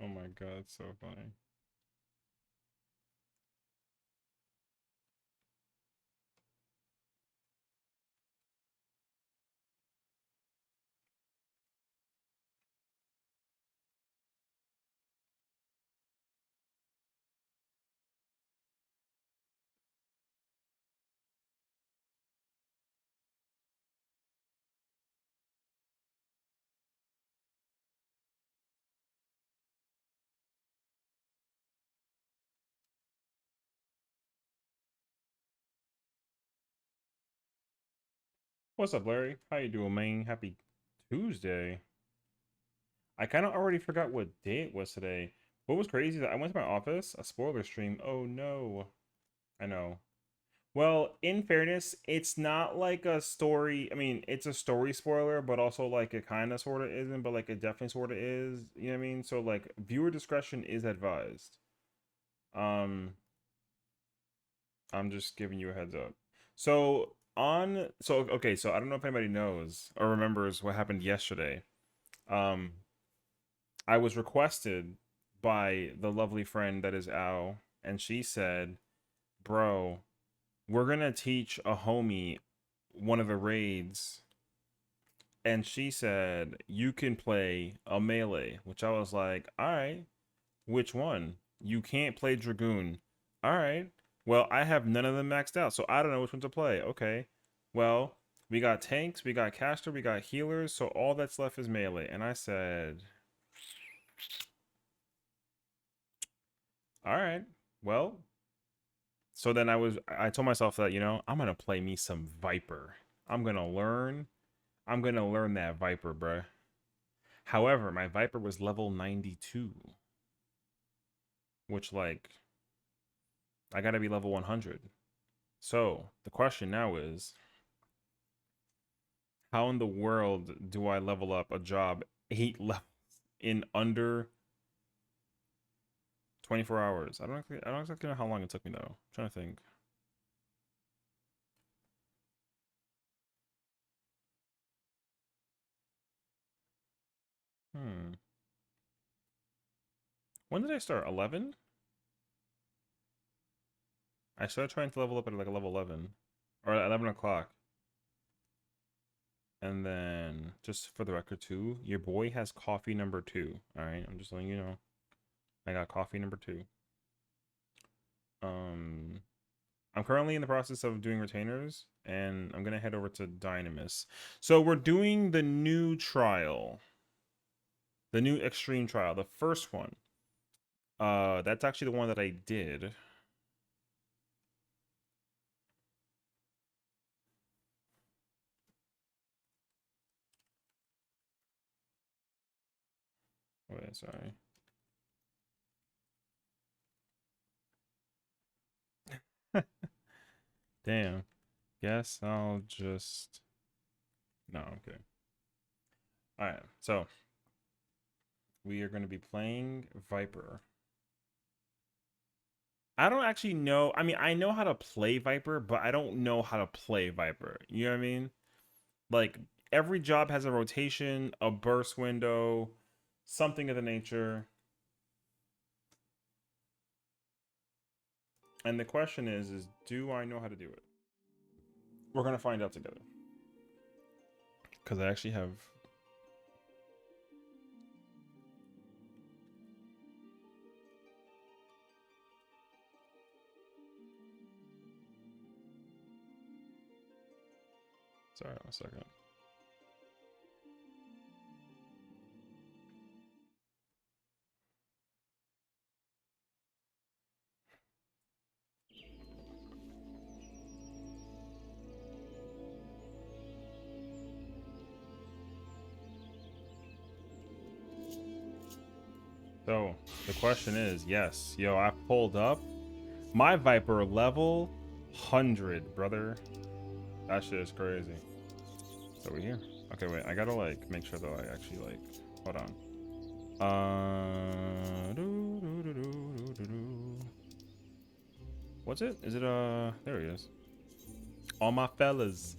Oh my god, it's so funny. What's up, Larry? How you doing, man? Happy Tuesday. I kind of already forgot what day it was today. What was crazy is that I went to my office, a spoiler stream. Oh no. I know. Well, in fairness, it's not like a story. I mean, it's a story spoiler, but also like it kind of sort of isn't, but like it definitely sort of is. You know what I mean? So like viewer discretion is advised. Um, I'm just giving you a heads up. So okay, so I don't know if anybody knows or remembers what happened yesterday. Um, I was requested by the lovely friend that is Ao, and she said, "Bro, we're gonna teach a homie one of the raids." And she said, "You can play a melee," which I was like, "All right, which one? You can't play Dragoon. All right. Well, I have none of them maxed out, so I don't know which one to play. Okay. Well, we got tanks, we got caster, we got healers, so all that's left is melee." And I said, "All right. Well." So then I told myself that, I'm gonna play me some Viper. I'm gonna learn. I'm gonna learn that Viper, bruh. However, my Viper was level 92, which like I gotta be level 100. So the question now is, how in the world do I level up a job 8 levels in under 24 hours? I don't exactly know how long it took me though. I'm trying to think. Hmm. When did I start? 11? I started trying to level up at like a level 11 or 11 o'clock. And then, just for the record, too, your boy has coffee number 2. All right, I'm just letting you know. I got coffee number 2. Um, I'm currently in the process of doing retainers, and I'm gonna head over to Dynamis. So we're doing the new trial, the new extreme trial, the first one. That's actually the one that I did. Wait, sorry. Damn. Guess I'll just. No, okay. All right. So we are going to be playing Viper. I don't actually know. I mean, I know how to play Viper, but I don't know how to play Viper. You know what I mean? Like every job has a rotation, a burst window, something of the nature. And the question is do I know how to do it? We're gonna find out together. Because I actually have. Sorry, 1 second. So the question is, yes, yo, I pulled up my Viper level 100, brother. That shit is crazy. So we're here. Okay, wait. I gotta like make sure though. I actually like. Hold on. What's it? Is it There he is. All my fellas.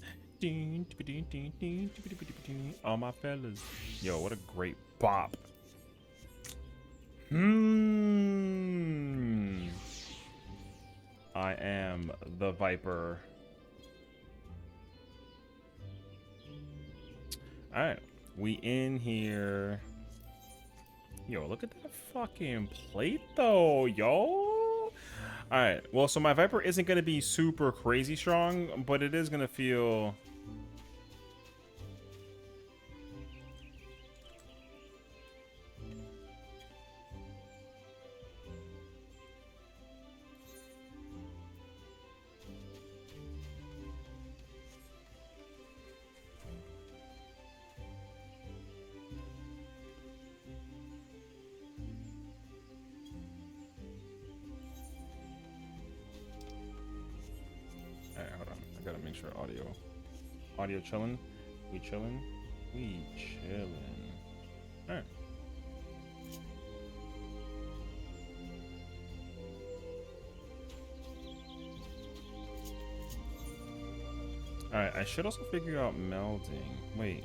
All my fellas. Yo, what a great bop. I am the Viper. Alright. We in here. Yo, look at that fucking plate though, yo. Alright. Well, so my Viper isn't going to be super crazy strong, but it is going to feel... Alright, hold on. I gotta make sure audio chilling. We chilling. We chilling. Alright. Alright, I should also figure out melding. Wait.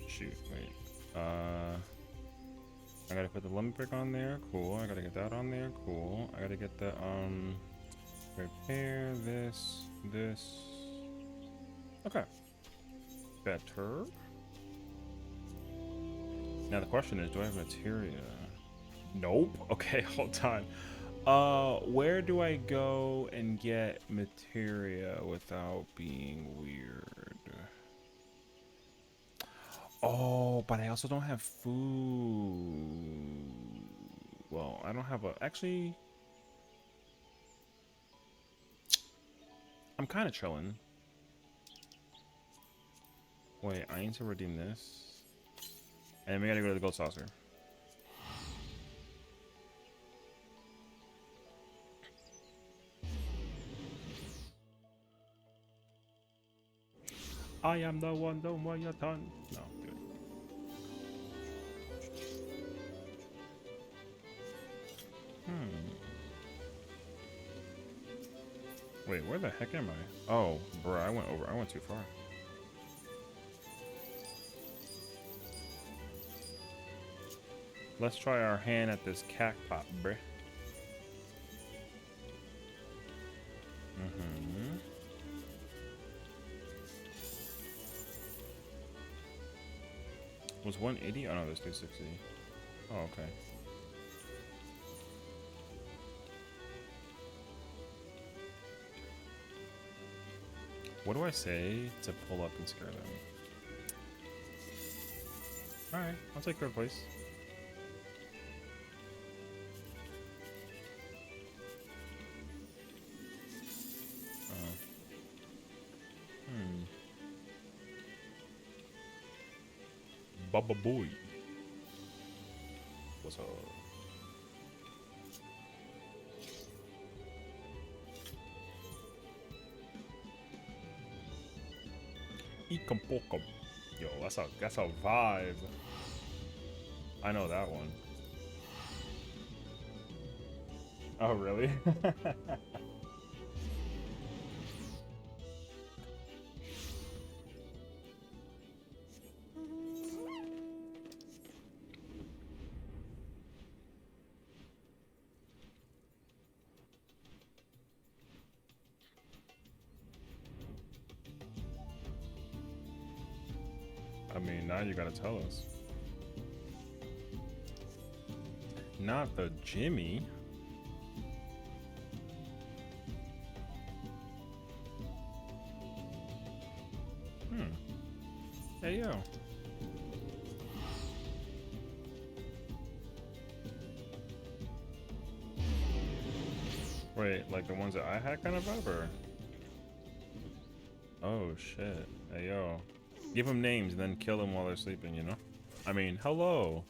Shoot, wait. I gotta put the lemon brick on there. Cool. I gotta get that on there. Cool. I gotta get the repair this. Okay. Better. Now the question is, do I have materia? Nope. Okay, hold on. Where do I go and get materia without being weird? Oh, but I also don't have food. Well, I don't have a... Actually... I'm kind of chilling. Wait, I need to redeem this. And we gotta go to the gold saucer. I am the one, don't want your tongue. No, good. Wait, where the heck am I? Oh, bruh, I went too far. Let's try our hand at this cacpot, bruh. Was 180? Oh no, there's 260. Oh, okay. What do I say to pull up and scare them? Alright, I'll take third place. Baba boy. What's up? Ikampokam. Yo, that's a vibe. I know that one. Oh really? I mean, now you gotta tell us. Not the Jimmy. Hey, yo. Wait, like the ones that I had kind of vibe, or? Oh, shit. Hey, yo. Give them names and then kill them while they're sleeping, you know? I mean, hello.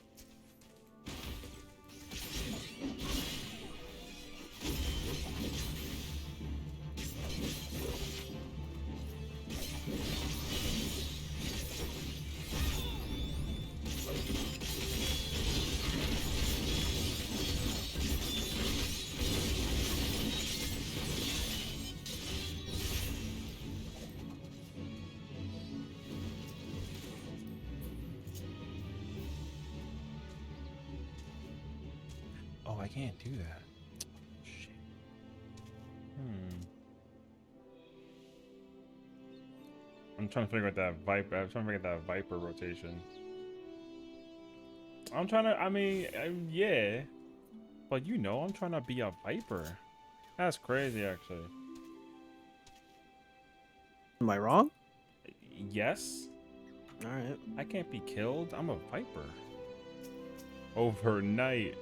I can't do that. Shit. I'm trying to figure out that Viper. I'm trying to figure out that Viper rotation. I'm trying to. I mean, yeah, but you know, I'm trying to be a Viper. That's crazy, actually. Am I wrong? Yes. All right. I can't be killed. I'm a Viper. Overnight.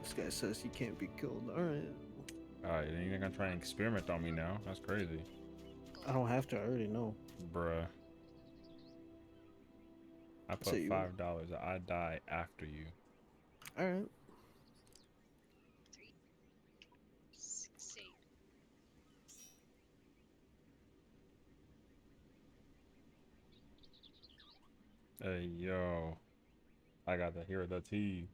This guy says he can't be killed. All right. Alright, you're gonna try and experiment on me now. That's crazy. I don't have to. I already know. Bruh. I put Say you. $5. I die after you. All right. Hey, yo. I got to hear the tea.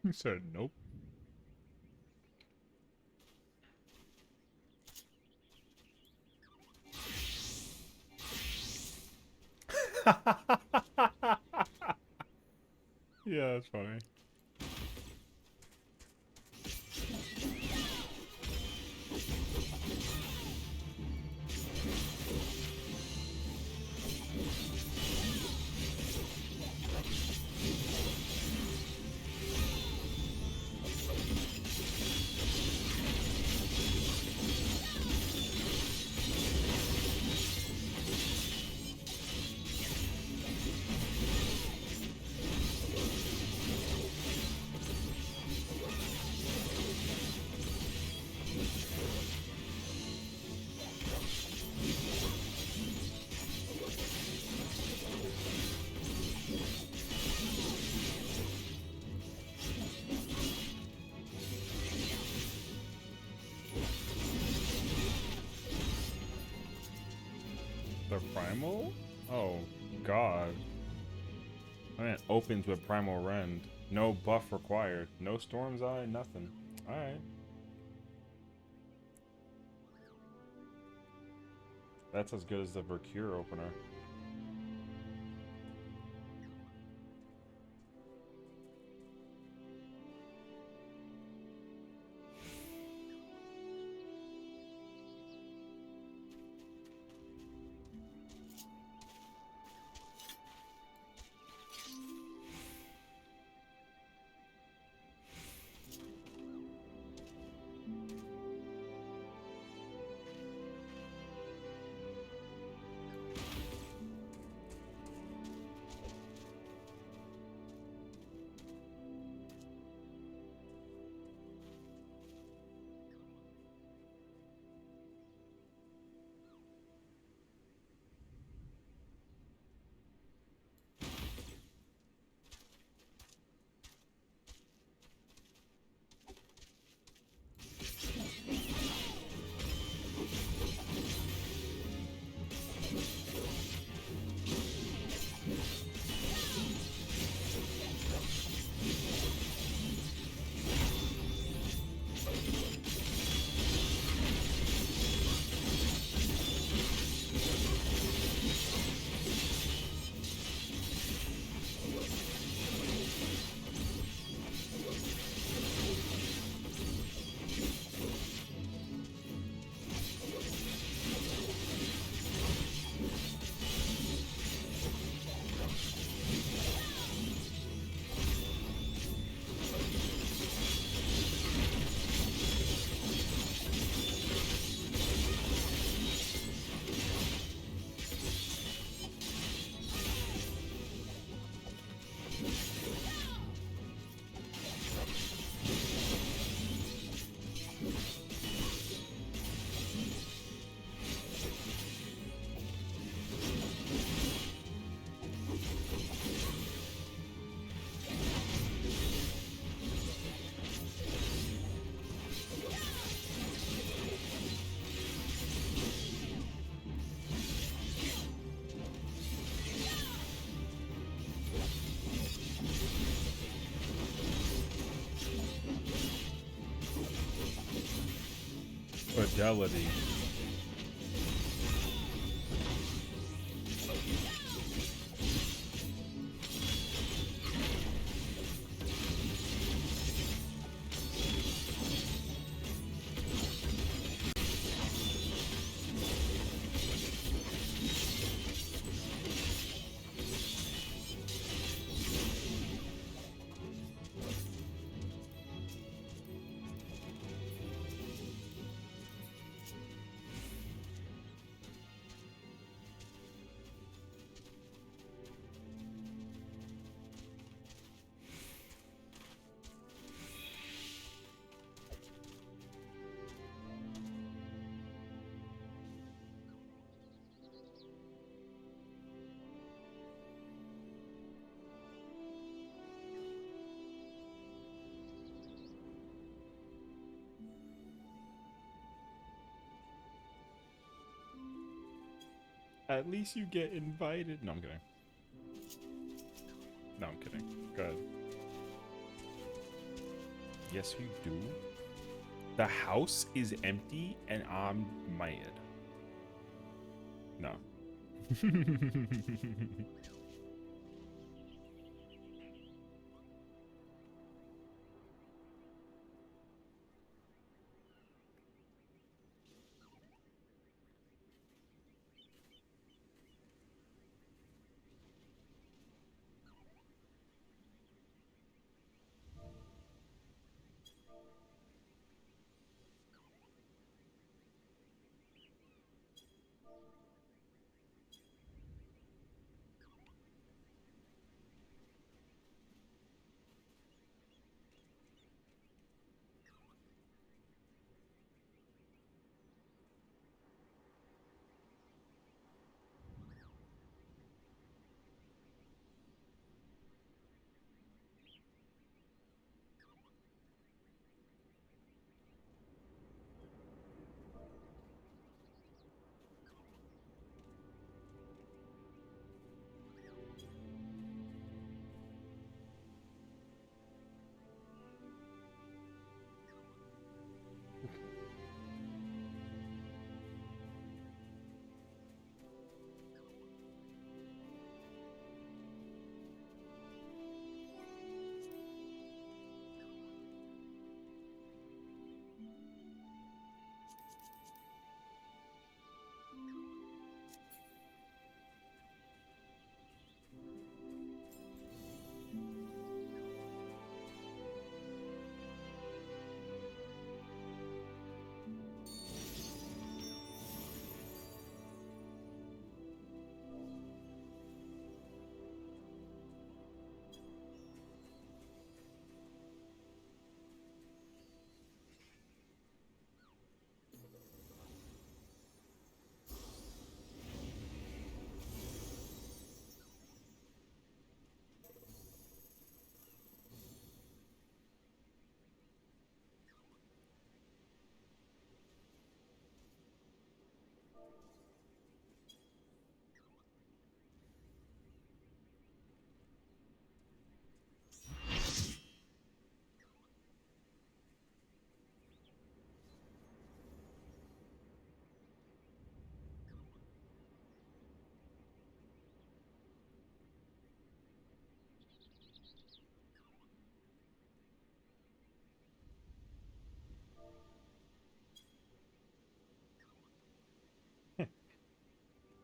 He said nope. Yeah, that's funny. The primal? Oh, God. I mean, it opens with Primal Rend. No buff required. No Storm's Eye, nothing. Alright. That's as good as the Vercure opener. Fidelity. At least you get invited. No, I'm kidding. No, I'm kidding. Go ahead. Yes, you do. The house is empty and I'm mad. No.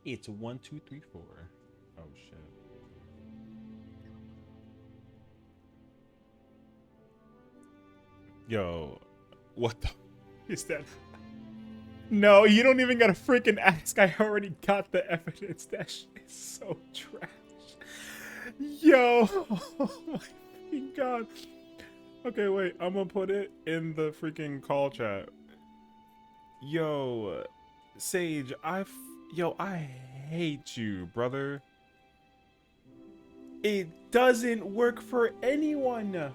It's 1, 2, 3, 4. Oh shit. Yo, what the is that? No, you don't even gotta freaking ask. I already got the evidence. That shit is so trash. Yo, oh my fucking god. Okay, wait. I'm gonna put it in the freaking call chat. Yo, Sage, I hate you, brother. It doesn't work for anyone.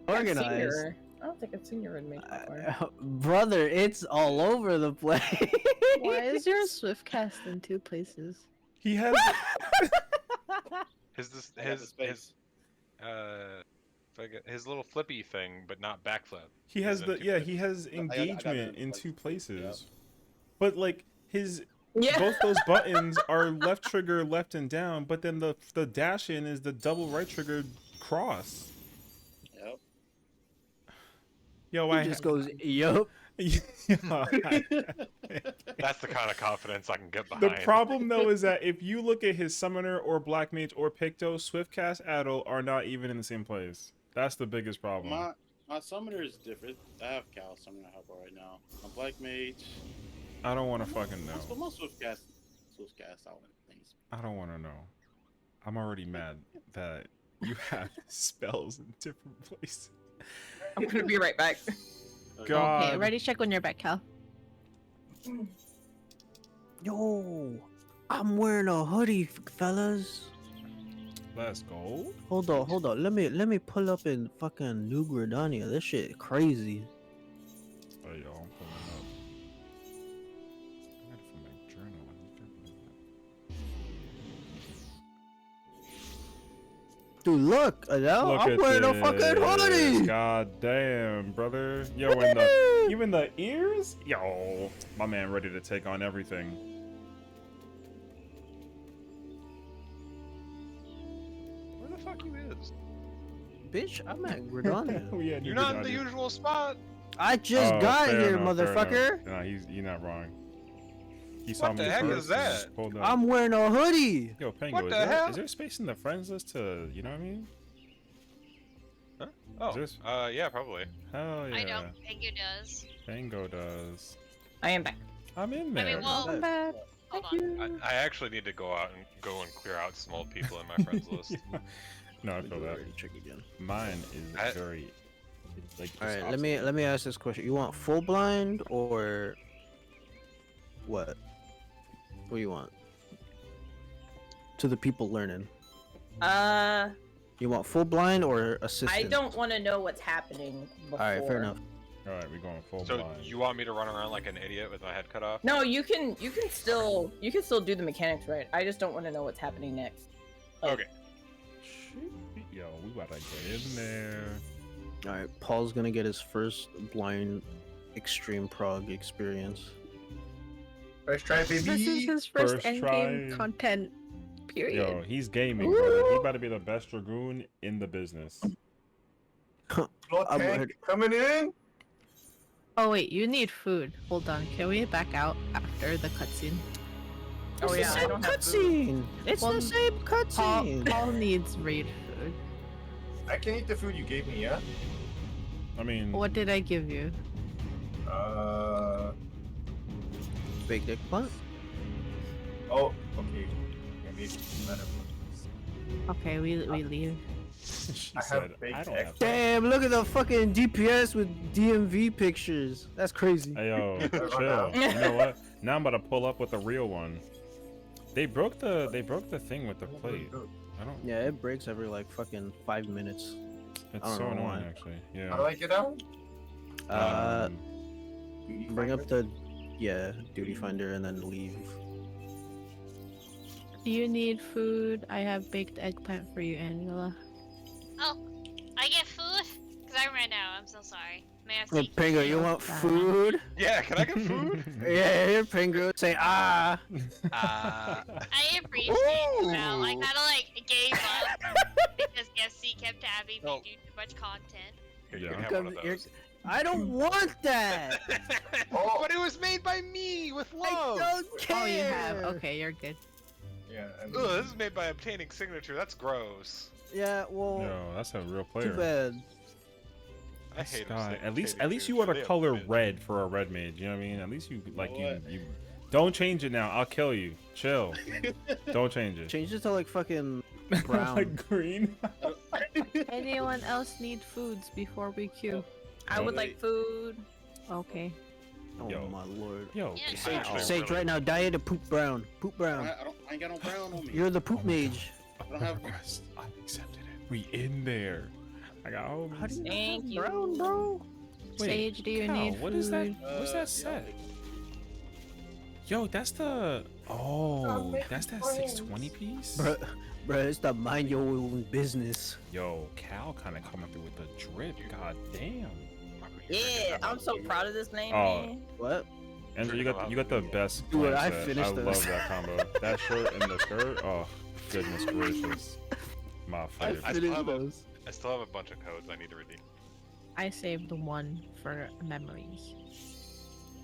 Organized. I don't think I've seen your inmate before. Brother, it's all over the place. Why is your Swift cast in 2 places? He has his little flippy thing, but not backflip. He has is in the two yeah. places. He has I got it engagement in in place. two places, Yep. but like his Yeah. both those buttons are left trigger left and down, but then the dash in is the double right trigger cross. Yep. Yo, He just goes, yup. That's the kind of confidence I can get The behind. problem though is that if you look at his summoner or black mage or Picto, Swiftcast, Adel are not even in the same place. That's the biggest problem. My summoner is different. I have Cal summoner helper right now. My black mage. I don't want to fucking know. But most Swiftcast I want things. I don't want to know. I'm already mad that you have spells in different places. I'm gonna be right back. God. Okay, ready? Check when you're back, Cal. Yo, I'm wearing a hoodie, fellas. Let's go. Hold on. Let me pull up in fucking New Gridania. This shit crazy. Oh, yo, I'm pulling up. I got it from my journal. Dude, look, Adele, Look I'm at wearing a this. fucking hoodie. God damn, brother. Yo, Look and at it. even the ears? Yo, my man ready to take on everything. Where the fuck you is? Bitch, I'm at Gridania. We had You're New not in the Gridania. usual spot. I just Oh, got fair here, enough, fair motherfucker. enough. No, you're not wrong. He saw What me the heck first is and that? just pulled up. I'm wearing a hoodie. Yo, Pengo, What is the there, hell? is there space in the friends list to, you know what I mean? Oh, Is yeah, probably. Hell yeah. I don't. Pengu does. Pengo does. I am back. I'm in I there. mean, well, I'm back. hold Thank on. you. I actually need to go and clear out some old people in my friends list. No, I feel that. Check again. Mine is I- very like. All just right, let me ask this question. You want full blind or what? What do you want? To the people learning. You want full blind or assistant? I don't want to know what's happening before. All right, fair enough. All right, we're going full So blind. you want me to run around like an idiot with my head cut off? No, you can still do the mechanics right. I just don't want to know what's happening next. Okay. Yo, we about to get in there. All right, Paul's gonna get his first blind extreme prog experience. First try, This is baby. his first First endgame try. content. Period. Yo, he's gaming, brother. He about to be the best dragoon in the business. Blood I'm tank ready. coming in. Oh wait, you need food. Hold on. Can we back out after the cutscene? Oh It's yeah, the I same don't have food. cutscene. It's Well, the same cutscene. Paul needs raid food. I can eat the food you gave me, yeah? I mean, What did I give you? Baked eggplant. Oh, okay. Maybe matter. Okay, we leave. she I said, have baked I don't egg. have. Damn, look at the fucking DPS with DMV pictures. That's crazy. Hey yo, Run chill. out. You know what? Now I'm about to pull up with a real one. They broke the thing with the plate. I don't. Yeah, it breaks every like fucking 5 minutes. It's I don't so know annoying, why. actually. How do Yeah. I get out? Bring up the duty finder and then leave. Do you need food? I have baked eggplant for you, Angela. Oh, I get food? Because I ran out. I'm so sorry. May I Hey, see? Pingo, you want food? Yeah, can I get food? Yeah, here, Pingo. Say ah. Uh, I appreciate it, bro. I Ooh. kind of like gave up because Guessy kept having me No. do too much content. Here, you Yeah. can have Because one of you're- those. I don't want that. Oh. But it was made by me with I love. don't care. Oh, you have. Okay, you're good. Yeah. I mean, Ugh, this is made by obtaining signature. That's gross. Yeah, well, Yo, that's a real too player. bad. I This hate guy. obtaining At least you signature. are the They have color been- red for a red mage. You know what I mean? At least you like know what? you. Don't change it now. I'll kill you. Chill. Don't change it. Change it to like fucking brown. like green. Anyone else need foods before we queue? I would like food. Okay. Oh Yo. my lord. Yo, Yeah, It's actually Sage, really- right now, diet of poop brown. Poop brown. I ain't got no brown on me. You're the poop Oh my mage. I don't have. request. I accepted it. We in there. I got homies. How do you Thank you. brown, bro? Wait, Sage, do you Cal, need what food? is that? What's yeah, that set? Yo, that's the. Oh, that's that 620 piece. Bruh, it's the mind your own business. Yo, Cal kind of coming through with the drip. God damn. Yeah, I'm so proud of this name, Oh. man. What? Andrew, you got the best. Dude, plan I set. finished I those. love that combo. That shirt and the skirt. Oh, goodness gracious. My favorite. I still have a bunch of codes I need to redeem. I saved one for memories.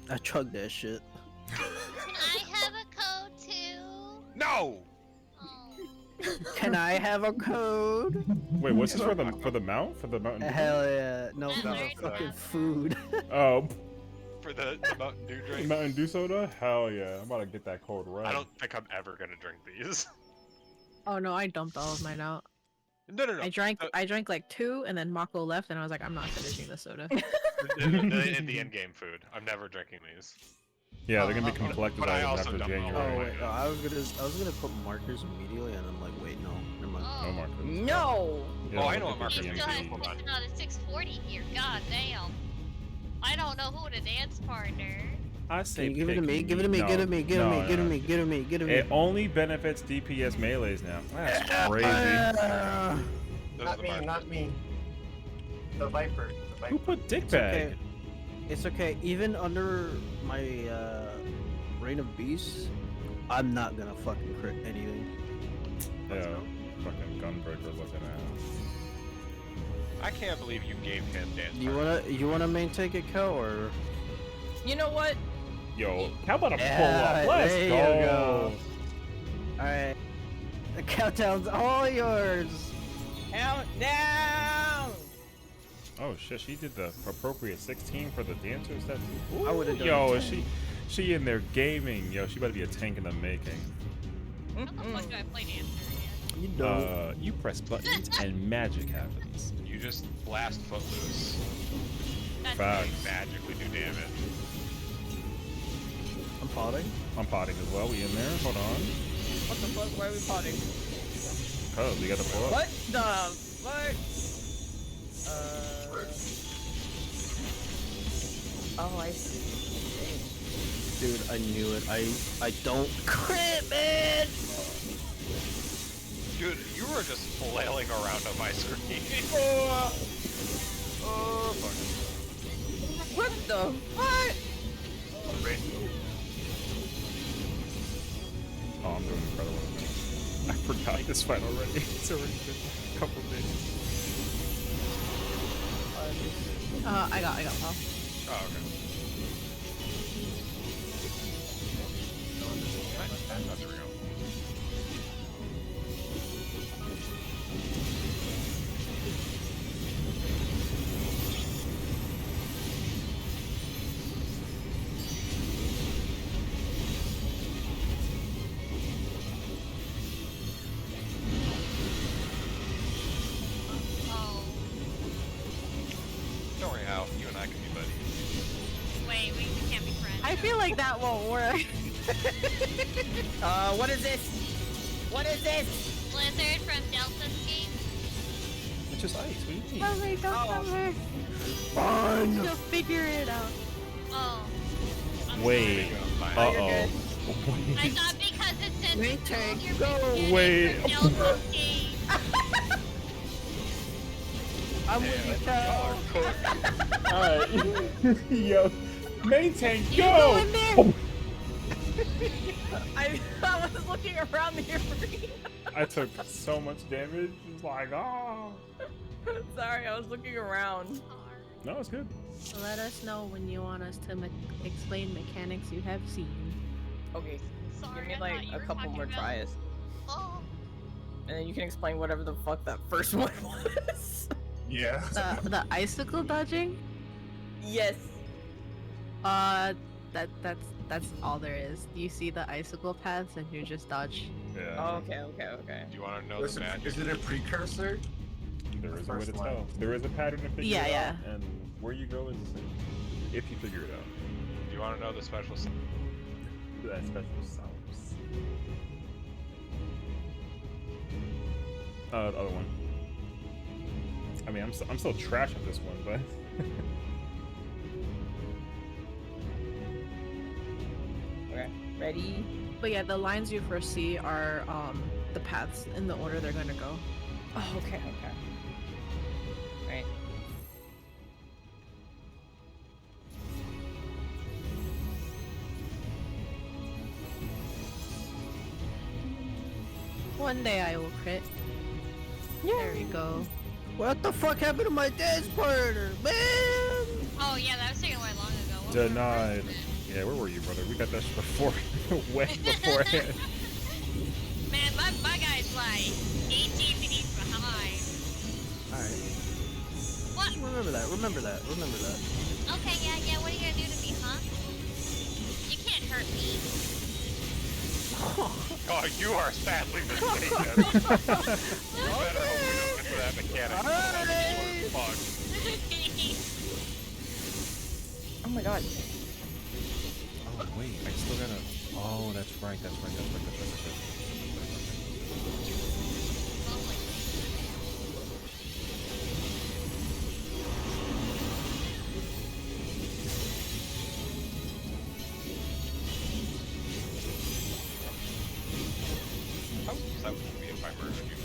I chugged that shit. Can I have a code too? No! Oh. Can I have a code? Wait, what's this for the mount? For the mountain Dew? Hell yeah. No, I'm for the very fucking proud. food. Oh, For the Mountain Dew drink? Mountain Dew soda? Hell yeah. I'm about to get that code right. I don't think I'm ever gonna drink these. Oh no, I dumped all of mine out. No. I drank like 2, and then Mako left, and I was like, I'm not finishing the soda. in the in-game food. I'm never drinking these. Yeah, they're gonna become But collected I items also after don't know Oh January. wait, no, I was gonna put markers immediately, and I'm like, wait, no, never mind. Oh. No markers. No! Yeah, Oh, I look know at what the markers He are. still has DMV. Hold on. out a 640 here. God damn. I don't know who the dance partner. I say Can you give it to pick me? Give it to me. No, Give it to me. Give it to no, me. Give it to no. me. Give it to me. Give it to me. It only benefits DPS melees now. That's crazy. Those are Not the me, markers. not me. The Viper. The Viper. Who put dick It's bag? okay. It's okay. Even under my Reign of Beasts, I'm not gonna fucking crit anything. Yeah, fucking gunbreaker looking ass. I can't believe you gave him dance. You wanna main take it, Kel, or? You know what? Yo, how about a pull Yeah, up? Let's there you go. All right. The countdown's all yours. Countdown! Oh shit, she did the appropriate 16 for the dancers. That I would've done Yo, 10. is she in there gaming? Yo, she better be a tank in the making. How the fuck do I play dancer again? You know. You press buttons and magic happens. You just blast Footloose. That's Facts. Magically do damage. I'm potting. I'm potting as well. We in there? Hold on. What the fuck? Why are we potting? Oh, we got the pull up. What the fuck? Oh, I see. Dude, I knew it. I don't crit, man. Dude, you were just flailing around on my screen. Oh, fuck. What the fuck? Oh, I'm doing incredible. I forgot this fight already. It's already been a couple days. I got Paul. Oh, okay. Nice. Oh, there we go. Oh. Don't worry, Al. You and I can be buddies. Wait, we can't be friends. I feel like that won't work. What is this? What is this? Blizzard from Delta Skate. It's just ice. What do you mean? Oh my god, Oh. Fine. She'll figure it out. Oh. I'm Wait. sorry. Uh you're oh. good. I thought because it said Wait, the take, you're go. beginning Wait. from Delta Skate. I'm with you, Kel. Alright. Yo. Maintain. You Go! go in there. I was looking around the arena. I took so much damage. It's like, oh. Sorry, I was looking around. No, it's good. Let us know when you want us to explain mechanics you have seen. Okay, Sorry, give me I like thought you a were couple talking more about- tries, Oh. and then you can explain whatever the fuck that first one was. Yeah. The icicle dodging? Yes. That's all there is. You see the icicle paths and you just dodge. Yeah. Oh, okay. Do you want to know Listen, the magic? is it a precursor? There is a way to First line. tell. There is a pattern to figure Yeah, it yeah. out. And where you go is the same. If you figure it out. Do you want to know the special? That special sauce. The other one. I mean, I'm still trash at this one, but. Okay, ready? But yeah, the lines you first see are the paths in the order they're gonna go. Oh, okay, okay. Right. One day I will crit. There we go. What the fuck happened to my dance partner, man? Oh yeah, that was taken away long ago. What was your Denied. first Yeah, where were you, brother? We got that shit before, way beforehand. Man, my guy's like 18 minutes behind. Alright. What? Just remember that. Remember that. Remember that. Okay, yeah. What are you gonna do to me, huh? You can't hurt me. Oh, you are sadly mistaken. You better hope we don't get to that mechanic. Alright. Fuck. Oh my god. Oh wait, I still gotta. Oh, that's right. That's right. How that would be if I murdered you?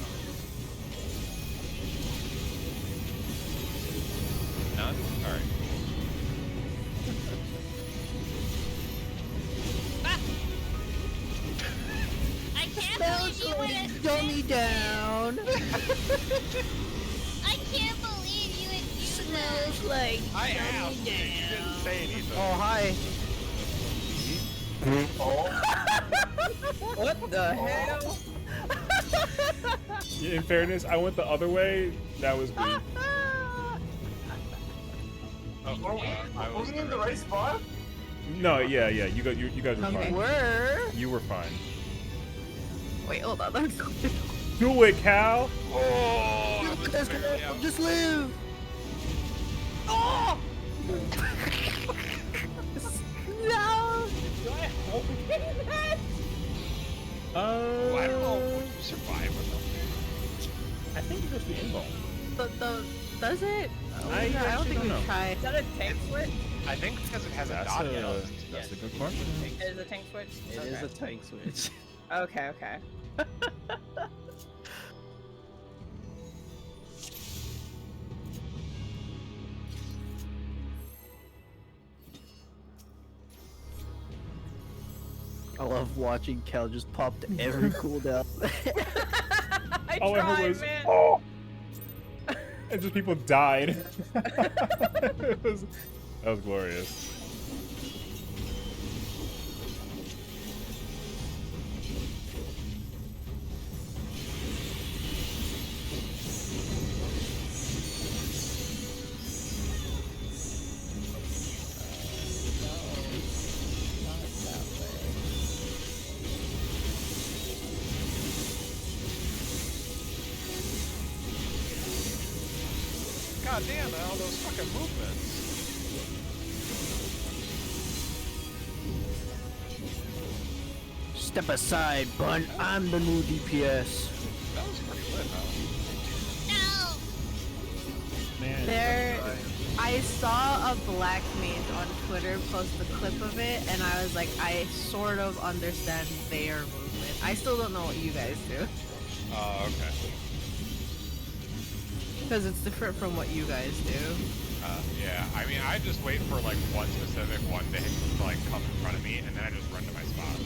None? Alright. I can't believe you went Dummy down. I can't believe you would do that. like I asked. You didn't say anything. Oh, hi. What the hell? Yeah, in fairness, I went the other way. That was me. Oh, I Were was we in the right spot? No, yeah. You guys were Okay. fine. Where? You were fine. Wait, hold on. Let's go. Do it, Cal. Oh, Let's go. Just live. No! I don't know. Would you survive with them? I think it goes the invuln. Does it? I don't actually think don't know. we've tried. Is that a tank switch? I think because it has a That's dot a yellow. that's a good question. It is a tank switch? It is a tank switch. Okay, okay. I love watching Cal just pop to every cooldown. I All I heard tried, was, man. oh! And just people died. That was glorious. God damn, all those fucking movements. Step aside, Bun. I'm the new DPS. That was pretty lit, huh? No. Man. I saw a black mage on Twitter post a clip of it, and I was like, I sort of understand their movement. I still don't know what you guys do, Oh, okay. because it's different from what you guys do. Yeah, I mean, I just wait for like one specific one to like come in front of me, and then I just run to my spot.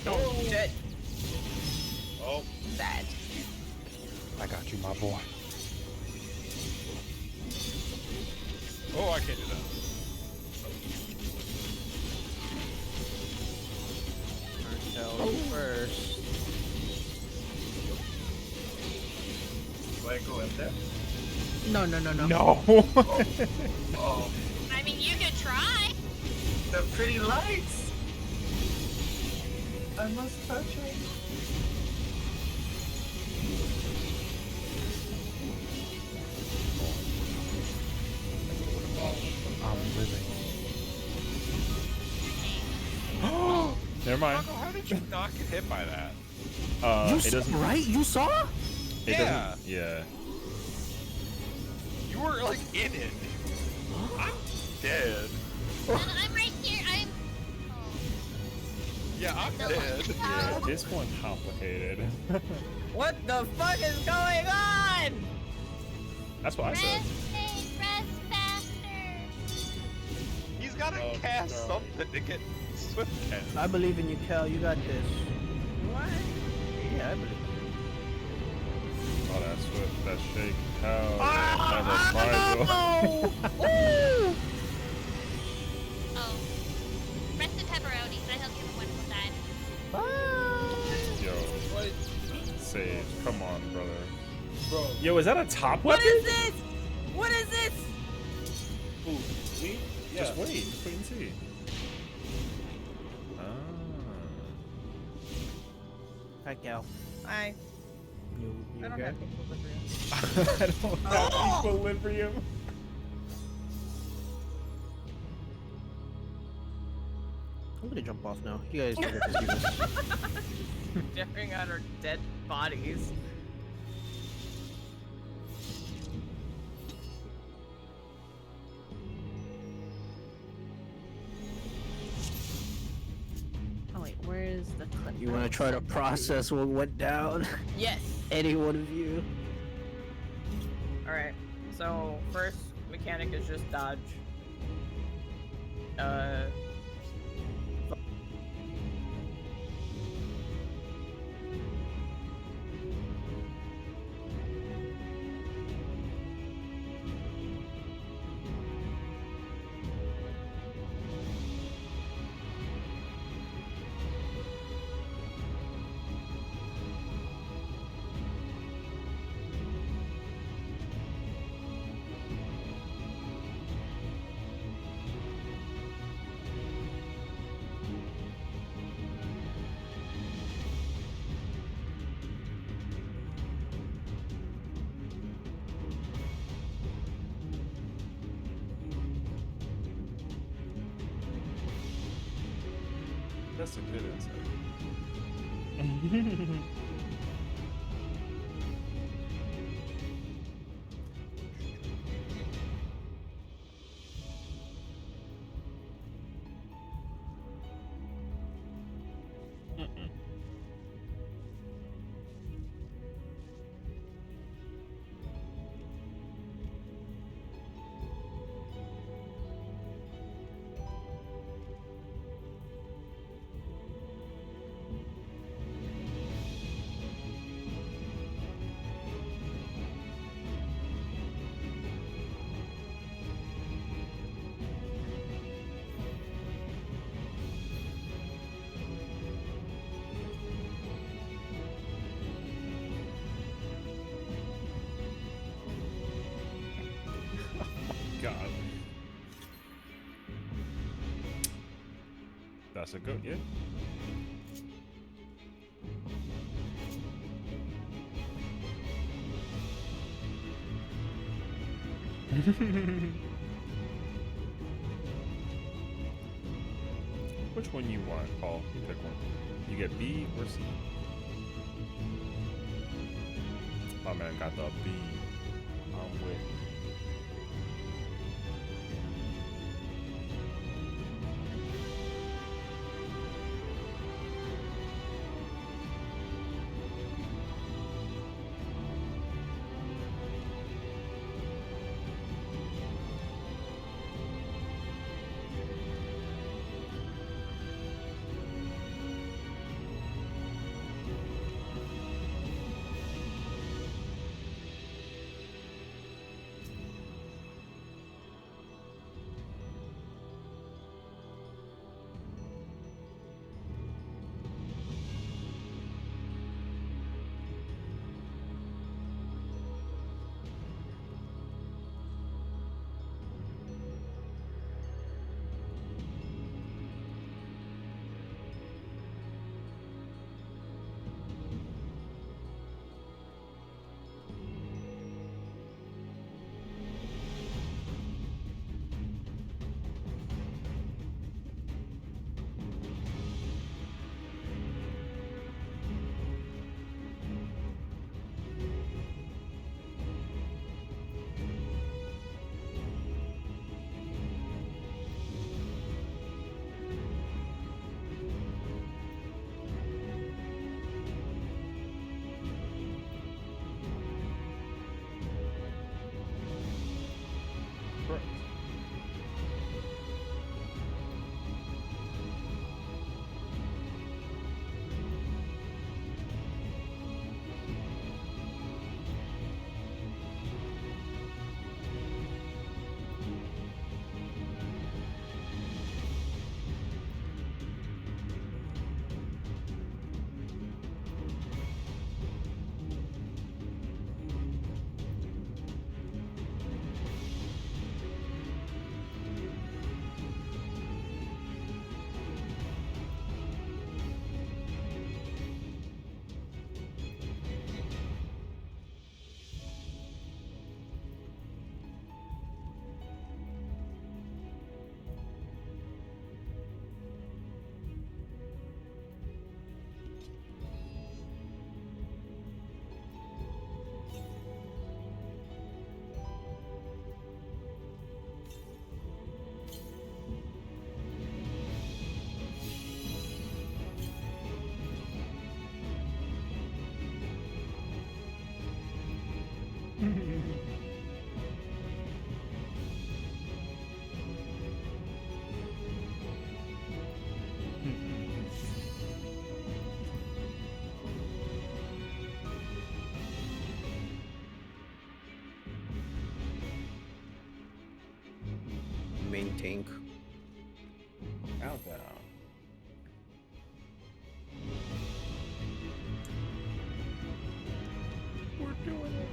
Oh, shit. Oh, Sad. I got you, my boy. Oh, I can't do that. First. Do I go in there? No. No. Oh, I mean, you could try. the pretty lights! I must touch it. I'm living. Never mind. Marco, how did you not get hit by that? You It saw, doesn't. right? You saw? It Yeah. doesn't. Yeah. You were like in it. I'm dead. And I'm right here. I'm. Yeah, I'm dead. Yeah. This one's complicated. What the fuck is going on? That's what I said. Rest faster. He's gotta Oh, cast no. something to get swift cast. I believe in you, Cal. You got this. What? Yeah, I believe. Oh, that's what. That's shake. Oh, Woo! Oh. Rest in pepperoni. I hope you have a wonderful time. Yo, Sage, come on, brother. Bro, Yo, is that a top What weapon? is this? What is this? who? Me? Yeah. Just wait and see. Ah. Hi, Cal. I You don't okay? have equilibrium. I don't have equilibrium. I'm gonna jump off now. You guys don't get to see this. Staring at our dead bodies. Oh wait, where is the clip? You want to try to process what went down? Yes. Any one of you? Alright. So first mechanic is just dodge. That's a good insight. God. That's a good, yeah. Which one you want, Paul? You pick one. You get B or C? Oh man, got the B. I'm with. main tank. Countdown. We're doing it.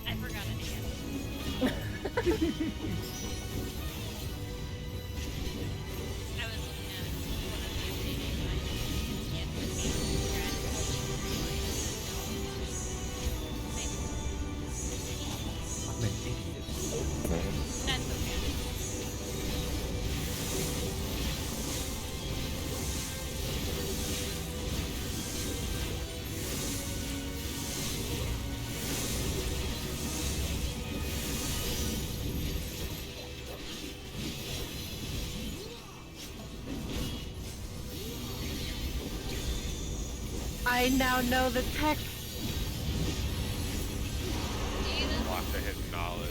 I forgot it again. I was looking at one of the updated I'm an idiot. That's okay. I now know the tech. Jesus. Lots of hidden knowledge.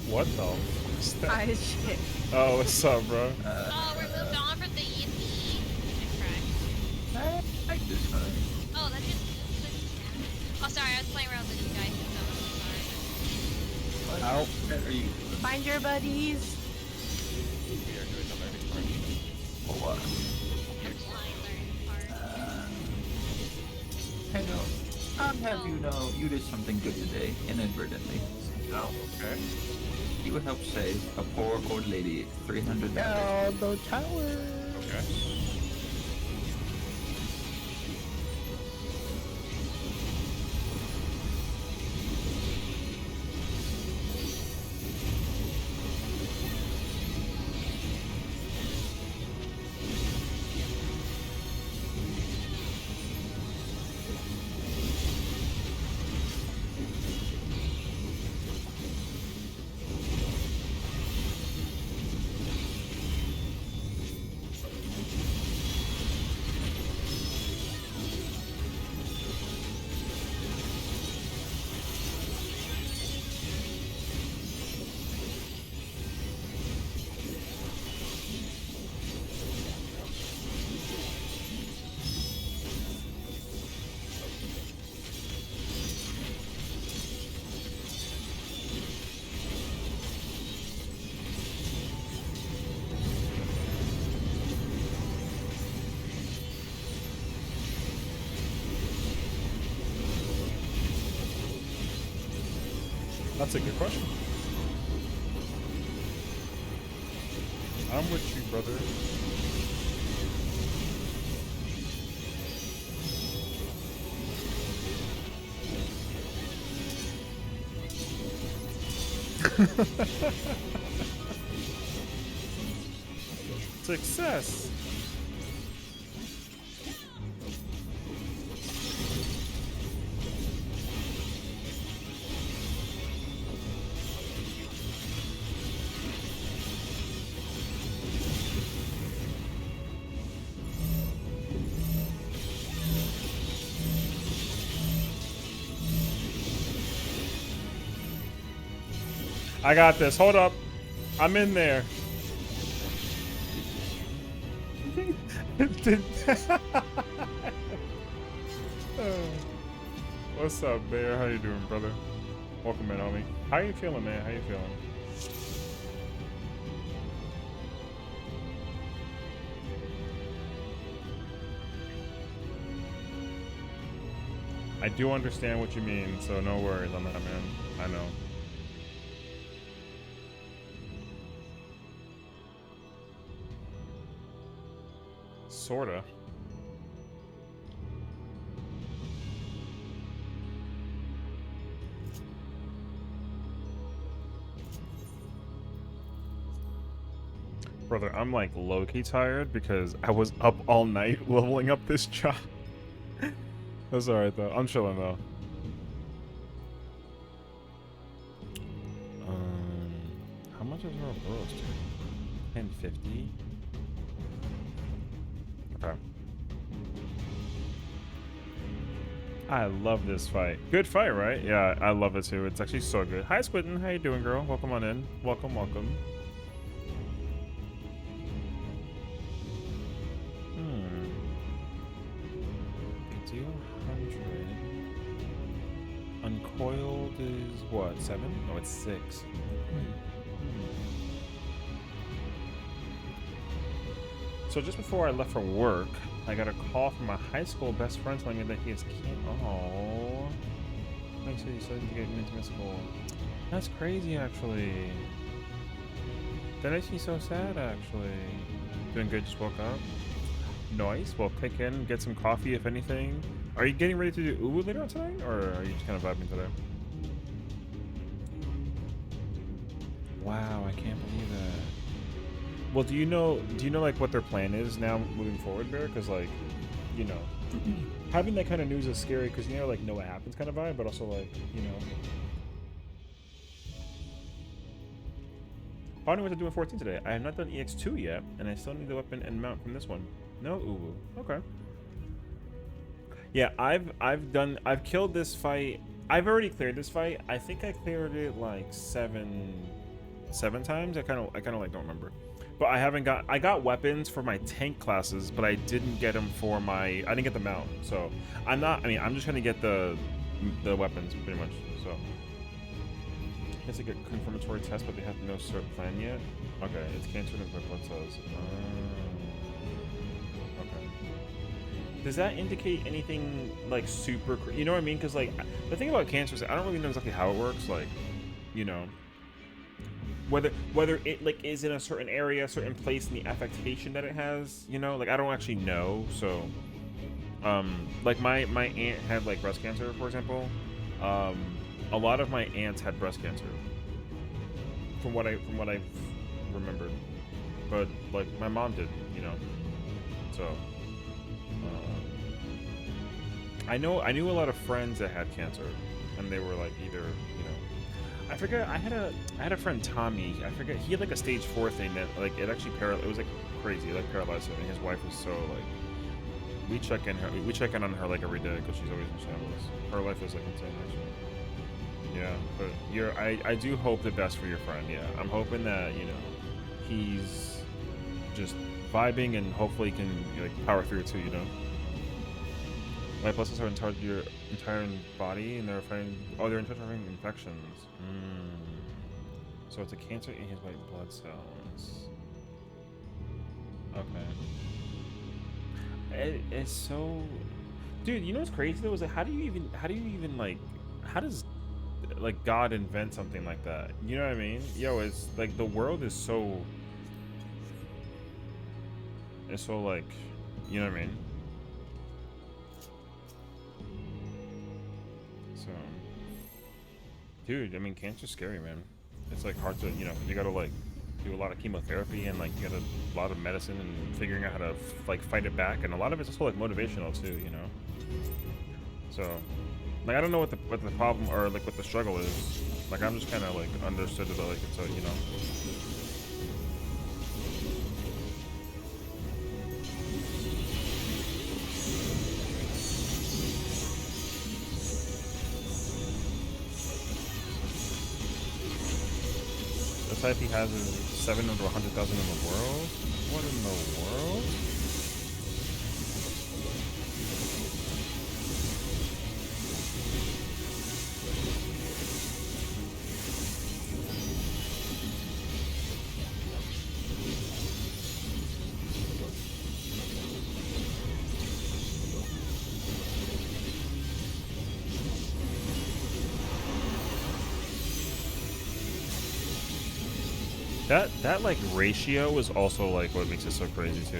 What the? What's that? I shit. Oh, what's up, bro? Oh, we're moved on from the EXP. I I like this one. Oh, that's just. Oh, sorry, I was playing around with the new dice, so I'm sorry. How are you? Find your buddies. We are doing the learning part. For what? The blind learning part. Hello. I'll have you know you did something good today, inadvertently. Oh, okay. You would help save a poor old lady $300. Oh, the tower. Okay. That's a good question. I'm with you, brother. Success. I got this. Hold up. I'm in there. What's up, Bear? How you doing, brother? Welcome in, homie. How you feeling, man? How you feeling? I do understand what you mean, so no worries on that, man. I know. Sorta. Brother, I'm like low-key tired because I was up all night leveling up this job. That's alright though. I'm chilling though. How much is our burrows to? 1050? Okay. I love this fight. Good fight, right? Yeah, I love it too. It's actually so good. Hi, Squinton. How you doing, girl? Welcome on in. Welcome, welcome. Deal 100. Uncoiled is what? 7? No, it's 6. So just before I left for work, I got a call from my high school best friend telling me that he is oh. Make sure you said to get into school. That's crazy, actually. That makes me so sad, actually. Doing good, just woke up. Nice. Well, kick in, get some coffee, if anything. Are you getting ready to do uwu later on tonight, or are you just kind of vibing today? Wow, I can't believe that. Well, do you know like what their plan is now moving forward, Bear? Because like, you know, having that kind of news is scary because you like know what happens kind of vibe, but also like, you know. Finally went to doing 14 today. I have not done EX2 yet, and I still need the weapon and mount from this one. No uwu. Okay. Yeah, I've killed this fight. I've already cleared this fight. I think I cleared it like seven times. I kind of like don't remember. But I got weapons for my tank classes, but I didn't get them for I didn't get the mount. So I'm just gonna get the weapons pretty much. So it's like a confirmatory test, but they have no cert plan yet. Okay, it's cancer and blood cells. Okay. Does that indicate anything like super? You know what I mean? Because like the thing about cancer is I don't really know exactly how it works. Like, you know. Whether it like is in a certain area, a certain place in the affectation that it has, you know, like I don't actually know. So, like my aunt had like breast cancer, for example. A lot of my aunts had breast cancer, from what I've remembered, but like my mom did, you know. So, I knew a lot of friends that had cancer, and they were like either, you know. I forget. I had a friend Tommy. I forget. He had like a stage 4 thing that like it actually it was like crazy. It, like paralyzed him. And his wife was so like. We check in on her like every day because she's always in shambles. Her life is like insane actually. Yeah, but I do hope the best for your friend. Yeah, I'm hoping that he's just vibing and hopefully can like power through too. My blessings are in charge of your entire body, and they're fighting. Oh, they're in charge of fighting infections. So it's a cancer in his white blood cells. Okay. It's so, dude. You know what's crazy though? Is like, how do you even like, how does like God invent something like that? You know what I mean? Yo, it's like the world is so. It's so like, you know what I mean? So, dude, I mean, cancer's scary, man. It's like hard to, you gotta like do a lot of chemotherapy and like you got a lot of medicine and figuring out how to like fight it back, and a lot of it's also like motivational too, So, like I don't know what the problem or like what the struggle is. Like I'm just kind of like understood that like it's a The type he has is 7 over 100,000 in the world. What in the world? That like ratio is also like what makes it so crazy too,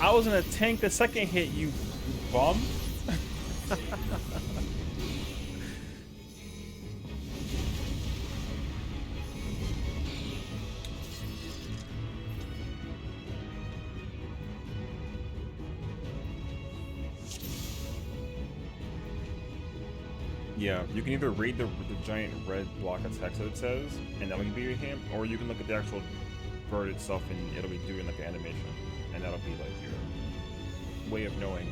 I was in a tank the second hit, you bum. Yeah, you can either read the giant red block of text that it says, and that will be your him, or you can look at the actual bird itself and it'll be doing like an animation, and that'll be like your way of knowing.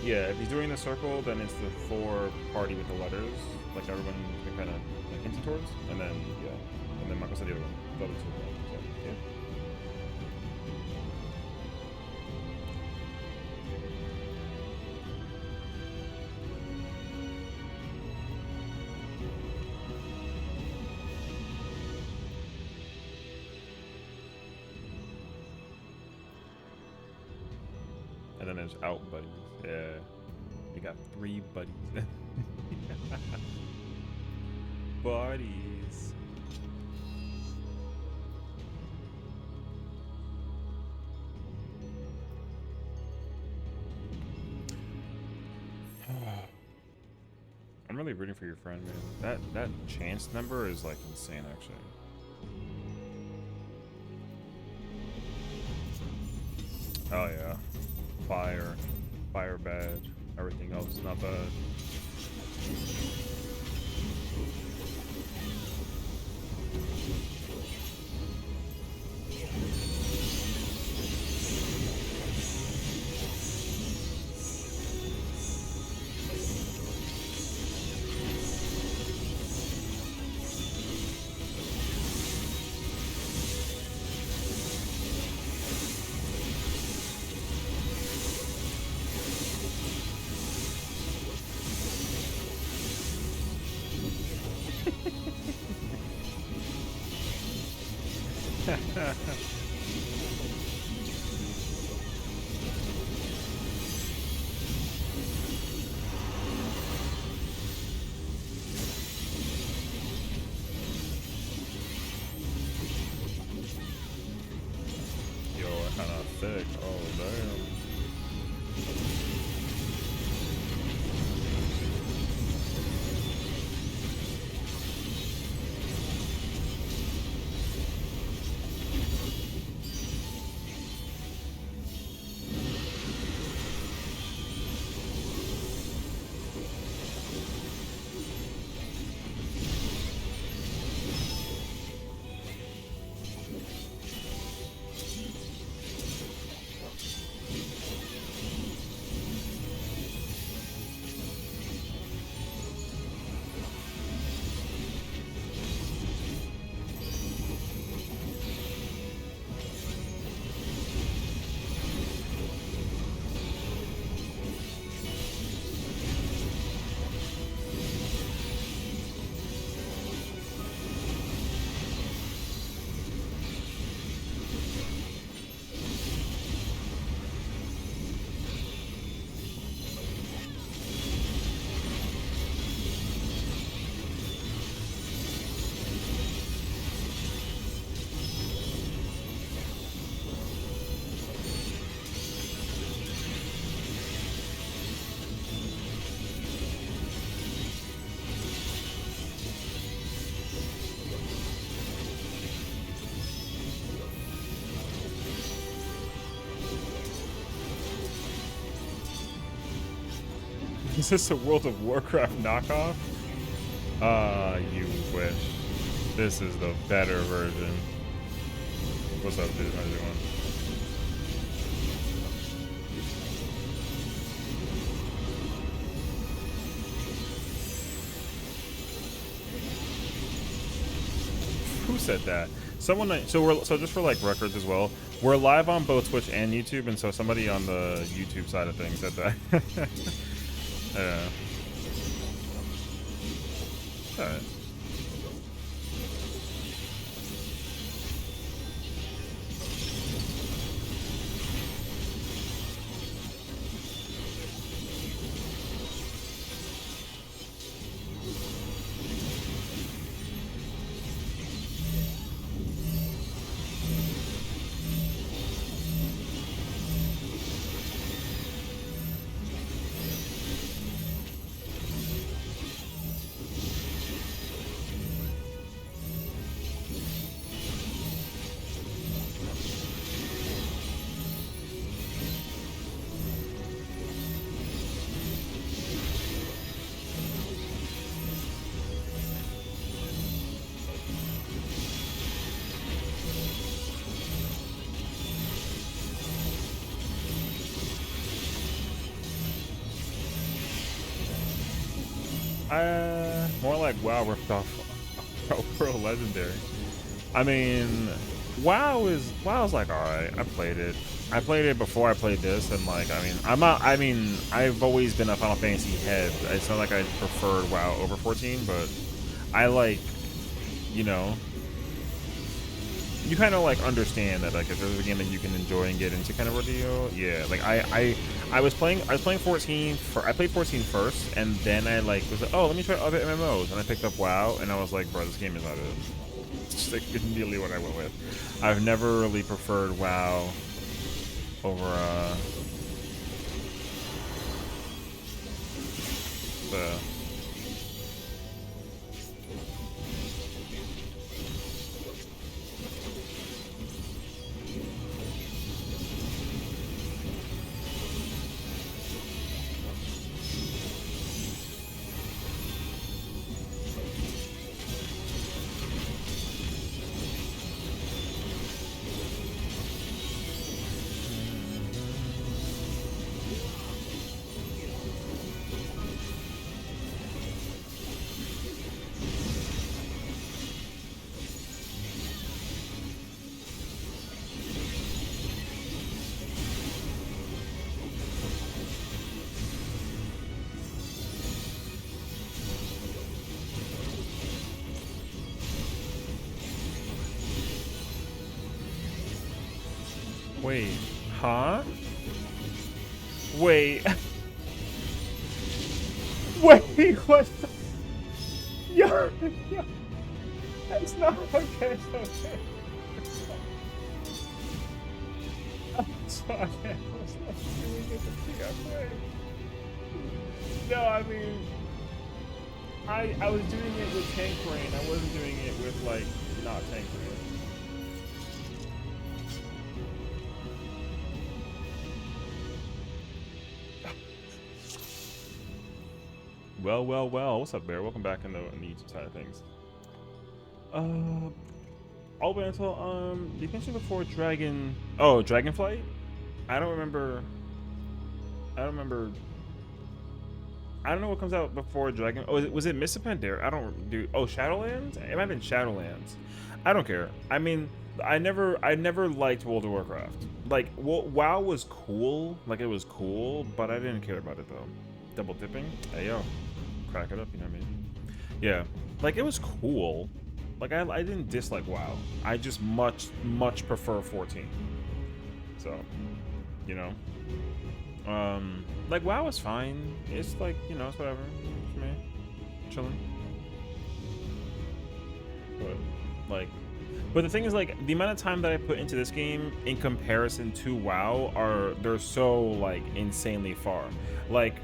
Yeah, if he's doing the circle, then it's the 4 party with the letters, like everyone can kind of like hinting towards, and then yeah, and then Michael said the other one, the other 2. So, yeah. And then there's out buddies. Yeah. We got 3 buddies. Buddies. I'm really rooting for your friend, man. That chance number is like insane, actually. Oh yeah. Fire badge. Everything else not bad. Yo, I kind of thick. Oh, damn. Is this a World of Warcraft knockoff? You wish. This is the better version. What's up, dude? How you doing? Who said that? Someone. So just for like records as well, we're live on both Twitch and YouTube, and so somebody on the YouTube side of things said that. Alright. More like WoW ripped off Pro Legendary. I mean, WoW's like alright. I played it. I played it before I played this, and like, I mean, I'm not. I mean, I've always been a Final Fantasy head. It's not like I preferred WoW over 14, but I like, you know, you kind of like understand that like if there's a game that you can enjoy and get into kind of a deal. Yeah, like I was playing 14 for I played 14 first, and then I like was like, oh, let me try other MMOs, and I picked up WoW, and I was like, bro, this game is not it. It's just like immediately what I went with. I've never really preferred WoW over the. Wait, huh? Wait. Wait, what the? Yo, that's not okay. I'm sorry. I was not doing it to pick up. No, I mean, I was doing it with tank rain. I wasn't doing it with like not tank rain. Well. What's up, Bear? Welcome back in the YouTube side of things. All the way until you mentioned before Dragonflight? I don't remember. I don't know what comes out before Dragon. Oh, was it Mists of Pandaria? I don't do. Oh, Shadowlands? It might have been Shadowlands. I don't care. I mean, I never liked World of Warcraft. Like, WoW was cool. Like, it was cool, but I didn't care about it though. Double dipping? Hey yo, crack it up. You know what I mean? Yeah. Like, it was cool. Like, I didn't dislike WoW. I just much prefer 14. So, you know. Like, WoW is fine. It's like, you know, it's whatever for me. Chilling. But the thing is, like, the amount of time that I put into this game in comparison to WoW they're so like insanely far. Like,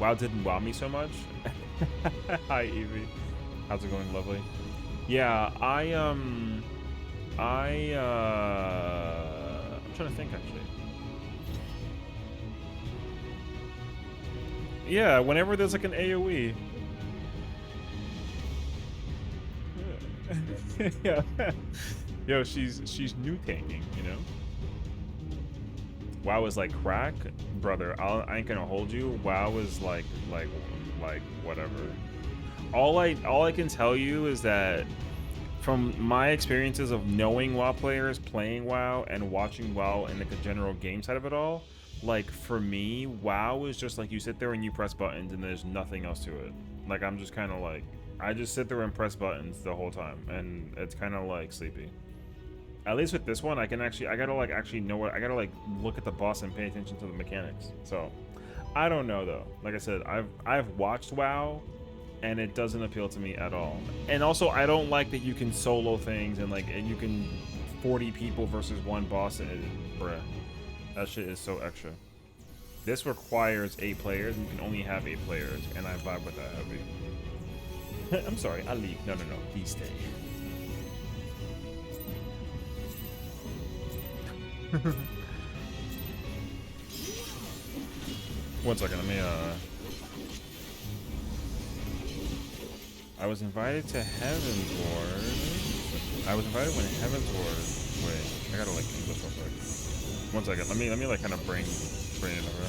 WoW didn't wow me so much. Hi, Evie. How's it going, lovely? Yeah, I'm trying to think, actually. Yeah, whenever there's like an AoE. Yeah. Yo, she's new tanking, you know? WoW is like crack, brother. I ain't gonna hold you. WoW is like whatever. All I can tell you is that from my experiences of knowing WoW players, playing WoW, and watching WoW and the general game side of it all, like, for me, WoW is just like you sit there and you press buttons and there's nothing else to it. Like, I'm just kind of like, I just sit there and press buttons the whole time, and it's kind of like sleepy. At least with this one, I gotta like actually know what I gotta like look at the boss and pay attention to the mechanics. So I don't know though. Like I said, I've watched WoW, and it doesn't appeal to me at all. And also, I don't like that you can solo things and you can 40 people versus one boss. Bruh, that shit is so extra. This requires 8 players, and you can only have 8 players, and I vibe with that heavy. I'm sorry, I leave. No, please stay. One second, let me I was invited to Heaven's Ward. I was invited when Heaven's Ward. Wait, I gotta like English real quick. One second, let me like kind of bring it over.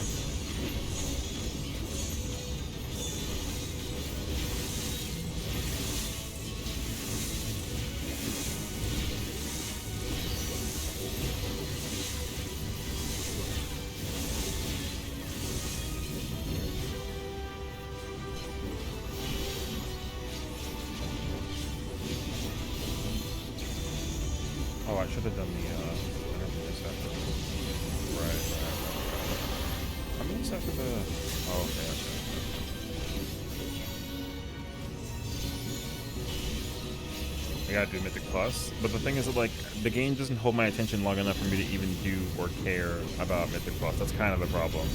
should have done the right. How many steps are the? Oh, okay. I gotta do Mythic Plus, but the thing is that like the game doesn't hold my attention long enough for me to even do or care about Mythic Plus. That's kind of the problem.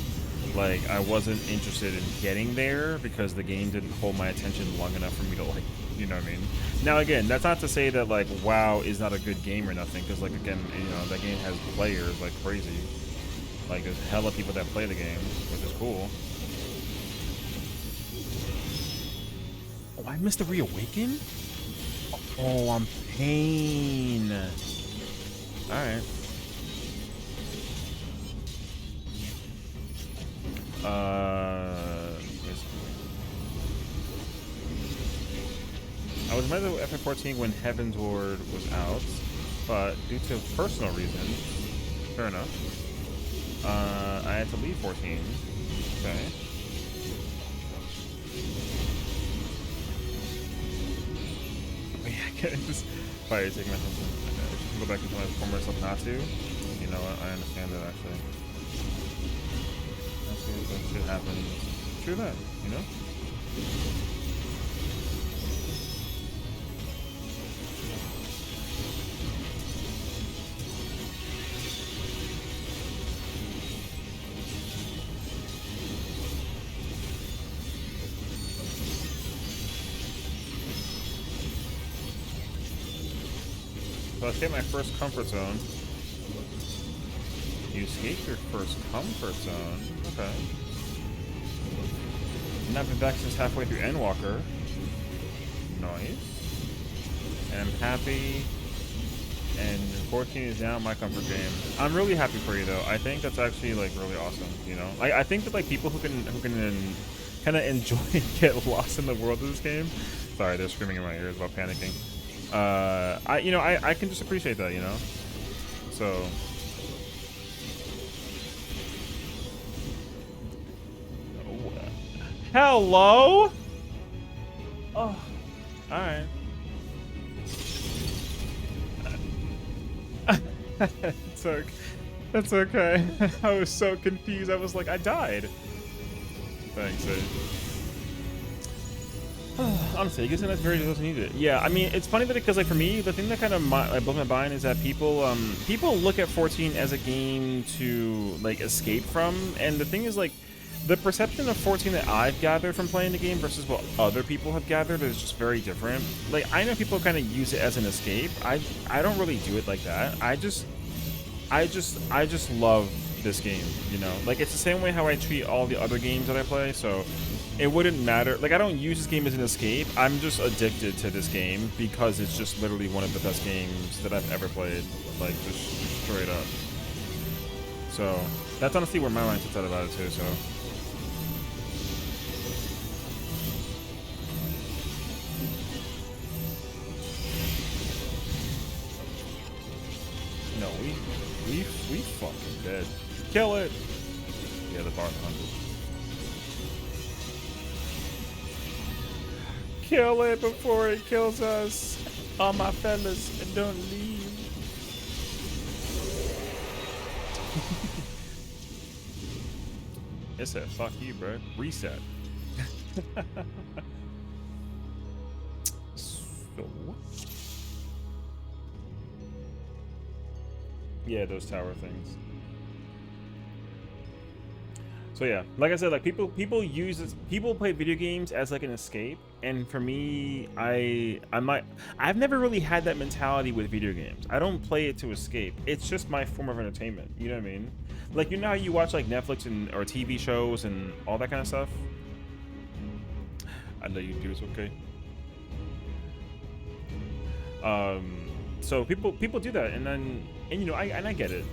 Like I wasn't interested in getting there because the game didn't hold my attention long enough for me to like, you know what I mean? Now again, that's not to say that like WoW is not a good game or nothing, because like again, you know, that game has players like crazy. Like there's hella people that play the game, which is cool. Oh, I missed the reawaken? Oh, I'm pain. Alright. I was meant to FF14 when Heaven's Ward was out, but due to personal reasons, fair enough, I had to leave 14. Okay. Just fire taking myself. Go back and tell myself not to. You know what? I understand that actually. That shit happens. True that, you know? So I escaped my first comfort zone. You escaped your first comfort zone. Okay. Not been back since halfway through Endwalker. Nice. And I'm happy. And 14 is now my comfort game. I'm really happy for you though. I think that's actually like really awesome. You know, I think that like people who can kind of enjoy and get lost in the world of this game. Sorry, they're screaming in my ears about panicking. I can just appreciate that, you know. So. Hello? Oh, alright. That's okay. I was so confused. I was like, I died. Thanks, honestly, I guess that's very doesn't need it. Yeah, I mean, it's funny that because like for me, the thing that kind of blows my mind is that people look at 14 as a game to like escape from, and the thing is like the perception of 14 that I've gathered from playing the game versus what other people have gathered is just very different. Like I know people kind of use it as an escape. I don't really do it like that. I just love this game, you know. Like it's the same way how I treat all the other games that I play. So. It wouldn't matter. Like, I don't use this game as an escape. I'm just addicted to this game because it's just literally one of the best games that I've ever played. Like, just straight up. So, that's honestly where my mindset's at about it, too, so. No, we fucking dead. Kill it! Yeah, the bar 100. Kill it before it kills us. All my fellas, and don't leave. It said, fuck you, bro. Reset. So. Yeah, those tower things. So yeah, like I said, like people use this, people play video games as like an escape, and for me, I've never really had that mentality with video games. I don't play it to escape. It's just my form of entertainment. You know what I mean? Like, you know how you watch like Netflix and or TV shows and all that kind of stuff. I know you do. It's okay. So people do that, and you know, I get it.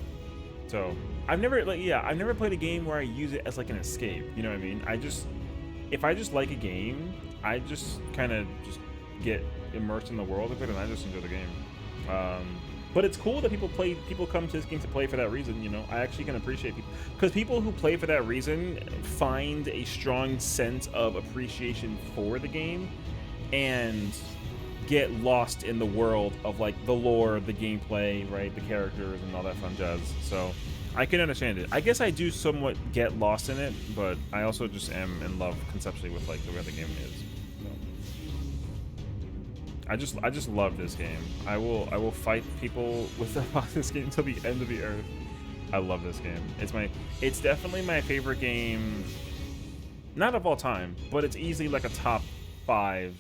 So I've never played a game where I use it as like an escape. You know what I mean? If I just like a game, I just kind of just get immersed in the world of it, and I just enjoy the game. But it's cool that people come to this game to play for that reason. You know, I actually can appreciate people, because people who play for that reason find a strong sense of appreciation for the game, and get lost in the world of like the lore, the gameplay, right, the characters, and all that fun jazz. So I can understand it. I guess I do somewhat get lost in it, but I also just am in love conceptually with like the way the game is. So I just love this game. I will fight people with this game until the end of the earth. I love this game. It's definitely my favorite game, not of all time, but it's easily like a top 5.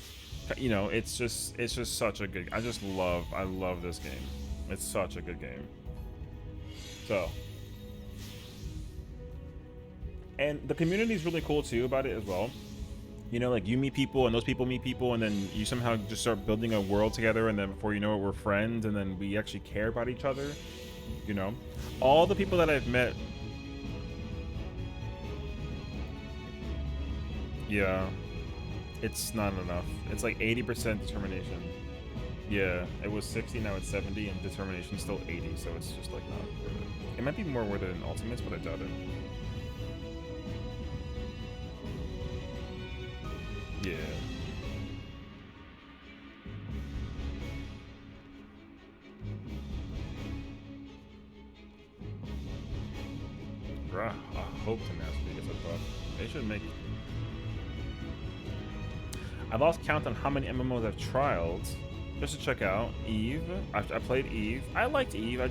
You know, it's just such a good. I love this game. It's such a good game. So, and the community is really cool too about it as well. You know, like you meet people and those people meet people, and then you somehow just start building a world together, and then before you know it, we're friends, and then we actually care about each other. You know, all the people that I've met. Yeah. It's not enough. It's like 80% determination. Yeah, it was 60, now it's 70, and determination's still 80, so it's just like not worth it. It might be more worth it in Ultimates, but I doubt it. Yeah. Bruh, I hope Tenacity gets a buff. They should make it. I've lost count on how many MMOs I've trialed just to check out. Eve. I played Eve. I liked Eve. I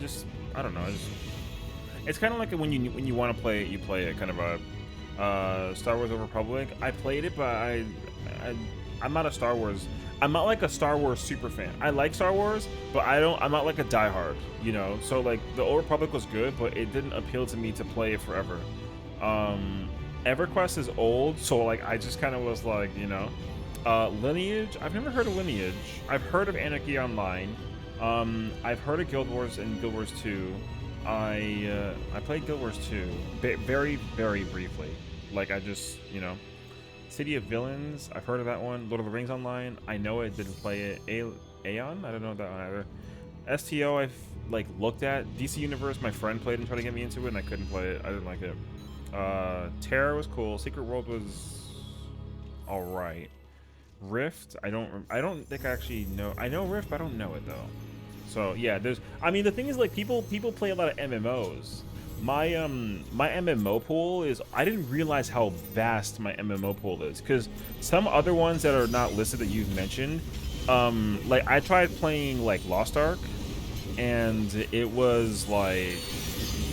don't know. It's kind of like when you want to play it, you play it. Kind of a Star Wars: The Republic. I played it, but I'm not a Star Wars. I'm not like a Star Wars super fan. I like Star Wars, but I'm not like a diehard. You know. So like the Old Republic was good, but it didn't appeal to me to play it forever. EverQuest is old, so like I just kind of was like, you know. Lineage, I've never heard of Lineage. I've heard of Anarchy Online. I've heard of Guild Wars and Guild Wars 2. I played Guild Wars 2 very, very briefly. Like I just, you know, City of Villains, I've heard of that one. Lord of the Rings Online, I know it, didn't play it. Aeon, I don't know that one either. STO, I've like looked at. DC Universe, my friend played and tried to get me into it, and I couldn't play it. I didn't like it. Terra was cool. Secret World was all right. Rift, I don't think I actually know. I know Rift, but I don't know it though. So yeah, I mean the thing is like people play a lot of MMOs. My MMO pool is, I didn't realize how vast my MMO pool is, because some other ones that are not listed that you've mentioned, like I tried playing like Lost Ark, and it was like,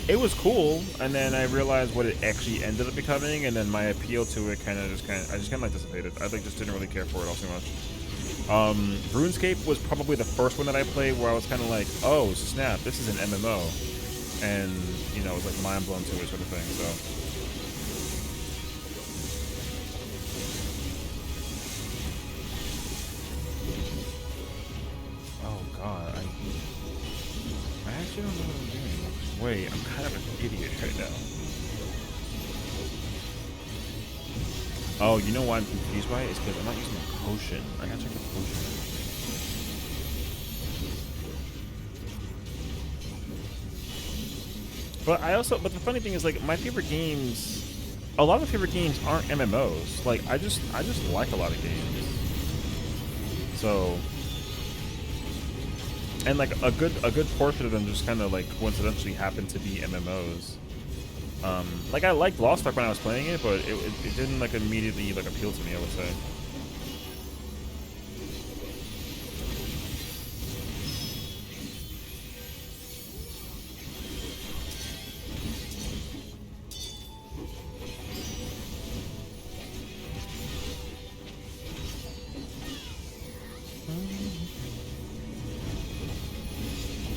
it was cool, and then I realized what it actually ended up becoming, and then my appeal to it I just kind of like dissipated. I like just didn't really care for it all too much. RuneScape was probably the first one that I played where I was kind of like, oh snap, this is an MMO, and you know, it was like mind blown to it sort of thing. So oh god, I actually don't know what I'm doing. Wait, I'm kind of an idiot right now. Oh, you know why I'm confused by it? It's because I'm not using a potion. I gotta check the potion. But the funny thing is, like, my favorite games, a lot of my favorite games aren't MMOs. Like, I just like a lot of games. So, and like a good portion of them just kind of like coincidentally happen to be MMOs. Like I liked Lost Ark when I was playing it, but it didn't like immediately like appeal to me, I would say.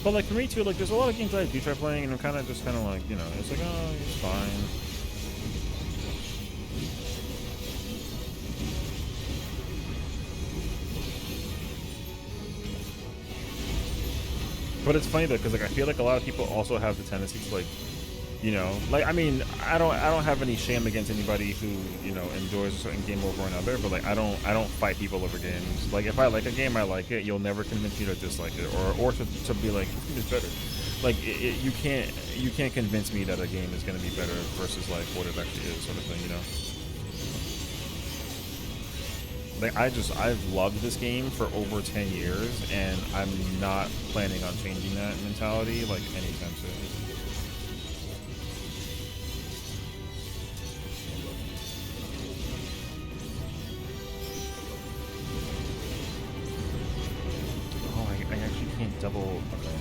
But like for me too, like there's a lot of games that I do try playing, and I'm kind of like, you know, it's like, oh, it's fine. But it's funny though, because like I feel like a lot of people also have the tendency to like, you know, like I mean, I don't have any shame against anybody who, you know, enjoys a certain game over another, but like I don't fight people over games. Like if I like a game, I like it. You'll never convince me to dislike it, or to be like, this game is better. Like you can't convince me that a game is going to be better versus like what it actually is, sort of thing, you know. Like I've loved this game for over 10 years, and I'm not planning on changing that mentality like anytime soon. Oh, I actually can't double. Okay.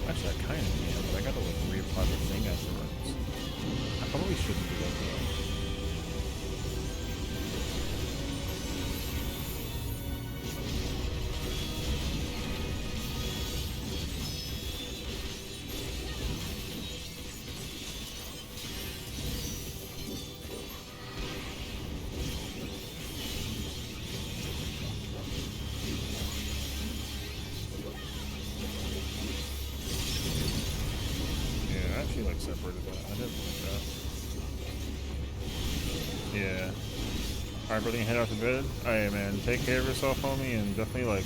Actually, I kind of can, but I gotta like reapply the thing afterwards. I probably shouldn't do that though. Like separated that. I didn't like that. Yeah. Alright, brother, you head out to bed. Alright, man. Take care of yourself, homie, and definitely like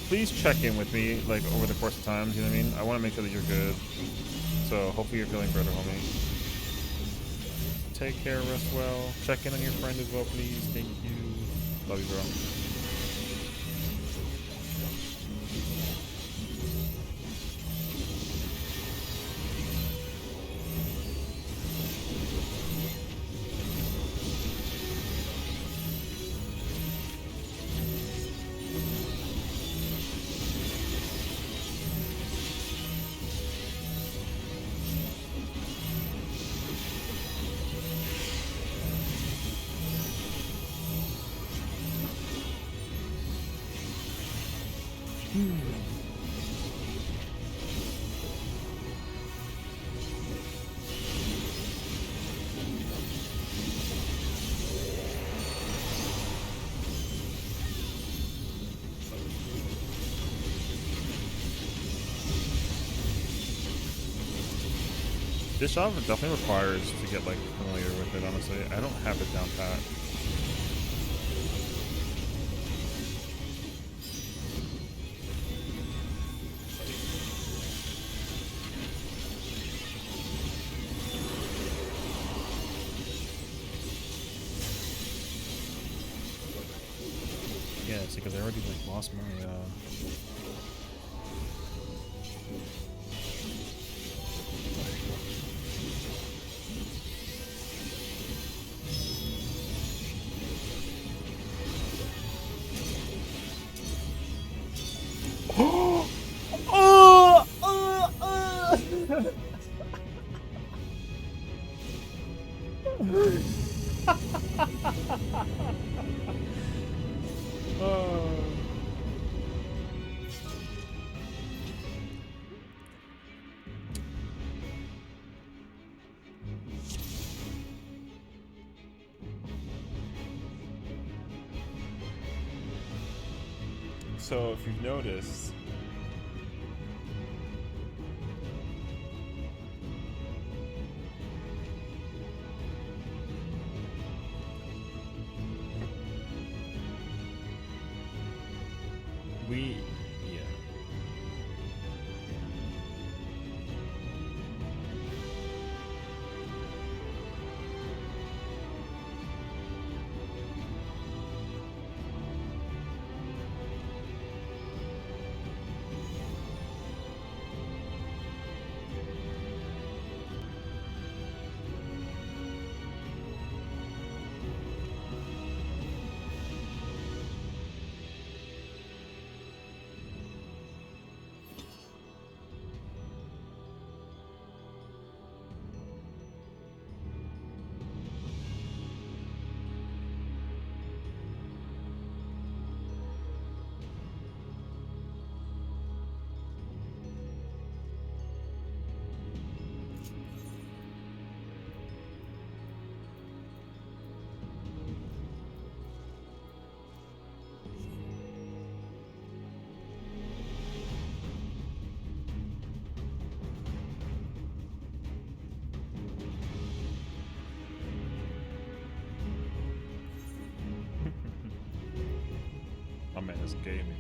please check in with me like over the course of times. You know what I mean? I want to make sure that you're good. So hopefully you're feeling better, homie. Take care, rest well. Check in on your friend as well, please. Thank you. Love you, bro. This job definitely requires to get like familiar with it, honestly. I don't have it down pat. Yeah, it's because I already like lost my So if you've noticed, yeah. My man is gaming.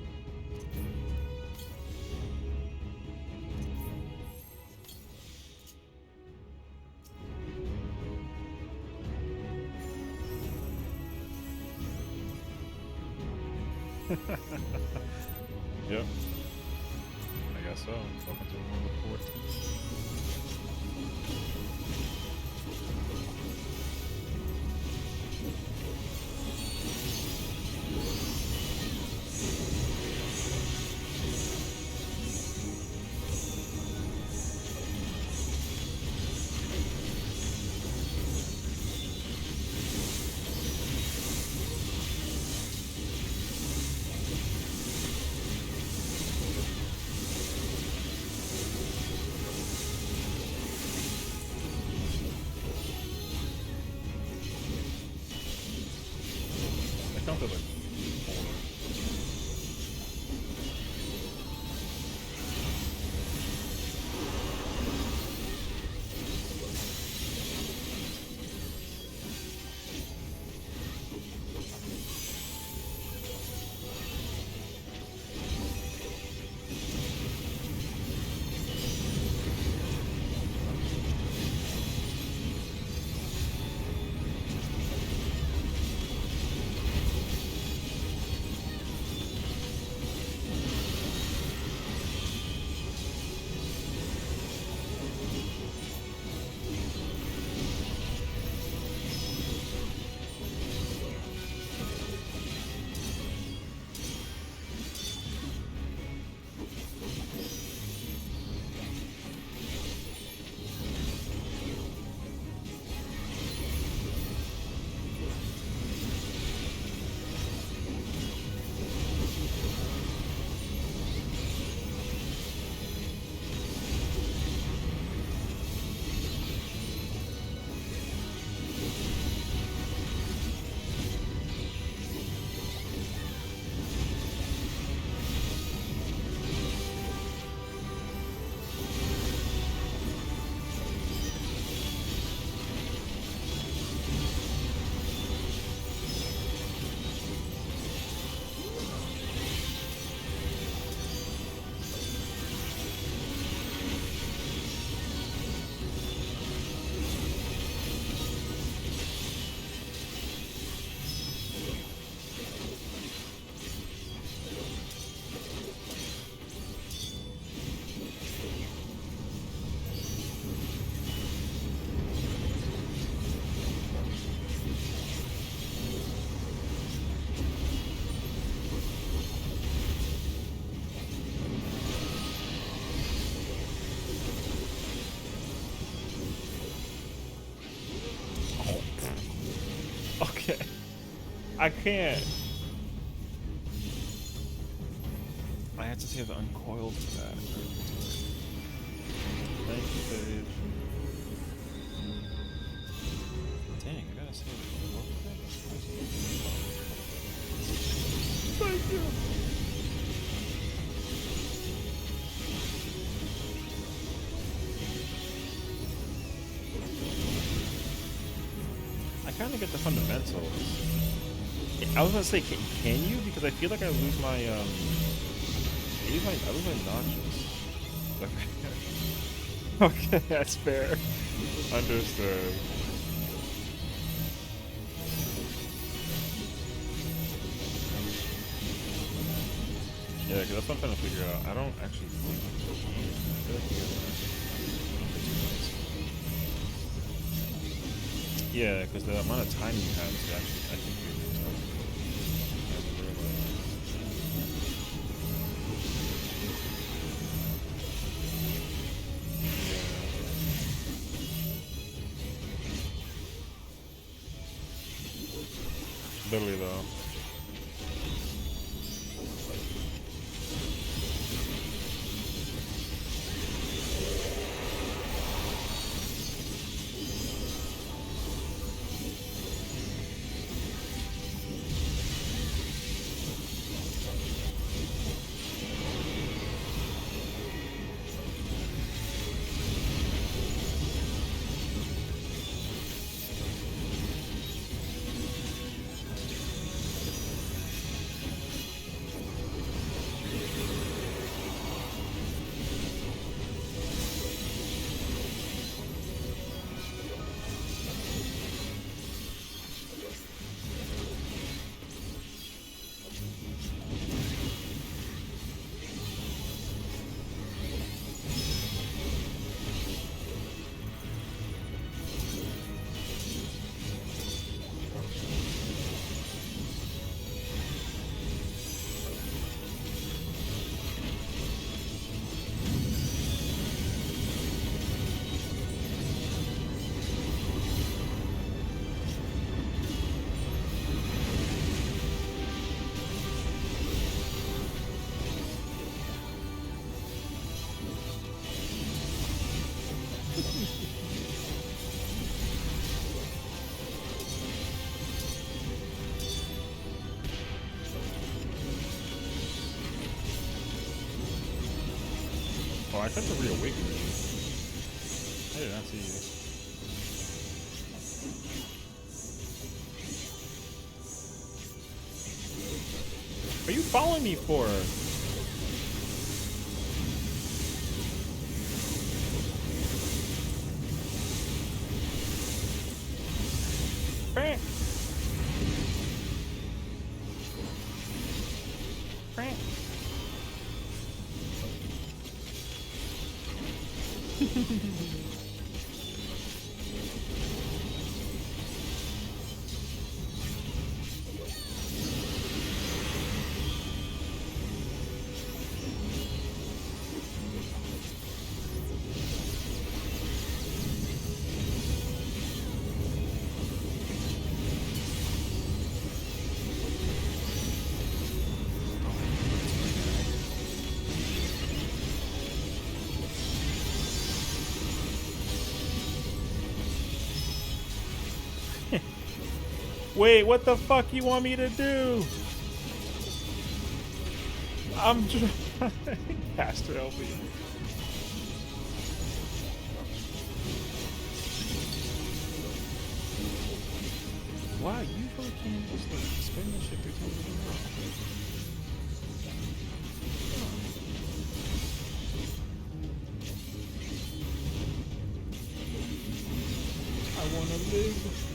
Yep. I guess so. Welcome to number 14. I counted like 4. Okay. I can't. I have to save the uncoiled for that. Thank you, Paige. Dang, I gotta save it. Thank you. I kind of get the fundamentals. I was gonna say, can you? Because I feel like I lose my I lose my notches. Okay, that's fair. Understood. Yeah, because that's what I'm trying to figure out. I don't actually think I feel like you guys yeah, because the amount of time you have is actually, I think you're literally though. tried to reawaken you. I did not see you. What are you following me for? Frank. Frank. Wait, what the fuck you want me to do? I'm trying. Caster LB. Wow, you really can't just like spin this shit through something. I wanna live.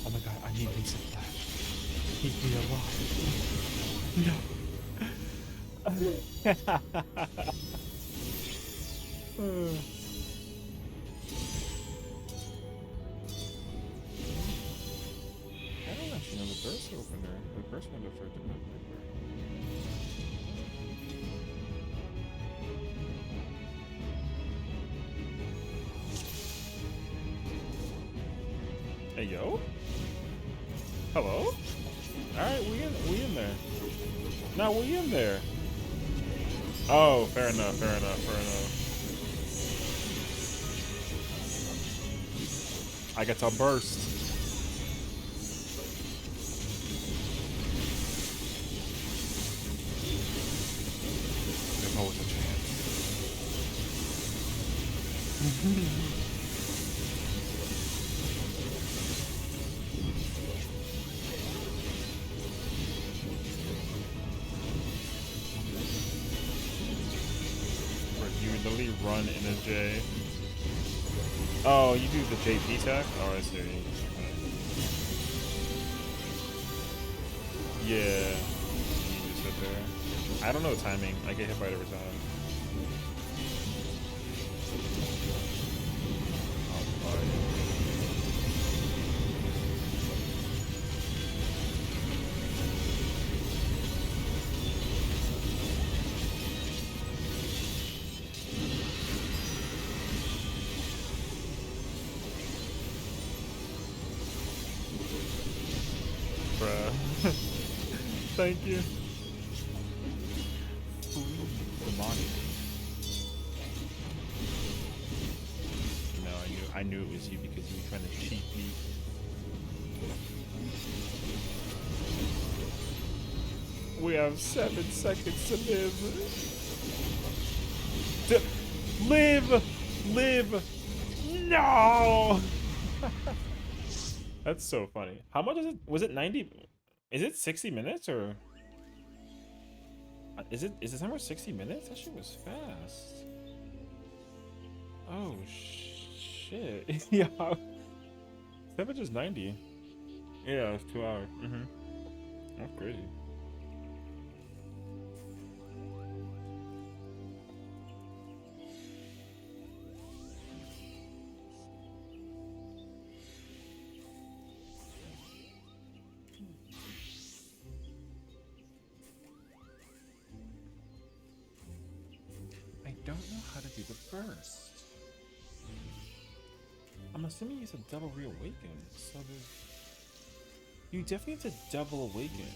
Oh my god, I need Vincent Flash. Keep me alive. No. I don't actually know the burst opener. The first one deferred to my Hey yo? Hello? Alright, we in there. No, we in there. Oh, fair enough, fair enough, fair enough. I get to burst. There's always a chance. Literally run in a J. Oh, you do the JP tech? Oh, I see. Yeah. You just sit there. I don't know timing. I get hit by it every time. Oh, fuck. Thank you. No, I knew it was you because you were trying to cheat me. We have 7 seconds to live. Live. No. That's so funny. How much is it? Was it 90? Is it 60 minutes or is the timer 60 minutes? That shit was fast. Oh shit. Yeah. Savage is 90. Yeah, it's 2 hours. That's crazy. Don't know how to do the burst. I'm assuming it's a double reawaken. So you definitely have to double awaken.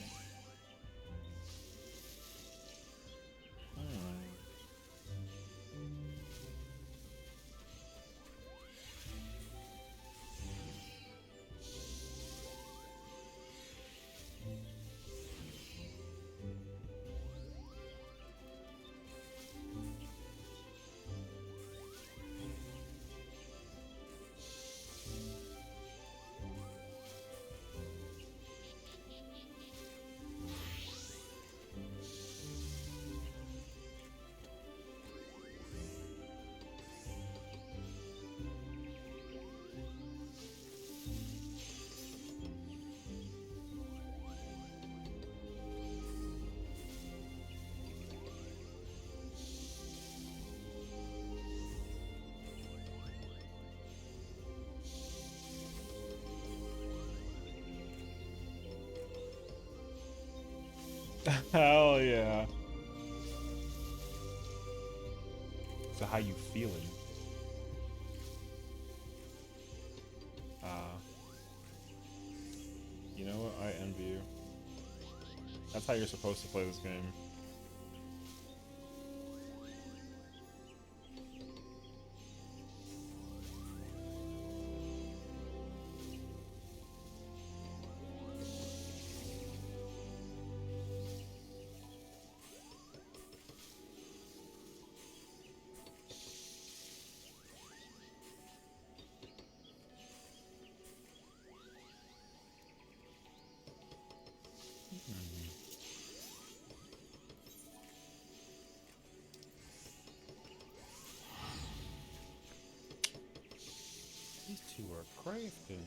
Hell yeah. So how you feeling? You know what? I envy you. That's how you're supposed to play this game. These two are crafting.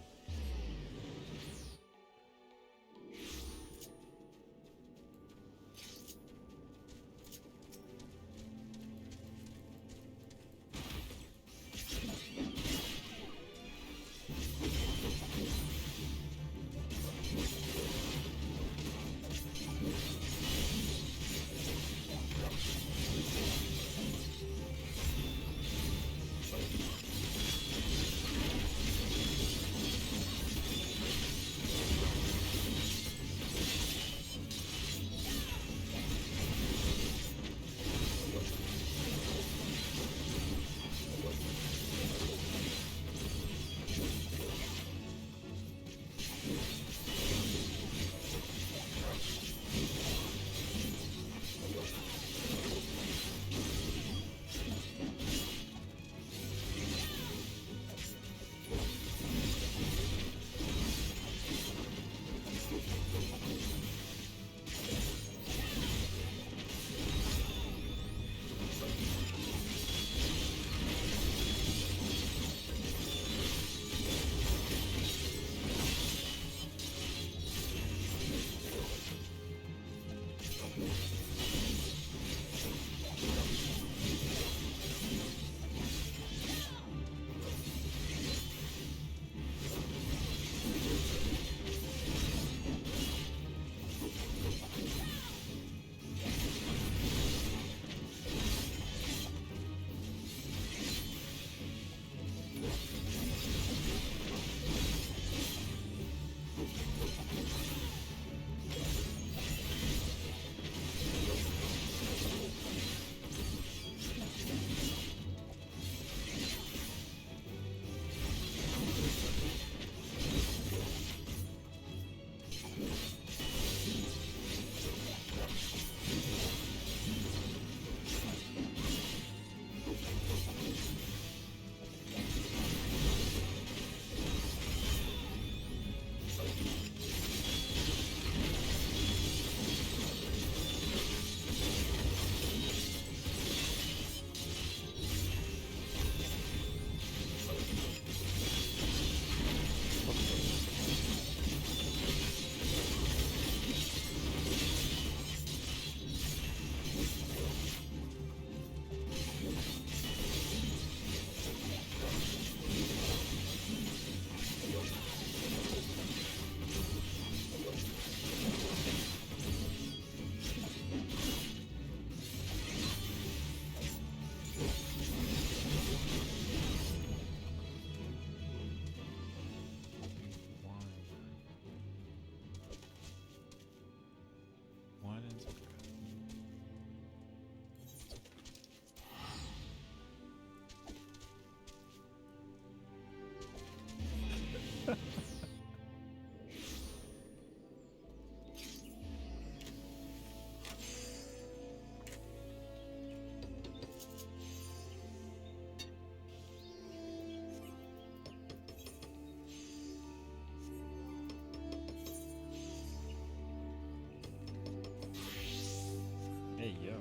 Hey, yo.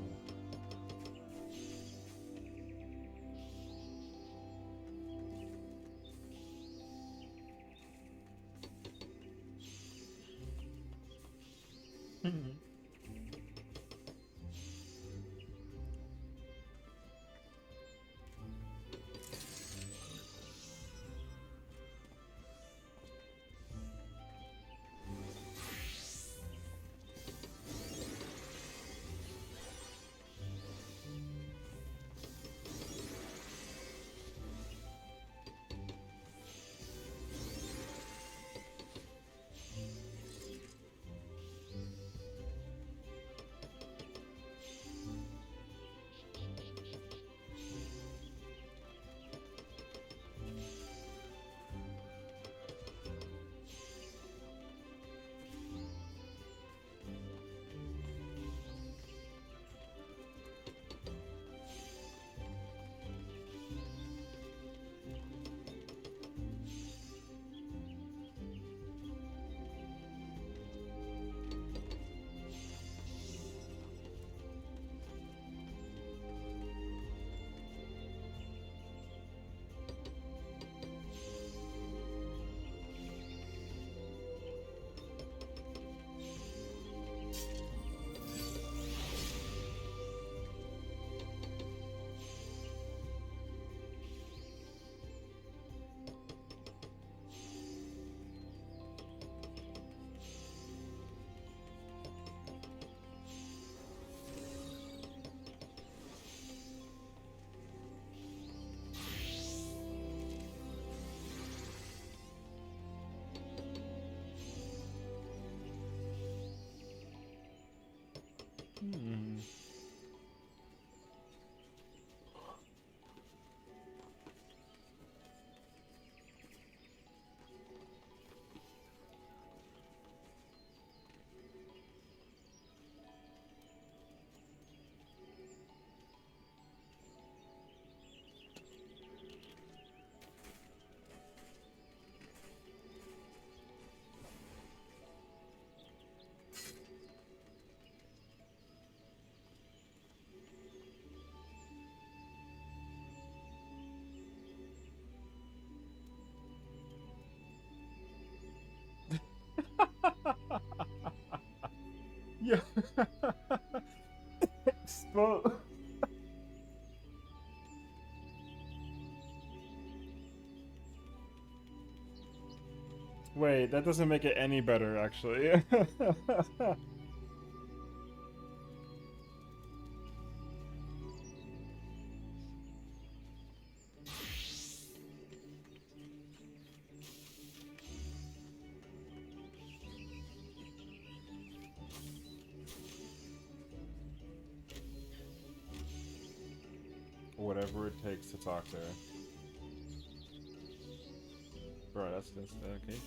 Hmm. Yeah. Explode. Wait, that doesn't make it any better, actually. Whatever it takes to talk to her. Bro, that's okay.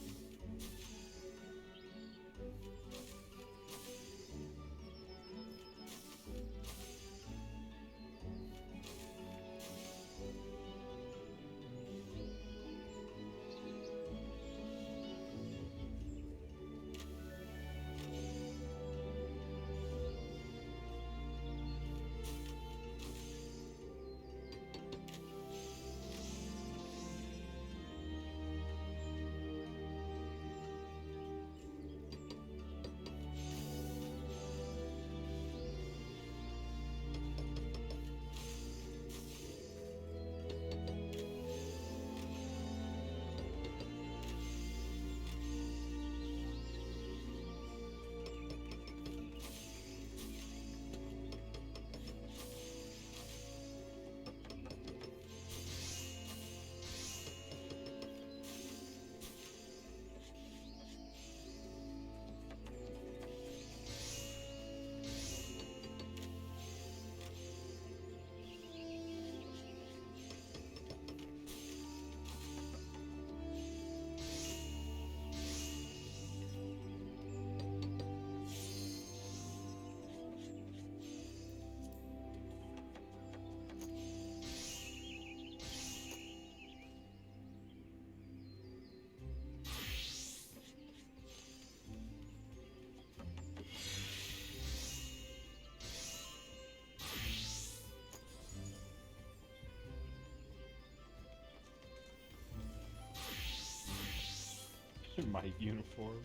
My uniform.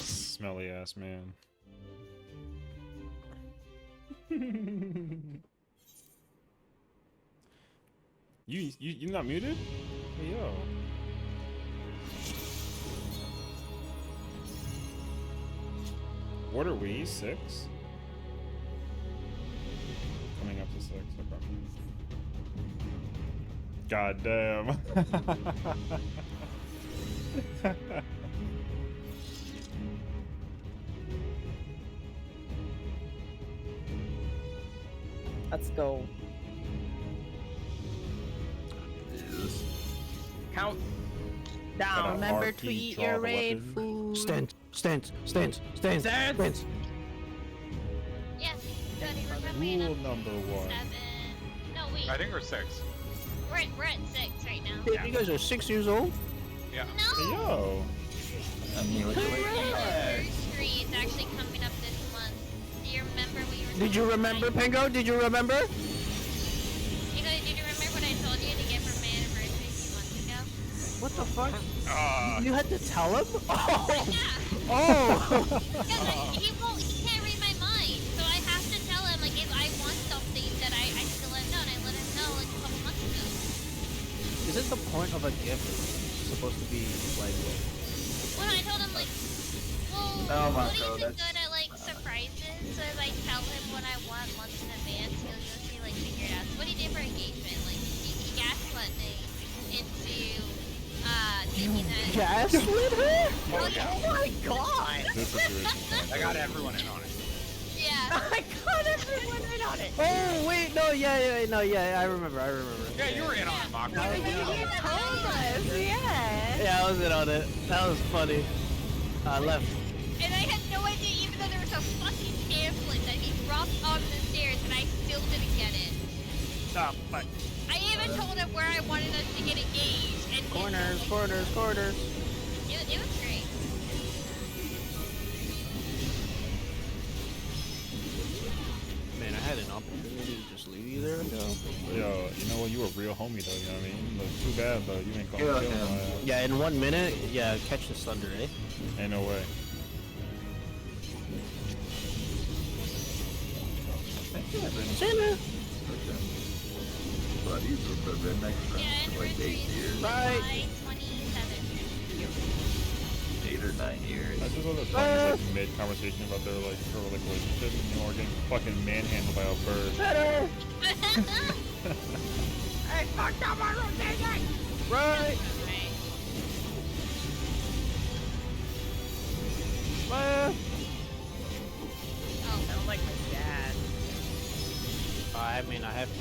Smelly ass man. You not muted? Hey, yo. What are we? 6? Coming up to 6. Okay. God damn. Let's go. Count down. Remember to eat your raid food. Stance. Yes. Buddy, remember Rule number 1. 7. No, wait. I think we're 6. We're at 6 right now. Hey, you guys are 6 years old? Yeah. Hey, No. yo. I mean, Our anniversary is actually coming up this month. Do you remember we were? Did you remember, Pingo? Did you remember? You guys, did you remember what I told you to get for my anniversary a few months ago? What the fuck? Uh, You had to tell him? Oh! Yeah. Oh! He can't read my mind, so I have to tell him like if I want something that I still am Isn't the point of a gift supposed to be like? Well, I told him like, well, Oh my Woody's God, good that's- at like surprises, so if I tell him what I want months in advance, he'll usually like figure it out. So what he did for engagement, like he gaslit me into thinking that. Gaslit her? Oh, yeah. Oh my god! This situation. I got everyone in on it. Yeah. I got everyone in on it. Oh wait, no, yeah, I remember. Yeah, you were in on it, Mako. You told us, yeah. Yeah, I was in on it. That was funny. I left. And I had no idea, even though there was a fucking pamphlet that he dropped on the stairs, and I still didn't get it. Stop. But I even told him where I wanted us to get engaged, and he corners. It was great. Man, I had an opportunity to just leave you there. No. Yo, you know what? You a real homie though. You know what I mean? Look, too bad though. You ain't gonna Yeah, kill yeah. my ass. Yeah, in 1 minute. Yeah, catch this thunder, eh? Ain't no way. Santa. But these were the next Yeah, for like 8 anniversary is years, Right. July 27th. 8 or 9 years. I just love that Tony's like mid conversation about their like her like relationship, and you know, are getting fucking manhandled by a bird. Better. I fucked up my rotation. Right. Right. Oh, sound like my dad. I mean, I have to.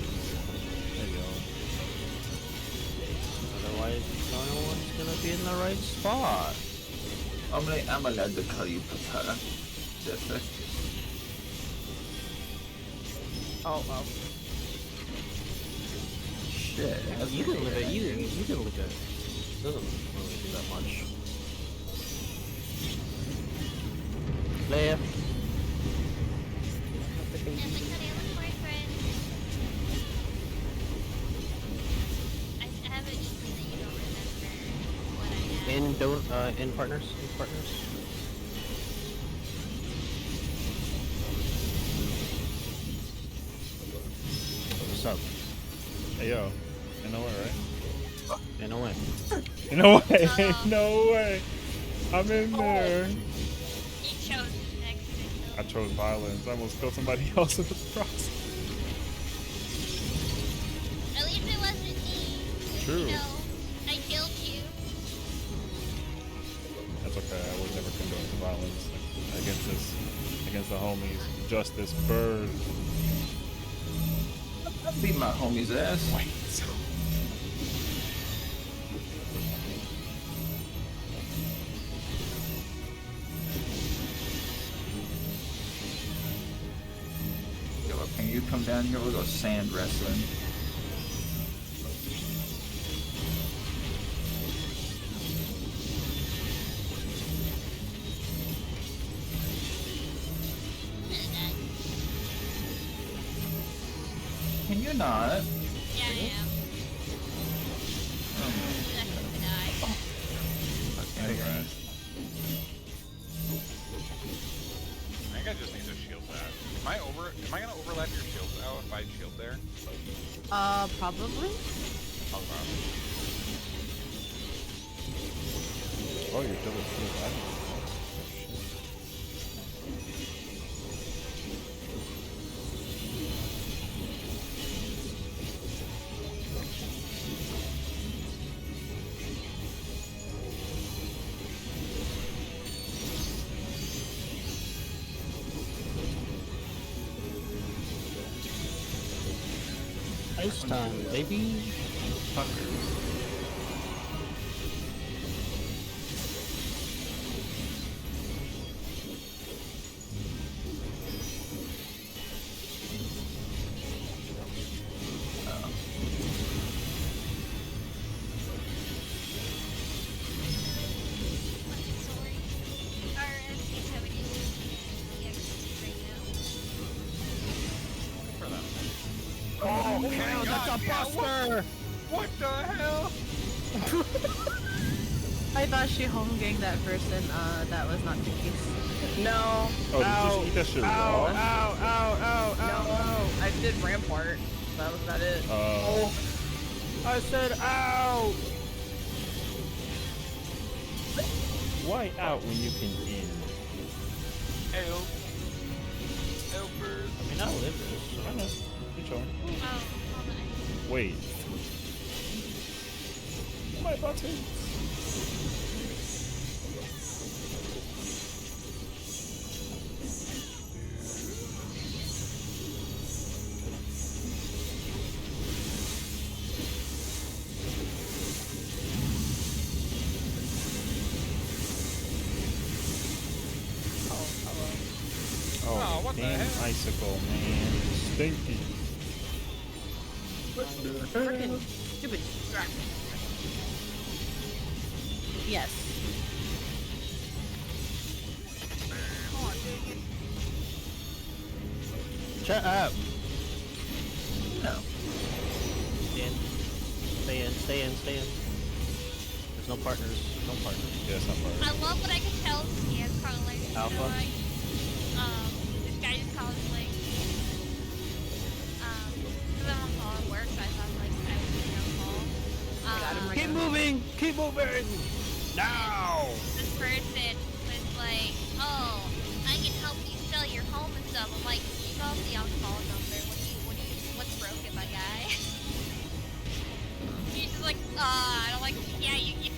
There you go. Otherwise, no one's gonna be in the right spot. I'm allowed to call you Papa. That's it. Oh, well. Shit. that's You can pretty live it. good. You can live it. Doesn't really do that much. Left. That's like Karila's boyfriend. I have an inkling that you don't remember what I have. In partners. What's up? Hey yo, ain't no way, right? Ain't no way. Ain't no way. Ain't no way. I'm in there. You chose next to I chose violence. I almost killed somebody else in the process. At least it wasn't me. True. You know, I killed you. That's okay. I would never condone violence against the homies. Justice bird. Beat my homie's ass. Wait. Yo, can you come down here? We'll go sand wrestling. Can you not? Yeah, I am. That's gonna die. Okay. I think I just need to shield that. Am I gonna overlap your shields out if I shield there? Probably. Okay. Oh, you're still alive. Ice time, baby. Sorry. Our SC's having issues with EX1 right now. For them. Oh, hell, that's a buster! What the hell? I thought she home ganged that person. That was not the case. No. Oh, did you just eat that shit raw? No. I did Rampart. That was about it. Oh. I said out. Why out when you can in? Help. Helpers. I mean, I live this. So. I know. You're chilling. Oh, hold on. Wait. My button. Oh, what the damn hell? icicle, man. Stinky. Freaking stupid crap. Yes. Shut up. No. Stay in. Stay in. Stay in. Stay in. There's no partners. No partners. Yeah, it's not part of I it. love what I can tell scan colors. You Alpha? know, like, this guy just called like, because I'm on call at work, so I thought like I would be on call. Keep moving. Keep moving. Now. This person was like, oh, I can help you sell your home and stuff. I'm like, you got the on-call number. What's broken, my guy? He's just like, I don't like, yeah, you.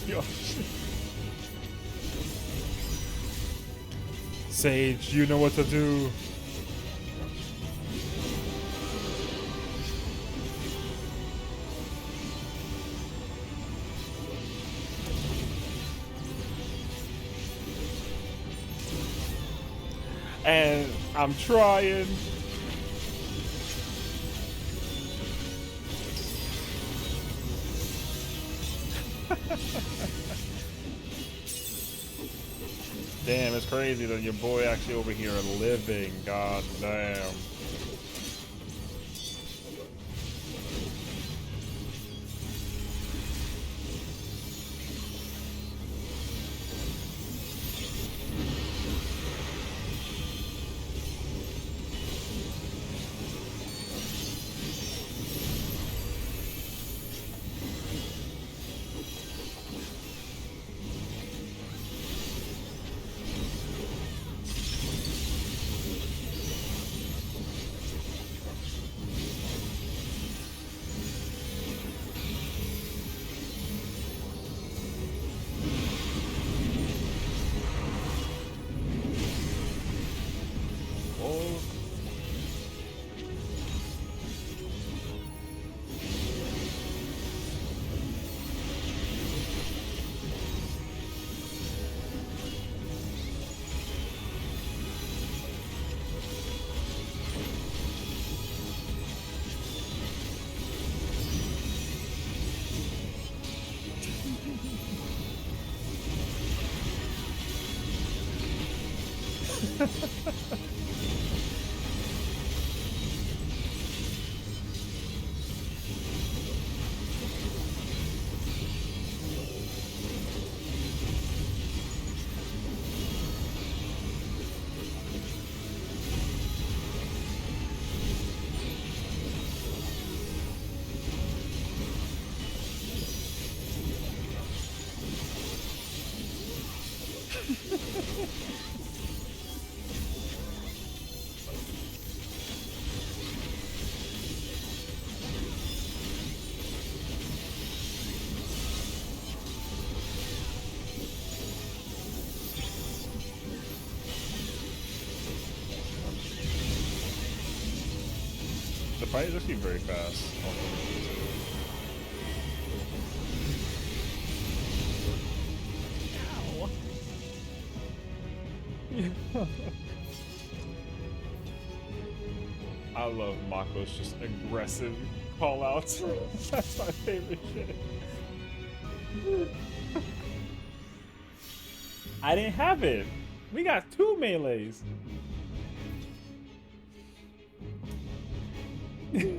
Yo. Sage, you know what to do. And I'm trying. Damn, it's crazy that your boy actually over here living. God damn. Oh. fight is actually very fast. Ow. I love Mako's just aggressive call outs. That's my favorite shit. I didn't have it. We got 2 melees. Yeah.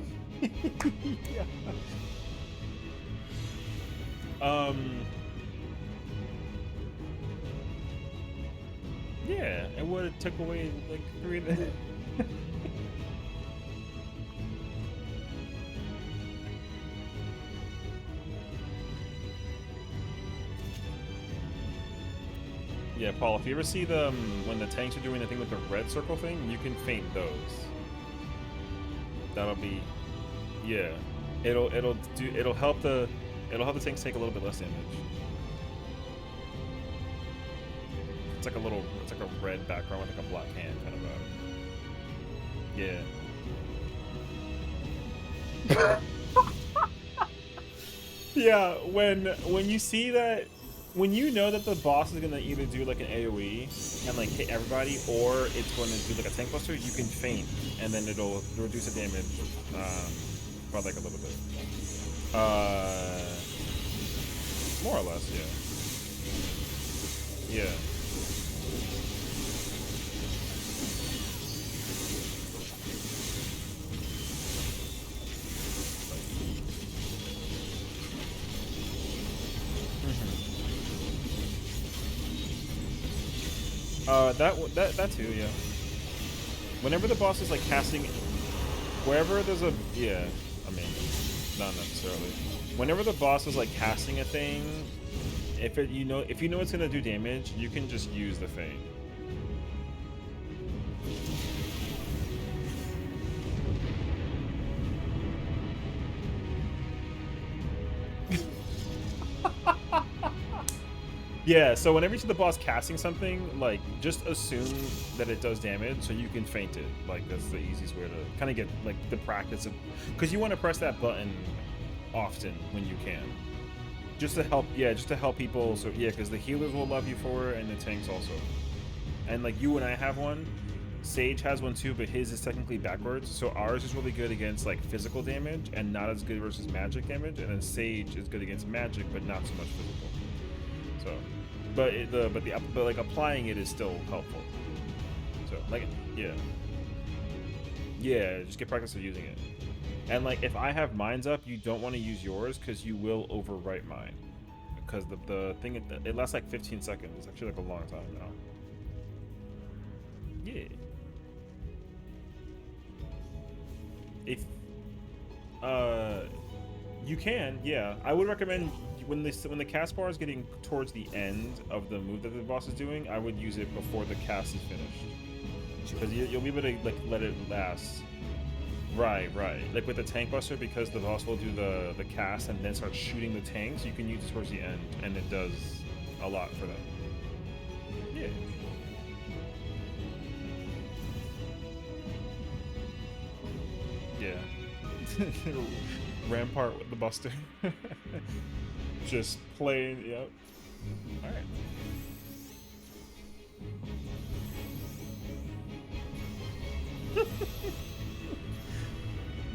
Yeah, it would have took away like 3. Yeah, Paul, if you ever see the when the tanks are doing the thing with the red circle thing, you can feint those. That'll be, yeah. It'll help the tanks take a little bit less damage. It's like a red background with like a black hand kind of a. Yeah. Yeah, when you see that, when you know that the boss is gonna either do like an AoE and like hit everybody, or it's going to do like a tank buster, you can feint, and then it'll reduce the damage by like a little bit. More or less, yeah. Yeah. That too, yeah. Whenever the boss is like casting, wherever there's a, yeah, I mean, not necessarily. Whenever the boss is like casting a thing, if you know it's gonna do damage, you can just use the feint. Yeah, so whenever you see the boss casting something, like, just assume that it does damage so you can feint it. Like, that's the easiest way to kind of get, like, the practice of... Because you want to press that button often when you can. Just to help, yeah, just to help people. So, yeah, because the healers will love you for it, and the tanks also. And, like, you and I have one. Sage has one too, but his is technically backwards. So ours is really good against, like, physical damage and not as good versus magic damage. And then Sage is good against magic, but not so much physical. So... But like applying it is still helpful. So like yeah, just get practice of using it. And like if I have mines up, you don't want to use yours because you will overwrite mine. Because the thing it lasts like 15 seconds. It's actually like a long time now. Yeah. If you can, yeah, I would recommend. When the cast bar is getting towards the end of the move that the boss is doing, I would use it before the cast is finished, because you'll be able to like let it last. Right. Like with the tank buster, because the boss will do the cast and then start shooting the tanks. You can use it towards the end, and it does a lot for them. Yeah. Yeah. Rampart with the buster. Just playing, yep. Alright.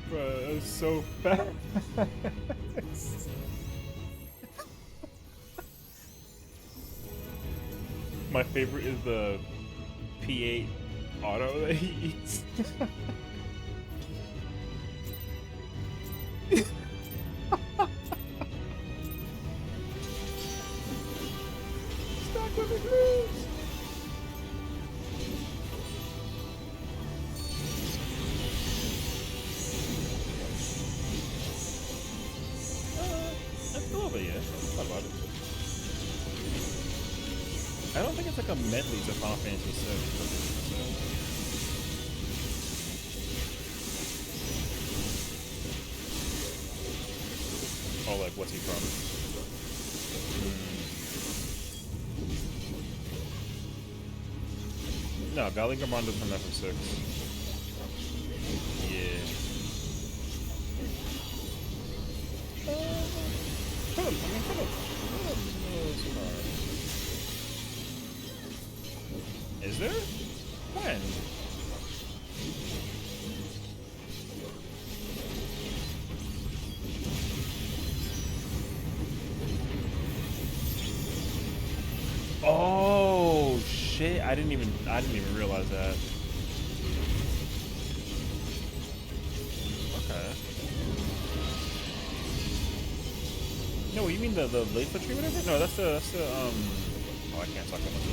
Bro, that was so fast. My favorite is the P8 auto that he eats. I don't think it's like a medley to Final Fantasy VI. Oh, like what's he from? No, Galingamondo's from FF6. Yeah. Is there? When? Oh shit! I didn't even realize that. Okay. No, you mean the laser tree, whatever? No, that's the Oh, I can't talk that much.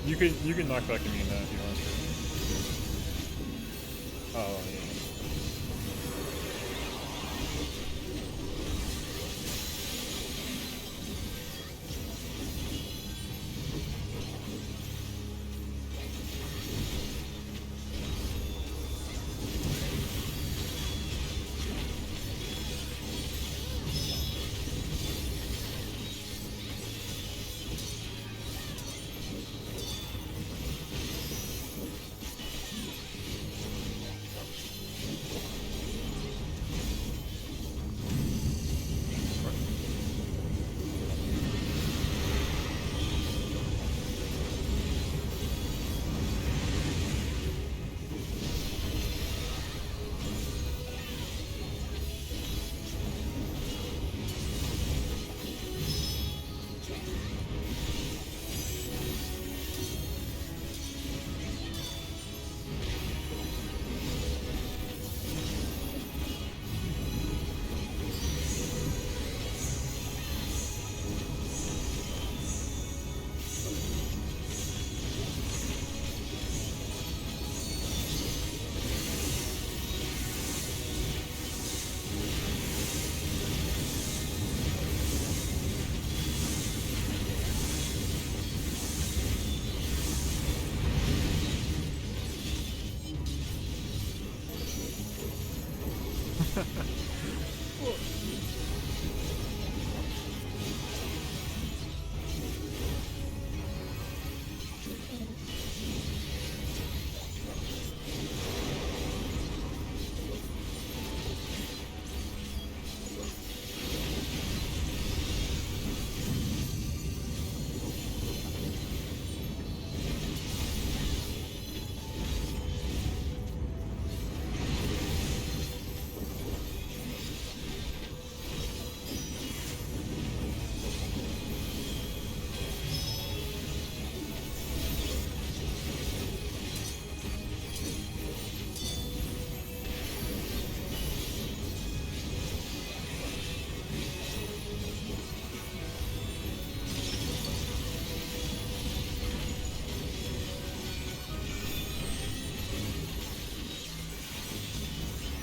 You can knock back at me in that if you want to. Oh yeah.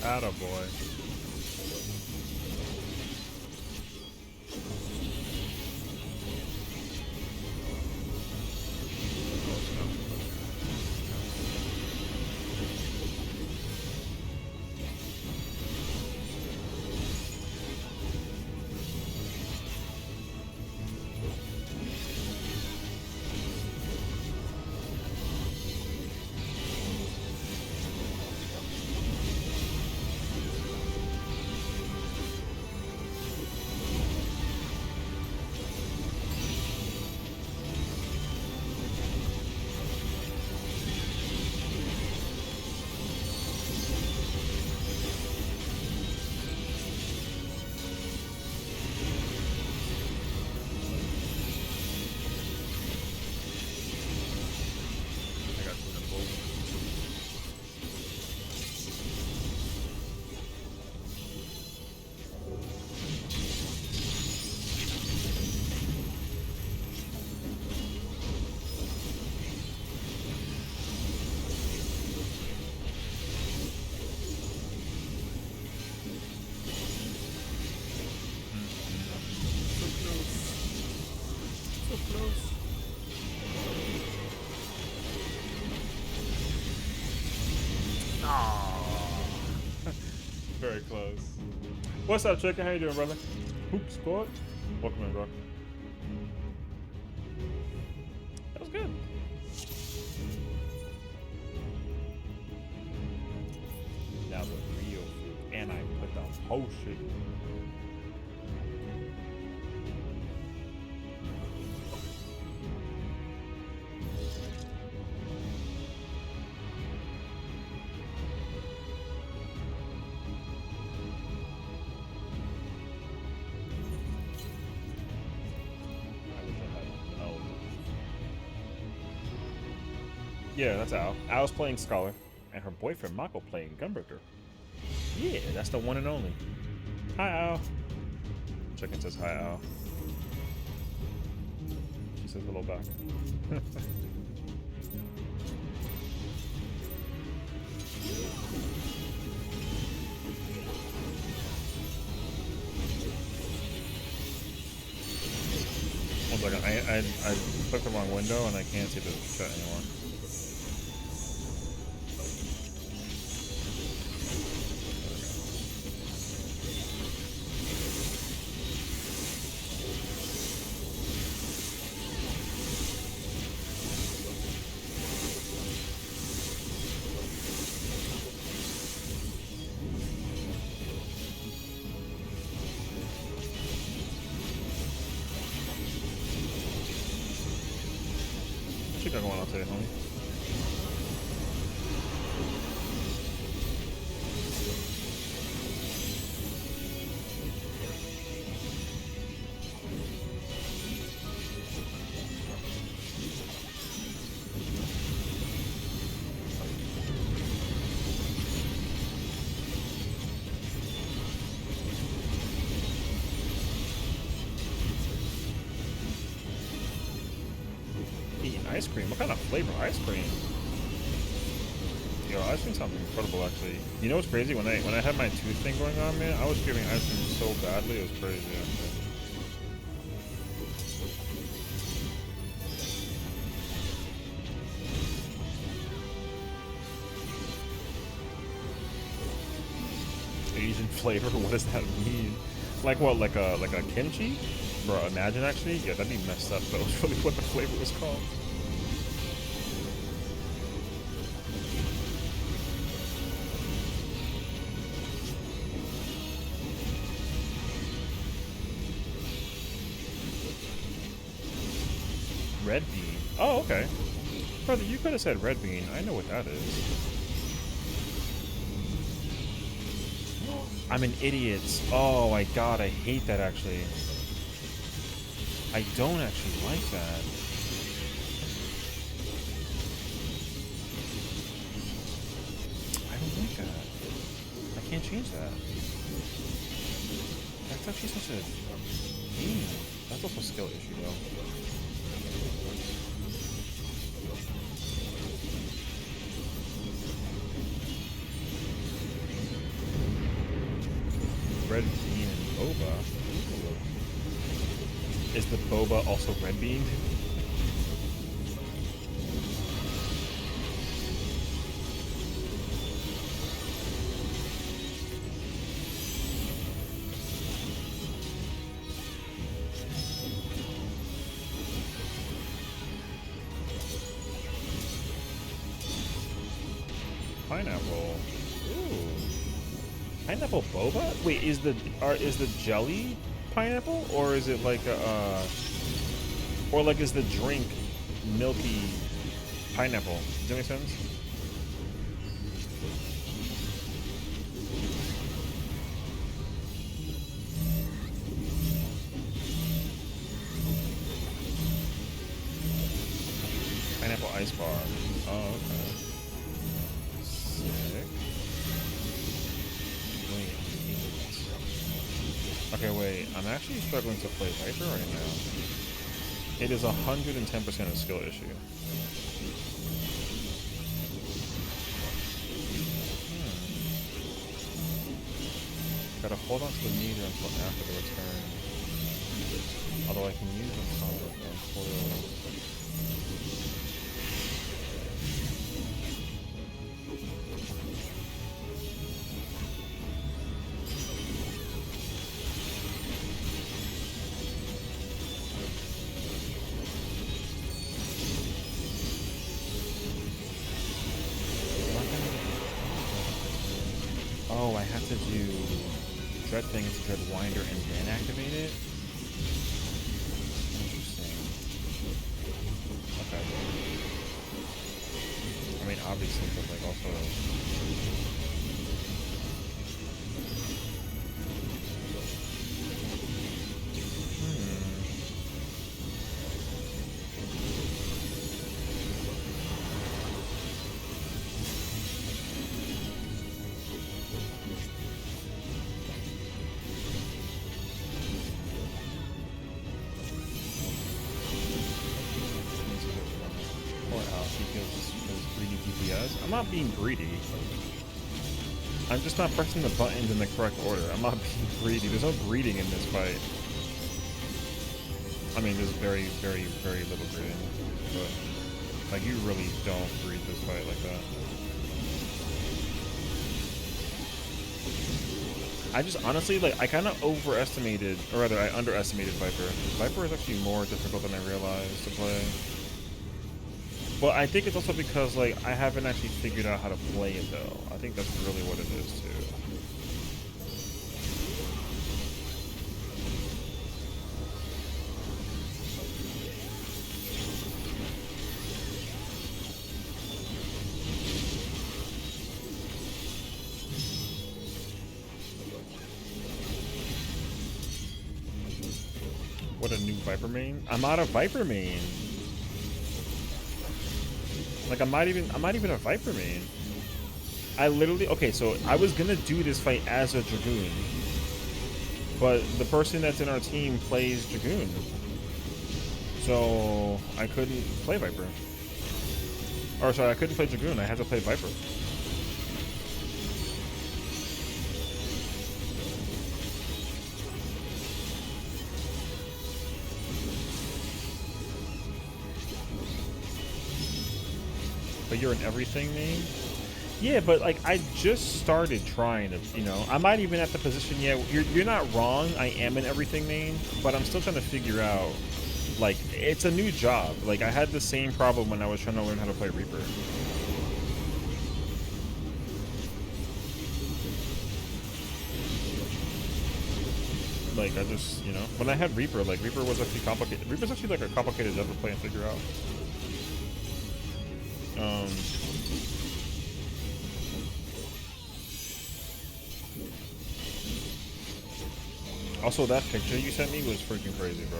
Attaboy. I got some info. Very close. What's up, Chicken? How you doing, brother? Hoop squad. Welcome in, bro. That was good. Now the real food, and I put the potion. Yeah, that's Al. Al's playing Scholar, and her boyfriend Mako playing Gunbreaker. Yeah, that's the one and only. Hi, Al. Chicken says hi, Al. She says hello back. One second, I clicked the wrong window and I can't see the chat anymore. What you got going on today, homie? Eating ice cream? What kind of flavor ice cream? Yo, ice cream sounds incredible, actually. You know what's crazy? When I had my tooth thing going on, man, I was craving ice cream so badly, it was crazy, actually. Asian flavor? What does that mean? Like what? Like a kimchi? Bro, imagine actually. Yeah, that'd be messed up. That was really what the flavor was called. Red bean. Oh, okay. Brother, you could have said red bean. I know what that is. I'm an idiot. Oh my god, I hate that actually. I don't actually like that. I don't like that. I can't change that. That's actually such a... That's also a skill issue though. Red bean and boba. Ooh. Is the boba also red bean? Pineapple. Ooh. Pineapple boba? Wait, is the jelly pineapple, or is it like a or like is the drink milky pineapple? Does that make sense? Pineapple ice bar. Oh, okay. Sick. Okay, wait. I'm actually struggling to play Viper right now. It is 110% a skill issue. Gotta hold on to the meter until after the return. Although I can use the combo and foil. Oh, I have to do Dread Thing into Dread Winder and then activate it? Interesting. Okay. I mean, obviously, but like also... I'm not being greedy. I'm just not pressing the buttons in the correct order. I'm not being greedy. There's no greeting in this fight. I mean, there's very, very, very little greeting. But, like, you really don't greet this fight like that. I just honestly, like, I kind of overestimated, or rather, I underestimated Viper. Viper is actually more difficult than I realized to play. But I think it's also because, like, I haven't actually figured out how to play it, though. I think that's really what it is, too. What a new Viper main? I'm out of Viper main. Like, I'm not even a Viper main. I literally, okay, so I was gonna do this fight as a Dragoon, but the person that's in our team plays Dragoon, so I couldn't play Viper. Or sorry, I couldn't play Dragoon. I had to play Viper. But you're in everything main? Yeah, but like I just started trying to, you know, I'm not even at the position yet. You're not wrong. I am in everything main, but I'm still trying to figure out. Like, it's a new job. Like, I had the same problem when I was trying to learn how to play Reaper. Like, I just, you know, when I had Reaper, like, Reaper was actually complicated. Reaper's actually like a complicated job to play and figure out. Also, that picture you sent me was freaking crazy, bro.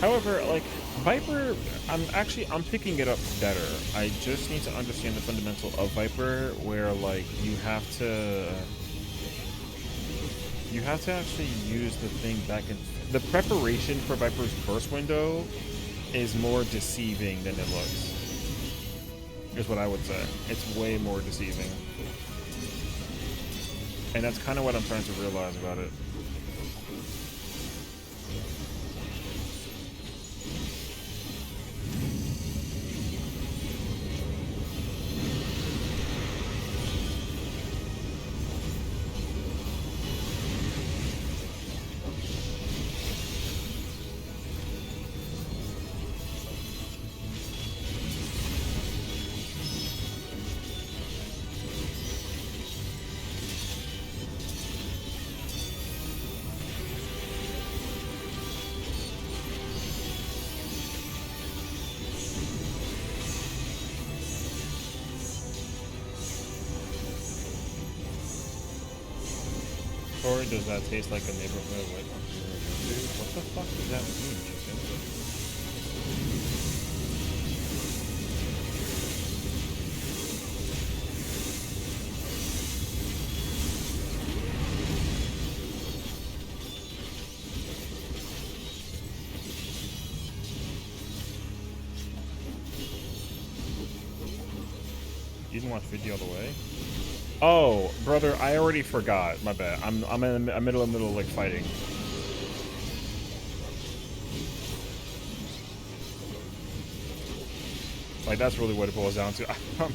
However, like, Viper, I'm picking it up better. I just need to understand the fundamental of Viper, where, like, you have to actually use the thing back in. The preparation for Viper's burst window is more deceiving than it looks. Is what I would say. It's way more deceiving. And that's kind of what I'm trying to realize about it. Or does that taste like a neighborhood? Like, dude, what the fuck does that mean, chicken? You didn't watch video all the way? Oh, brother, I already forgot. My bad. I'm in the middle like fighting. Like, that's really what it boils down to. I'm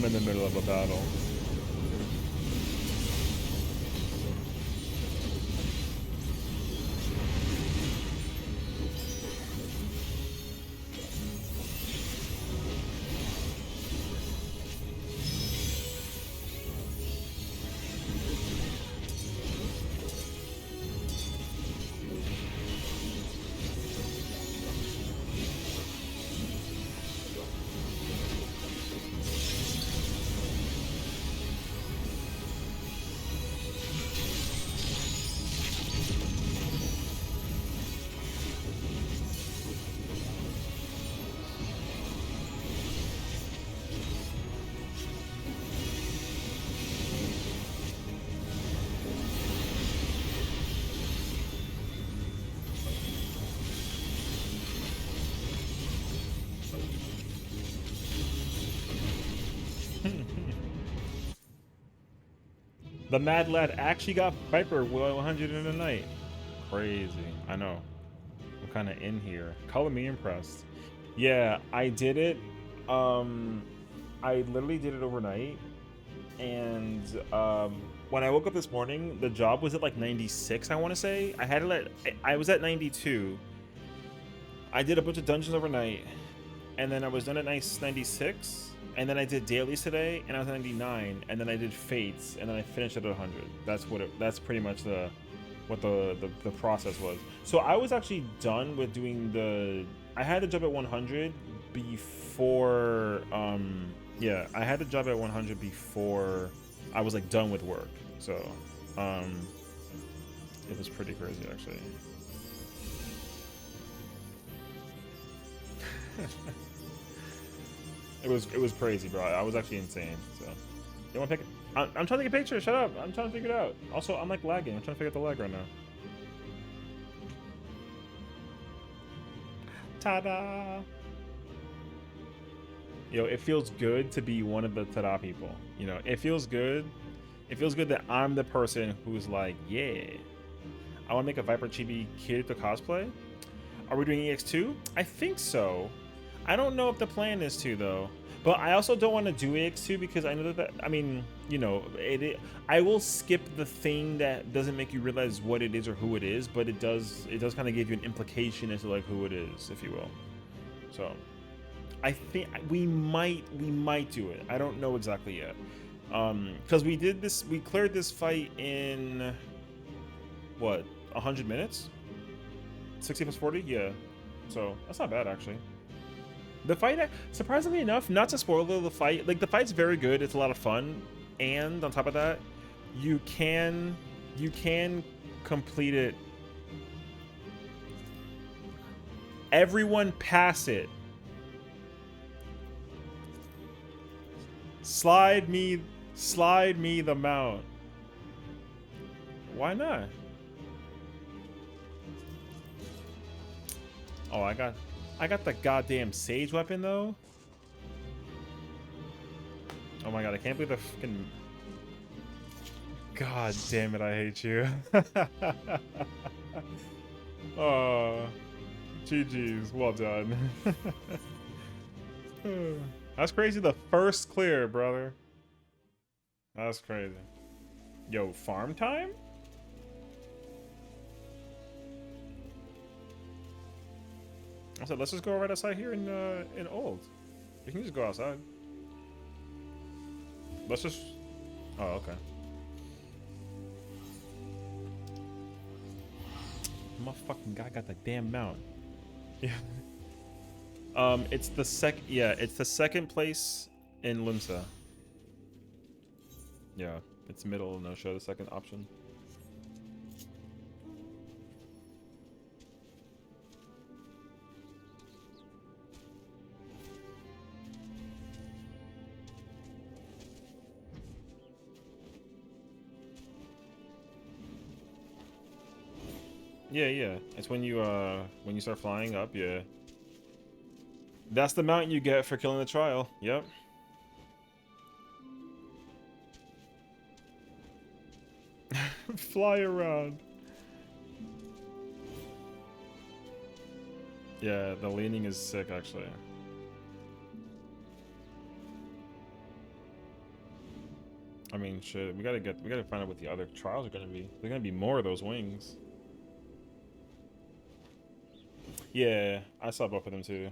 in the middle of a battle. The Mad Lad actually got Viper 100 in a night. Crazy. I know. I'm kind of in here. Color me impressed. Yeah, I did it. I literally did it overnight. And when I woke up this morning, the job was at like 96, I want to say. I was at 92. I did a bunch of dungeons overnight. And then I was done at 96. And then I did dailies today, and I was at 99. And then I did fates, and then I finished at 100. That's pretty much what the process was. So I was actually done with doing I had the job at 100 before yeah, I had the job at 100 before I was like done with work. So it was pretty crazy actually. It was crazy, bro. I was actually insane. So you want to pick? I'm trying to take a picture. Shut up. I'm trying to figure it out. Also, I'm like lagging. I'm trying to figure out the lag right now. Ta-da! Yo, it feels good to be one of the ta-da people. You know, it feels good. It feels good that I'm the person who's like, yeah, I want to make a Viper Chibi kid to cosplay. Are we doing EX2? I think so. I don't know if the plan is to though, but I also don't want to do EX2 because I know that I mean, you know, I will skip the thing that doesn't make you realize what it is or who it is, but it does kind of give you an implication as to like who it is, if you will. So I think we might do it. I don't know exactly yet. Because we cleared this fight in what, 100 minutes? 60 plus 40? Yeah. So that's not bad actually. The fight, surprisingly enough, not to spoil the fight, like the fight's very good. It's a lot of fun, and on top of that, you can complete it. Everyone pass it. Slide me the mount. Why not? Oh, I got the goddamn sage weapon though. Oh my god, I can't believe the fucking. God damn it, I hate you. Oh, GG's, well done. That's crazy. The first clear, brother. That's crazy. Yo, farm time? I said, let's just go right outside here in Old. You can just go outside. Let's just. Oh, okay. Motherfucking guy got the damn mount. Yeah. It's the second place in Limsa. Yeah, it's middle no show, the second option. Yeah. It's when you start flying up, yeah. That's the mount you get for killing the trial. Yep. Fly around. Yeah, the leaning is sick actually. I mean, shit, we gotta find out what the other trials are gonna be. There's gonna be more of those wings. Yeah, I saw both of them too.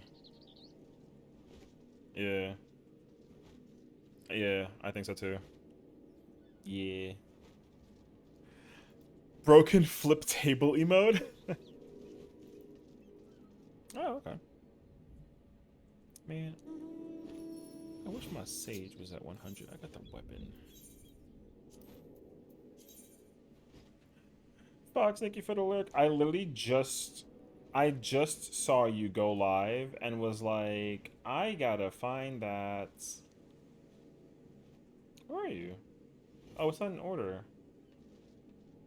Yeah. Yeah, I think so too. Yeah. Broken flip table emote? Oh, okay. Man, I wish my sage was at 100. I got the weapon. Fox, thank you for the lurk. I just saw you go live and was like, I gotta find that. Where are you? Oh, it's not in order.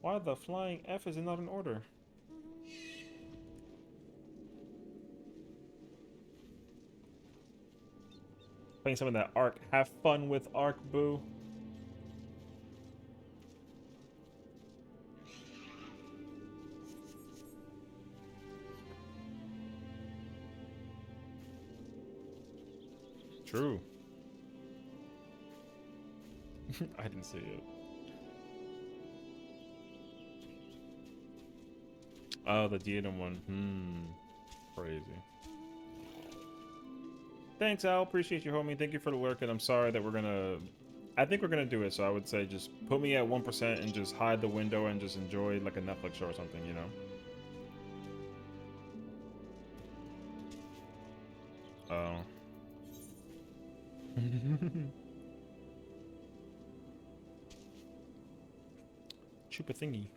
Why the flying F is it not in order? Playing some of that Arc. Have fun with Arc, boo. True. I didn't see it. Oh, the Diadem one. Crazy. Thanks, Al. Appreciate you, homie. Thank you for the work, and I'm sorry that I think we're gonna do it, so I would say just put me at 1% and just hide the window and just enjoy like a Netflix show or something, you know? Oh. Chupa thingy.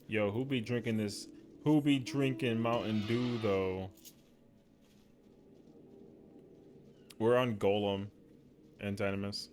Yo, who be drinking this? Who be drinking Mountain Dew though? We're on Golem and Dynamis.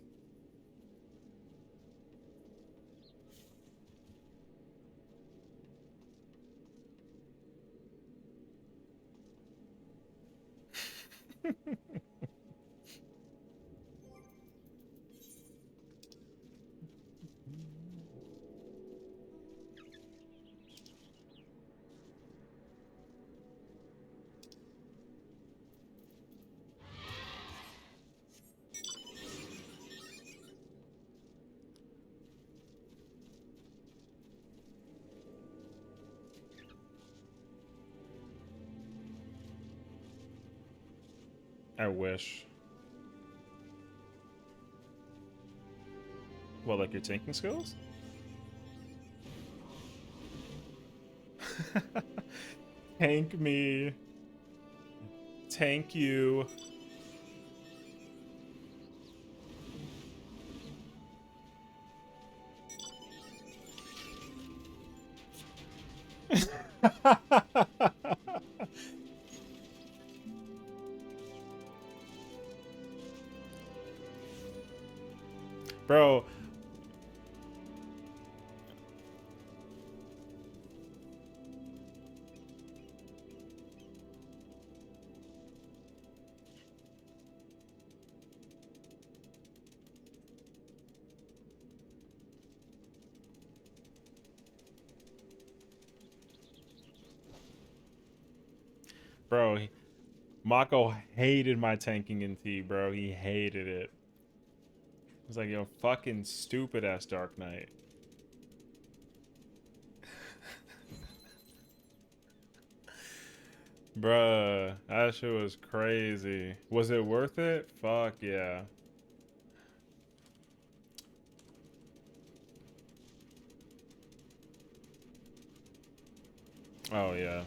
I wish. What, like your tanking skills? Tank me. Tank you. Bro. Bro, Mako hated my tanking in T, bro. He hated it. He's like, yo, fucking stupid ass Dark Knight. Bruh, that shit was crazy. Was it worth it? Fuck yeah. Oh yeah.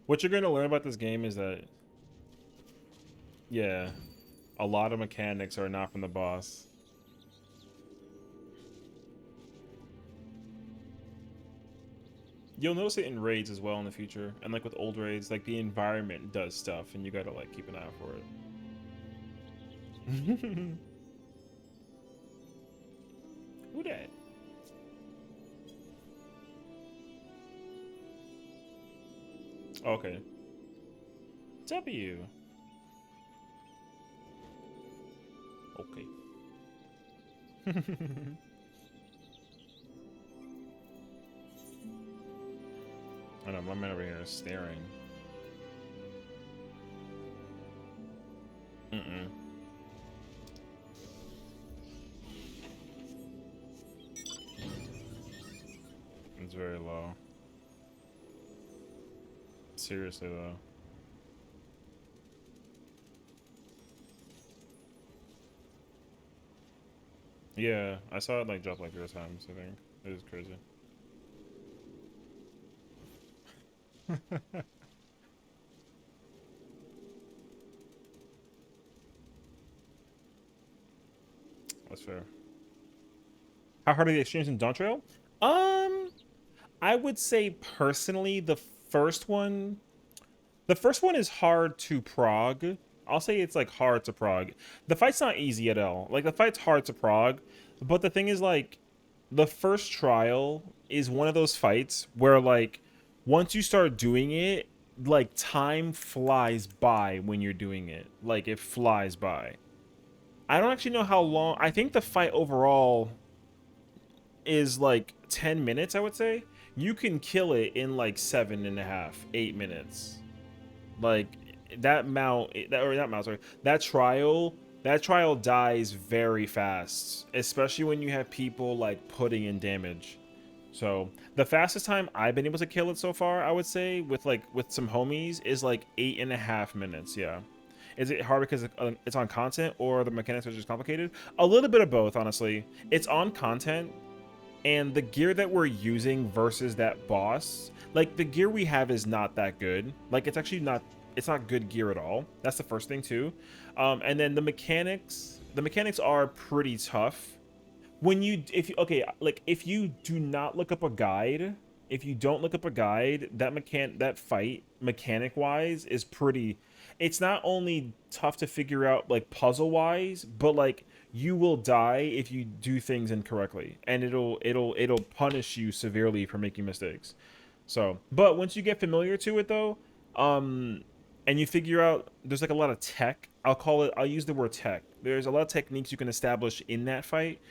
What you're gonna learn about this game is that, yeah, a lot of mechanics are not from the boss. You'll notice it in raids as well in the future, and like with old raids, like the environment does stuff, and you gotta like keep an eye out for it. Who that? Okay. W. Okay. I know, my man over here is staring. It's very low. Seriously though. Yeah, I saw it like drop like 3 times, I think. It is crazy. That's fair. How hard are the extremes in dawntrail? I would say personally the first one is hard to prog. I'll say it's like hard to prog. The fight's not easy at all. Like the fight's hard to prog, but the thing is like the first trial is one of those fights where like once you start doing it, like time flies by when you're doing it. Like it flies by. I don't actually know how long. I think the fight overall is like 10 minutes, I would say. You can kill it in like 7.5, 8 minutes. Like that mount, that trial dies very fast, especially when you have people like putting in damage. So the fastest time I've been able to kill it so far, I would say, with some homies, is like 8.5 minutes. Yeah. Is it hard because it's on content, or the mechanics are just complicated? A little bit of both, honestly. It's on content, and the gear that we're using versus that boss, like the gear we have is not that good. Like it's actually not, it's not good gear at all. That's the first thing too. And then the mechanics are pretty tough. When you, if you do not look up a guide, if you don't look up a guide, that fight mechanic wise is pretty, it's not only tough to figure out like puzzle wise, but like you will die if you do things incorrectly, and it'll punish you severely for making mistakes. So, but once you get familiar to it though, and you figure out there's like a lot of tech, I'll use the word tech. There's a lot of techniques you can establish in that fight.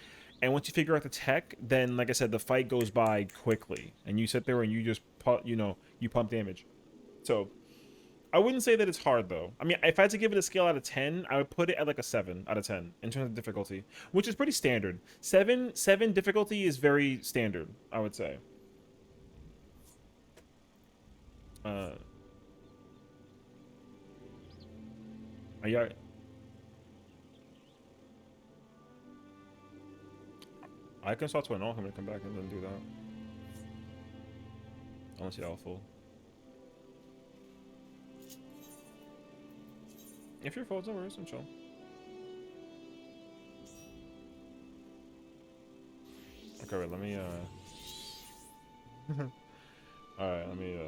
And once you figure out the tech, then like I said, the fight goes by quickly, and you sit there and you just you pump damage. So I wouldn't say that it's hard though. I mean, if I had to give it a scale out of 10, I would put it at like a 7 out of 10 in terms of difficulty, which is pretty standard. 7 difficulty is very standard, I would say. Are you? I can start to an alchemy and come back and then do that. Unless you're all full. If you're full, no worries, I'm chill. Okay, wait, let me, Alright, let me,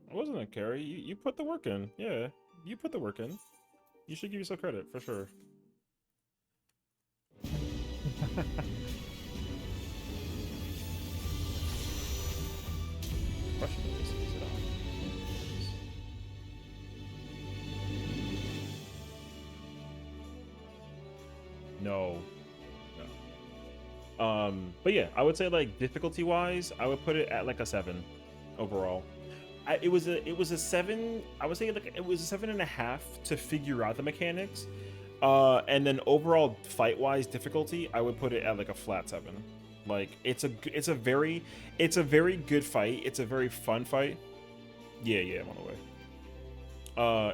It wasn't a carry. You put the work in. Yeah, you put the work in. You should give yourself credit, for sure. Question is it on? No. But yeah, I would say like difficulty wise, I would put it at like a 7 overall. It was a 7. I would say like it was a 7.5 to figure out the mechanics, and then overall fight wise difficulty, I would put it at like a flat 7. Like it's a very good fight. It's a very fun fight. Yeah, I'm on the way.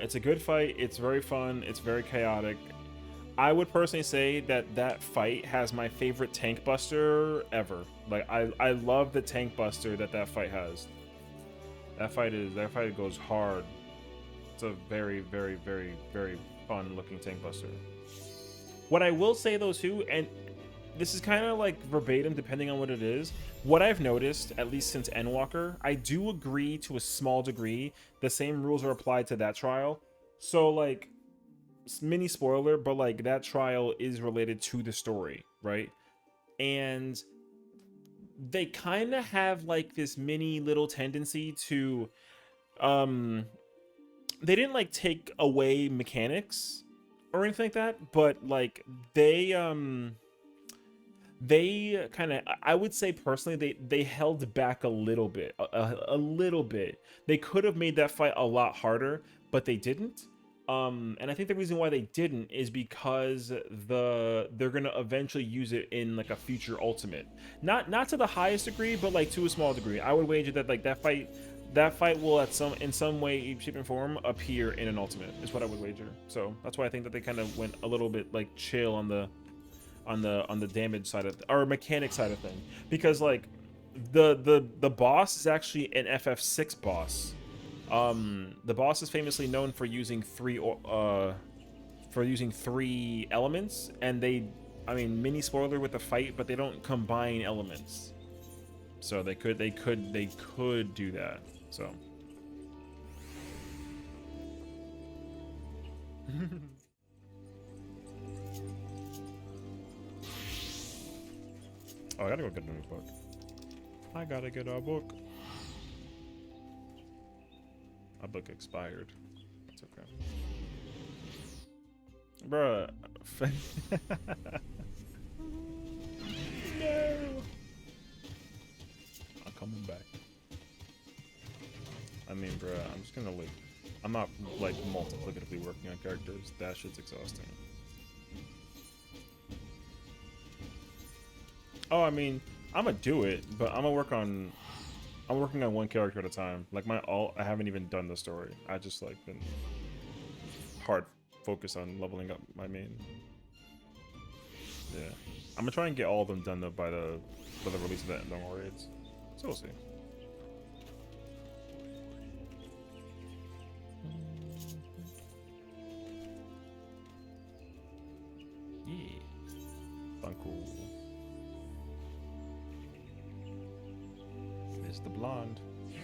It's a good fight. It's very fun. It's very chaotic. I would personally say that fight has my favorite tank buster ever. Like I love the tank buster that fight has. That fight goes hard. It's a very, very, very, very fun looking tank buster. What I will say though too, and this is kind of like verbatim depending on what it is, what I've noticed, at least since Endwalker, I do agree to a small degree the same rules are applied to that trial. So like, mini spoiler, but like that trial is related to the story, right? And they kind of have like this mini little tendency to they didn't like take away mechanics or anything like that, but like they kind of, I would say personally, they held back a little bit, a little bit. They could have made that fight a lot harder, but they didn't. And I think the reason why they didn't is because they're gonna eventually use it in like a future ultimate, not to the highest degree, but like to a small degree. I would wager that like that fight will in some way, shape, and form appear in an ultimate. Is what I would wager. So that's why I think that they kind of went a little bit like chill on the damage side of or mechanic side of thing, because like the boss is actually an FF6 boss. The boss is famously known for using three elements, and I mean, mini spoiler with the fight, but they don't combine elements. So they could do that. So Oh, I gotta go get a new book. I gotta get a book. My book expired. That's okay. Bruh. No. I'm coming back. I mean, bruh, I'm just gonna like, I'm not like multiplicatively working on characters. That shit's exhausting. Oh, I mean, I'm gonna do it, but I'm working on one character at a time. Like my alt, I haven't even done the story. I just like been hard focused on leveling up my main. Yeah, I'm gonna try and get all of them done though by the release of the normal raids. So we'll see. Yeah, fun, cool. There's the blonde. Yeah.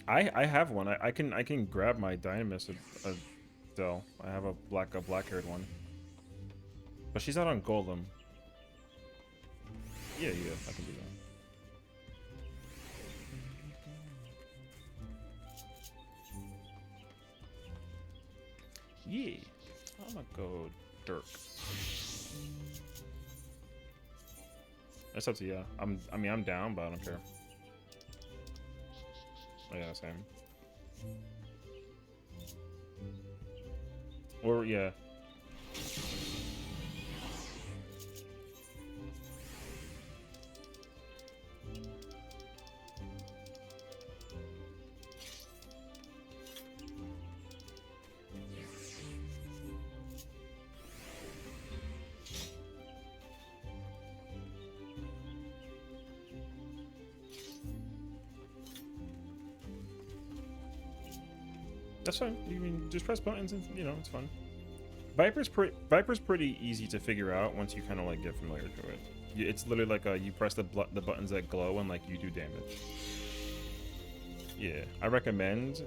I have one. I can grab my Dynamis Adele. I have a black haired one. But she's not on Golem. Yeah, I can do that. Yeah. I'm gonna go Dirk. That's up to you. I mean I'm down, but I don't care. Oh yeah, same. Or yeah. That's fine. You can just press buttons and, you know, it's fun. Viper's pretty easy to figure out once you kind of like get familiar to it. It's literally like you press the buttons that glow and like you do damage. Yeah, I recommend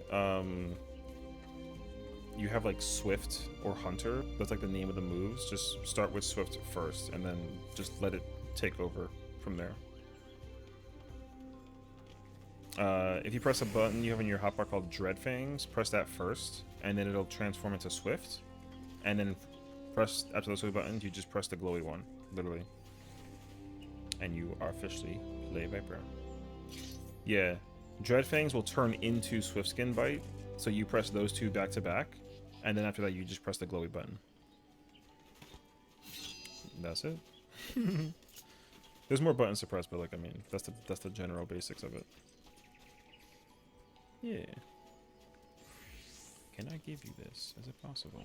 you have like Swift or Hunter. That's like the name of the moves. Just start with Swift first and then just let it take over from there. If you press a button you have in your hotbar called Dread Fangs, press that first, and then it'll transform into Swift. And then press, after those two buttons, you just press the glowy one, literally. And you are officially Play Viper. Yeah, Dread Fangs will turn into Swift Skin Bite, so you press those two back to back, and then after that you just press the glowy button. That's it. There's more buttons to press, but like, I mean, that's the general basics of it. Yeah. Can I give you this? Is it possible?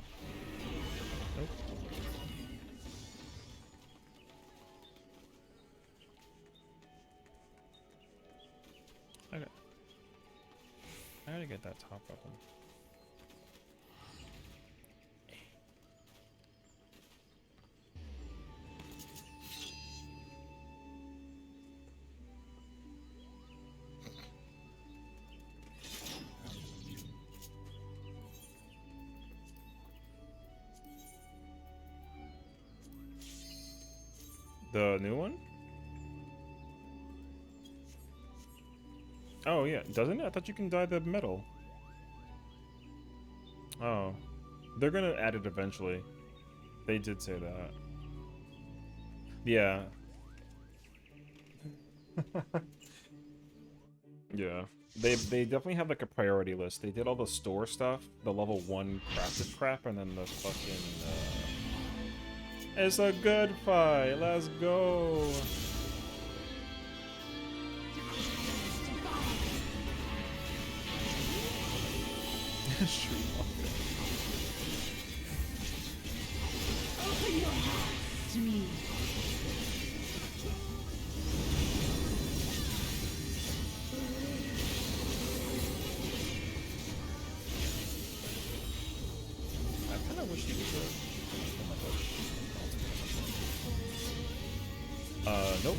Nope. Okay. I gotta get that top weapon. The new one? Oh yeah, doesn't it? I thought you can dye the metal. Oh. They're gonna add it eventually. They did say that. Yeah. Yeah. They definitely have like a priority list. They did all the store stuff, the level 1 crafted crap, and then the fucking it's a good fight. Let's go. Open your heart to me. I kind of wish he was a... Nope.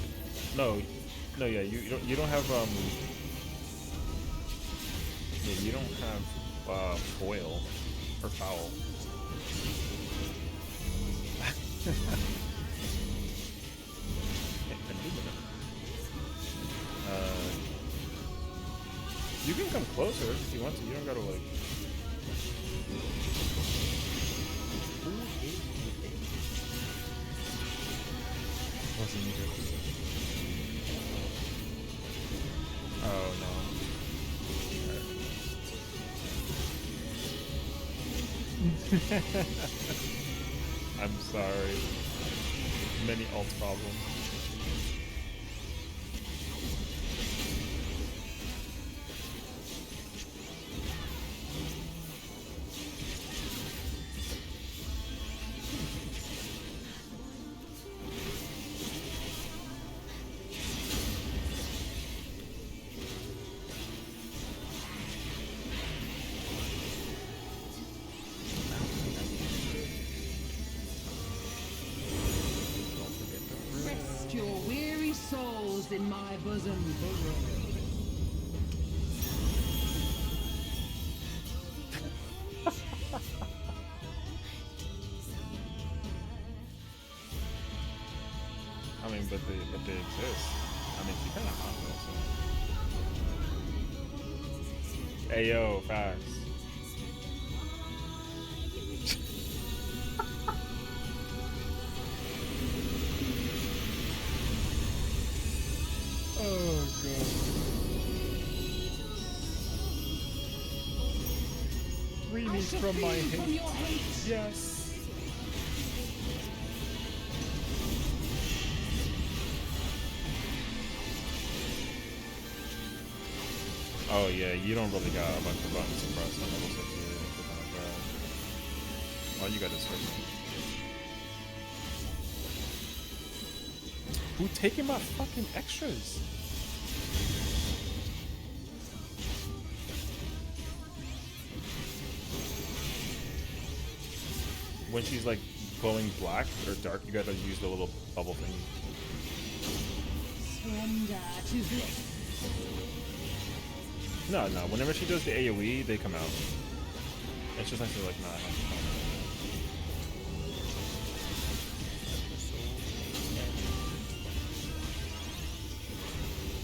No, yeah, you don't have yeah, you don't have foil or foul. Aluminum. You can come closer if you want to. You don't gotta like. Wasn't needed. Oh no. I'm sorry. Many alt problems. Your weary souls in my bosom burrow. I mean, but they exist. I mean, she kind of hot though. So. Ayo, facts. Oh god. Free me from my hate. Yes. Oh yeah, you don't really got a bunch of buttons to press on level 6 here. Like that. All you got is switch. Who taking my fucking extras? When she's like glowing black or dark, you gotta use the little bubble thing. No, whenever she does the AoE, they come out. It's just nice to like not have to come out.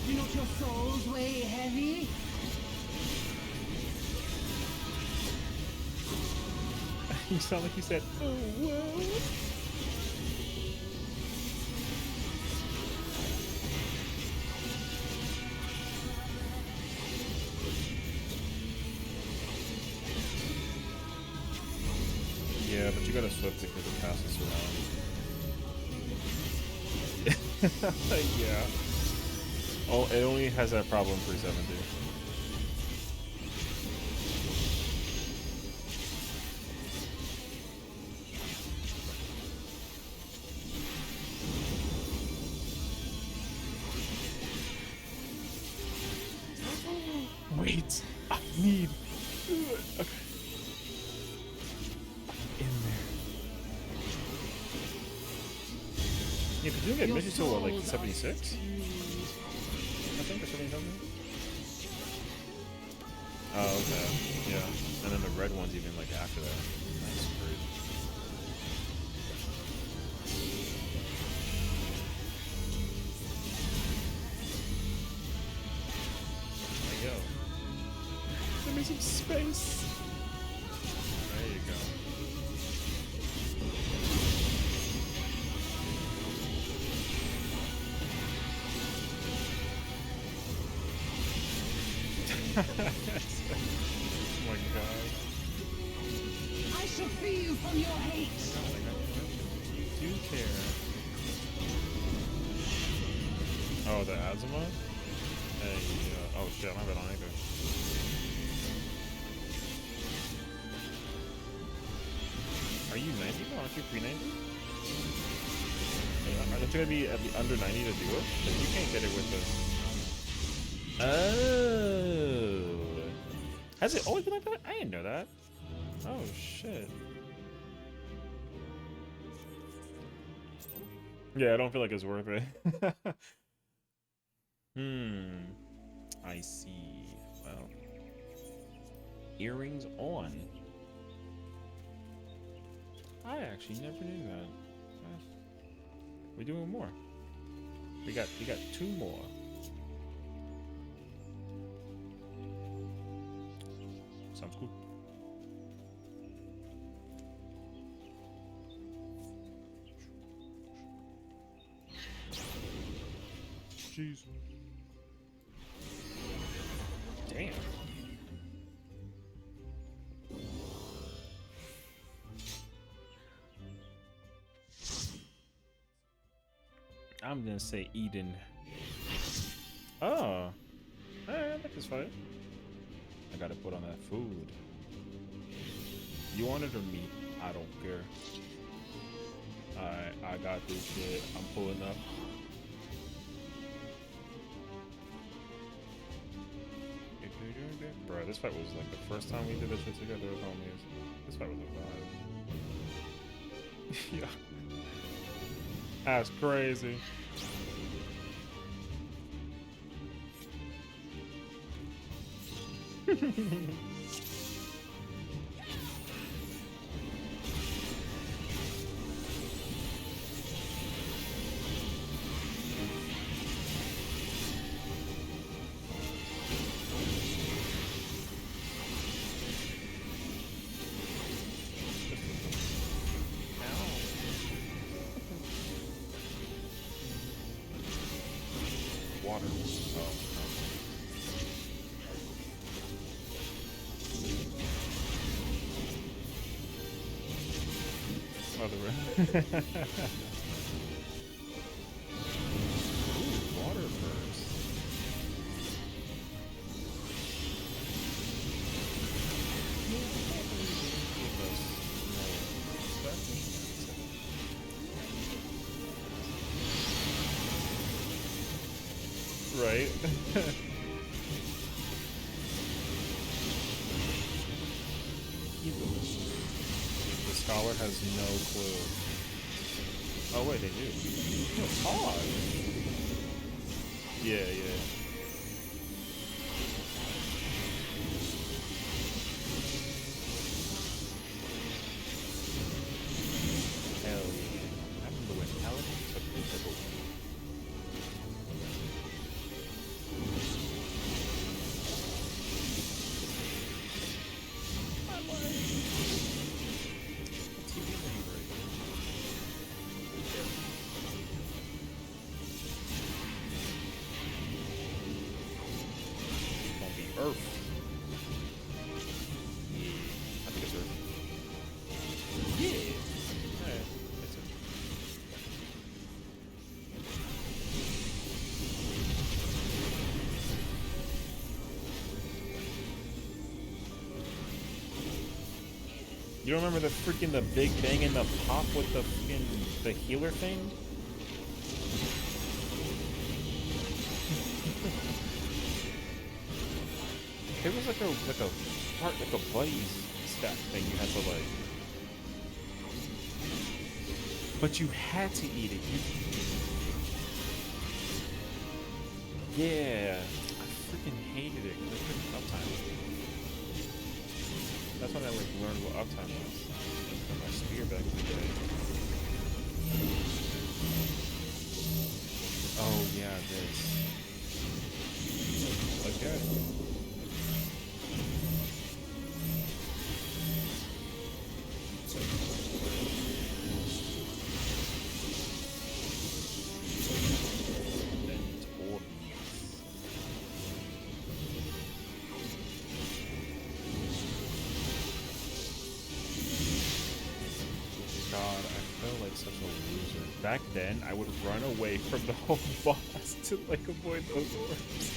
Do not your souls weigh heavy? You sound like you said, oh, whoa. Yeah, but you gotta swift because it passes around. Yeah. Oh, it only has that problem for 70. Wait, I need. Okay. In there. Yeah, because you don't get missions till what, like 76? I think, or 77? Oh, okay. Yeah. And then the red one's even like after that. That's crazy. There you go. Give me some space. There you go. Oh my god. I shall free you from your hate. Oh my god. You do care. Oh, the Azuma? Hey, oh shit, I don't have it on either. Are you 90? No, aren't you pre-90? Aren't you gonna be at the under 90 to do it? Because you can't get it with this. Oh. Has it always been like that? I didn't know that. Oh shit. Yeah, I don't feel like it's worth it. I see. Well. earrings on. I actually never knew that. We're doing more. We got 2 more. Sounds cool. Jeez. Damn. I'm gonna say Eden. Oh. I like this fight. I gotta put on that food. You want it or me? I don't care. Alright, I got this shit. I'm pulling up. Bro, this fight was like the first time we did this shit together with homies. This fight was a vibe. Yeah. That's crazy. Water. Other way. Ooh, water burst. Right. The scholar has no clue. Oh wait, they do. No, pause. Yeah, yeah. Hell yeah. I remember when Paladin took the double. Earth. Yeah, I think it's Earth. Yeah. Yeah, it's Earth. You don't remember the freaking the big bang and the pop with the freaking the healer thing? It was like a heart, like a buddy stack thing you had to like. But you had to eat it. Yeah, I freaking hated it because I couldn't uptime it. That's when I like learned what uptime was. From my spear back in the day. Oh yeah, this. Okay. Back then, I would run away from the whole boss to like avoid those orbs.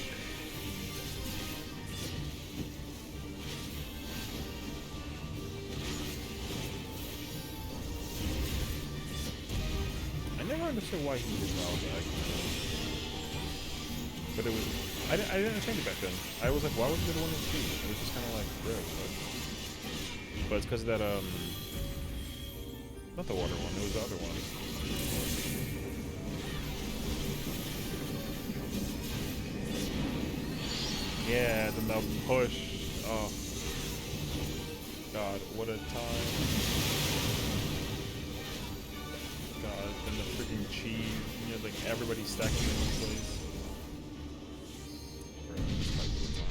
I never understood why he did well back. But it was I didn't understand it back then. I was like, why would he do one of two? It was just kind of like, bro. But it's because of that not the water one. It was the other one. Yeah, then the push. Oh. God, what a time. God, and the freaking cheese. You know, like everybody stacking in one place. Bro, this might be the time.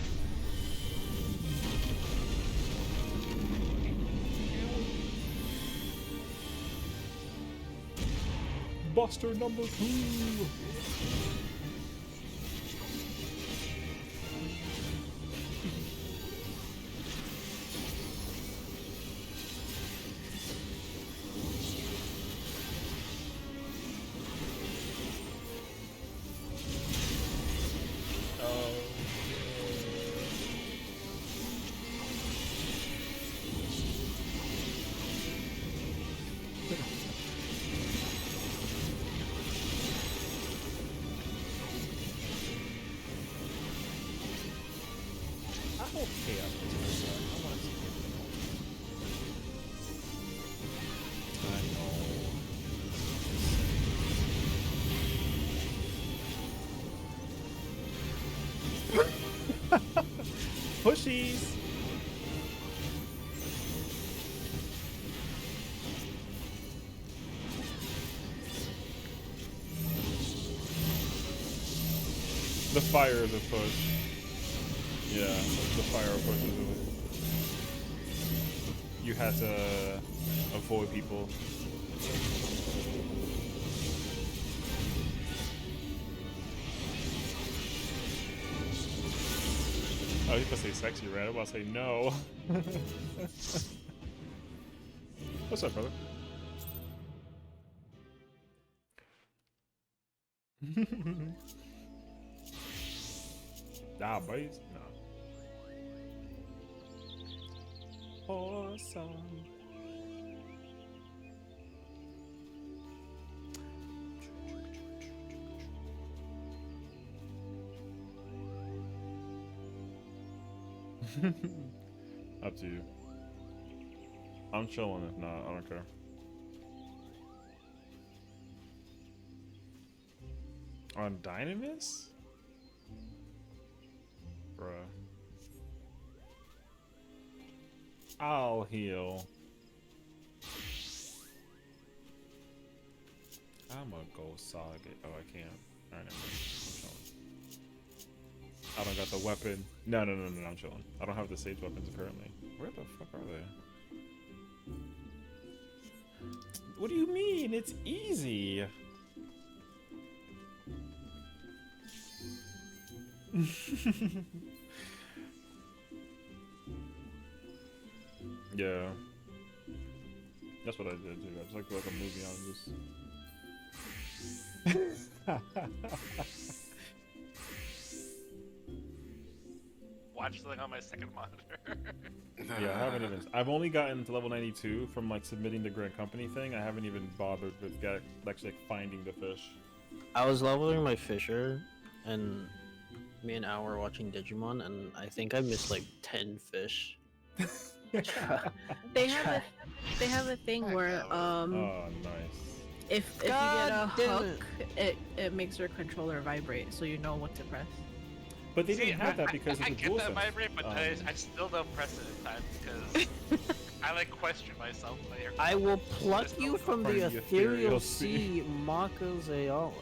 Buster number 2. Okay, I want to see I know. Pushies. The fire is a push. Yeah, the fire pushes it. You had to avoid people. Oh, he's gonna say sexy, right? I'm about to say no. What's up, brother? Nah, boys. No. Awesome. Up to you. I'm chilling if not, I don't care. On Dynamis? Bruh. I'll heal. I'm gonna go saga. Oh, I can't. Alright, never mind. I'm chilling. I don't got the weapon. No, I'm chilling. I don't have the sage weapons apparently. Where the fuck are they? What do you mean? It's easy. Yeah. That's what I did too. I just like a movie on just Watch something on my second monitor. Yeah, I haven't even. I've only gotten to level 92 from like submitting the Grand Company thing. I haven't even bothered with actually like finding the fish. I was leveling my fisher, and me and Al were watching Digimon, and I think I missed like 10 fish. They have a thing where Oh, nice. if you get God a damn hook, it makes your controller vibrate, so you know what to press. But they didn't have that because of I the get DualSense. that vibrate, but I still don't press it in time because I like question myself later. I will pluck you from the ethereal sea, Maka Zayala.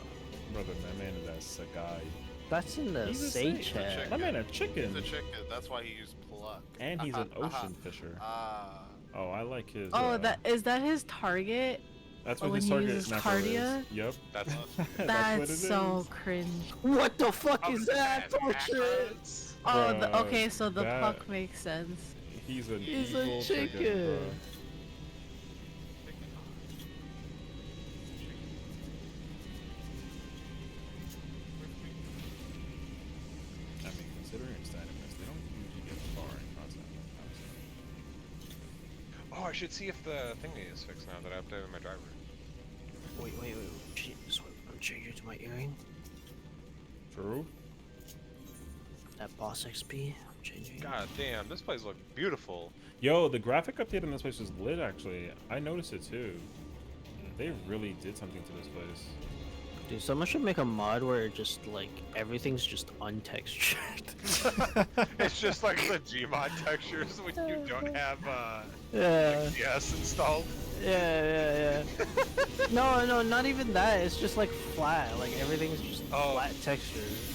Brother, my man is that Sagai. That's in the He's a Sage chicken. hat. My man a chicken. He's a chicken. That's why he used pluck. And he's an ocean fisher. Oh, I like his. Oh, is that his target? That's what when his he target uses macro Cardia? is. Yep. That's That's what it so is. cringe. What the fuck Oh, is that? Bullshit. Oh, Bruh, okay, so the that- puck makes sense. He's an He's a evil chicken. bro. I mean, considering it's Dynamis, they don't usually get far in content. Oh, I should see if the thingy is fixed now that I updated my driver. Wait. I'm changing to my earring. True. That boss XP. I'm changing. God damn, this place looks beautiful. Yo, the graphic update on this place was lit, actually. I noticed it too. They really did something to this place. Dude, someone should make a mod where it just like everything's just untextured. It's just like the Gmod textures when you don't have Yeah. XDS installed. Yeah. No, not even that. It's just like flat. Like everything's just flat textures.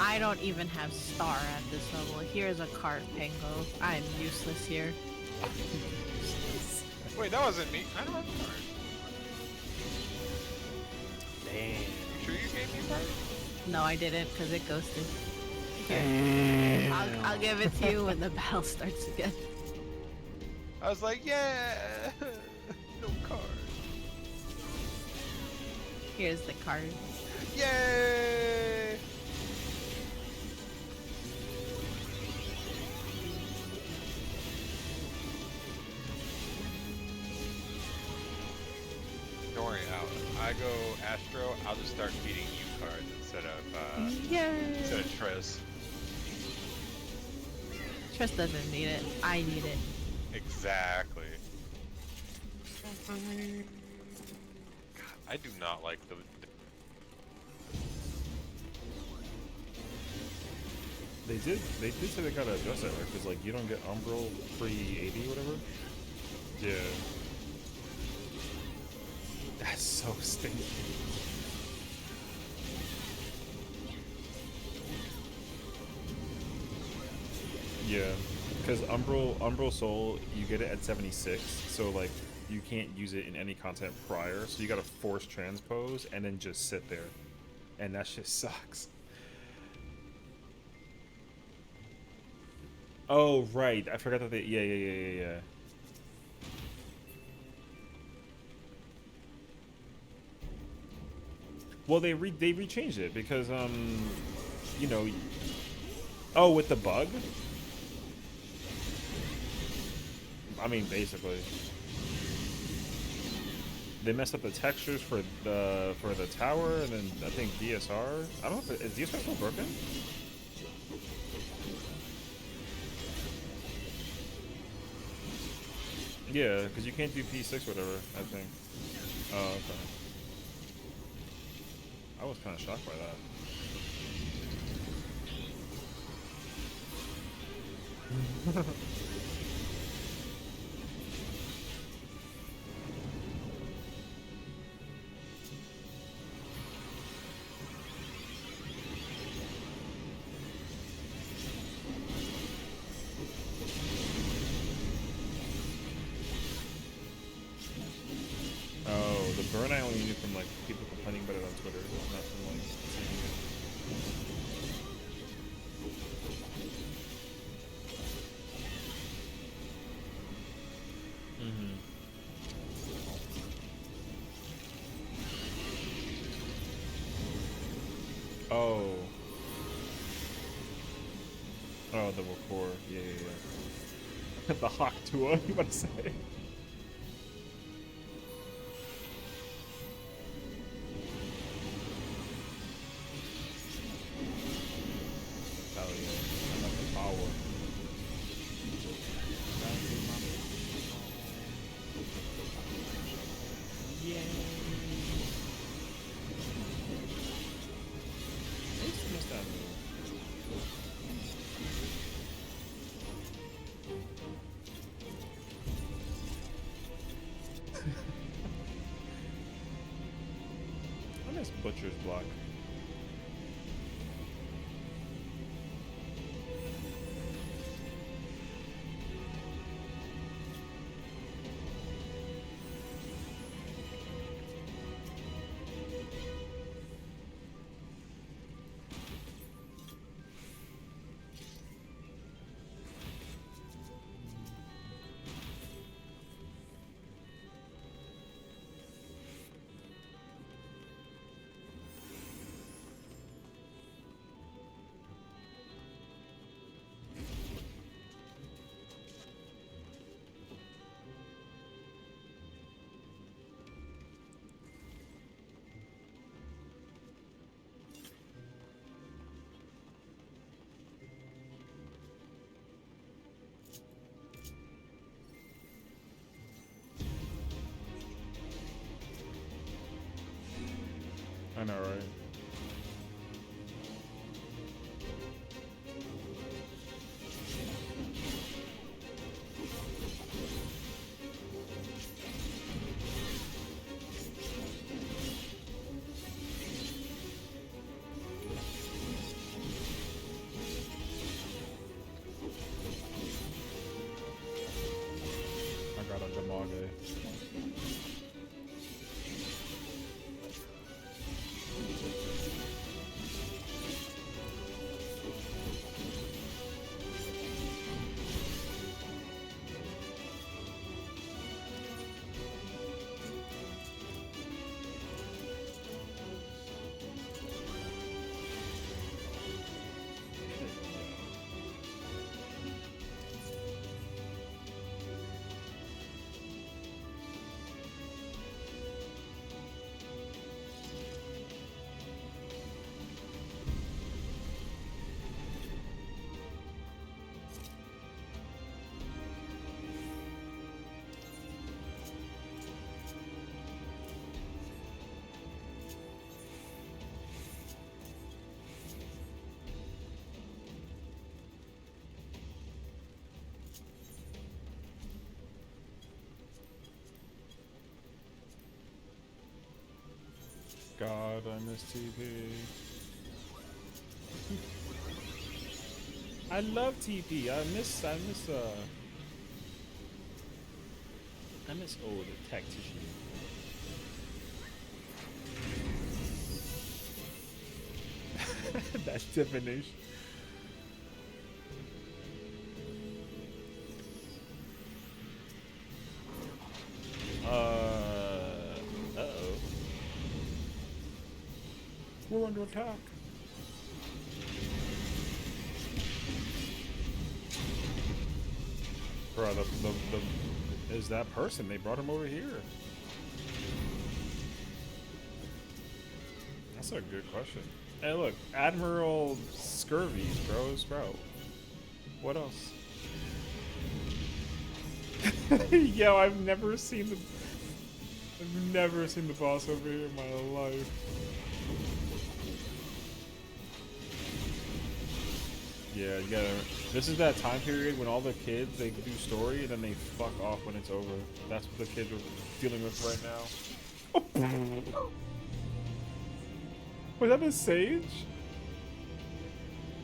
I don't even have star at this level. Here's a cart, Pango. I am useless here. Wait, that wasn't me. I don't have a card. Damn. You sure you gave me a card? No, I didn't, because it ghosted. Damn. I'll give it to you when the battle starts again. I was like, yeah, no card. Here's the card. Yay! Don't worry, I go Astro, I'll just start feeding you cards instead of Trez. Trust doesn't need it. I need it. Exactly. God, I do not like the They did say they gotta adjust that, right? Because like you don't get Umbral pre-80 whatever. Yeah. That's so stinky. Yeah, because Umbral Soul, you get it at 76, so like you can't use it in any content prior, so you gotta force transpose and then just sit there, and that shit sucks. Oh right, I forgot that they yeah. Well, they rechanged it because you know, oh, with the bug. I mean, basically, they messed up the textures for the tower, and then I think DSR. I don't know if is DSR still broken. Yeah, because you can't do P6 or whatever. I think. Oh, okay. I was kind of shocked by that. Oh, the burn I only knew from like people complaining about it on Twitter, not from like seeing it. Oh. Oh, the rapport. Yeah. The Hawk Tua, you about to say? Hell yeah. I love the power. Yay. I used to miss that move. I miss Butcher's block. I know, right? I got a Damage. God, I miss TP. I love TP. I miss old tactician. That's divination. Uh-oh. We're under attack. Bro, the is that person? They brought him over here. That's a good question. Hey, look, Admiral Scurvy, bro. What else? Yo, I've never seen the boss over here in my life. Yeah, you gotta. This is that time period when all the kids, they do story and then they fuck off when it's over. That's what the kids are dealing with right now. Was that a Sage?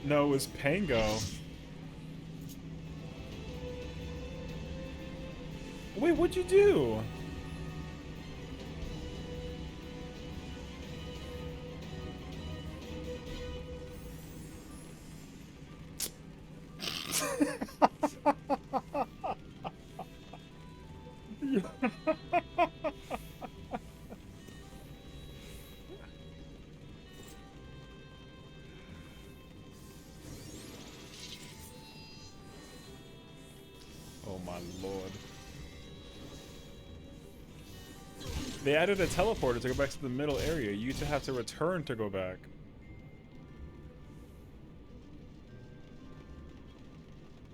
No, it was Pango. Wait, what'd you do? Oh my lord. They added a teleporter to go back to the middle area. You used to have to return to go back.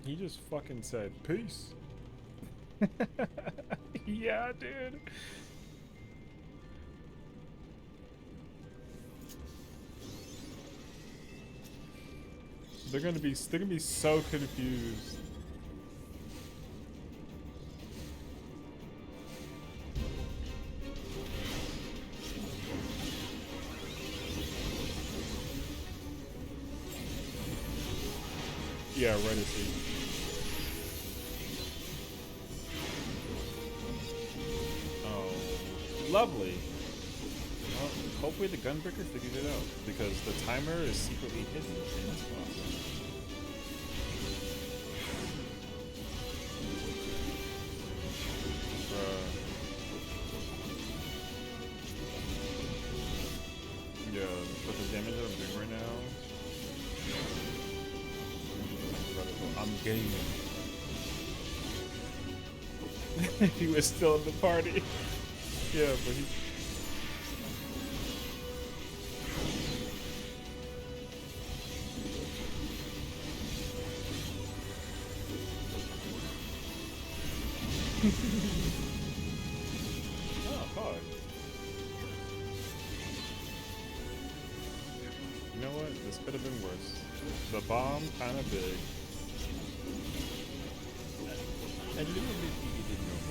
He just fucking said, peace. Yeah, dude. They're gonna be so confused. Yeah, Renaissance. Oh, lovely. Well, hopefully the gunbreaker figured it out, because the timer is secretly hidden in this box. Yeah, but the damage that I'm doing right now, I'm gaming. He was still in the party. Yeah, but he... Oh, fuck. what? This could have been worse. The bomb kind of big. A little bit bigger than normal.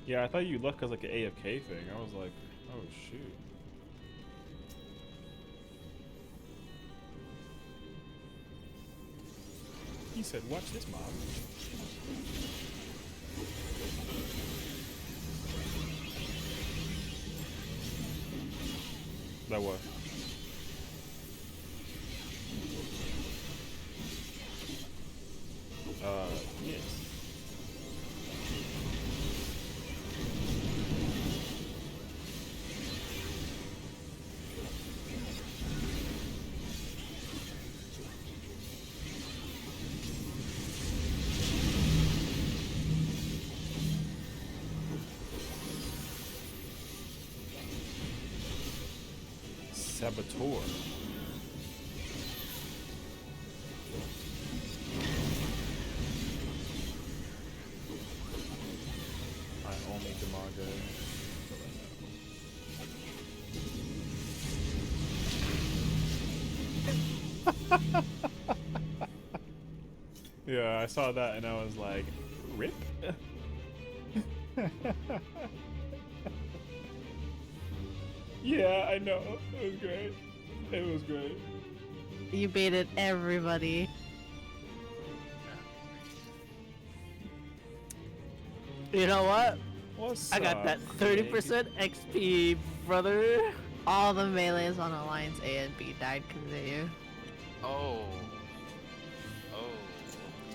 Yeah, I thought you left because like an AFK thing. I was like, oh shoot. He said, watch this, Mom. That what? Yes. Saboteur. I only Demago. Yeah, I saw that and I was like, rip? Yeah, I know. It was great. It was great. You baited everybody. You know what? What's I got up, that 30% XP, brother. All the melees on Alliance A and B died because of you. Oh. Oh.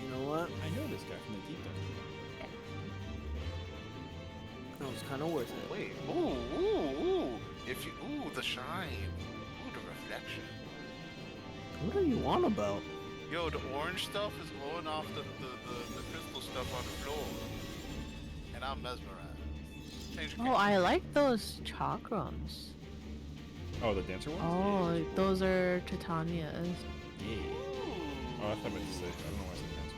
You know what? I know this guy from the Keep. That was kind of worth it. Wait. Ooh, ooh, ooh. If you, ooh, the shine. Ooh, the reflection. What are you on about? Yo, the orange stuff is blowing off the crystal stuff on the floor. And I'm mesmerized. Change your Oh, I like those chakrams. Oh, the dancer ones? Oh, those are Titanias. Yeah. Oh, that's what I meant to say. I don't know why I said dancer.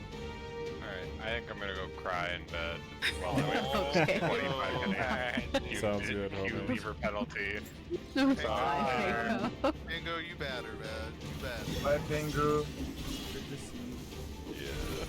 Alright, I think I'm gonna go cry in bed while I wait for Okay. 25 minutes. Sounds good, You homie. leave her penalty. Bingo, you better, man. You better. Bye, Bingo. Good to see you. Yeah.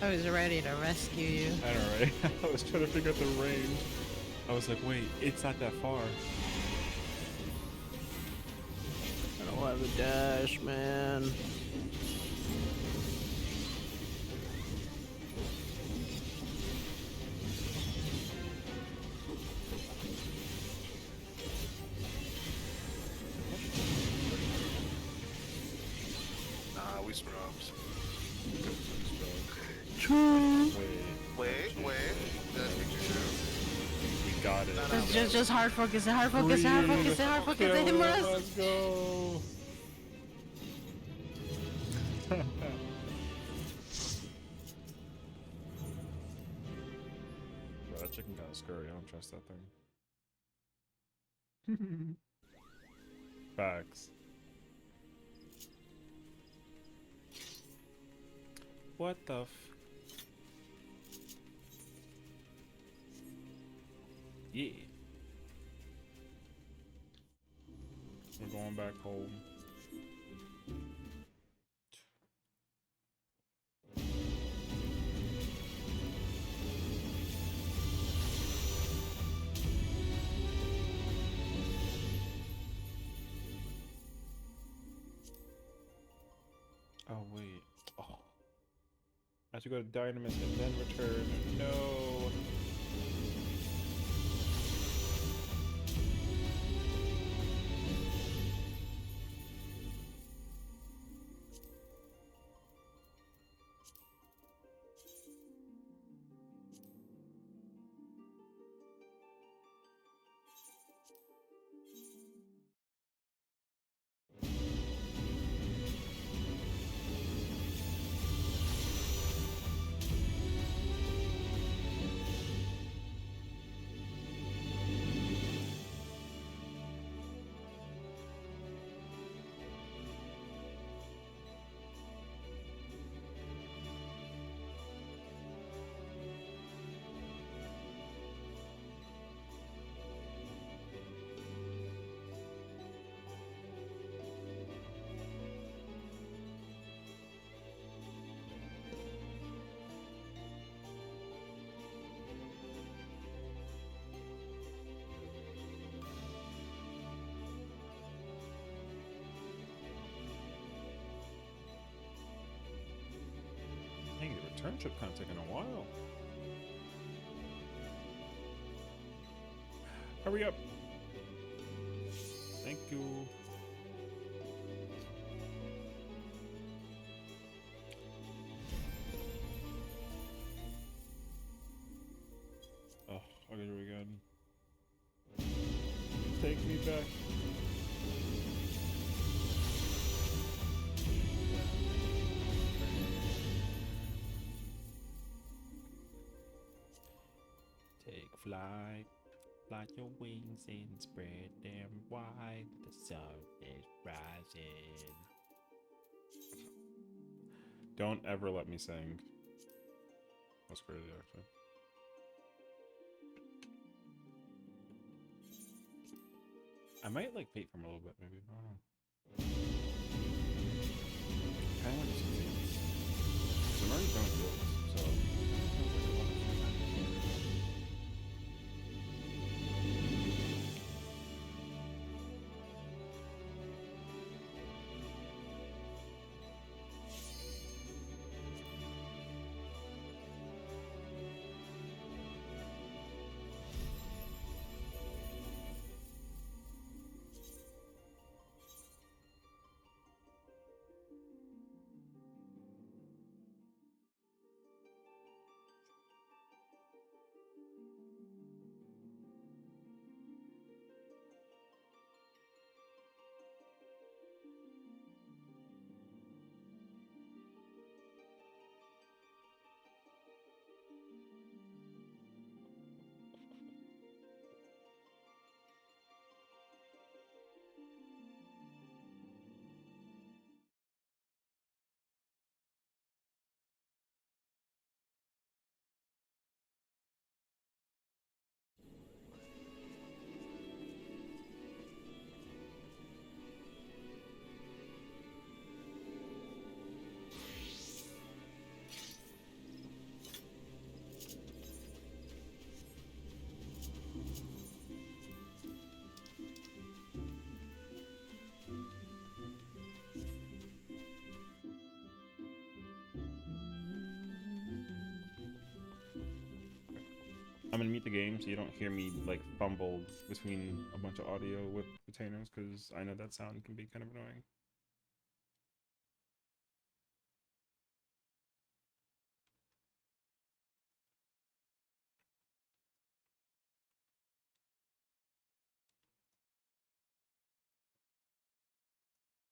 I was ready to rescue you. I know, right? I was trying to figure out the range. I was like, wait, it's not that far. I don't have a dash, man. Nah, we scrubs. True. Wait. That's true. We got it. Just hard focus, hard focus, hard focus, hard focus, hit him rest. Let's go. Bro, that chicken kind of scary. I don't trust that thing. Facts. What the f? Yeah. We're going back home. Oh wait. Oh. I have to go to Dynamis and then return. No. Dang, the return trip kind of taking a while. Hurry up. Thank you. Oh, I gotta do it again. Take me back. Take flight. Fly your wings and spread them wide. The sun is rising. Don't ever let me sing. That's crazy, actually. I might like fate from a little bit, maybe. I don't know. Kind of want to do some fates. Because I'm already done with those, so. I'm gonna mute the game so you don't hear me like fumble between a bunch of audio with retainers, because I know that sound can be kind of annoying.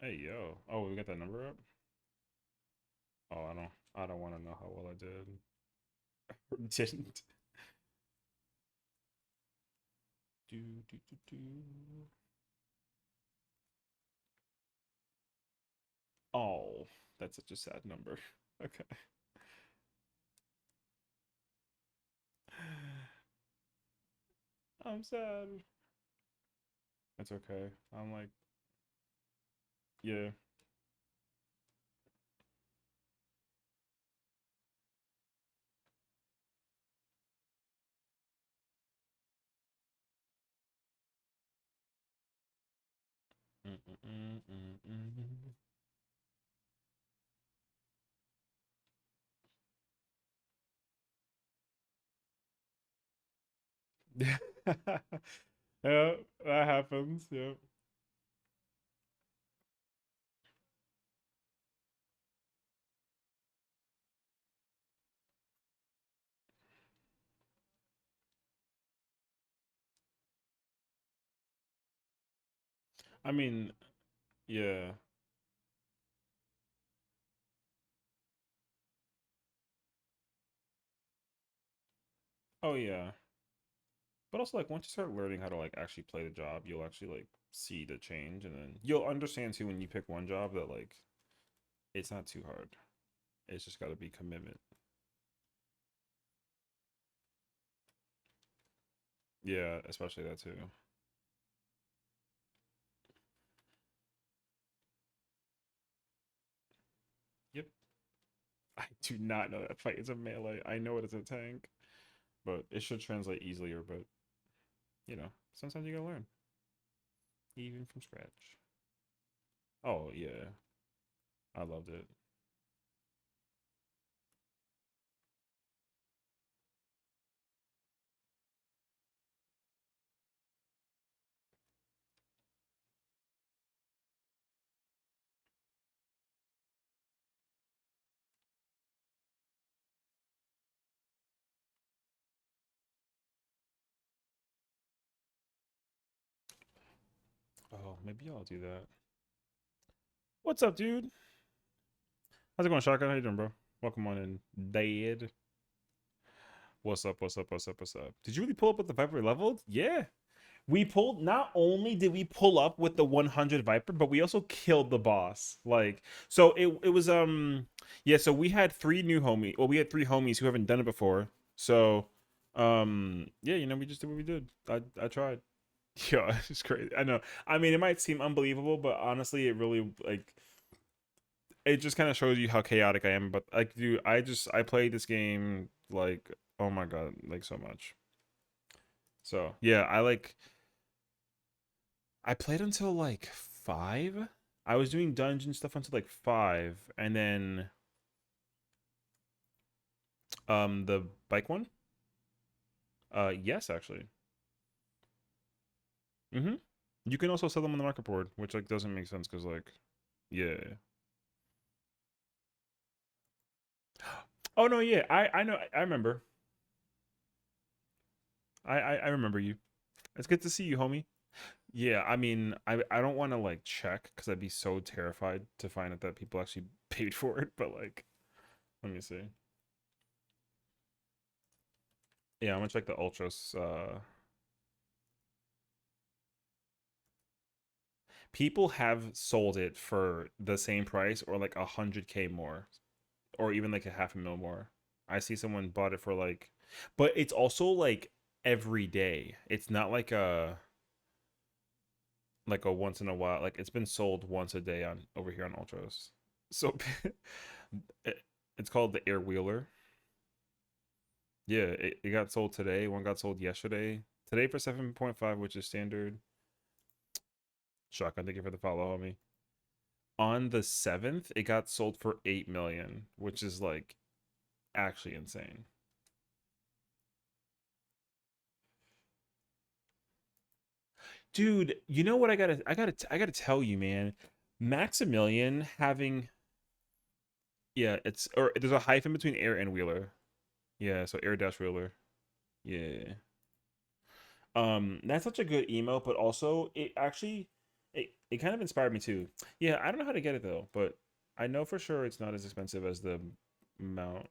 Hey yo. Oh, we got that number up? Oh, I don't want to know how well I did. Or didn't. Do do do do. Oh, that's such a sad number. Okay. I'm sad. It's okay. I'm like, yeah. Mm -mm -mm -mm -mm. Yeah, yeah, that happens. Yeah. I mean, yeah. Oh yeah. But also, like, once you start learning how to like actually play the job, you'll actually like see the change, and then you'll understand too when you pick one job that like it's not too hard. It's just got to be commitment. Yeah, especially that too. Yep. I do not know that fight is a melee. I know it is a tank, but it should translate easier. But sometimes you gotta learn, even from scratch. Oh yeah, I loved it. Oh, maybe I'll do that. What's up, dude? How's it going, Shotgun? How you doing, bro? Welcome on in, Dad. What's up? What's up? What's up? What's up? Did you really pull up with the Viper leveled? Yeah. We pulled, not only did we pull up with the 100 Viper, but we also killed the boss. Like, so it was yeah, so we had three new homies. Well, we had three homies who haven't done it before. So yeah, we just did what we did. I tried. Yeah, it's crazy. I know. I mean, it might seem unbelievable, but honestly, it really like it just kind of shows you how chaotic I am. But like, dude, I played this game like, oh my god, like so much. So yeah, I played until like 5. I was doing dungeon stuff until like 5, and then the bike one. Yes, actually. Mm-hmm. You can also sell them on the market board, which like doesn't make sense because like, yeah. Oh no, yeah, I know, I remember. I remember you. It's good to see you, homie. Yeah, I mean, I don't want to like check because I'd be so terrified to find out that people actually paid for it. But like, let me see. Yeah, I'm gonna check the ultras. People have sold it for the same price or like 100K more, or even like a half a mil more. I see someone bought it for like, but it's also like every day. It's not like a once in a while. Like it's been sold once a day on over here on ultras. So it's called the Air Wheeler. Yeah, it got sold today. One got sold yesterday. Today for 7.5, which is standard. Shotgun, thank you for the follow on me. On the 7th, it got sold for 8 million, which is like actually insane. Dude, you know what I gotta tell you, man. Maximilian having, yeah, it's, or there's a hyphen between air and wheeler. Yeah, so air dash wheeler. Yeah. That's such a good email, but also it actually it kind of inspired me too. Yeah, I don't know how to get it though, but I know for sure it's not as expensive as the mount.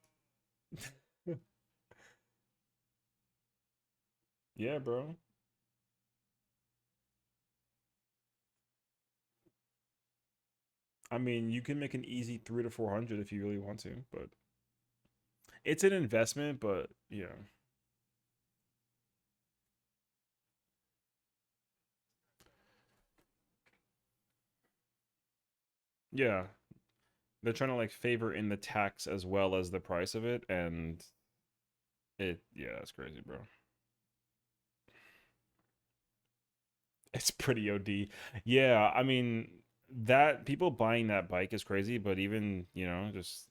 Yeah, bro. I mean, you can make an easy 3 to 400 if you really want to, but it's an investment, but yeah. Yeah. They're trying to like favor in the tax as well as the price of it, and yeah, it's crazy, bro. It's pretty OD. Yeah, I mean, that people buying that bike is crazy, but even, just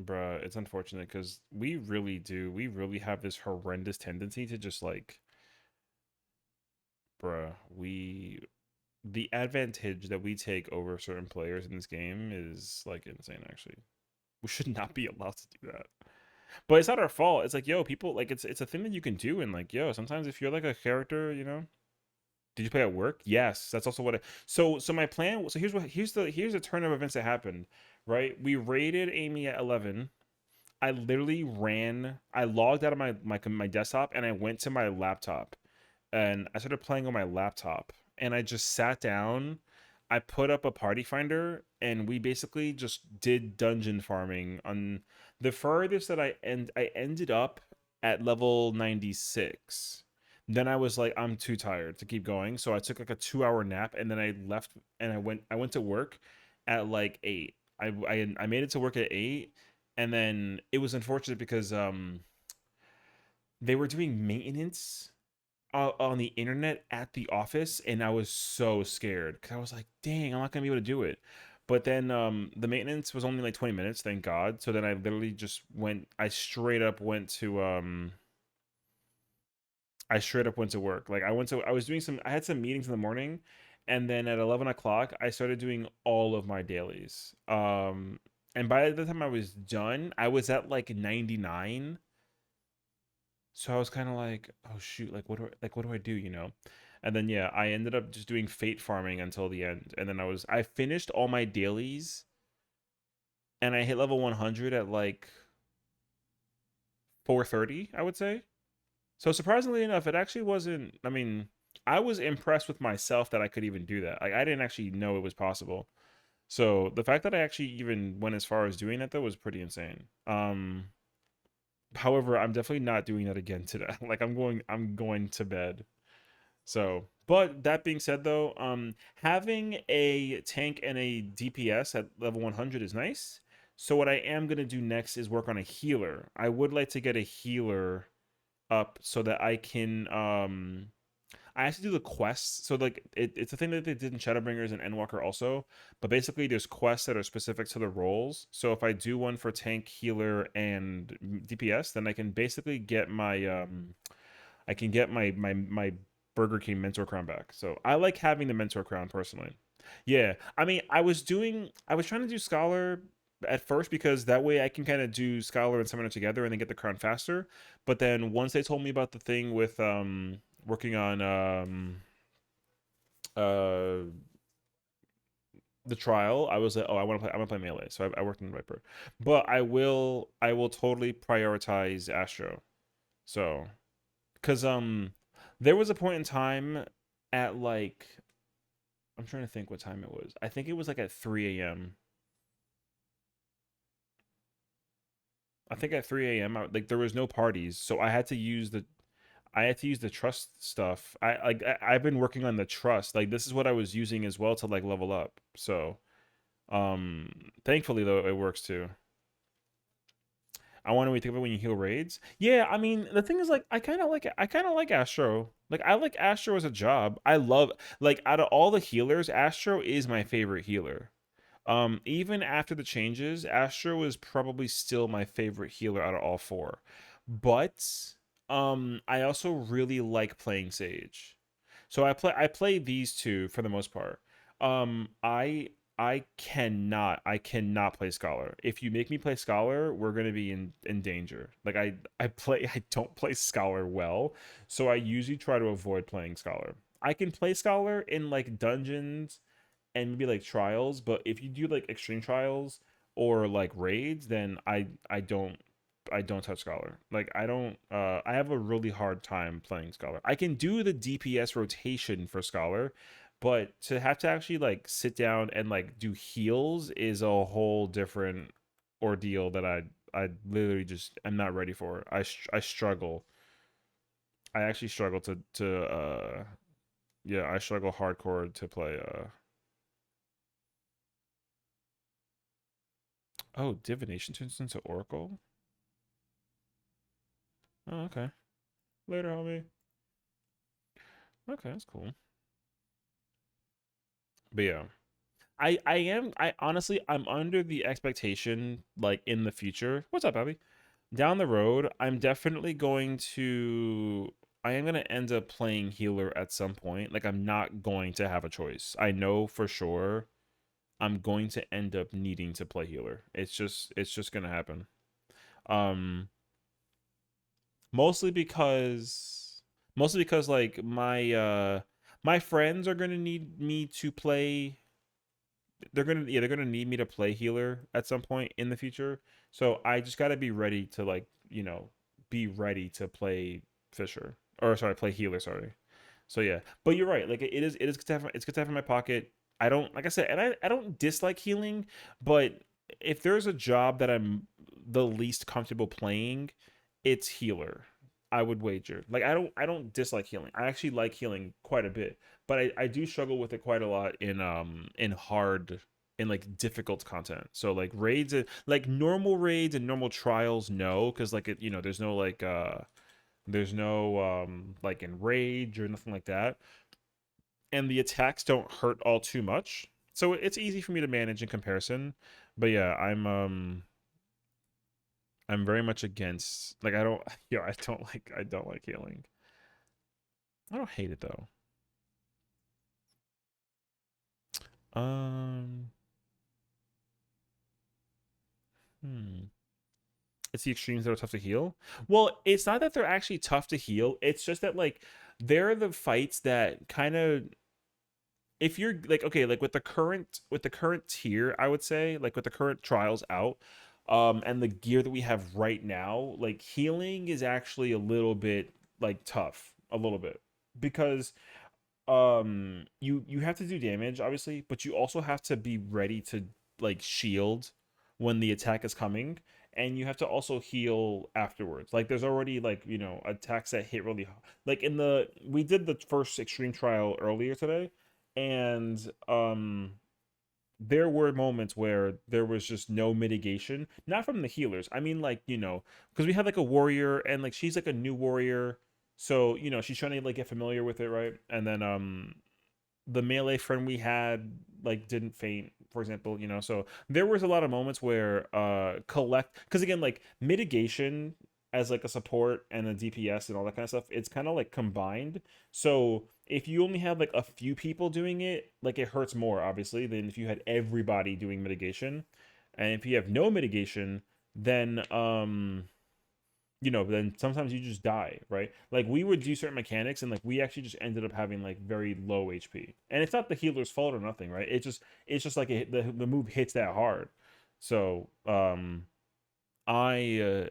bruh, it's unfortunate because we really have this horrendous tendency to just like bruh, the advantage that we take over certain players in this game is like insane. Actually, we should not be allowed to do that. But it's not our fault. It's like, yo, people, like, it's a thing that you can do, and like, yo, sometimes if you're like a character, you know. Did you play at work? Yes, that's also what. So my plan. So here's the turn of events that happened. Right, we raided Amy at 11. I literally ran. I logged out of my desktop and I went to my laptop, and I started playing on my laptop. And I just sat down. I put up a party finder, and we basically just did dungeon farming on the furthest that I ended up at level 96. Then I was like, I'm too tired to keep going, so I took like a 2-hour nap, and then I left and I went to work at like 8. I made it to work at 8, and then it was unfortunate because they were doing maintenance on the internet at the office, and I was so scared because I was like, dang, I'm not gonna be able to do it. But then the maintenance was only like 20 minutes, thank God. So then I literally just went. I straight up went to work. Like I had some meetings in the morning, and then at 11 o'clock I started doing all of my dailies. And by the time I was done, I was at like 99. So I was kind of like, oh shoot, like what do I do, you know? And then yeah, I ended up just doing fate farming until the end. And then I finished all my dailies, and I hit level 100 at like 4:30, I would say. So surprisingly enough, it actually wasn't. I mean, I was impressed with myself that I could even do that. Like I didn't actually know it was possible. So the fact that I actually even went as far as doing that though was pretty insane. However, I'm definitely not doing that again today. Like I'm going to bed. So, but that being said though, having a tank and a DPS at level 100 is nice. So what I am going to do next is work on a healer. I would like to get a healer up so that I can I have to do the quests. So like it's a thing that they did in Shadowbringers and Endwalker also, but basically there's quests that are specific to the roles. So if I do one for tank, healer, and DPS, then I can basically get my my Burger King mentor crown back. So I like having the mentor crown personally. Yeah, I mean I was trying to do scholar at first because that way I can kind of do scholar and summoner together and then get the crown faster. But then once they told me about the thing with working on the trial, I was like, oh, I want to play melee. So I worked in Viper. But I will totally prioritize Astro. So cuz there was a point in time at like, I'm trying to think what time it was. I think it was like at 3 a.m. I think at 3 a.m. Like there was no parties, so I had to use the trust stuff. I've been working on the trust. Like this is what I was using as well to like level up. So thankfully though it works too. I want to think of it when you heal raids. Yeah, I mean the thing is like I kind of like Astro. Like I like Astro as a job. I love, like, out of all the healers, Astro is my favorite healer. Even after the changes, Astro is probably still my favorite healer out of all four. But I also really like playing Sage. So I play these two for the most part. I cannot play Scholar. If you make me play Scholar, we're gonna be in danger. Like I don't play Scholar well, so I usually try to avoid playing Scholar. I can play Scholar in like dungeons and maybe like trials, but if you do like extreme trials or like raids, then I don't touch Scholar. Like I have a really hard time playing Scholar. I can do the DPS rotation for Scholar, but to have to actually like sit down and like do heals is a whole different ordeal that I literally just am not ready for. I struggle. I actually struggle to yeah, I struggle hardcore to play Oh, divination turns into oracle? Oh, okay. Later, homie. Okay, that's cool. But yeah. I honestly, I'm under the expectation, like in the future. What's up, Abby? Down the road, I'm definitely going to I am gonna end up playing healer at some point. Like I'm not going to have a choice. I know for sure I'm going to end up needing to play healer. It's just gonna happen. Um mostly because like my friends are gonna need me to play. They're gonna need me to play healer at some point in the future. So I just gotta be ready to like, be ready to play Fisher. Or sorry, play healer, sorry. So yeah. But you're right, like it is good to have, it's good to have in my pocket. I don't, like I said, and I don't dislike healing, but if there's a job that I'm the least comfortable playing, it's healer. I would wager. Like I don't dislike healing. I actually like healing quite a bit, but I do struggle with it quite a lot in hard, in like difficult content. So like raids, like normal raids and normal trials, no, because like there's no like like enrage or nothing like that, and the attacks don't hurt all too much, so it's easy for me to manage in comparison. But yeah, I'm very much against, like, I don't I don't like healing. I don't hate it though. Um hmm. It's the extremes that are tough to heal. Well, it's not that they're actually tough to heal. It's just that like they're the fights that kind of, if you're like, okay, like with the current tier, I would say, like with the current trials out, and the gear that we have right now, like healing is actually a little bit like tough, a little bit, because you have to do damage obviously, but you also have to be ready to like shield when the attack is coming, and you have to also heal afterwards. Like there's already like, attacks that hit really like we did the first extreme trial earlier today, and there were moments where there was just no mitigation, not from the healers. I mean, like, because we had like a warrior, and like she's like a new warrior, so she's trying to like get familiar with it, right? And then the melee friend we had like didn't faint, for example, so there was a lot of moments where collect, because again, like mitigation as like a support and a DPS and all that kind of stuff, it's kind of like combined. So if you only have like a few people doing it, like it hurts more obviously than if you had everybody doing mitigation. And if you have no mitigation, then then sometimes you just die, right? Like we would do certain mechanics, and like we actually just ended up having like very low HP. And it's not the healer's fault or nothing, right? It's just like the move hits that hard. So I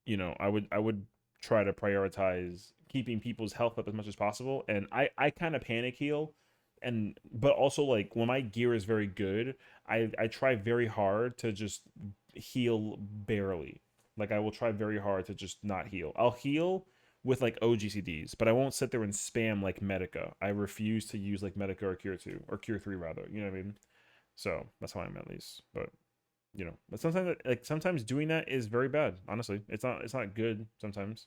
I would try to prioritize keeping people's health up as much as possible, and I kind of panic heal, and but also like when my gear is very good, I try very hard to just heal barely. Like I will try very hard to just not heal. I'll heal with like OGCDs, but I won't sit there and spam like Medica. I refuse to use like Medica or Cure 2 or Cure 3 rather. You know what I mean? So that's how I'm at least. But sometimes doing that is very bad. Honestly, it's not good sometimes.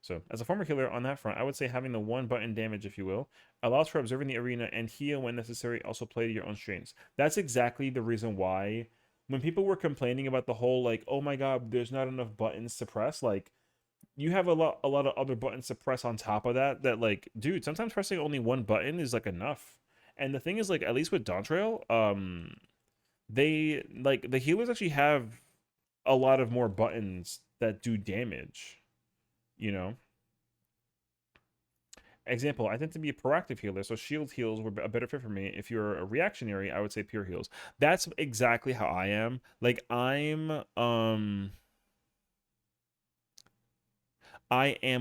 So as a former healer on that front, I would say having the one button damage, if you will, allows for observing the arena and heal when necessary. Also play to your own strengths. That's exactly the reason why when people were complaining about the whole like, oh my god, there's not enough buttons to press, like you have a lot of other buttons to press on top of that like, dude, sometimes pressing only one button is like enough. And the thing is, like, at least with dawntrail, they like the healers actually have a lot of more buttons that do damage, you know. Example, I tend to be a proactive healer, so shield heals were a better fit for me. If you're a reactionary, I would say pure heals. That's exactly how I am. Like I am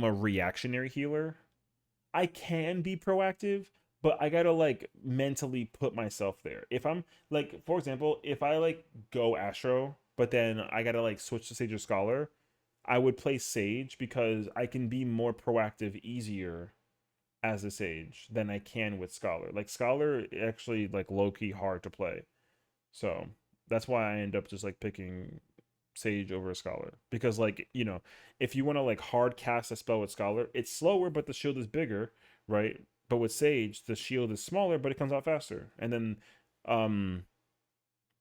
a reactionary healer. I can be proactive, but I gotta like mentally put myself there. If I'm like, for example, if I like go Astro, but then I gotta like switch to Sage or Scholar, I would play Sage because I can be more proactive easier as a Sage than I can with Scholar. Like Scholar actually like low key hard to play. So that's why I end up just like picking Sage over a Scholar, because like, if you want to like hard cast a spell with Scholar, it's slower but the shield is bigger, right? But with Sage, the shield is smaller but it comes out faster. And then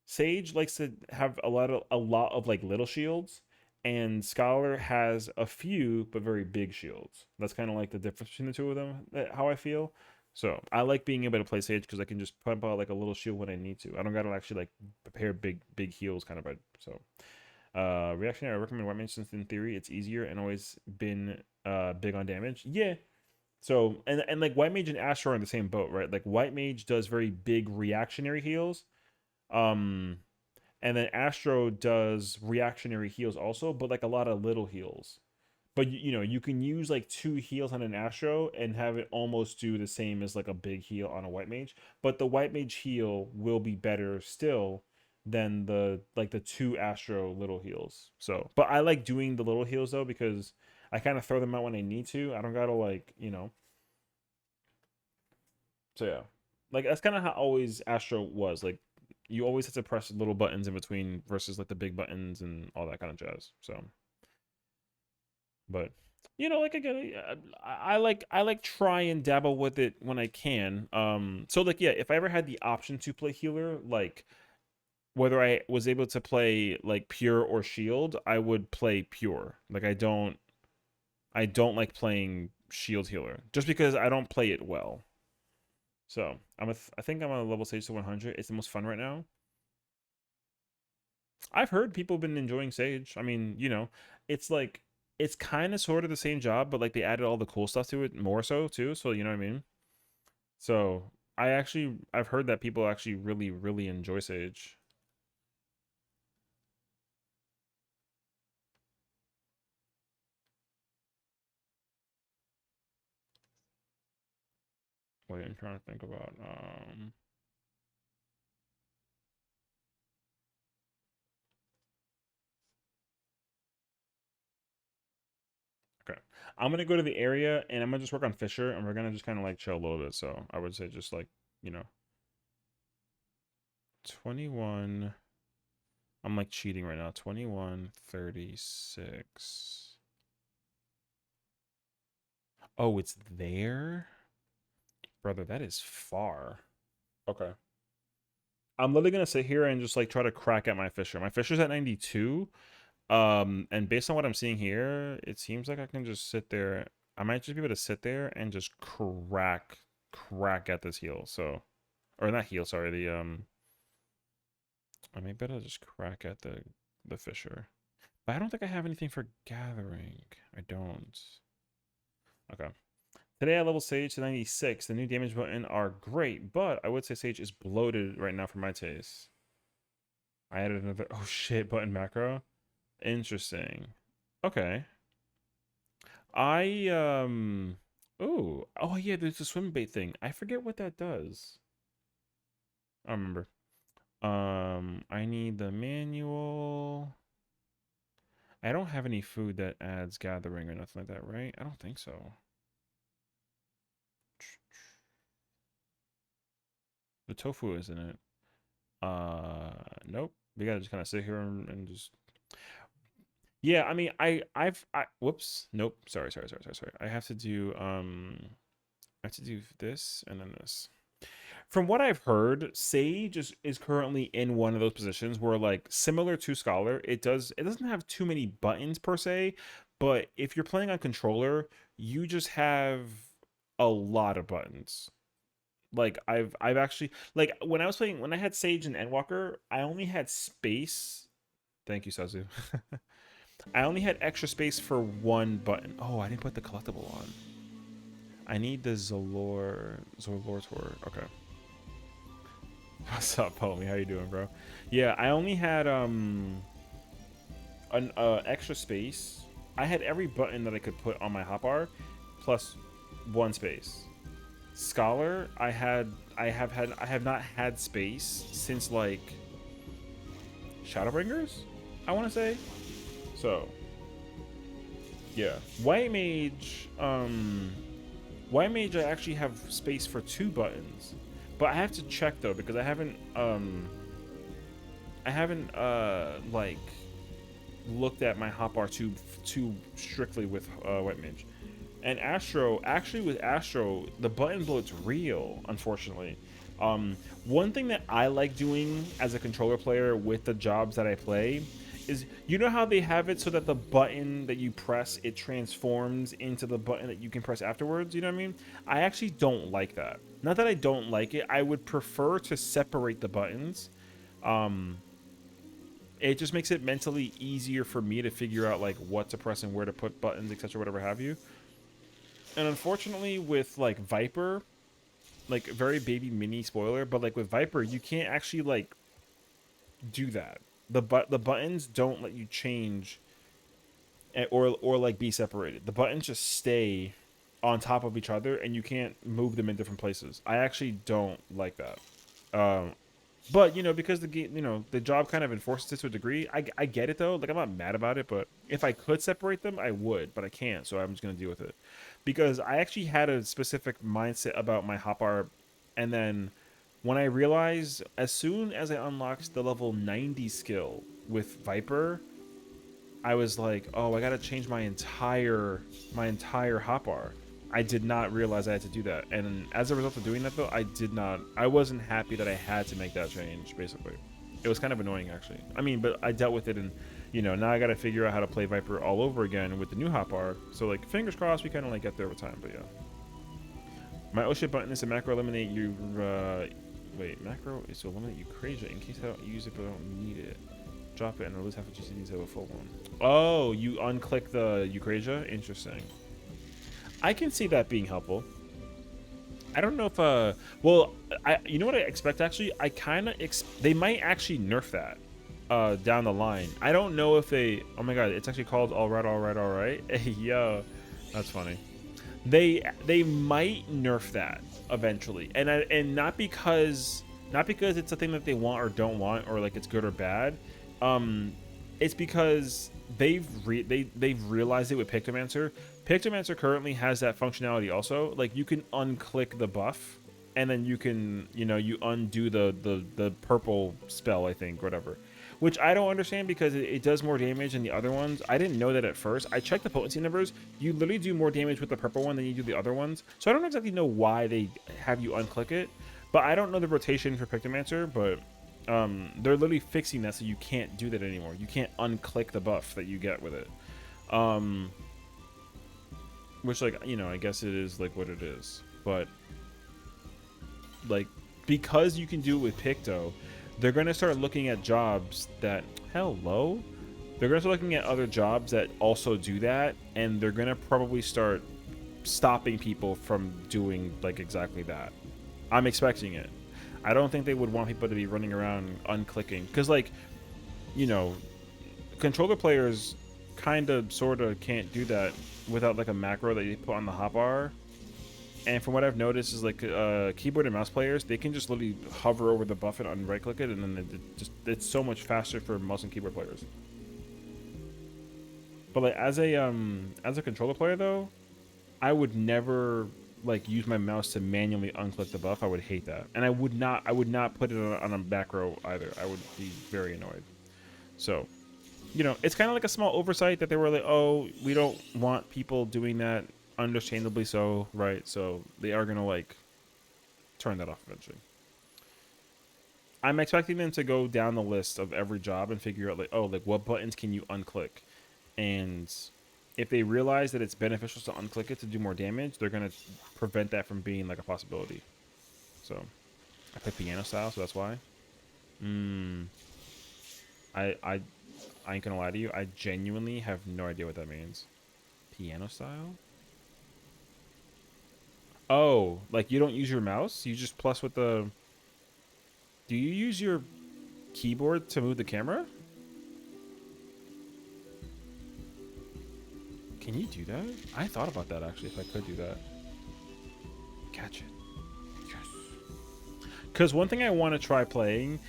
Sage likes to have a lot of like little shields, and Scholar has a few but very big shields. That's kind of like the difference between the two of them, how I feel. So I like being able to play Sage because I can just pump out like a little shield when I need to. I don't gotta actually like prepare big heals kind of. So reactionary, I recommend White Mage since in theory it's easier and always been big on damage. Yeah. So and like White Mage and Astro are in the same boat, right? Like White Mage does very big reactionary heals. And then Astro does reactionary heals also, but like a lot of little heals. But you know, you can use like 2 heals on an Astro and have it almost do the same as like a big heal on a White Mage. But the White Mage heal will be better still than the 2 Astro little heals. So, but I like doing the little heals though because I kind of throw them out when I need to. I don't gotta like, you know. So yeah, like that's kind of how always Astro was. Like you always have to press little buttons in between versus like the big buttons and all that kind of jazz. So, but you know, like again, I like try and dabble with it when I can. So like yeah, if I ever had the option to play healer, like whether I was able to play like pure or shield, I would play pure. Like I don't like playing shield healer just because I don't play it well. So I think I'm on a level Sage to 100. It's the most fun right now. I've heard people have been enjoying Sage. I mean, you know, it's like it's kind of sort of the same job, but like they added all the cool stuff to it more so too. So you know what I mean. So I've heard that people actually really enjoy Sage. Wait, I'm trying to think about okay. I'm gonna go to the area and I'm gonna just work on Fisher and we're gonna just kind of like chill a little bit. So I would say just like, you know, 21. I'm like cheating right now. 21, 36. Oh, it's there? Brother, that is far. Okay. I'm literally gonna sit here and just like try to crack at my Fisher. My Fisher's at 92. And based on what I'm seeing here, it seems like I can just sit there. I might just be able to sit there and just crack at this heal. So, or not heal, sorry, the I may better just crack at the Fisher. But I don't think I have anything for gathering. I don't. Okay. Today I level Sage to 96. The new damage button are great, but I would say Sage is bloated right now for my taste. I added another oh shit button macro. Interesting. Okay. Oh yeah, there's a swim bait thing. I forget what that does. I remember. I need the manual. I don't have any food that adds gathering or nothing like that, right? I don't think so. The tofu isn't it. Nope. We gotta just kind of sit here and just. Yeah, I mean, whoops. Nope. Sorry. I have to do this and then this. From what I've heard, Sage is currently in one of those positions where, like, similar to Scholar, it doesn't have too many buttons per se, but if you're playing on controller, you just have a lot of buttons. Like I've actually like when I had Sage and Endwalker, I only had space. Thank you, Sazu. I only had extra space for one button. Oh, I didn't put the collectible on. I need the Zolor tour. Okay. What's up, homie? How you doing, bro? Yeah, I only had an extra space. I had every button that I could put on my hotbar, plus one space. Scholar, I have not had space since like Shadowbringers, I want to say. So yeah, White Mage I actually have space for 2 buttons, but I have to check though because I haven't like looked at my hotbar too strictly with White Mage. And Astro, actually with Astro, the button bloat's real, unfortunately. One thing that I like doing as a controller player with the jobs that I play is, you know how they have it so that the button that you press, it transforms into the button that you can press afterwards, you know what I mean? I actually don't like that. Not that I don't like it, I would prefer to separate the buttons. It just makes it mentally easier for me to figure out like what to press and where to put buttons, etc., whatever have you. And unfortunately with like Viper, like very baby mini spoiler, but like with Viper, you can't actually like do that. The buttons don't let you change or like be separated. The buttons just stay on top of each other and you can't move them in different places. I actually don't like that. But, you know, because the game, you know, the job kind of enforces it to a degree. I get it, though. Like, I'm not mad about it, but if I could separate them, I would, but I can't, so I'm just going to deal with it. Because I actually had a specific mindset about my hotbar, and then when I realized, as soon as I unlocked the level 90 skill with Viper, I was like, oh, I got to change my entire hotbar. I did not realize I had to do that, and as a result of doing that, though, I wasn't happy that I had to make that change. Basically, it was kind of annoying, actually. I mean, but I dealt with it, and you know, now I got to figure out how to play Viper all over again with the new hotbar. So, like, fingers crossed, we kind of like get there over time. But yeah, my oh shit button is to macro eliminate you. Wait, macro is to eliminate Eucrasia in case I don't use it but I don't need it. Drop it and release half of GCDs have a full one. Oh, you unclick the Eucrasia? Interesting. I can see that being helpful. I don't know if well, you know what I expect actually? I kind of they might actually nerf that down the line. I don't know if they, oh my god, it's actually called all right. Yo, that's funny. They might nerf that eventually. And not because it's a thing that they want or don't want, or like it's good or bad. It's because they've realized it with Pictomancer. Pictomancer currently has that functionality also. Like, you can unclick the buff, and then you can, you know, you undo the purple spell, I think, whatever. Which I don't understand because it does more damage than the other ones. I didn't know that at first. I checked the potency numbers. You literally do more damage with the purple one than you do the other ones. So I don't exactly know why they have you unclick it. But I don't know the rotation for Pictomancer, but they're literally fixing that so you can't do that anymore. You can't unclick the buff that you get with it. Which, like, you know, I guess it is like what it is. But like, because you can do it with Picto, they're going to start looking at jobs that, hello, they're going to start looking at other jobs that also do that, and they're going to probably start stopping people from doing like exactly that. I'm expecting it. I don't think they would want people to be running around unclicking, because, like, you know, controller players kind of sort of can't do that without like a macro that you put on the hotbar. And from what I've noticed is, like, keyboard and mouse players, they can just literally hover over the buff and right click it, and then it's so much faster for mouse and keyboard players. But like, as a controller player though, I would never like use my mouse to manually unclick the buff. I would hate that, and I would not put it on a macro either. I would be very annoyed. So, you know, it's kind of like a small oversight that they were like, oh, we don't want people doing that, understandably so, right? So they are gonna like turn that off eventually. I'm expecting them to go down the list of every job and figure out like, oh, like what buttons can you unclick, and if they realize that it's beneficial to unclick it to do more damage, they're gonna prevent that from being like a possibility. So I play piano style, so that's why. I ain't gonna lie to you, I genuinely have no idea what that means. Piano style? Oh, like you don't use your mouse? You just plus with the... Do you use your keyboard to move the camera? Can you do that? I thought about that, actually, if I could do that. Catch it. Because one thing I want to try playing,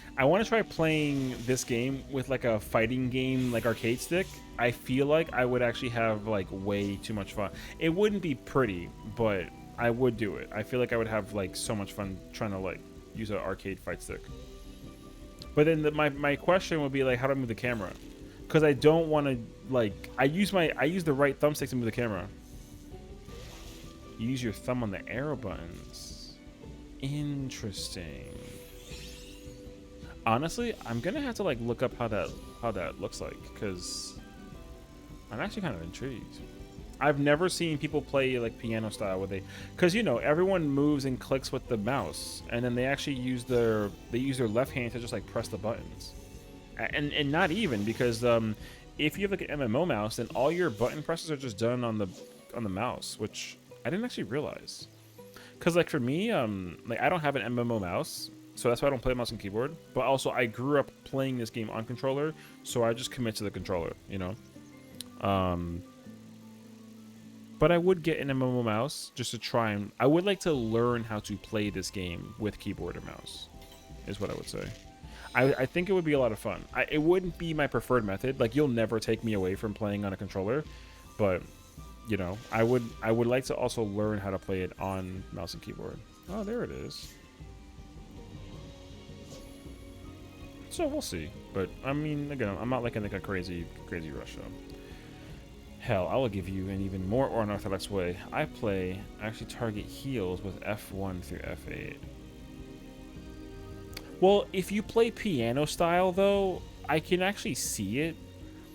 this game with like a fighting game, like arcade stick. I feel like I would actually have like way too much fun. It wouldn't be pretty, but I would do it. I feel like I would have like so much fun trying to like use an arcade fight stick. But then my question would be like, how do I move the camera? Because I don't want to like, I use the right thumbstick to move the camera. You use your thumb on the arrow buttons. Interesting. Honestly, I'm gonna have to like look up how that looks like, because I'm actually kind of intrigued. I've never seen people play like piano style where because you know everyone moves and clicks with the mouse, and then they actually use their left hand to just like press the buttons, and not even because if you have like an MMO mouse, then all your button presses are just done on the mouse, which I didn't actually realize. Because like for me, like I don't have an MMO mouse, so that's why I don't play mouse and keyboard. But also I grew up playing this game on controller, so I just commit to the controller, you know. But I would get an MMO mouse just to try and... I would like to learn how to play this game with keyboard and mouse, is what I would say. I think it would be a lot of fun. It wouldn't be my preferred method. Like, you'll never take me away from playing on a controller. But, you know, I would like to also learn how to play it on mouse and keyboard. Oh, there it is. So we'll see. But, I mean, again, I'm not like in like a crazy rush up. Hell, I will give you an even more unorthodox way. I actually target heals with F1 through F8. Well, if you play piano style, though, I can actually see it.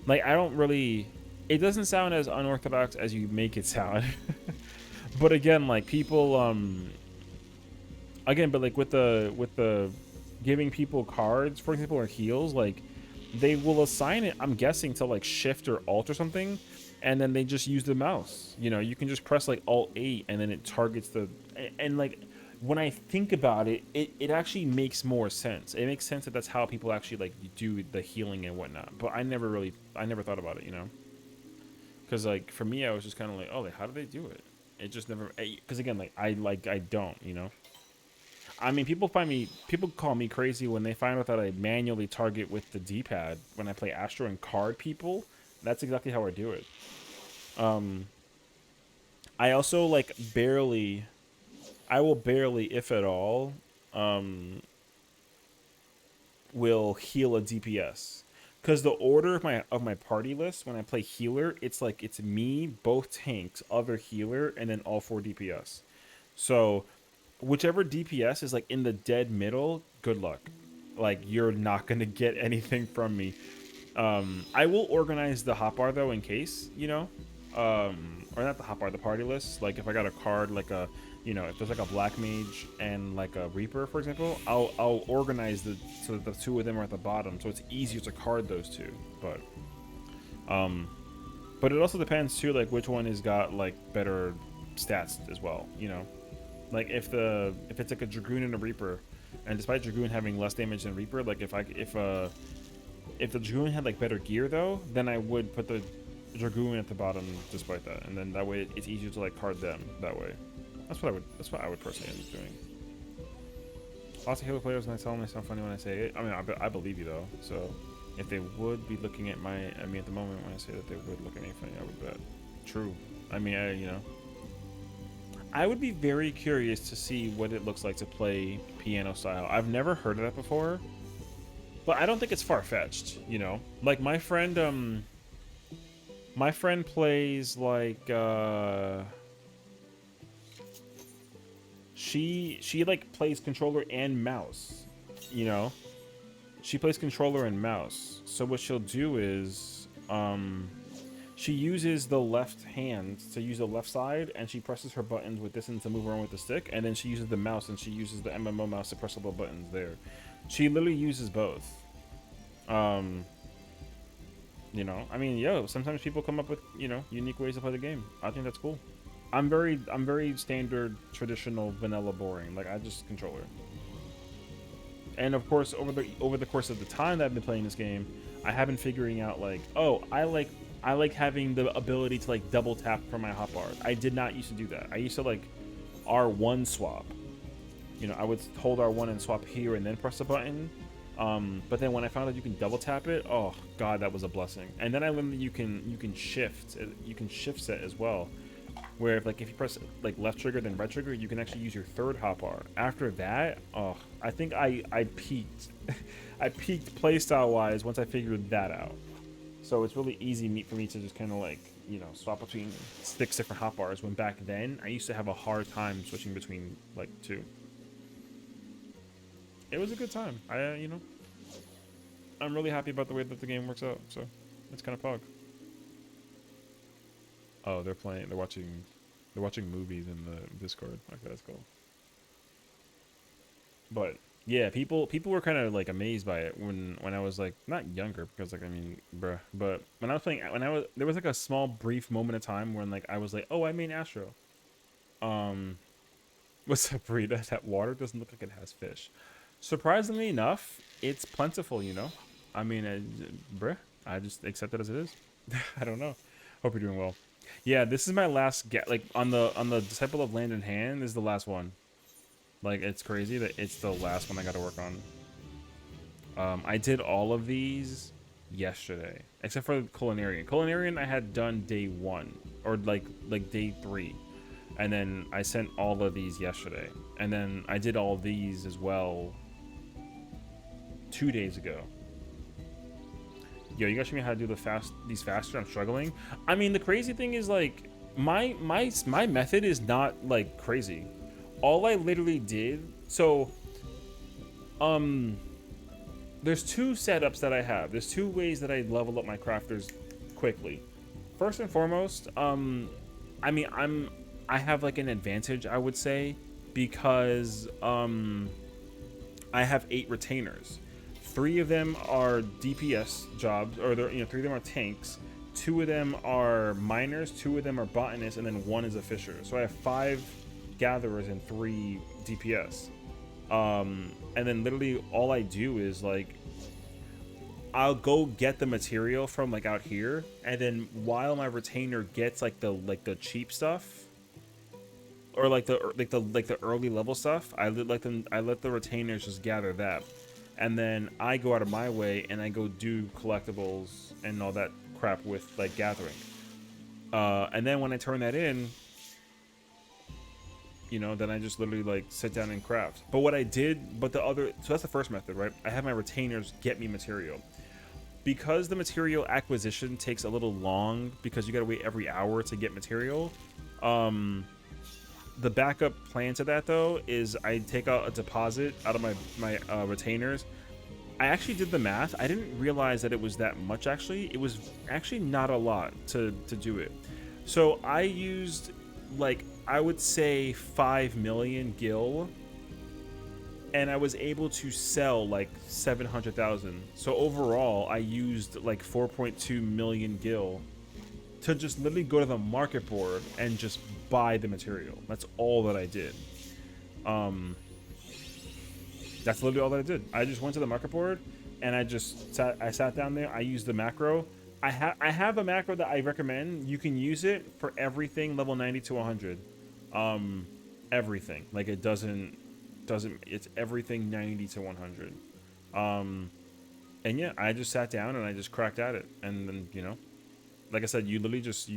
Like, I don't really... It doesn't sound as unorthodox as you make it sound. But again, like, people... Again, but like, with the giving people cards, for example, or heals, like, they will assign it, I'm guessing, to, like, Shift or Alt or something. And then they just use the mouse. You know, you can just press like Alt-8 and then it targets the... And like, when I think about it, it actually makes more sense. It makes sense that that's how people actually like do the healing and whatnot. But I never thought about it, you know? Because like, for me, I was just kind of like, oh, like, how do they do it? It just never... Because again, like, I don't, you know? I mean, people call me crazy when they find out that I manually target with the D-pad when I play Astro and card people. That's exactly how I do it. I also like I will barely, if at all, will heal a DPS. Because the order of my party list when I play healer, it's like it's me, both tanks, other healer, and then all 4 DPS. So whichever DPS is like in the dead middle, good luck. Like, you're not gonna get anything from me. I will organize the hotbar though in case, you know, or not the hotbar, the party list. Like if I got a card, like a, you know, if there's like a black mage and like a reaper, for example, I'll organize so that the 2 of them are at the bottom, so it's easier to card those 2. But it also depends too, like which one has got like better stats as well, you know. Like if it's like a Dragoon and a Reaper, and despite Dragoon having less damage than Reaper, like if the Dragoon had like better gear though, then I would put the Dragoon at the bottom despite that, and then that way it's easier to like card them that way. That's what I would personally end up doing. Lots of Halo players, and I tell them they sound funny when I say it. I mean, I believe you though. So if they would be looking at me at the moment when I say that they would look at me funny, I would bet. True. I mean, you know, I would be very curious to see what it looks like to play piano style. I've never heard of that before. But I don't think it's far-fetched, you know? Like, my friend plays, like, she like, plays controller and mouse, you know? She plays controller and mouse. So what she'll do is, she uses the left hand to use the left side, and she presses her buttons with this and to move around with the stick, and then she uses the mouse, and she uses the MMO mouse to press all the buttons there. She literally uses both. You know, I mean, yo, sometimes people come up with, you know, unique ways to play the game. I think that's cool. I'm very standard, traditional, vanilla, boring. Like, I just controller. And of course, over the course of the time that I've been playing this game, I have been figuring out like, oh, I like having the ability to like double tap for my hotbar. I did not used to do that. I used to like R1 swap. You know, I would hold R1 and swap here and then press the button. But then when I found out you can double tap it, oh god, that was a blessing. And then I learned that you can shift set as well, where if you press like left trigger then right trigger, you can actually use your third hotbar. After that, oh, I think I peaked. I peaked playstyle wise once I figured that out. So it's really easy for me to just kind of like, you know, swap between 6 different hotbars, when back then I used to have a hard time switching between like 2. It was a good time. You know, I'm really happy about the way that the game works out. So it's kind of pog. Oh, they're playing. They're watching movies in the Discord. Okay, that's cool. But yeah, people were kind of like amazed by it when I was like not younger, because like I mean, bruh. But when I was playing, there was like a small brief moment of time when like I was like, oh, I mean Astro. What's up, Rita? That water doesn't look like it has fish. Surprisingly enough, it's plentiful. You know, I mean, bruh. I just accept it as it is. I don't know. Hope you're doing well. Yeah, this is my last like on the Disciple of Land in Hand is the last one. Like, it's crazy that it's the last one I got to work on. I did all of these yesterday, except for Culinarian. Culinarian I had done day 1 or like day 3, and then I sent all of these yesterday, and then I did all these as well 2 days ago. Yo, you guys show me how to do these faster. I'm struggling. I mean, the crazy thing is like my method is not like crazy. All I literally did, so there's 2 setups that I have. There's 2 ways that I level up my crafters quickly. First and foremost, I mean, I have like an advantage, I would say, because I have 8 retainers. 3 of them are DPS jobs, or they're, 3 of them are tanks. 2 of them are miners, 2 of them are botanists, and then 1 is a fisher. So I have 5 gatherers and 3 DPS. And then literally all I do is like I'll go get the material from like out here, and then while my retainer gets like the cheap stuff or like the early level stuff, I let the retainers just gather that, and then I go out of my way and I go do collectibles and all that crap with like gathering. And then when I turn that in, then I just literally like sit down and craft. But what I did, so that's the first method, right? I have my retainers get me material. Because the material acquisition takes a little long, because you gotta wait every hour to get material. The backup plan to that though is I take out a deposit out of my retainers. I actually did the math. I didn't realize that it was that much actually. It was actually not a lot to do it. So I used like, I would say 5 million gil, and I was able to sell like 700,000. So overall, I used like 4.2 million gil to just literally go to the market board and just buy the material. That's all that I did. That's literally all that I did. I just went to the market board and I sat down there. I used the macro. I have a macro that I recommend. You can use it for everything level 90 to 100. Everything. Like it doesn't it's everything 90 to 100. And yeah, I just sat down and I just cracked at it. And then, like I said, you literally just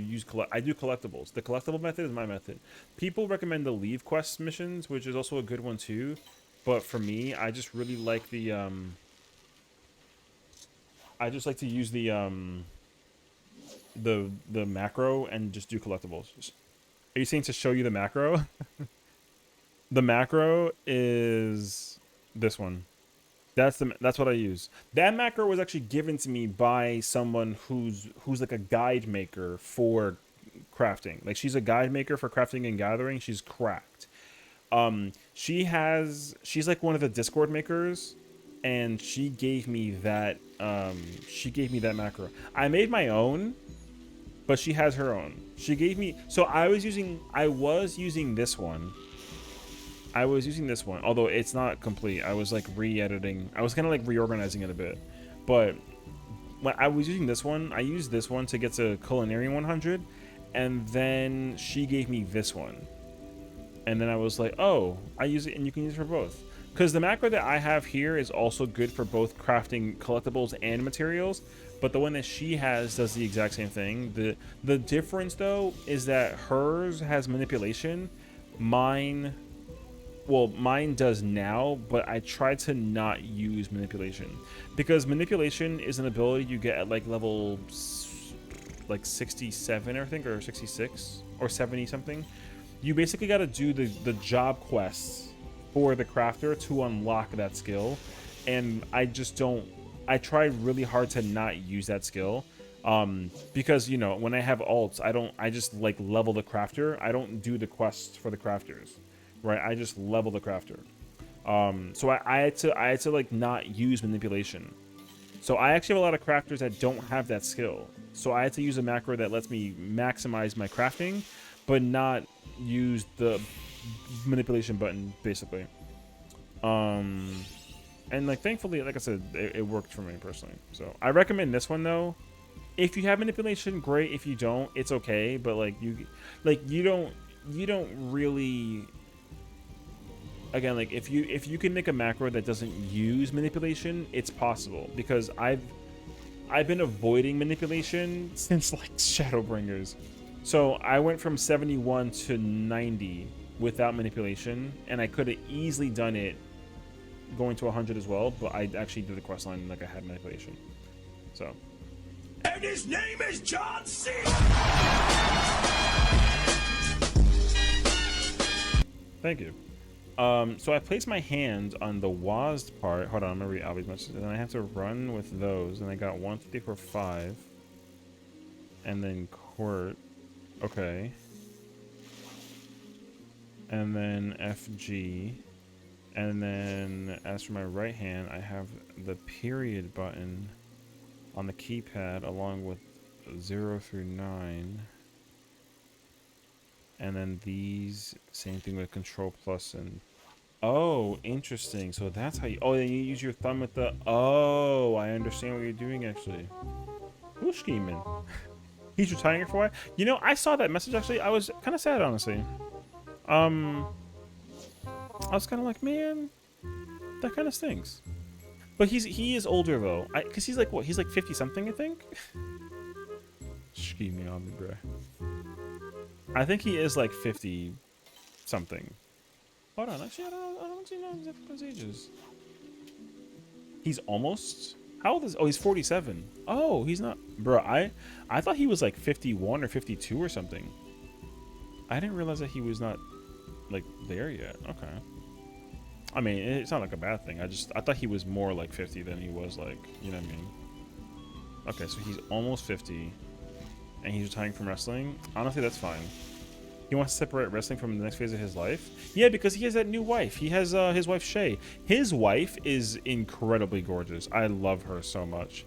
I do collectibles. The collectible method is my method. People recommend the leave quest missions, which is also a good one too. But for me, I just really like the I just like to use the macro and just do collectibles. Are you saying to show you the macro? The macro is this one. That's what I use. That macro was actually given to me by someone who's like a guide maker for crafting. Like she's a guide maker for crafting and gathering. She's cracked. She's like one of the Discord makers, and she gave me that macro. I made my own, but she has her own. She gave me, so I was using this one. Although it's not complete. I was like re-editing. I was kind of like reorganizing it a bit. But when I was using this one, I used this one to get to Culinary 100, and then she gave me this one. And then I was like, oh, I use it, and you can use it for both. Because the macro that I have here is also good for both crafting collectibles and materials, but the one that she has does the exact same thing. The difference, though, is that hers has manipulation. Mine does now, but I try to not use manipulation. Because manipulation is an ability you get at like level like 67, I think, or 66, or 70 something. You basically got to do the job quests for the crafter to unlock that skill, and I just don't I try really hard to not use that skill. Because, you know, when I have alts, I just like level the crafter. I don't do the quests for the crafters, right? I just level the crafter. So I had to like not use manipulation. So I actually have a lot of crafters that don't have that skill. So I had to use a macro that lets me maximize my crafting, but not use the manipulation button, basically. And like thankfully, like I said, it worked for me personally. So I recommend this one though. If you have manipulation, great. If you don't, it's okay. But like you don't really. Again, like if you can make a macro that doesn't use manipulation, it's possible because I've been avoiding manipulation since like Shadowbringers. So I went from 71 to 90 without manipulation, and I could have easily done it going to 100 as well, but I actually did the quest line like I had manipulation. So. And his name is John C. Thank you. So I place my hand on the WASD part. Hold on, I'm gonna read Albie's message. And I have to run with those. And I got 154 5. And then court. Okay. And then FG. And then as for my right hand, I have the period button on the keypad along with 0 through 9. And then these, same thing with control plus and... Oh, interesting. So that's how you... Oh, then you use your thumb with the... Oh, I understand what you're doing, actually. Who's scheming? He's retiring it for a while? You know, I saw that message, actually. I was kind of sad, honestly. I was kind of like, man, that kind of stinks. But he is older, though. Because he's like, what? He's like 50-something, I think? Scheming on me, bruh. I think he is like 50-something. Hold on, actually, I don't actually know exactly his ages. He's almost... How old is... Oh, he's 47. Oh, he's not... Bro, I thought he was like 51 or 52 or something. I didn't realize that he was not, like, there yet. Okay. I mean, it's not like a bad thing. I thought he was more like 50 than he was like... You know what I mean? Okay, so he's almost 50. And he's retiring from wrestling. Honestly, that's fine. He wants to separate wrestling from the next phase of his life. Yeah, because he has that new wife. He has his wife Shay. His wife is incredibly gorgeous. I love her so much.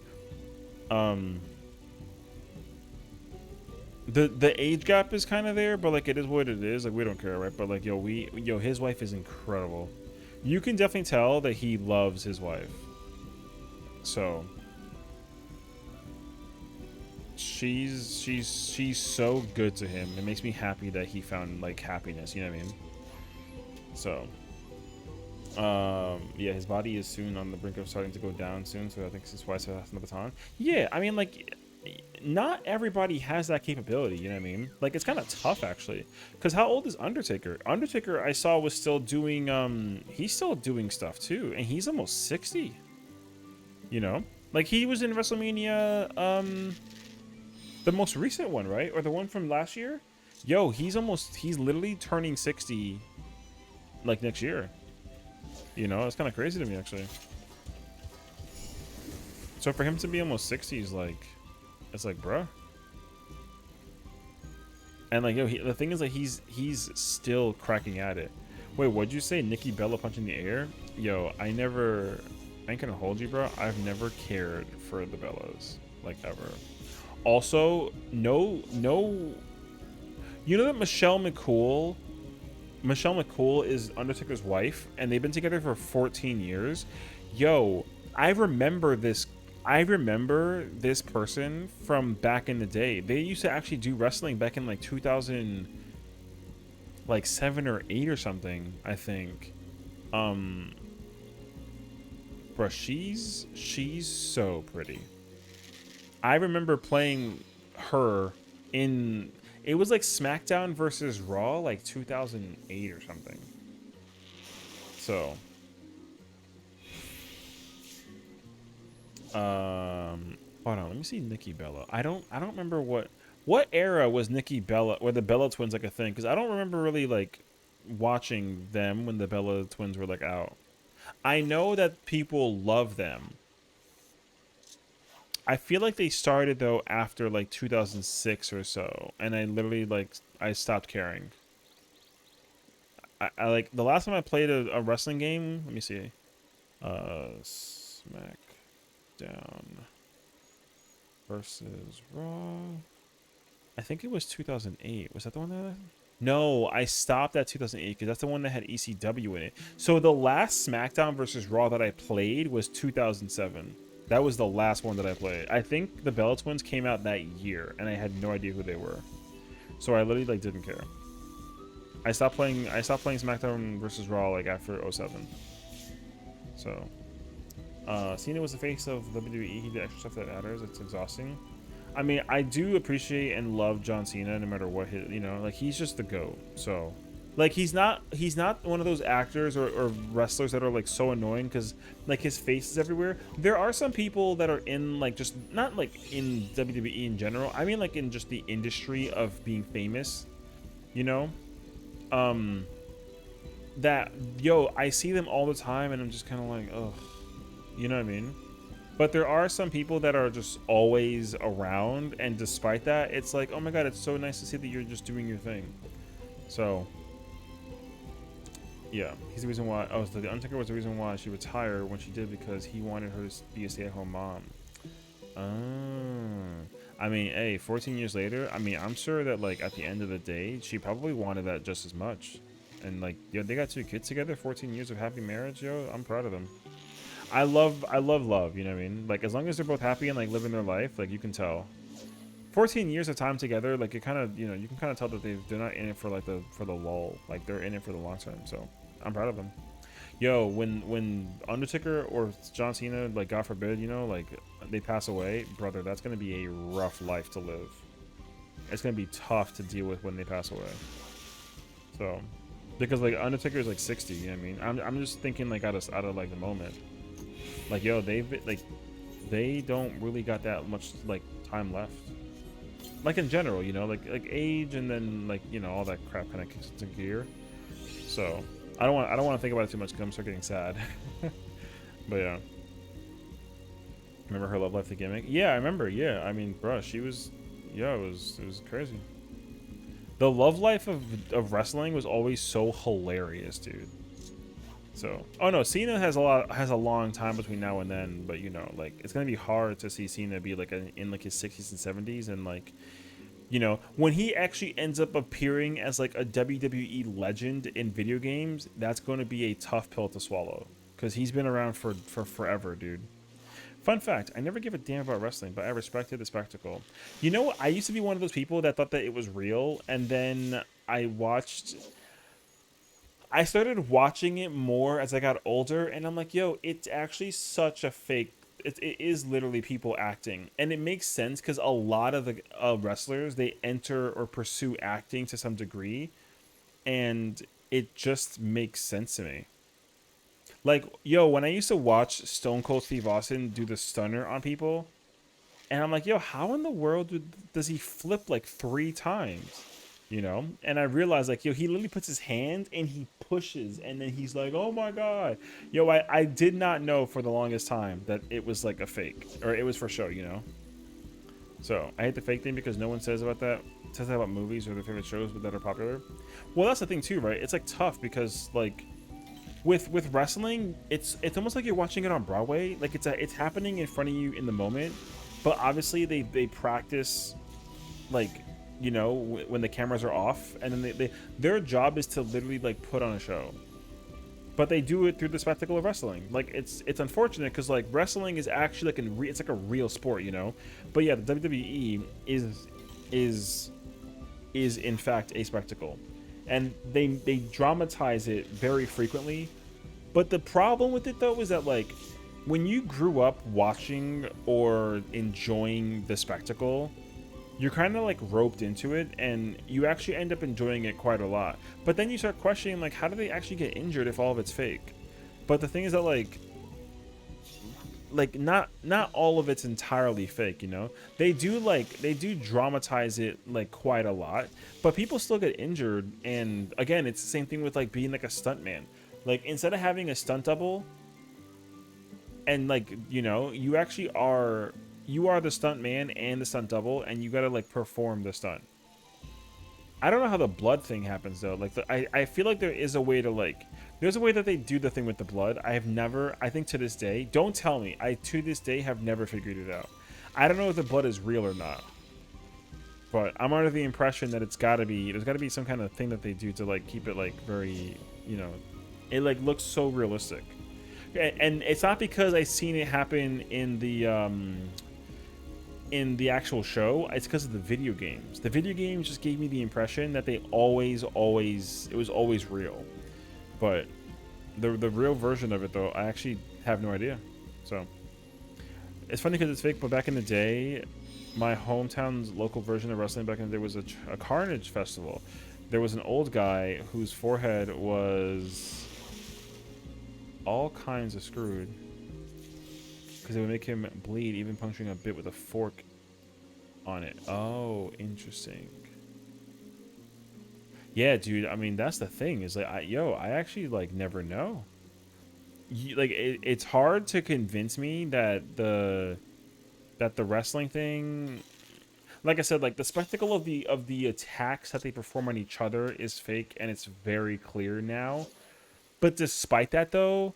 The age gap is kind of there, but like it is what it is. Like we don't care, right? But like yo, his wife is incredible. You can definitely tell that he loves his wife. So. She's so good to him. It makes me happy that he found like happiness, you know what I mean? So yeah, his body is soon on the brink of starting to go down soon, so I think his wife's passing the baton. Yeah, I mean like not everybody has that capability, you know what I mean? Like it's kind of tough actually. Cause how old is Undertaker? Undertaker I saw was still doing he's still doing stuff too, and he's almost 60. You know? Like he was in WrestleMania the most recent one, right? Or the one from last year? Yo, he's literally turning 60 like next year. You know, it's kind of crazy to me actually. So for him to be almost 60 is like, it's like, bruh. And like, yo, the thing is like he's still cracking at it. Wait, what'd you say? Nikki Bella punching the air? Yo, I ain't gonna hold you, bro. I've never cared for the Bellas, like ever. Also, no, you know that Michelle McCool is Undertaker's wife, and they've been together for 14 years. Yo, I remember this person from back in the day. They used to actually do wrestling back in like 2000, like 7 or 8 or something, I think. Bro, she's so pretty. I remember playing her in... It was like SmackDown versus Raw, like 2008 or something. So... hold on, let me see Nikki Bella. I don't remember what era was Nikki Bella, or the Bella Twins like a thing, because I don't remember really like watching them when the Bella Twins were like out. I know that people love them. I feel like they started though after like 2006 or so, and I literally like I stopped caring. I like the last time I played a wrestling game. Let me see. SmackDown versus Raw. I think it was 2008. Was that the one that? No, I stopped at 2008 because that's the one that had ECW in it. So the last SmackDown versus Raw that I played was 2007. That was the last one that I played. I think the Bella Twins came out that year, and I had no idea who they were. So I literally like didn't care. I stopped playing SmackDown versus Raw like after 07. So Cena was the face of WWE. He did extra stuff that matters. It's exhausting. I mean, I do appreciate and love John Cena no matter what his, you know, like he's just the GOAT. So like he's not one of those actors or wrestlers that are like so annoying because like his face is everywhere. There are some people that are in like just not like in WWE in general. I mean like in just the industry of being famous, you know? That I see them all the time and I'm just kind of like, ugh, you know what I mean? But there are some people that are just always around, and despite that, it's like, oh my god, it's so nice to see that you're just doing your thing. So yeah, he's the reason why. Oh, so the Undertaker was the reason why she retired when she did, because he wanted her to be a stay-at-home mom. I mean, hey, 14 years later, I mean, I'm sure that like at the end of the day, she probably wanted that just as much. And like, they got 2 kids together, 14 years of happy marriage, I'm proud of them. I love love, you know what I mean? Like, as long as they're both happy and like living their life, like you can tell. 14 years of time together, like it kind of, you know, you can kind of tell that they're not in it for like for the lull, like they're in it for the long term. So I'm proud of them. Yo, when Undertaker or John Cena, like God forbid, you know, like they pass away, brother, that's gonna be a rough life to live. It's gonna be tough to deal with when they pass away. So, because like Undertaker is like 60, you know what I mean? I'm just thinking like out of like the moment. Like, yo, they don't really got that much like time left. Like in general, you know, like age and then like, you know, all that crap kind of kicks into gear. So I don't want to think about it too much because I'm start getting sad. But yeah, remember her Love Life the gimmick? Yeah, I remember. Yeah, I mean, bruh, she was, yeah, it was crazy. The love life of wrestling was always so hilarious, dude. So, oh no, Cena has a long time between now and then, but you know, like it's gonna be hard to see Cena be like in like his 60s and 70s, and like, you know, when he actually ends up appearing as like a WWE legend in video games, that's going to be a tough pill to swallow because he's been around for forever, dude. Fun fact, I never gave a damn about wrestling, but I respected the spectacle. You know, I used to be one of those people that thought that it was real, and then I started watching it more as I got older, and I'm like, yo, it's actually such a fake. It is literally people acting, and it makes sense because a lot of the wrestlers, they enter or pursue acting to some degree, and it just makes sense to me. Like, yo, when I used to watch Stone Cold Steve Austin do the stunner on people, and I'm like, yo, how in the world does he flip like 3 times? You know? And I realized, like, yo, he literally puts his hand and he pushes, and then he's like, oh my god. Yo, I did not know for the longest time that it was like a fake, or it was for show, you know? So I hate the fake thing because no one says that about movies or their favorite shows that are popular. Well, that's the thing too, right? It's like tough because like with wrestling, it's almost like you're watching it on Broadway. Like it's happening in front of you in the moment, but obviously they practice, like, you know, when the cameras are off, and then their job is to literally like put on a show, but they do it through the spectacle of wrestling. Like it's unfortunate because like wrestling is actually like it's like a real sport, you know. But yeah, the WWE is in fact a spectacle, and they dramatize it very frequently. But the problem with it though is that like when you grew up watching or enjoying the spectacle, you're kind of like roped into it, and you actually end up enjoying it quite a lot. But then you start questioning, like, how do they actually get injured if all of it's fake? But the thing is that like not all of it's entirely fake, you know. They do dramatize it like quite a lot, but people still get injured. And again, it's the same thing with like being like a stuntman. Like instead of having a stunt double, and like, you know, you actually are you are the stunt man and the stunt double, and you gotta like perform the stunt. I don't know how the blood thing happens though. Like I feel like there is a way to like, there's a way that they do the thing with the blood. I have never, I think to this day, don't tell me, I to this day have never figured it out. I don't know if the blood is real or not, but I'm under the impression that it's gotta be, there's gotta be some kind of thing that they do to like keep it like very, you know, it like looks so realistic. And it's not because I seen it happen in the actual show. It's because of the video games. The video games just gave me the impression that they it was always real. But the real version of it though, I actually have no idea. So it's funny because it's fake, but back in the day, my hometown's local version of wrestling back in the day was a Carnage festival. There was an old guy whose forehead was all kinds of screwed because it would make him bleed, even puncturing a bit with a fork on it. Oh, interesting. Yeah, dude. I mean, that's the thing. Is like, I actually like never know. It's hard to convince me that the wrestling thing, like I said, like the spectacle of the attacks that they perform on each other is fake, and it's very clear now. But despite that, though,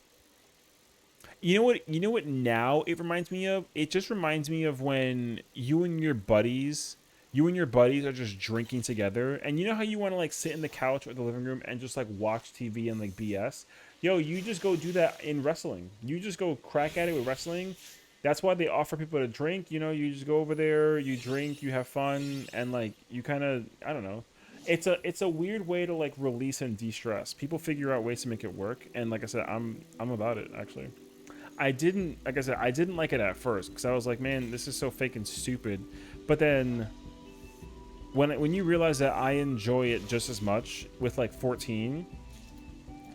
you know what now it reminds me of? It just reminds me of when you and your buddies are just drinking together, and you know how you want to like sit in the couch or the living room and just like watch TV and like BS? Yo, you just go do that in wrestling. You just go crack at it with wrestling. That's why they offer people to drink. You know, you just go over there, you drink, you have fun, and like you kind of, I don't know. It's a weird way to like release and de-stress. People figure out ways to make it work, and like I said, I'm about it actually. I didn't like it at first because I was like, man, this is so fake and stupid. But then when you realize that I enjoy it just as much with like 14,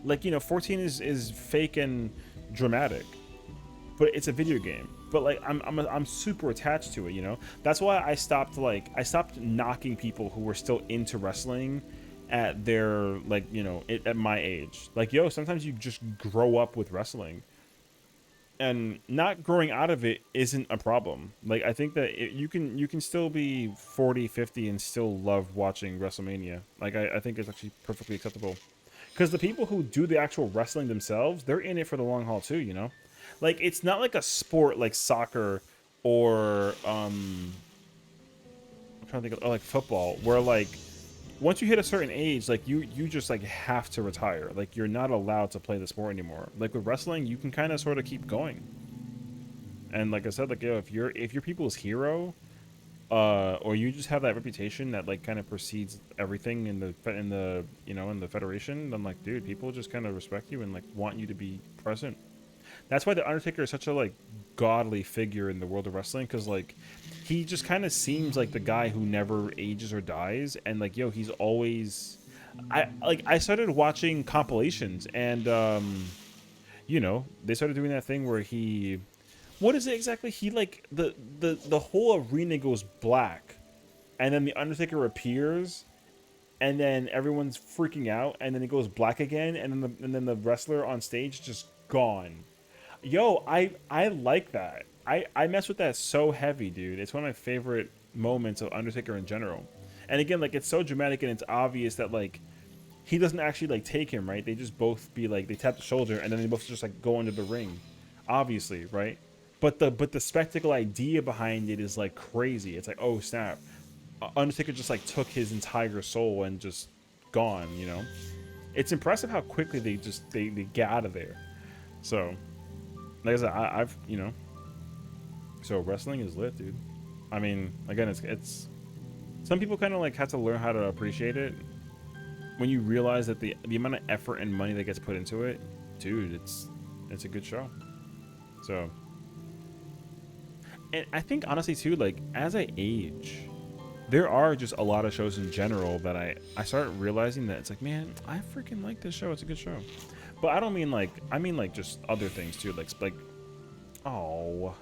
like, you know, 14 is fake and dramatic, but it's a video game. But like I'm super attached to it, you know. That's why I stopped knocking people who were still into wrestling at their, like, you know, at my age. Like, yo, sometimes you just grow up with wrestling, and not growing out of it isn't a problem. Like, I think that you can still be 40, 50 and still love watching WrestleMania. Like, I think it's actually perfectly acceptable, because the people who do the actual wrestling themselves, they're in it for the long haul too, you know. Like, it's not like a sport like soccer or I'm trying to think of, like, football, where like once you hit a certain age, like you just like have to retire. Like, you're not allowed to play the sport anymore. Like with wrestling, you can kind of sort of keep going. And like I said, like, yo, if you're people's hero, or you just have that reputation that like kind of precedes everything in the you know, in the federation, then like, dude, people just kind of respect you and like want you to be present. That's why the Undertaker is such a like godly figure in the world of wrestling, because like he just kind of seems like the guy who never ages or dies, and like, yo, he's always, I started watching compilations, and you know, they started doing that thing where he, what is it exactly? He like the whole arena goes black, and then the Undertaker appears, and then everyone's freaking out, and then it goes black again, and then the wrestler on stage just gone. Yo, I like that. I mess with that so heavy, dude. It's one of my favorite moments of Undertaker in general. And again, like, it's so dramatic, and it's obvious that like he doesn't actually like take him, right? They just both be like, they tap the shoulder, and then they both just like go into the ring, obviously, right? But the spectacle idea behind it is like crazy. It's like, oh snap, Undertaker just like took his entire soul and just gone, you know. It's impressive how quickly they get out of there. So like I said, I've, you know, so wrestling is lit, dude. I mean, again, it's some people kind of like have to learn how to appreciate it when you realize that the amount of effort and money that gets put into it, dude. It's a good show. So, and I think honestly too, like, as I age, there are just a lot of shows in general that I start realizing that it's like, man, I freaking like this show. It's a good show. But I don't mean like, I mean like just other things too, like oh,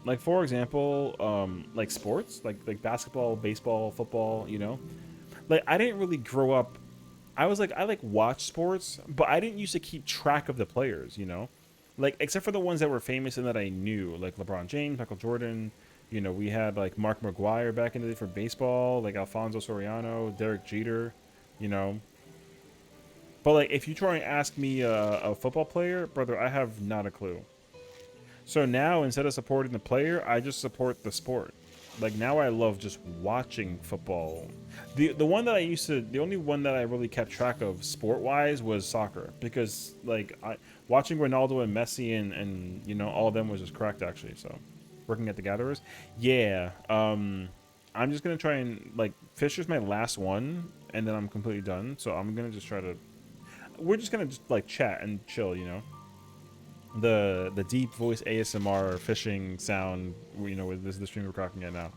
like for example, like sports, like basketball, baseball, football, you know, like I didn't really grow up. I was like, I like watch sports, but I didn't used to keep track of the players, you know. Like, except for the ones that were famous and that I knew, like LeBron James, Michael Jordan. You know, we had like Mark McGuire back in the day for baseball, like Alfonso Soriano, Derek Jeter. You know, but like if you try and ask me a football player, brother, I have not a clue. So now instead of supporting the player, I just support the sport. Like now I love just watching football. The one that I used to, the only one that I really kept track of sport wise was soccer, because like watching Ronaldo and Messi and you know all of them was just correct actually. So working at the Gatherers, yeah. I'm just gonna try and like Fisher's my last one, and then I'm completely done. So I'm gonna just try to. We're just gonna just like chat and chill, you know. The deep voice ASMR fishing sound, you know, with this the stream we're cracking at now.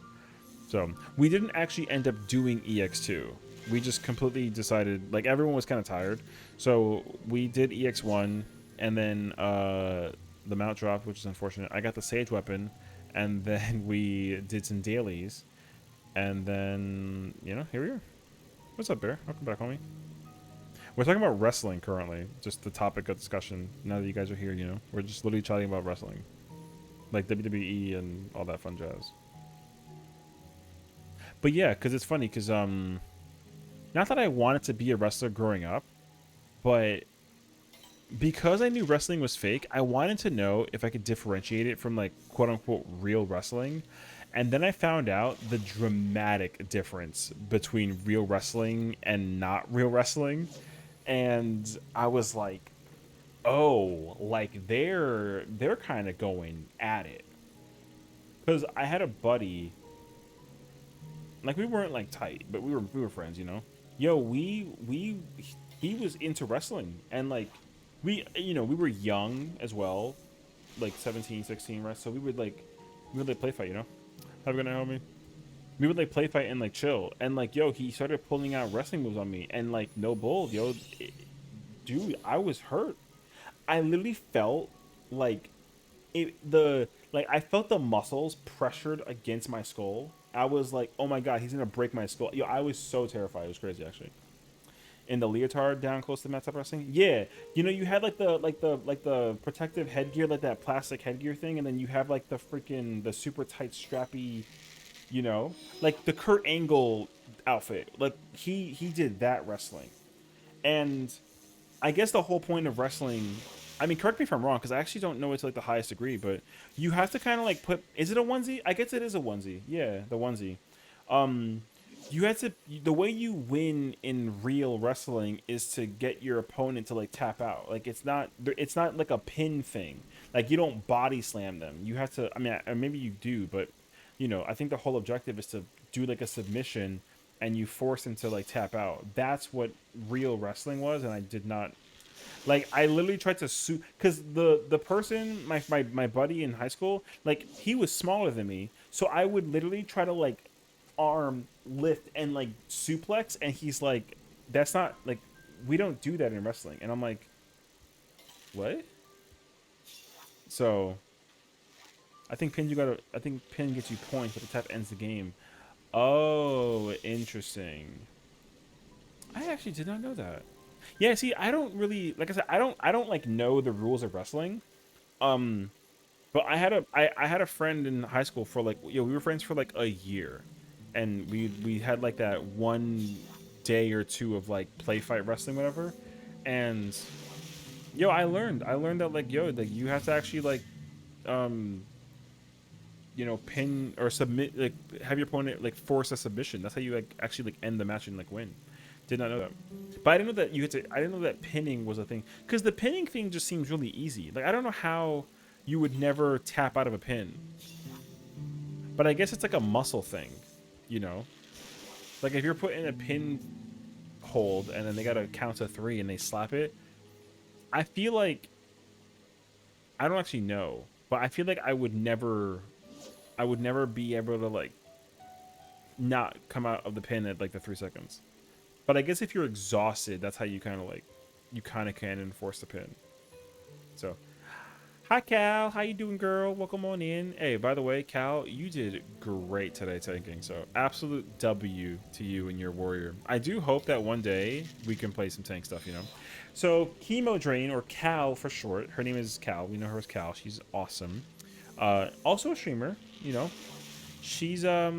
So we didn't actually end up doing EX2. We just completely decided, like everyone was kind of tired, so we did EX1, and then the mount dropped, which is unfortunate. I got the Sage weapon, and then we did some dailies, and then you know here we are. What's up, Bear? Welcome back, homie. We're talking about wrestling currently, just the topic of discussion. Now that you guys are here, you know, we're just literally chatting about wrestling, like WWE and all that fun jazz. But yeah, because it's funny, because not that I wanted to be a wrestler growing up, but because I knew wrestling was fake, I wanted to know if I could differentiate it from like quote unquote real wrestling. And then I found out the dramatic difference between real wrestling and not real wrestling. And I was like, oh, like they're kind of going at it. Because I had a buddy, like we weren't like tight, but we were friends, you know. Yo, he was into wrestling, and like we, you know, we were young as well, like 17, 16, right? So we would like play fight, you know. Have a good night, homie. We would like play fight and like chill, and like yo, he started pulling out wrestling moves on me, and like no bull, yo, dude, I was hurt. I literally felt like I felt the muscles pressured against my skull. I was like, oh my god, he's gonna break my skull. Yo, I was so terrified. It was crazy actually. In the leotard down close to Matt Top Wrestling, yeah, you know, you had like the protective headgear, like that plastic headgear thing, and then you have like the super tight strappy, you know, like the Kurt Angle outfit. Like he did that wrestling, and I guess the whole point of wrestling, I mean, correct me if I'm wrong, because I actually don't know it to like the highest degree, but you have to kind of like put, is it a onesie? I guess it is a onesie. Yeah, the onesie. You have to, the way you win in real wrestling is to get your opponent to like tap out. Like it's not like a pin thing. Like you don't body slam them. You have to, I mean, maybe you do, but you know, I think the whole objective is to do like a submission and you force them to like tap out. That's what real wrestling was, and I did not. Like I literally tried to sue, because the person, my buddy in high school, like he was smaller than me, so I would literally try to like arm lift and like suplex, and he's like, that's not like, we don't do that in wrestling, and I'm like, what? So I think pin gets you points, but the tap ends the game. Oh, interesting. I actually did not know that. Yeah, see, I don't really, like I said, I don't like know the rules of wrestling. But I had a friend in high school for like, we were friends for like a year, and we had like that one day or two of like play fight wrestling, whatever. And I learned that like like you have to actually like pin or submit, like have your opponent like force a submission. That's how you like actually like end the match and like win. Did not know that. But I didn't know that I didn't know that pinning was a thing, because the pinning thing just seems really easy. Like I don't know how you would never tap out of a pin. But I guess it's like a muscle thing, you know? Like if you're put in a pin hold and then they gotta count to 3 and they slap it, I feel like, I don't actually know, but I feel like I would never be able to like not come out of the pin at like the 3 seconds. But I guess if you're exhausted, that's how you kind of can enforce the pin. So Hi, Cal. How you doing, girl? Welcome on in. Hey, by the way, Cal, you did great today tanking. So absolute W to you and your warrior. I do hope that one day we can play some tank stuff, you know? So Chemo Drain, or Cal for short. Her name is Cal. We know her as Cal. She's awesome. Also a streamer, you know. She's, I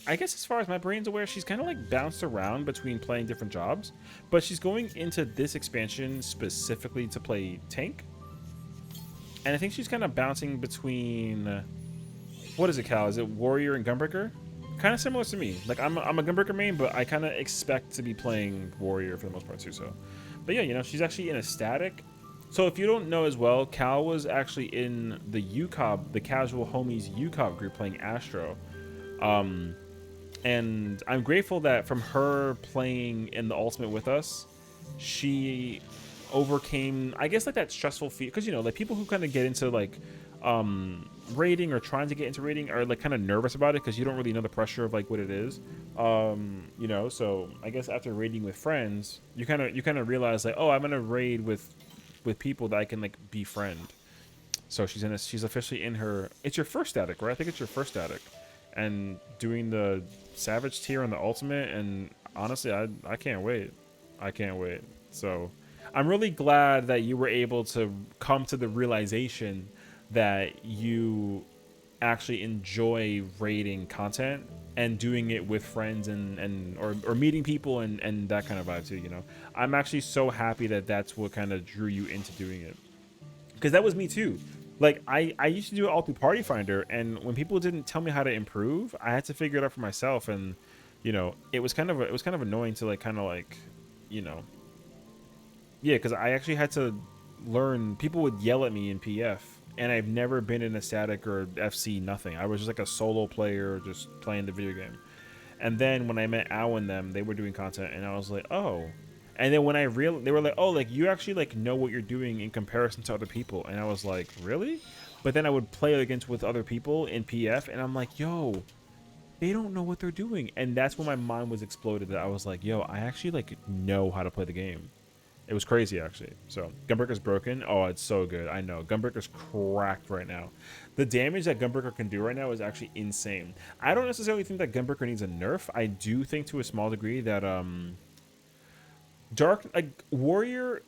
guess as far as my brain's aware, she's kind of like bounced around between playing different jobs. But she's going into this expansion specifically to play tank. And I think she's kind of bouncing between, what is it, Cal? Is it Warrior and Gunbreaker? Kind of similar to me. Like, I'm a Gunbreaker main, but I kind of expect to be playing Warrior for the most part, too, so. But yeah, you know, she's actually in a static. So if you don't know as well, Cal was actually in the UCOB, the Casual Homies UCOB group playing Astro. And I'm grateful that from her playing in the Ultimate with us, she overcame, I guess, like that stressful feat, because you know, like people who kind of get into like raiding or trying to get into raiding are like kind of nervous about it because you don't really know the pressure of like what it is, you know. So I guess after raiding with friends, you kind of realize like, oh, I'm gonna raid with people that I can like befriend. So she's officially in her, it's your first static, right? I think it's your first static, and doing the Savage tier on the Ultimate, and honestly, I can't wait. I can't wait. So I'm really glad that you were able to come to the realization that you actually enjoy raiding content and doing it with friends or meeting people and that kind of vibe too, you know. I'm actually so happy that that's what kind of drew you into doing it, because that was me too. Like I used to do it all through Party Finder, and when people didn't tell me how to improve, I had to figure it out for myself. And you know, it was kind of annoying to like kind of like, you know, yeah, because I actually had to learn. People would yell at me in PF, and I've never been in a static or FC, nothing. I was just like a solo player, just playing the video game. And then when I met Al and them, they were doing content, and I was like, oh. And then when they were like, oh, like you actually like know what you're doing in comparison to other people. And I was like, really? But then I would play against with other people in PF, and I'm like, yo, they don't know what they're doing. And that's when my mind was exploded, that I was like, yo, I actually like know how to play the game. It was crazy, actually. So Gunbreaker's broken. Oh, it's so good. I know. Gunbreaker's cracked right now. The damage that Gunbreaker can do right now is actually insane. I don't necessarily think that Gunbreaker needs a nerf. I do think to a small degree that Warrior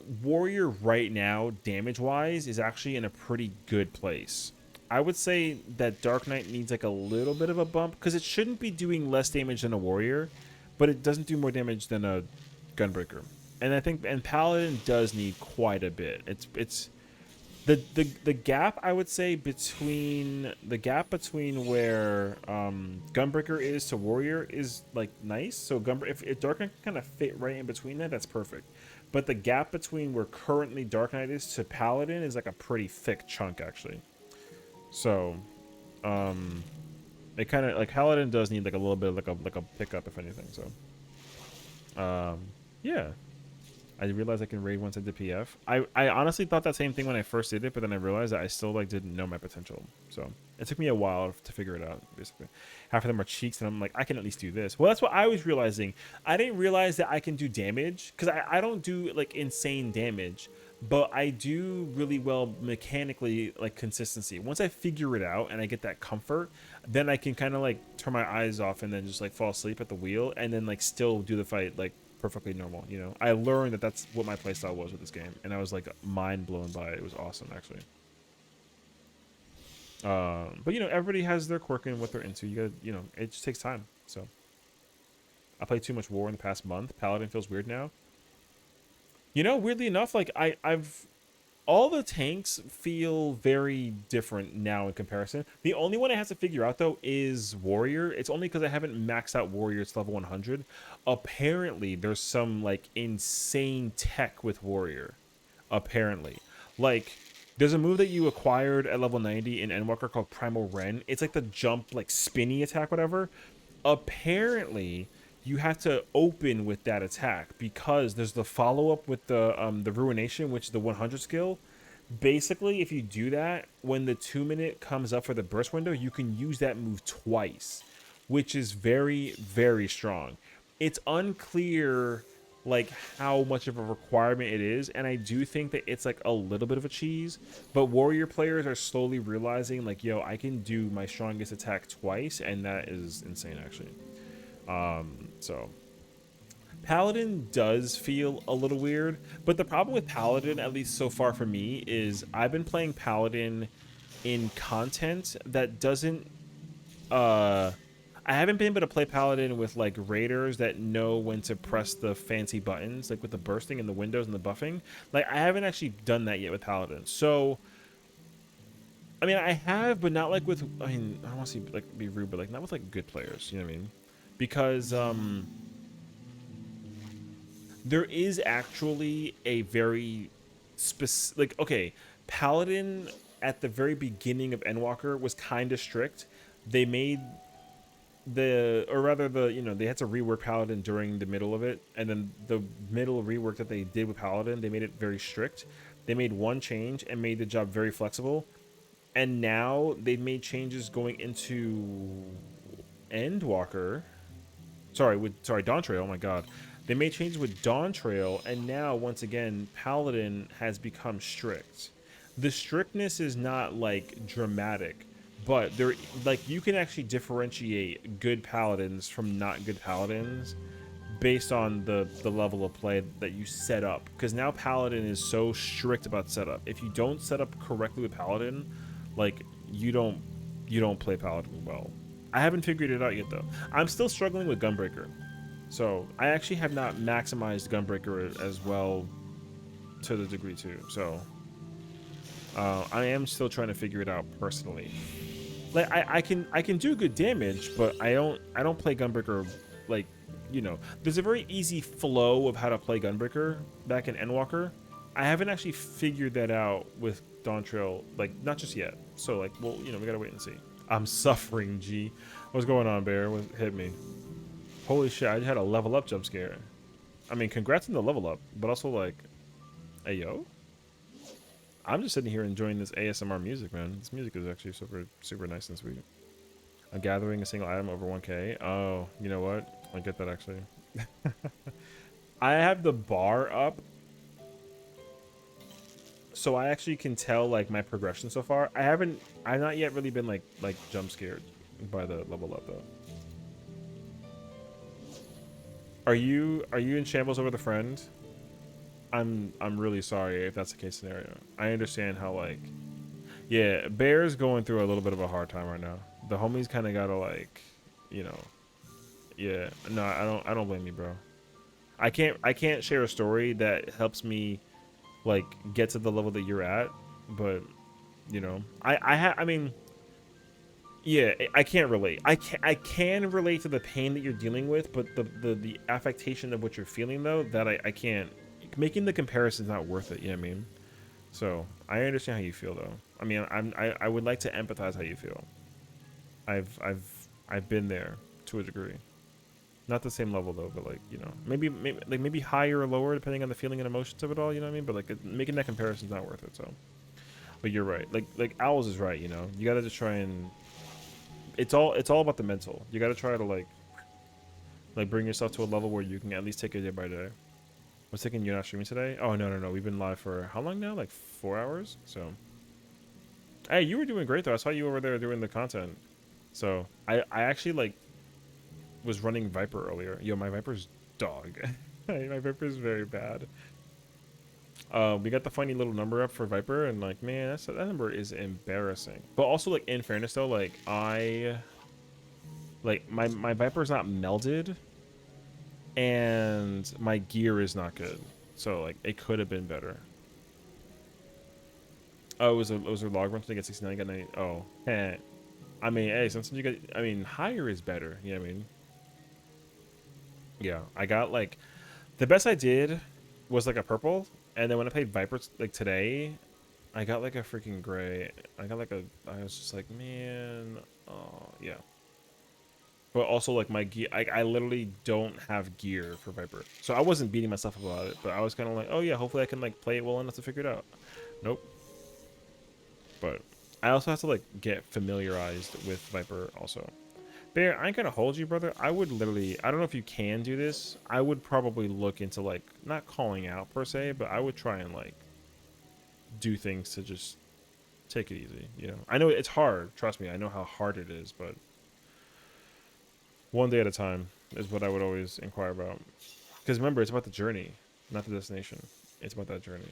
right now, damage wise, is actually in a pretty good place. I would say that Dark Knight needs like a little bit of a bump, because it shouldn't be doing less damage than a Warrior, but it doesn't do more damage than a Gunbreaker. And I think Paladin does need quite a bit. It's the gap, I would say, between where Gunbreaker is to Warrior is like nice. So if Dark Knight can kind of fit right in between that, that's perfect. But the gap between where currently Dark Knight is to Paladin is like a pretty thick chunk, actually. So it kind of like Paladin does need like a little bit of like a pickup, if anything. So yeah. I realized I can raid once I did PF. I honestly thought that same thing when I first did it, but then I realized that I still like didn't know my potential. So it took me a while to figure it out, basically. Half of them are cheeks, and I'm like, I can at least do this. Well, that's what I was realizing. I didn't realize that I can do damage, because I don't do like insane damage, but I do really well mechanically, like consistency. Once I figure it out and I get that comfort, then I can kind of like turn my eyes off and then just like fall asleep at the wheel, and then like still do the fight like perfectly normal, you know. I learned that that's what my playstyle was with this game, and I was like mind blown by it. It was awesome, actually. But you know, everybody has their quirk and what they're into. You gotta, you know, it just takes time. So I played too much War in the past month. Paladin feels weird now. You know, weirdly enough, like I've all the tanks feel very different now in comparison. The only one I have to figure out, though, is Warrior. It's only because I haven't maxed out Warrior. It's level 100. Apparently, there's some, like, insane tech with Warrior. Apparently. Like, there's a move that you acquired at level 90 in Endwalker called Primal Ren. It's like the jump, like, spinny attack, whatever. Apparently, you have to open with that attack, because there's the follow-up with the Ruination, which is the 100 skill. Basically, if you do that, when the 2-minute comes up for the burst window, you can use that move twice, which is very, very strong. It's unclear, like how much of a requirement it is, and I do think that it's like a little bit of a cheese, but warrior players are slowly realizing like, yo, I can do my strongest attack twice, and that is insane actually. So Paladin does feel a little weird, but the problem with Paladin, at least so far for me, is I've been playing Paladin in content that doesn't I haven't been able to play Paladin with like raiders that know when to press the fancy buttons, like with the bursting and the windows and the buffing. Like I haven't actually done that yet with Paladin. So I mean, I have, but not like with, I mean, I don't want to like be rude, but like not with like good players, you know what I mean? Because there is actually a very specific, like, okay, Paladin at the very beginning of Endwalker was kind of strict. They made or rather you know, they had to rework Paladin during the middle of it, and then the middle rework that they did with Paladin, they made it very strict. They made one change and made the job very flexible, and now they've made changes going into Endwalker. Sorry, dawntrail. Oh my god. They made changes with dawntrail, and now once again Paladin has become strict. The strictness is not like dramatic, but there, like, you can actually differentiate good paladins from not good paladins based on the level of play that you set up. Because now Paladin is so strict about setup. If you don't set up correctly with Paladin, like, you don't play Paladin well. I haven't figured it out yet though. I'm still struggling with Gunbreaker, so I actually have not maximized Gunbreaker as well to the degree too. So I am still trying to figure it out personally. Like I can do good damage, but I don't play Gunbreaker like, you know. There's a very easy flow of how to play Gunbreaker back in Endwalker. I haven't actually figured that out with dawntrail, like, not just yet. So like, well, you know, we gotta wait and see. I'm suffering, G. What's going on, Bear? What hit me? Holy shit! I just had a level up jump scare. I mean, congrats on the level up, but also like, hey yo. I'm just sitting here enjoying this ASMR music, man. This music is actually super nice and sweet. I'm gathering a single item over 1k. Oh, you know what? I get that actually. I have the bar up, so I actually can tell like my progression so far. I've not yet really been like jump scared by the level up though. Are you in shambles over the friend? I'm really sorry if that's the case scenario. I understand how, like, yeah, Bear's going through a little bit of a hard time right now. The homies kind of gotta, like, you know, yeah. No, I don't blame you, bro. I can't share a story that helps me like get to the level that you're at, but you know, I mean, yeah, I can't relate. I can relate to the pain that you're dealing with, but the affectation of what you're feeling though, that I can't. Making the comparison is not worth it, you know what I mean? So I understand how you feel though. I mean, I would like to empathize how you feel. I've been there to a degree, not the same level though, but like, you know, maybe higher or lower depending on the feeling and emotions of it all, you know what I mean? But like, making that comparison is not worth it. So, but you're right. Like Owls is right, you know. You gotta just try and it's all about the mental. You gotta try to like bring yourself to a level where you can at least take it day by day. I was thinking you're not streaming today. Oh no, we've been live for how long now? Like 4 hours. So, hey, you were doing great though. I saw you over there doing the content. So I actually like was running Viper earlier. Yo, my Viper's dog. My Viper's very bad. We got the funny little number up for Viper, and like, man, that number is embarrassing. But also, like, in fairness though, like my Viper's not melded, and my gear is not good. So like, it could have been better. Oh, it was a log run to get 69. Got 90. Oh, I mean, hey, sometimes you get. I mean, higher is better. You know what I mean? Yeah, I got like, the best I did was like a purple, and then when I played Viper like today, I got like a freaking gray. I was just like, man, oh yeah. But also like my gear, I literally don't have gear for Viper, so I wasn't beating myself about it. But I was kind of like, oh yeah, hopefully I can like play it well enough to figure it out. Nope. But I also have to like get familiarized with Viper also. Bear, I ain't gonna hold you, brother. I would literally, I don't know if you can do this. I would probably look into like, not calling out per se, but I would try and like do things to just take it easy, you know? I know it's hard. Trust me, I know how hard it is, but one day at a time is what I would always inquire about. Because remember, it's about the journey, not the destination. It's about that journey.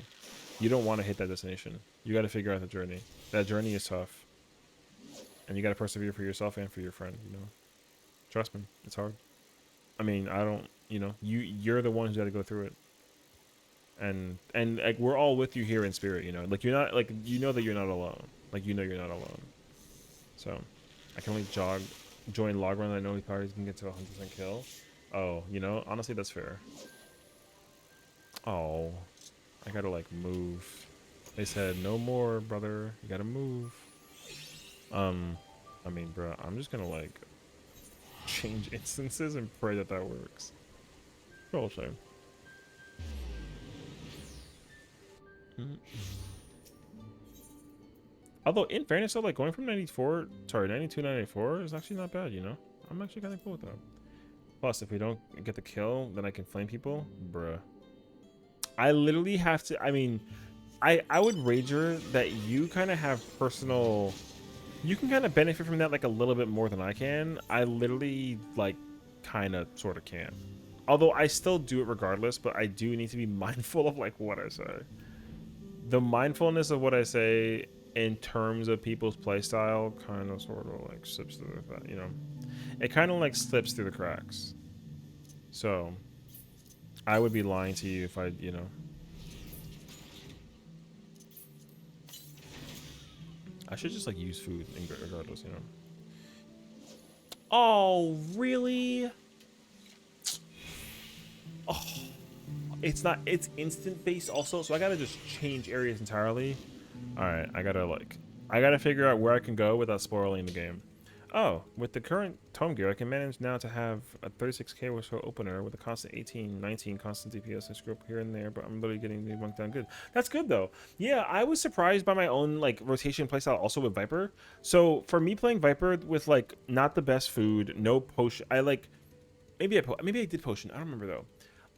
You don't want to hit that destination. You got to figure out the journey. That journey is tough. And you got to persevere for yourself and for your friend, you know? Trust me, it's hard. I mean, I don't, you know, you're the one who's got to go through it. And like, we're all with you here in spirit, you know? Like, you're not, like, you know that you're not alone. Like, you know you're not alone. So, I can only join log run. I know he probably can get to 100% kill. Oh, you know, honestly, that's fair. Oh, I gotta, like, move. They said, no more, brother. You gotta move. I mean, bro, I'm just gonna, like, change instances and pray that that works. Roll shame. Although, in fairness, though, like, going from 92 to 94 is actually not bad, you know? I'm actually kind of cool with that. Plus, if we don't get the kill, then I can flame people. Bruh. I literally have to, I mean, I would wager that you kind of have personal, you can kind of benefit from that, like, a little bit more than I can. I literally, like, kind of, sort of can. Although, I still do it regardless, but I do need to be mindful of, like, what I say. The mindfulness of what I say in terms of people's playstyle kind of sort of like slips through the, you know, it kind of like slips through the cracks. So I would be lying to you if I, you know, I should just like use food regardless, you know. Oh, really? Oh, it's not, it's instant based also, so I gotta just change areas entirely. Alright, I gotta figure out where I can go without spoiling the game. Oh, with the current tome gear, I can manage now to have a 36k or so opener with a constant 18, 19 constant DPS. I screw up here and there, but I'm literally getting the monk down good. That's good though. Yeah, I was surprised by my own like rotation playstyle also with Viper. So for me playing Viper with like not the best food, no potion, I like maybe I did potion. I don't remember though.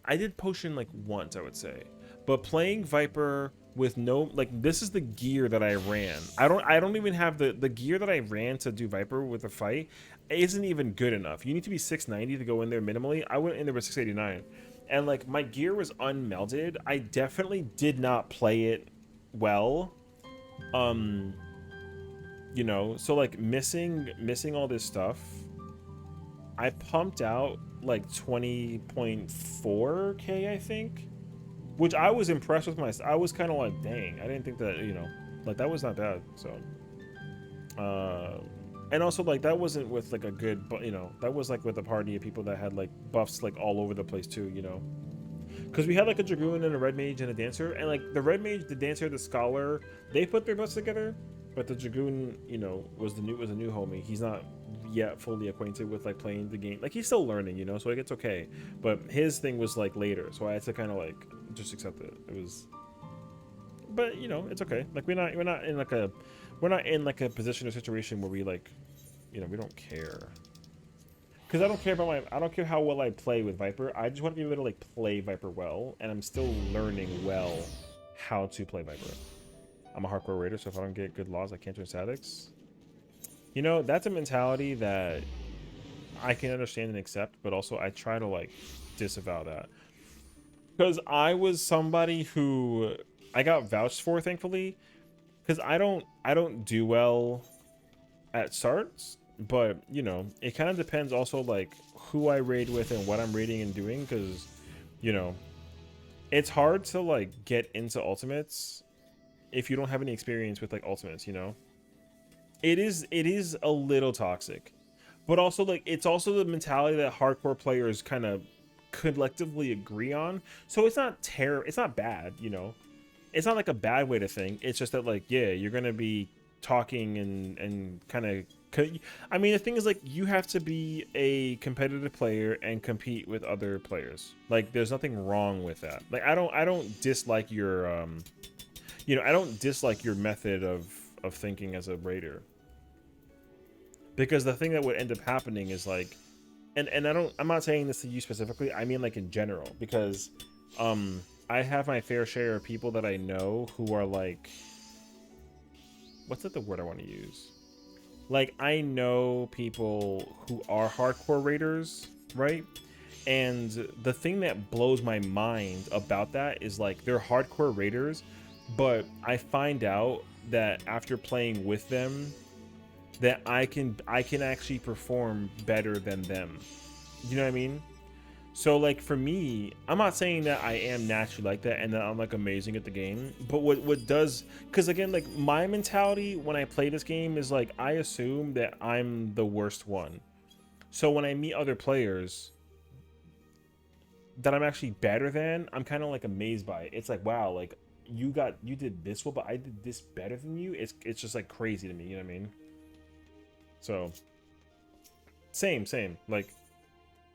I did potion like once, I would say. But playing Viper with no, like, this is the gear that I ran. I don't even have the gear that I ran to do Viper with a fight isn't even good enough. You need to be 690 to go in there minimally. I went in there with 689. And like my gear was unmelded. I definitely did not play it well. You know, so like missing all this stuff. I pumped out like 20.4k, I think. Which I was impressed with I was kind of like, dang, I didn't think that, you know, like that was not bad. So, and also like that wasn't with like a good, but you know, that was like with a party of people that had like buffs like all over the place too, you know, because we had like a dragoon and a red mage and a dancer, and like the red mage, the dancer, the scholar, they put their buffs together, but the dragoon, you know, was a new homie. He's not yet fully acquainted with like playing the game. Like he's still learning, you know, so like it's okay. But his thing was like later, so I had to kind of like just accept it. It was, but you know, it's okay. Like we're not in like a position or situation where we like, you know, we don't care. Because I don't care about I don't care how well I play with Viper. I just want to be able to like play Viper well, and I'm still learning well how to play Viper. I'm a hardcore raider, so if I don't get good laws, I can't join statics. You know, that's a mentality that I can understand and accept, but also I try to like disavow that. Because I was somebody who I got vouched for, thankfully, because I don't do well at starts, but you know, it kind of depends also like who I raid with and what I'm raiding and doing, because you know, it's hard to like get into ultimates if you don't have any experience with like ultimates, you know. It is a little toxic, but also like it's also the mentality that hardcore players kind of collectively agree on. So it's not it's not bad, you know. It's not like a bad way to think. It's just that like, yeah, you're gonna be talking and kind of. I mean, the thing is like you have to be a competitive player and compete with other players. Like, there's nothing wrong with that. Like, I don't dislike your you know, I don't dislike your method of thinking as a raider. Because the thing that would end up happening is like, and I'm not saying this to you specifically, I mean like in general, because I have my fair share of people that I know who are like, what's the word I want to use? Like, I know people who are hardcore raiders, right? And the thing that blows my mind about that is like, they're hardcore raiders, but I find out that after playing with them, that I can actually perform better than them. You know what I mean? So like for me, I'm not saying that I am naturally like that and that I'm like amazing at the game, but what does, because again, like my mentality when I play this game is like I assume that I'm the worst one. So when I meet other players that I'm actually better than, I'm kind of like amazed by it. It's like, wow, like you did this well, but I did this better than you. It's just like crazy to me, you know what I mean? So same.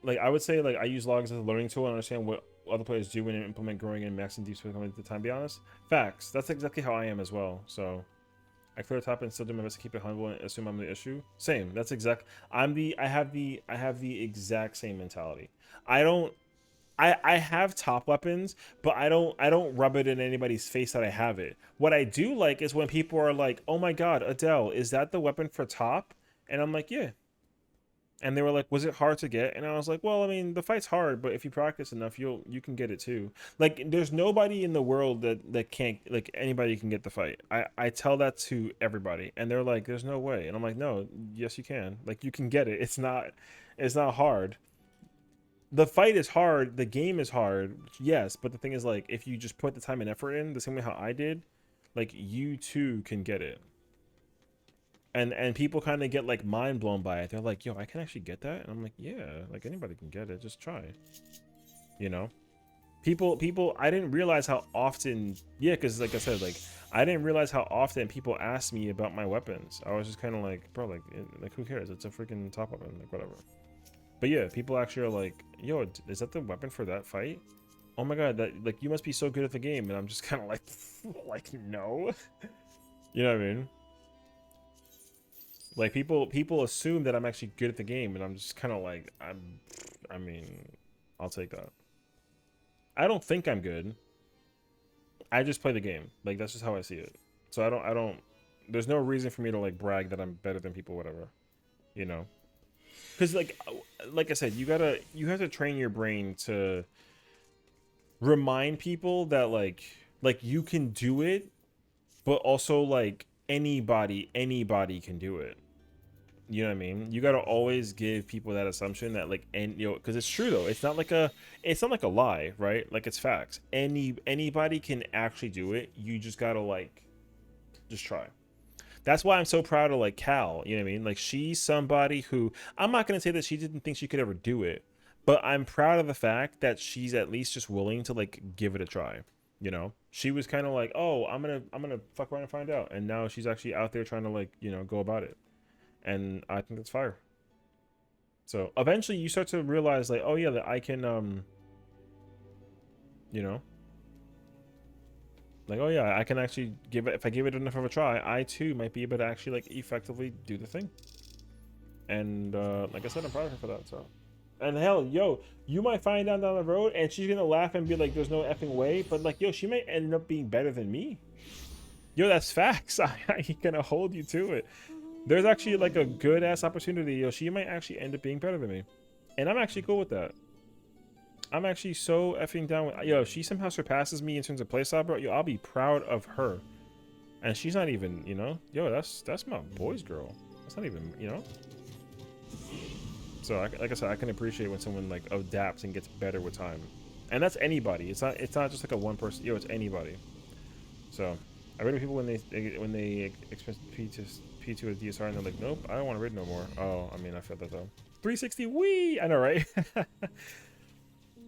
Like I would say, like I use logs as a learning tool and understand what other players do and implement growing and maxing deep space at the time. Be honest, facts. That's exactly how I am as well. So I clear the top and still do my best to keep it humble and assume I'm the issue. Same. That's exact. I have the exact same mentality. I have top weapons, but I don't rub it in anybody's face that I have it. What I do like is when people are like, "Oh my God, Adele, is that the weapon for top?" And I'm like, "Yeah." And they were like, "Was it hard to get?" And I was like, "Well, I mean, the fight's hard, but if you practice enough, you can get it too." Like, there's nobody in the world that can't, like, anybody can get the fight. I tell that to everybody, and they're like, "There's no way." And I'm like, "No, yes you can. Like, you can get it. It's not hard. The fight is hard. The game is hard. Yes, but the thing is, like, if you just put the time and effort in, the same way how I did, like, you too can get it." And people kind of get like mind blown by it. They're like, "Yo, I can actually get that?" And I'm like, "Yeah, like anybody can get it. Just try." You know? People I didn't realize how often, yeah, because like I said, like I didn't realize how often people asked me about my weapons. I was just kind of like, bro, like who cares? It's a freaking top weapon, like whatever. But yeah, people actually are like, "Yo, is that the weapon for that fight? Oh my God, that, like, you must be so good at the game." And I'm just kind of like, like, no. You know what I mean? Like people assume that I'm actually good at the game, and I'm just kind of like, I mean, I'll take that. I don't think I'm good. I just play the game. Like, that's just how I see it. So I don't. There's no reason for me to like brag that I'm better than people, whatever. You know, because like I said, you have to train your brain to remind people that like you can do it, but also like anybody can do it. You know what I mean? You got to always give people that assumption that like, and you know, because it's true though. It's not like a lie, right? Like, it's facts. Anybody can actually do it. You just gotta like, just try. That's why I'm so proud of like Cal. You know what I mean? Like, she's somebody who, I'm not gonna say that she didn't think she could ever do it, but I'm proud of the fact that she's at least just willing to like give it a try. You know, she was kind of like, "Oh, I'm gonna fuck around and find out," and now she's actually out there trying to like, you know, go about it. And I think that's fire. So eventually you start to realize like, oh yeah, that I can you know, like, oh yeah, I can actually give it, if I give it enough of a try, I too might be able to actually like effectively do the thing. And like I said, I'm proud of her for that. So, and hell, yo, you might find out down the road and she's gonna laugh and be like, "There's no effing way," but like, yo, she might end up being better than me. Yo, that's facts. I'm gonna hold you to it. There's actually like a good ass opportunity. Yo, she might actually end up being better than me, and I'm actually cool with that. I'm actually so effing down with. Yo, if she somehow surpasses me in terms of playstyle, bro, yo, I'll be proud of her. And she's not even, you know, yo, that's my boy's girl. That's not even, you know. So like I said, I can appreciate when someone like adapts and gets better with time, and that's anybody. It's not just like a one person. Yo, it's anybody. So I read people when they experience P2 with DSR and they're like, "Nope, I don't want to read no more." Oh, I mean, I felt that though. 360, wee! I know, right?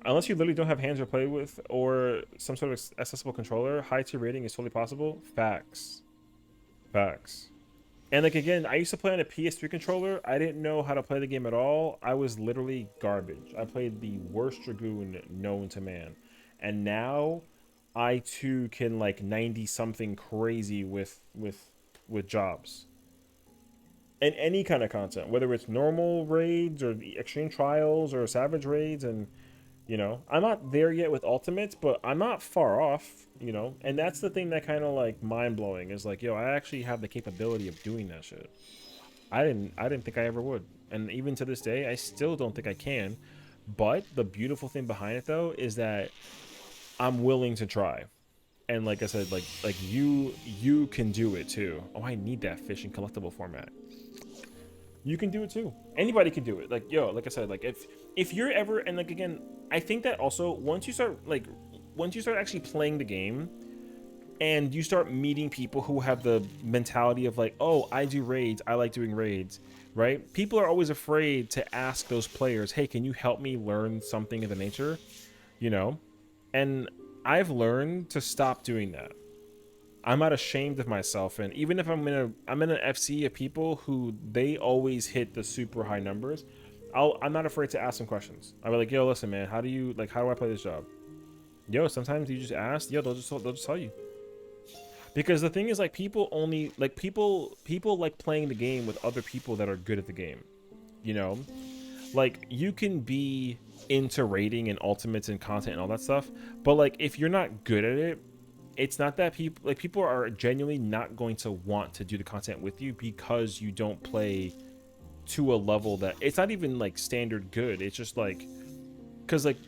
Unless you literally don't have hands to play with or some sort of accessible controller, high tier rating is totally possible. Facts. And like, again, I used to play on a PS3 controller. I didn't know how to play the game at all. I was literally garbage. I played the worst Dragoon known to man. And now I too can like 90 something crazy with jobs. And any kind of content, whether it's normal raids or the extreme trials or savage raids. And you know, I'm not there yet with ultimates, but I'm not far off, you know. And that's the thing that kind of like mind-blowing is like, yo, I actually have the capability of doing that shit. I didn't think I ever would. And even to this day, I still don't think I can. But the beautiful thing behind it though is that I'm willing to try. And like I said, like you can do it too. Oh, I need that fishing collectible format. You can do it too. Anybody can do it. Like, yo, like I said, like if you're ever, and like again, I think that also once you start actually playing the game and you start meeting people who have the mentality of like, oh, I do raids, I like doing raids, right? People are always afraid to ask those players, hey, can you help me learn something of the nature, you know? And I've learned to stop doing that. I'm not ashamed of myself, and even if I'm in an FC of people who they always hit the super high numbers, I'm not afraid to ask them questions. I'll be like, yo, listen, man, how do I play this job? Yo, sometimes you just ask, yo, they'll just tell you. Because the thing is, like, people like playing the game with other people that are good at the game. You know, like you can be into rating and ultimates and content and all that stuff, but like if you're not good at it, it's not that people are genuinely not going to want to do the content with you because you don't play to a level that it's not even like standard good. It's just like, because like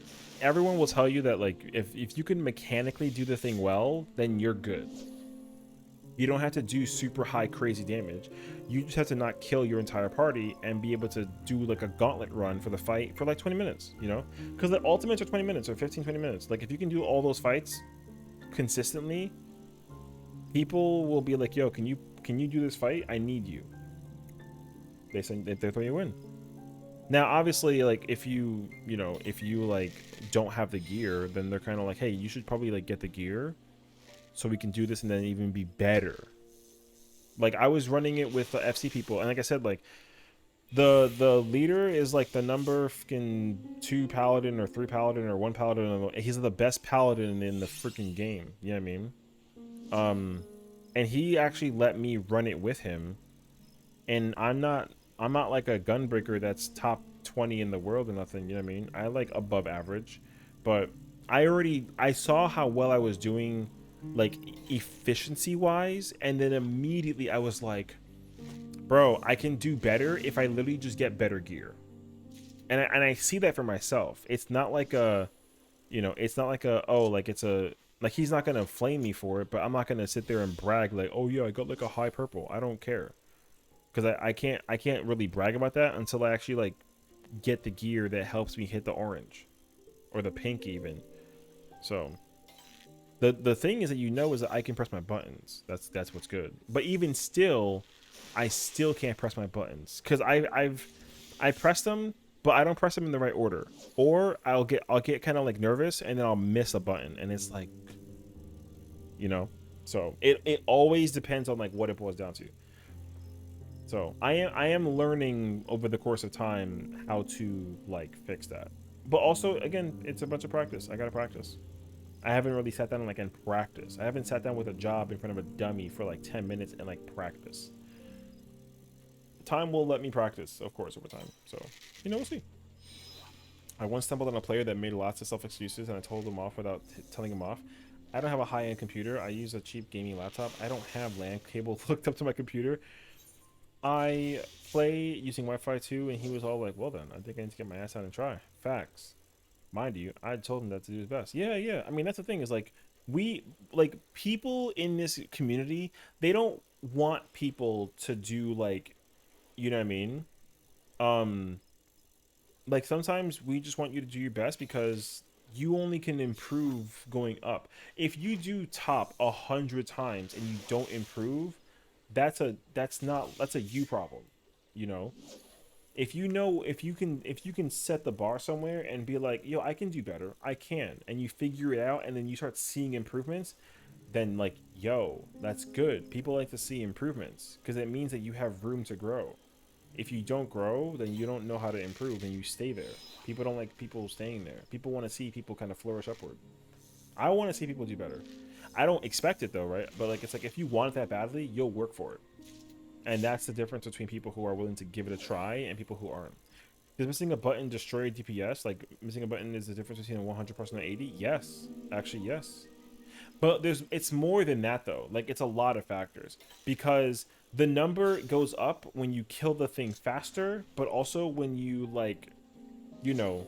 everyone will tell you that like if you can mechanically do the thing well, then you're good. You don't have to do super high crazy damage. You just have to not kill your entire party and be able to do like a gauntlet run for the fight for like 20 minutes, you know? Because the ultimates are 20 minutes or 15, 20 minutes. Like if you can do all those fights consistently, people will be like, yo, can you do this fight? I need you. They throw you in. Now obviously, like if you like don't have the gear, then they're kind of like, hey, you should probably like get the gear so we can do this and then even be better. Like I was running it with the FC people, and like I said, like the leader is like the number fucking 2 paladin or 3 paladin or 1 paladin. He's the best paladin in the freaking game. You know what I mean? And he actually let me run it with him. And I'm not like a gunbreaker that's top 20 in the world or nothing. You know what I mean? I like above average, but I saw how well I was doing, like efficiency wise, and then immediately I was like, bro, I can do better if I literally just get better gear. And I see that for myself. It's not like a, you know, it's not like a, oh, like it's a, like he's not gonna flame me for it, but I'm not gonna sit there and brag like, oh yeah, I got like a high purple. I don't care, because I can't really brag about that until I actually like get the gear that helps me hit the orange or the pink even. So the thing is that, you know, is that I can press my buttons. That's what's good. But even still, I still can't press my buttons because I press them, but I don't press them in the right order. Or I'll get kind of like nervous and then I'll miss a button, and it's like, you know. So it always depends on like what it boils down to. So I am learning over the course of time how to like fix that. But also, again, it's a bunch of practice. I gotta practice. I haven't really sat down and practice. I haven't sat down with a job in front of a dummy for like 10 minutes and like practice. Time will let me practice, of course, over time. So, you know, we'll see. I once stumbled on a player that made lots of self-excuses, and I told him off without telling him off. I don't have a high-end computer. I use a cheap gaming laptop. I don't have LAN cable hooked up to my computer. I play using Wi-Fi too, and he was all like, well then, I think I need to get my ass out and try. Facts. Mind you, I told him that to do his best. Yeah. I mean, that's the thing is like, people in this community, they don't want people to do like, you know what I mean? Like sometimes we just want you to do your best because you only can improve going up. If you do top 100 times and you don't improve, that's a you problem, you know? If you can set the bar somewhere and be like, yo, I can do better, I can, and you figure it out and then you start seeing improvements, then like, yo, that's good. People like to see improvements because it means that you have room to grow. If you don't grow, then you don't know how to improve and you stay there. People don't like people staying there. People want to see people kind of flourish upward. I want to see people do better. I don't expect it though, right? But like, it's like if you want it that badly, you'll work for it. And that's the difference between people who are willing to give it a try and people who aren't. Does missing a button destroy DPS? Like, missing a button is the difference between a 100% and 80? Yes. Actually, yes. But it's more than that, though. Like, it's a lot of factors. Because the number goes up when you kill the thing faster, but also when you, like, you know...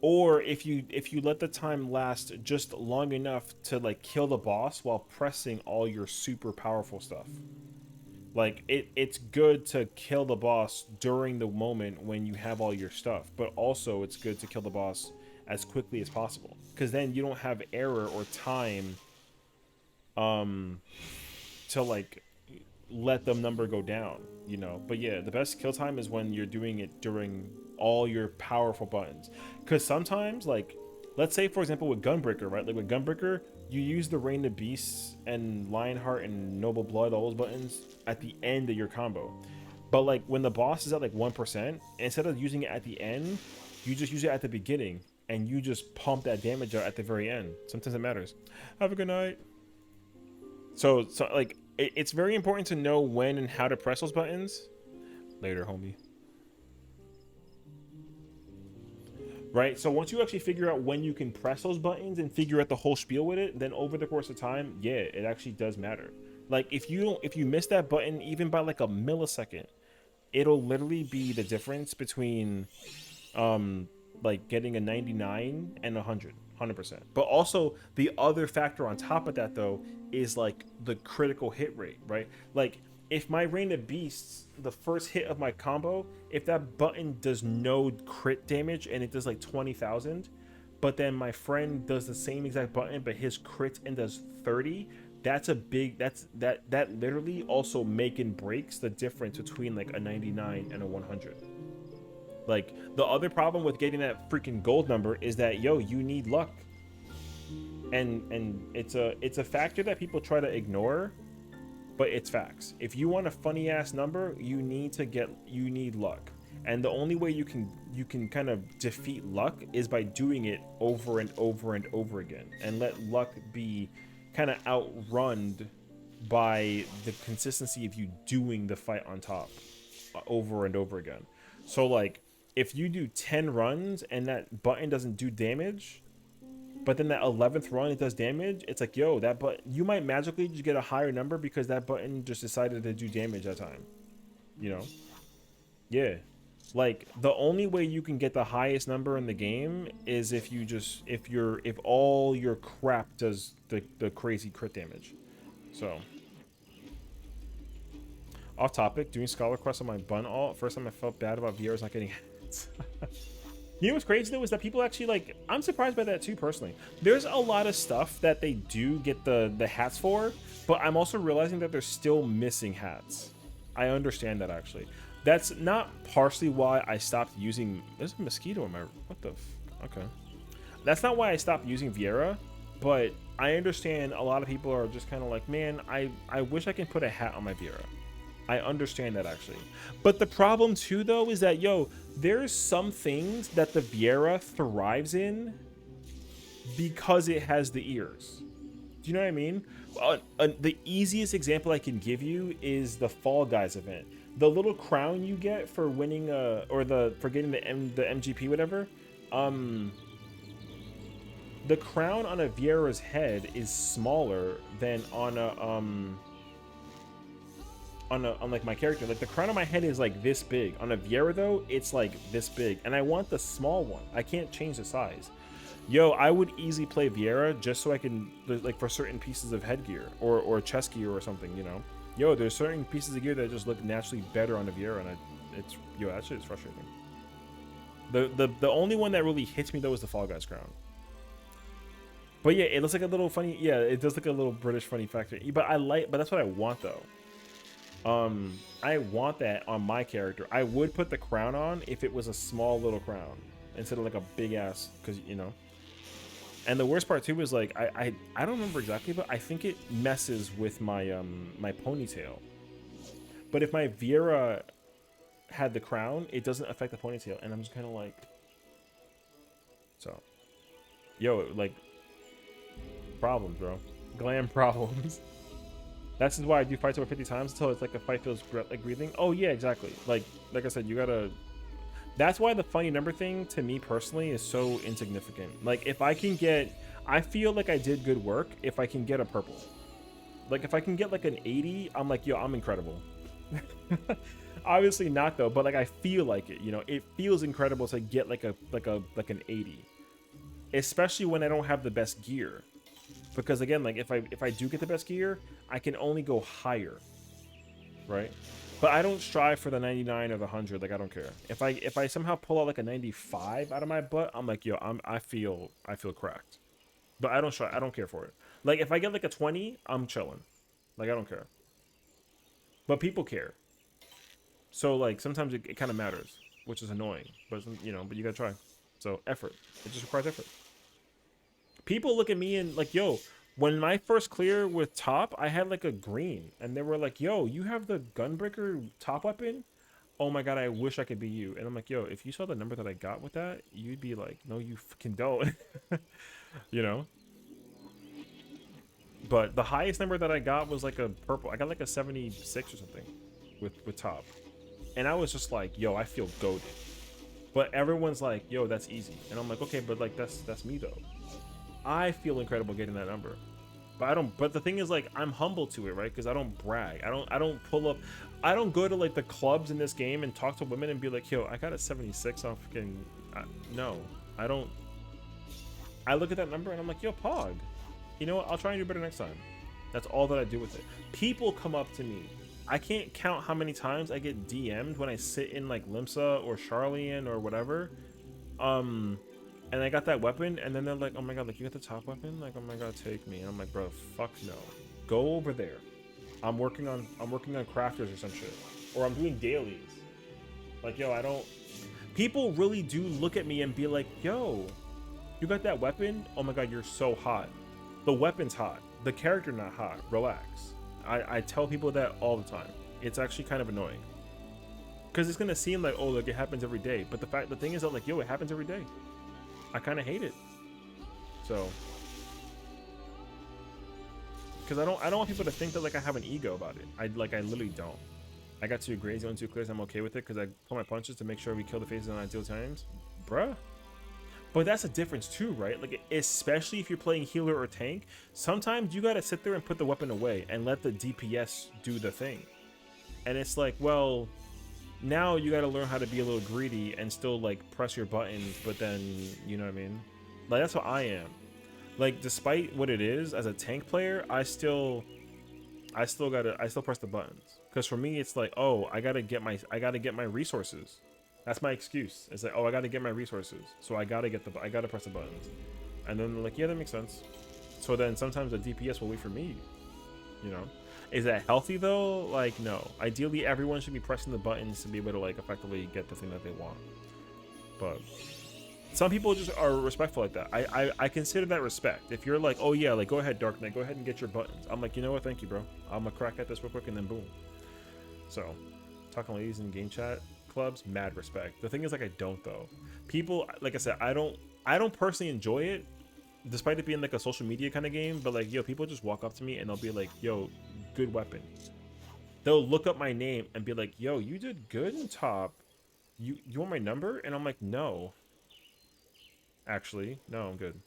Or if you let the time last just long enough to, like, kill the boss while pressing all your super powerful stuff. Like, it's good to kill the boss during the moment when you have all your stuff, but also it's good to kill the boss as quickly as possible, because then you don't have error or time to, like, let the number go down, you know. But yeah, the best kill time is when you're doing it during all your powerful buttons, because sometimes, like, let's say for example with Gunbreaker, right? Like with Gunbreaker, you use the Reign of Beasts and Lionheart and Noble Blood, all those buttons, at the end of your combo. But like when the boss is at like 1%, instead of using it at the end, you just use it at the beginning and you just pump that damage out at the very end. Sometimes it matters. Have a good night. So like it's very important to know when and how to press those buttons. Later, homie. Right, so once you actually figure out when you can press those buttons and figure out the whole spiel with it, then over the course of time, yeah, it actually does matter. Like if you miss that button even by like a millisecond, it'll literally be the difference between like getting a 99 and 100%. But also the other factor on top of that though is like the critical hit rate, right? Like if my Reign of Beasts, the first hit of my combo, if that button does no crit damage and it does like 20,000, but then my friend does the same exact button, but his crits and does 30, that's a big, that literally also make and breaks the difference between like a 99 and a 100. Like the other problem with getting that freaking gold number is that, yo, you need luck. And it's a factor that people try to ignore, but it's facts. If you want a funny ass number, you need luck. And the only way you can kind of defeat luck is by doing it over and over and over again, and let luck be kind of outrun by the consistency of you doing the fight on top over and over again. So like if you do 10 runs and that button doesn't do damage, but then that 11th run it does damage, it's like, yo, that button, you might magically just get a higher number because that button just decided to do damage that time, you know? Yeah, like the only way you can get the highest number in the game is if all your crap does the crazy crit damage. So off topic, doing scholar quests on my bun alt, first time I felt bad about viewers not getting hats. You know what's crazy though is that people actually, like, I'm surprised by that too personally. There's a lot of stuff that they do get the hats for, but I'm also realizing that they're still missing hats. I understand that actually. That's not partially why I stopped using, there's a mosquito in my, what the okay. That's not why I stopped using Viera, but I understand a lot of people are just kind of like, man, I wish I can put a hat on my Viera. I understand that actually. But the problem too though is that, yo, there's some things that the Viera thrives in because it has the ears. Do you know what I mean? The easiest example I can give you is the Fall Guys event. The little crown you get for winning for getting the MGP whatever. The crown on a Viera's head is smaller than on like my character. Like the crown on my head is like this big. On a Viera though, it's like this big, and I want the small one. I can't change the size. Yo, I would easily play Viera just so I can, like, for certain pieces of headgear or chest gear or something, you know. Yo, there's certain pieces of gear that just look naturally better on a Viera, and actually it's frustrating. The only one that really hits me though is the Fall Guys crown. But yeah, it looks like a little funny. Yeah, it does look a little British funny factor. But that's what I want though. I want that on my character. I would put the crown on if it was a small little crown instead of like a big ass, because you know. And the worst part too is like I don't remember exactly, but I think it messes with my my ponytail. But if my Viera had the crown, it doesn't affect the ponytail, and I'm just kind of like, so, yo, like, problems, bro, glam problems. That's why I do fights over 50 times until it's like a fight feels like breathing. Oh yeah, exactly. Like I said, you gotta. That's why the funny number thing to me personally is so insignificant. Like if I can get, I feel like I did good work if I can get a purple. Like if I can get like an 80, I'm like, yo, I'm incredible. Obviously not though, but like I feel like it. You know, it feels incredible to get like an 80, especially when I don't have the best gear. Because again, like if I do get the best gear, I can only go higher, right? But I don't strive for the 99 or the 100. Like I don't care. If I somehow pull out like a 95 out of my butt, I'm like, yo, I feel cracked. But I don't care for it. Like if I get like a 20, I'm chilling. Like I don't care. But people care. So like sometimes it kind of matters, which is annoying. But you know, but you gotta try. So effort. It just requires effort. People look at me and like, yo, when my first clear with top, I had like a green, and they were like, yo, you have the gunbreaker top weapon? Oh my god, I wish I could be you. And I'm like, yo, if you saw the number that I got with that, you'd be like, no, you fucking don't. You know? But the highest number that I got was like a purple. I got like a 76 or something with top. And I was just like, yo, I feel goated. But everyone's like, yo, that's easy. And I'm like, okay, but like that's me though. I feel incredible getting that number. But the thing is, like, I'm humble to it, right? Because I don't brag. I don't pull up. I don't go to like the clubs in this game and talk to women and be like, yo, I got a 76 on freaking. No, I don't. I look at that number and I'm like, yo, Pog. You know what? I'll try and do better next time. That's all that I do with it. People come up to me. I can't count how many times I get DM'd when I sit in like Limsa or Charlian or whatever. And I got that weapon, and then they're like, oh my god, like, you got the top weapon? Like, oh my god, take me. And I'm like, bro, fuck no. Go over there. I'm working on crafters or some shit. Or I'm doing dailies. Like, yo, I don't... People really do look at me and be like, yo, you got that weapon? Oh my god, you're so hot. The weapon's hot. The character not hot. Relax. I tell people that all the time. It's actually kind of annoying. Because it's going to seem like, oh, look, it happens every day. But the thing is that, like, yo, it happens every day. I kind of hate it. So, because I don't want people to think that like I have an ego about it. I literally don't. I got 2 grades, only 2 clears. I'm okay with it because I pull my punches to make sure we kill the faces on ideal times, bruh. But that's a difference too, right? Like especially if you're playing healer or tank, sometimes you gotta sit there and put the weapon away and let the DPS do the thing. And it's like, well. Now you gotta learn how to be a little greedy and still like press your buttons, but then you know what I mean? Like that's what I am. Like despite what it is as a tank player, I still press the buttons. Because for me it's like, oh, I gotta get my resources. That's my excuse. It's like, oh, I gotta get my resources. So I gotta press the buttons. And then they're like, yeah, that makes sense. So then sometimes the DPS will wait for me. You know? Is that healthy though? Like, no. Ideally, everyone should be pressing the buttons to be able to like effectively get the thing that they want. But some people just are respectful like that. I consider that respect. If you're like, oh yeah, like go ahead, Dark Knight, go ahead and get your buttons. I'm like, you know what? Thank you, bro. I'm gonna crack at this real quick and then boom. So, talking ladies in game chat clubs, mad respect. The thing is, like, I don't though. People, like I said, I don't personally enjoy it. Despite it being like a social media kind of game, but like, yo, people just walk up to me and they'll be like, yo, good weapon. They'll look up my name and be like, yo, you did good in top. You want my number? And I'm like, no. Actually, no, I'm good.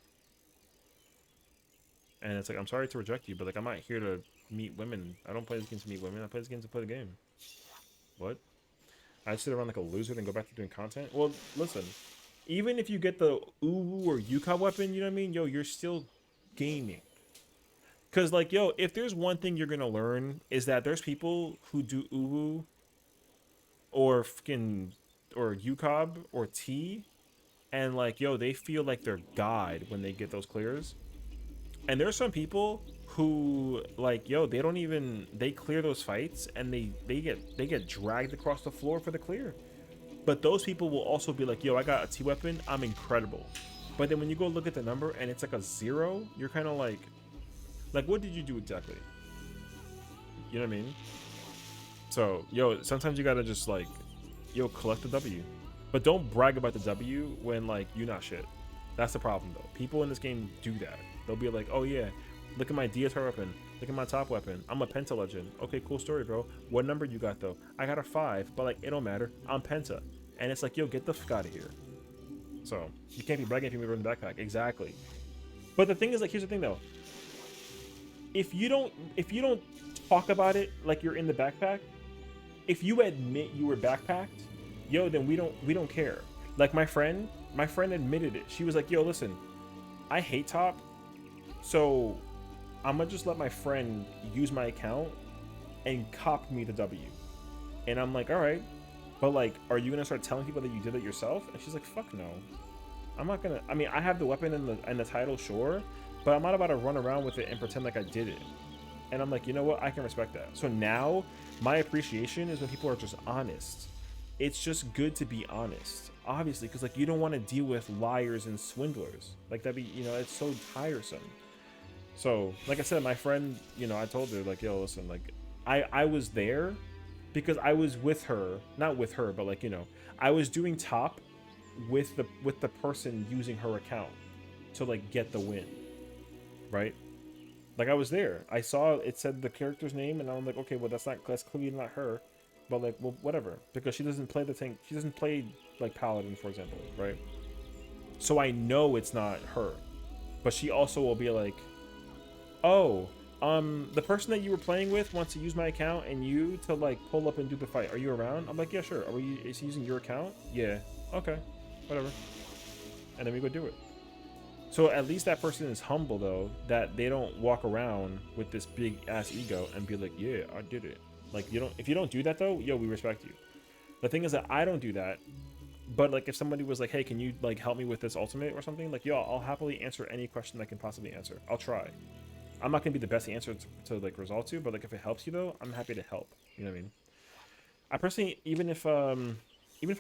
And it's like, I'm sorry to reject you, but like, I'm not here to meet women. I don't play this game to meet women. I play this game to play the game. What? I sit around like a loser and go back to doing content? Well, listen. Even if you get the Uwu or Yuka weapon, you know what I mean? Yo, you're still gaming. Because, like, yo, if there's one thing you're going to learn is that there's people who do Uwu or UCOB or T, and, like, yo, they feel like they're God when they get those clears. And there's some people who, like, yo, they clear those fights and they get dragged across the floor for the clear. But those people will also be like, yo, I got a T weapon, I'm incredible. But then when you go look at the number and it's like a 0, you're kind of like, what did you do exactly? You know what I mean? So, yo, sometimes you gotta just like, yo, collect the W. But don't brag about the W when like, you're not shit. That's the problem though. People in this game do that. They'll be like, oh yeah, look at my DSR weapon. Look at my top weapon. I'm a Penta legend. Okay, cool story, bro. What number you got though? I got a 5, but like it don't matter. I'm Penta, and it's like, yo, get the fuck out of here. So you can't be bragging if you move in the backpack. Exactly. But the thing is, like, here's the thing though. If you don't talk about it like you're in the backpack, if you admit you were backpacked, yo, then we don't care. Like my friend admitted it. She was like, yo, listen, I hate top, so I'm gonna just let my friend use my account and cop me the W. And I'm like, all right, but like, are you gonna start telling people that you did it yourself? And she's like, fuck no. I'm not gonna. I mean, I have the weapon and the title, sure, but I'm not about to run around with it and pretend like I did it. And I'm like, you know what? I can respect that. So now my appreciation is when people are just honest. It's just good to be honest, obviously, because like you don't want to deal with liars and swindlers. Like that'd be, you know, it's so tiresome. So like I said, my friend, you know, I told her like, yo, listen, like I was there because I was with her, not with her, but like, you know, I was doing top with the person using her account to like get the win, right? Like I was there. I saw it said the character's name, and I'm like, okay, well that's clearly not her, but like, well, whatever, because she doesn't play the tank. She doesn't play like Paladin, for example, right? So I know it's not her, but she also will be like, oh, the person that you were playing with wants to use my account and you to like pull up and do the fight. Are you around? I'm like, yeah, sure. Is he using your account? Yeah. Okay. Whatever. And then we go do it. So at least that person is humble though, that they don't walk around with this big ass ego and be like, yeah, I did it. Like if you don't do that though, yo, we respect you. The thing is that I don't do that. But like if somebody was like, hey, can you like help me with this ultimate or something? Like, yo, I'll happily answer any question I can possibly answer. I'll try. I'm not gonna be the best answer to like resolve to, but like if it helps you though, I'm happy to help. You know what I mean? I personally, even if I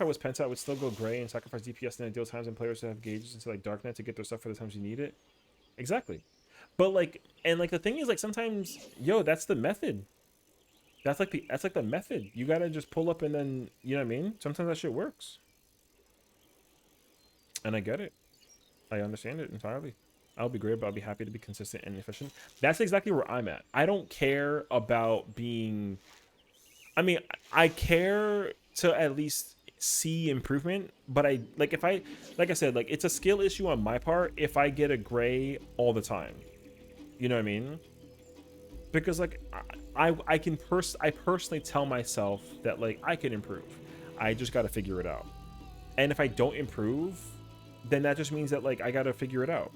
was Penta, I would still go gray and sacrifice DPS in ideal times and players to have gauges into like Darknet to get their stuff for the times you need it. Exactly. But like, and like the thing is like sometimes, yo, that's the method. That's like the method. You gotta just pull up and then, you know what I mean? Sometimes that shit works. And I get it. I understand it entirely. I'll be great, but I'll be happy to be consistent and efficient. That's exactly where I'm at. I don't care about being... I mean, I care to at least see improvement, but like I said, like it's a skill issue on my part if I get a gray all the time. You know what I mean? Because like I personally tell myself that like I can improve. I just got to figure it out. And if I don't improve, then that just means that like I got to figure it out.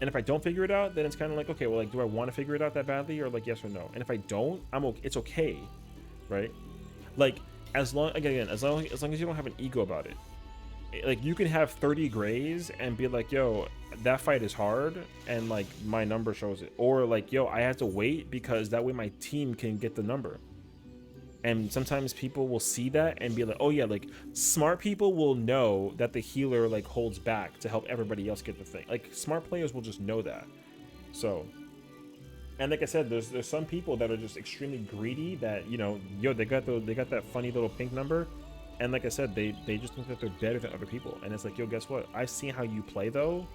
And if I don't figure it out, then it's kind of like, okay, well, like, do I want to figure it out that badly, or like yes or no? And if I don't, it's okay, right? Like as long as you don't have an ego about it. Like you can have 30 grays and be like, yo, that fight is hard, and like my number shows it, or like, yo, I have to wait because that way my team can get the number. And sometimes people will see that and be like, oh yeah, like smart people will know that the healer like holds back to help everybody else get the thing. Like smart players will just know that. So, and like I said, there's some people that are just extremely greedy that, you know, yo, they got that funny little pink number, and like I said, they just think that they're better than other people. And it's like, yo, guess what? I see how you play though.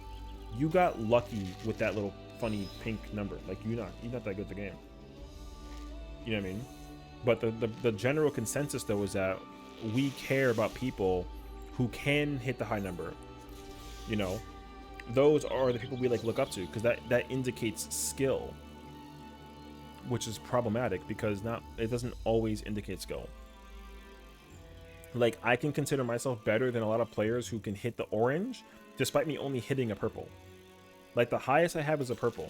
You got lucky with that little funny pink number. Like you're not that good at the game. You know what I mean? But the general consensus though is that we care about people who can hit the high number. You know, those are the people we like look up to, because that indicates skill, which is problematic because it doesn't always indicate skill. Like I can consider myself better than a lot of players who can hit the orange despite me only hitting a purple. Like the highest I have is a purple.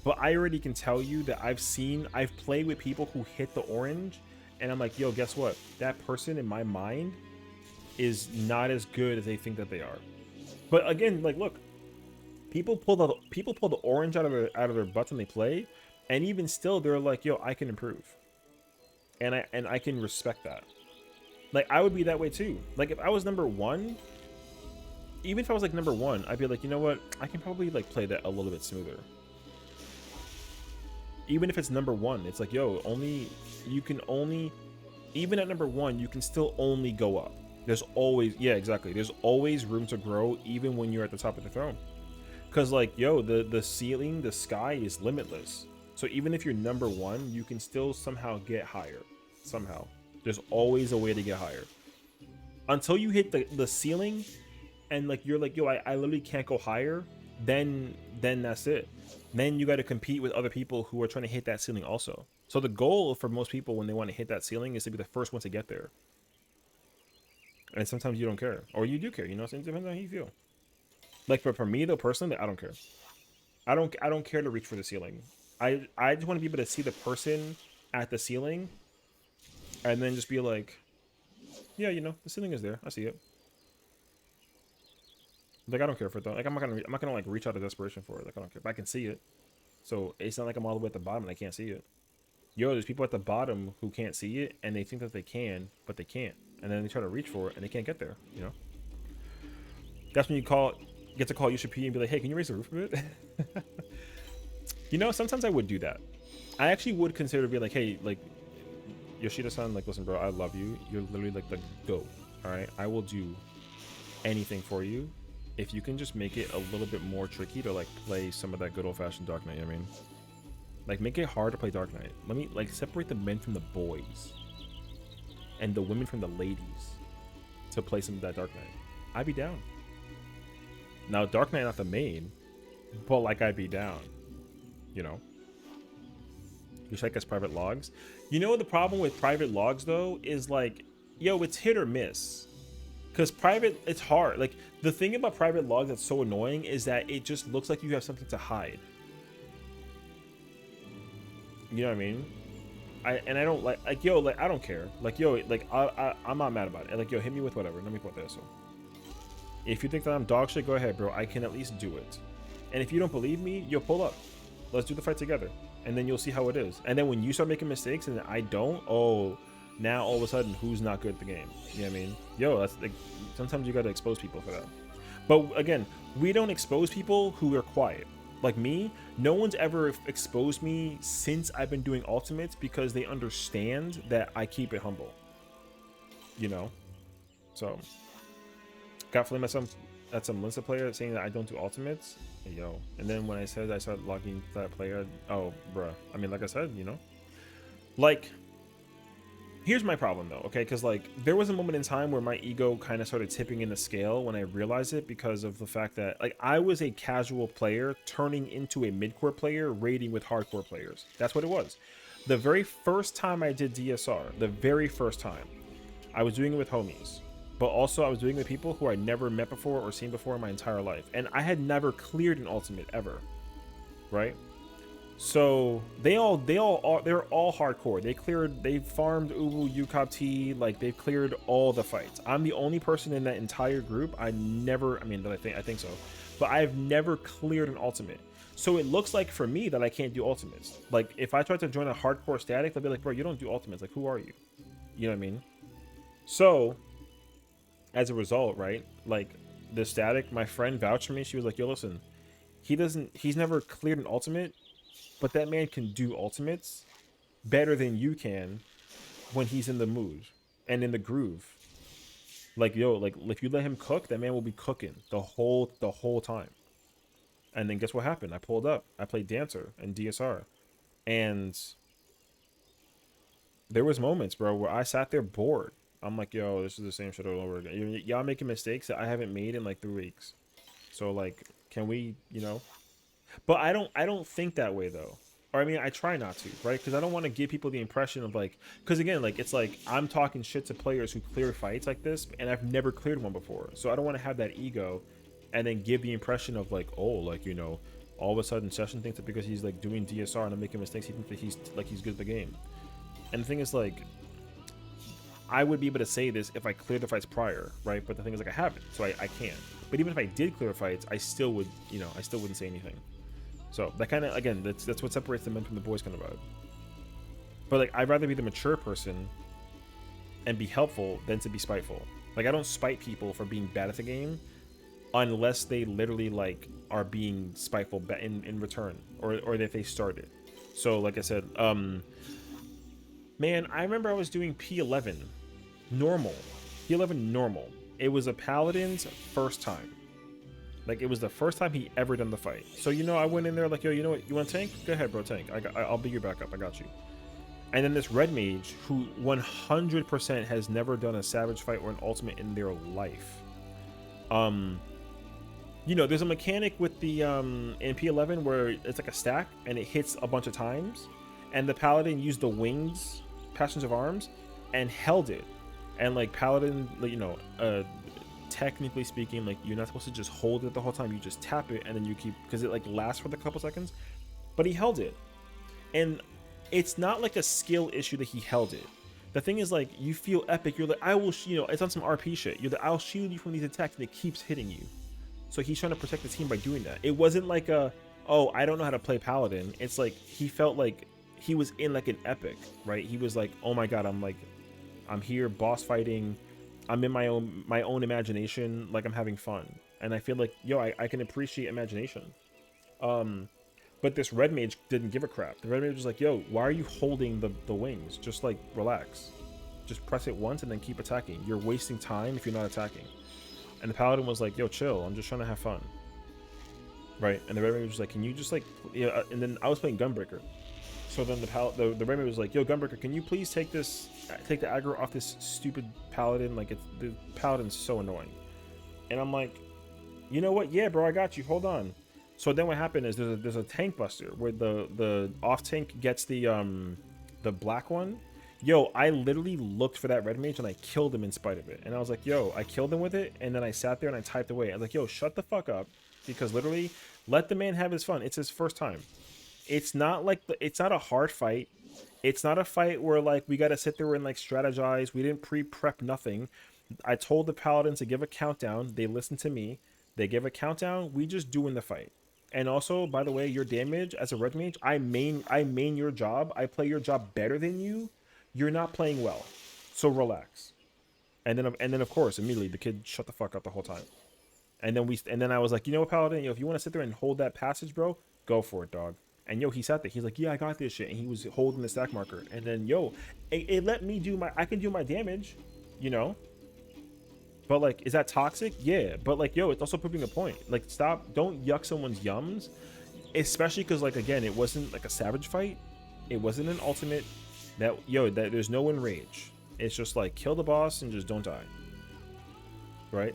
But I already can tell you that I've played with people who hit the orange, and I'm like, yo, guess what? That person in my mind is not as good as they think that they are. But again, like, look, people pull the orange out of their butts when they play, and even still, they're like, yo, I can improve, and I can respect that. Like I would be that way too. Like if I was number one, even if I was like number one, I'd be like, you know what? I can probably like play that a little bit smoother. Even if it's number one, it's like, yo, even at number one, you can still only go up. There's always, yeah, exactly. There's always room to grow, even when you're at the top of the throne. Because like, yo, the ceiling, the sky is limitless. So even if you're number 1, you can still somehow get higher. Somehow. There's always a way to get higher. Until you hit the ceiling and like you're like, yo, I literally can't go higher, then that's it. Then you got to compete with other people who are trying to hit that ceiling also. So the goal for most people when they want to hit that ceiling is to be the first one to get there. And sometimes you don't care. Or you do care, you know, so it depends on how you feel. Like for me though, personally, I don't care. I don't care to reach for the ceiling. I just want to be able to see the person at the ceiling and then just be like, yeah, you know, the ceiling is there. I see it. Like I don't care for it though. Like I'm not gonna like reach out of desperation for it. Like I don't care. But I can see it. So it's not like I'm all the way at the bottom and I can't see it. Yo, there's people at the bottom who can't see it and they think that they can, but they can't. And then they try to reach for it and they can't get there, you know? That's when you get to call USP and be like, hey, can you raise the roof a bit? You know, sometimes I would do that. I actually would consider be like, hey, like, Yoshida-san, like, listen, bro, I love you. You're literally like the GOAT, all right? I will do anything for you if you can just make it a little bit more tricky to, like, play some of that good old-fashioned Dark Knight, you know what I mean? Like, make it hard to play Dark Knight. Let me, like, separate the men from the boys and the women from the ladies to play some of that Dark Knight. I'd be down. Now, Dark Knight not the main, but, like, I'd be down. You know? You check as private logs. You know the problem with private logs, though, is, like, yo, it's hit or miss. Because private, it's hard. Like, the thing about private logs that's so annoying is that it just looks like you have something to hide. You know what I mean? I don't like yo, like I don't care. Like yo, like I'm not mad about it. Like yo, hit me with whatever. Let me put this. So if you think that I'm dog shit, go ahead, bro. I can at least do it. And if you don't believe me, yo, pull up. Let's do the fight together. And then you'll see how it is. And then when you start making mistakes and I don't, oh, now all of a sudden who's not good at the game? You know what I mean? Yo, that's like sometimes you gotta expose people for that. But again, we don't expose people who are quiet. Like me, no one's ever exposed me since I've been doing ultimates because they understand that I keep it humble. You know? So, got flamed at some Linsa player saying that I don't do ultimates. Hey, yo. And then when I said I started logging that player, oh, bruh. I mean, like I said, you know? Like, here's my problem though, okay? Because like there was a moment in time where my ego kind of started tipping in the scale when I realized it because of the fact that like I was a casual player turning into a mid-core player raiding with hardcore players. That's what it was. The very first time I did DSR, the very first time, I was doing it with homies, but also I was doing it with people who I never met before or seen before in my entire life, and I had never cleared an ultimate ever, right? So they're all hardcore. They farmed Ubu, Yukop T, like they've cleared all the fights. I'm the only person in that entire group. I think so, but I've never cleared an ultimate. So it looks like for me that I can't do ultimates. Like if I try to join a hardcore static, they'll be like, bro, you don't do ultimates. Like who are you? You know what I mean? So as a result, right? Like the static, my friend vouched for me. She was like, yo, listen, he's never cleared an ultimate. But that man can do ultimates better than you can when he's in the mood and in the groove. Like, yo, like if you let him cook, that man will be cooking the whole time. And then guess what happened? I pulled up. I played Dancer and DSR. And there was moments, bro, where I sat there bored. I'm like, yo, this is the same shit all over again. Y'all making mistakes that I haven't made in like 3 weeks. So like, can we, you know? But I don't think that way though. Or I mean, I try not to, right? Because I don't want to give people the impression of like, because again, like it's like I'm talking shit to players who clear fights like this, and I've never cleared one before. So I don't want to have that ego, and then give the impression of like, oh, like you know, all of a sudden Sessiion thinks that because he's like doing DSR and I'm making mistakes, he thinks that he's good at the game. And the thing is like, I would be able to say this if I cleared the fights prior, right? But the thing is like I haven't, so I can't. But even if I did clear fights, I still would, you know, I still wouldn't say anything. So that kind of, again, that's what separates the men from the boys kind of vibe. But like, I'd rather be the mature person and be helpful than to be spiteful. Like, I don't spite people for being bad at the game unless they literally like are being spiteful in return, or that they started. So like I said, man, I remember I was doing P11 normal. P11 normal. It was a paladin's first time. Like, it was the first time he ever done the fight. So, you know, I went in there like, yo, you know what? You want tank? Go ahead, bro, tank. I'll be your backup. I got you. And then this red mage, who 100% has never done a savage fight or an ultimate in their life. You know, there's a mechanic with the in P11 where it's like a stack and it hits a bunch of times, and the paladin used the wings, passions of arms, and held it. And like paladin, like, you know, technically speaking, like, you're not supposed to just hold it the whole time. You just tap it and then you keep, because it like lasts for a couple seconds. But he held it, and it's not like a skill issue that he held it. The thing is, like, you feel epic. You're like, I will, you know, it's on some RP shit. You're like, I'll shield you from these attacks, and it keeps hitting you. So he's trying to protect the team by doing that. It wasn't like a, oh, I don't know how to play paladin. It's like he felt like he was in like an epic, right? He was like, oh my god, I'm here boss fighting. I'm in my own imagination, like I'm having fun. And I feel like, yo, I can appreciate imagination. But this red mage didn't give a crap. The red mage was like, yo, why are you holding the wings? Just like relax. Just press it once and then keep attacking. You're wasting time if you're not attacking. And the paladin was like, yo, chill, I'm just trying to have fun. Right? And the red mage was like, can you just like, yeah, and then I was playing Gunbreaker. So then the red mage was like, yo, Gunbreaker, can you please take the aggro off this stupid paladin? Like, the paladin's so annoying. And I'm like, you know what? Yeah, bro, I got you. Hold on. So then what happened is there's a tank buster where the off tank gets the black one. Yo, I literally looked for that red mage and I killed him in spite of it. And I was like, yo, I killed him with it. And then I sat there and I typed away. I was like, yo, shut the fuck up. Because literally, let the man have his fun. It's his first time. It's not like, it's not a hard fight. It's not a fight where like we got to sit there and like strategize. We didn't pre-prep nothing. I told the paladin to give a countdown. They listened to me. They gave a countdown. We just doing the fight. And also, by the way, your damage as a red mage, I main your job. I play your job better than you. You're not playing well, so relax. And then of course immediately the kid shut the fuck up the whole time. And then I was like, you know what, paladin, yo, if you want to sit there and hold that passage, bro, go for it, dog. And yo, he sat there. He's like, yeah, I got this shit. And he was holding the stack marker. And then yo, it let me do I can do my damage, you know. But like, is that toxic? Yeah. But like, yo, it's also proving a point. Like, stop, don't yuck someone's yums, especially because like, again, it wasn't like a savage fight. It wasn't an ultimate. That there's no enrage. It's just like kill the boss and just don't die. Right?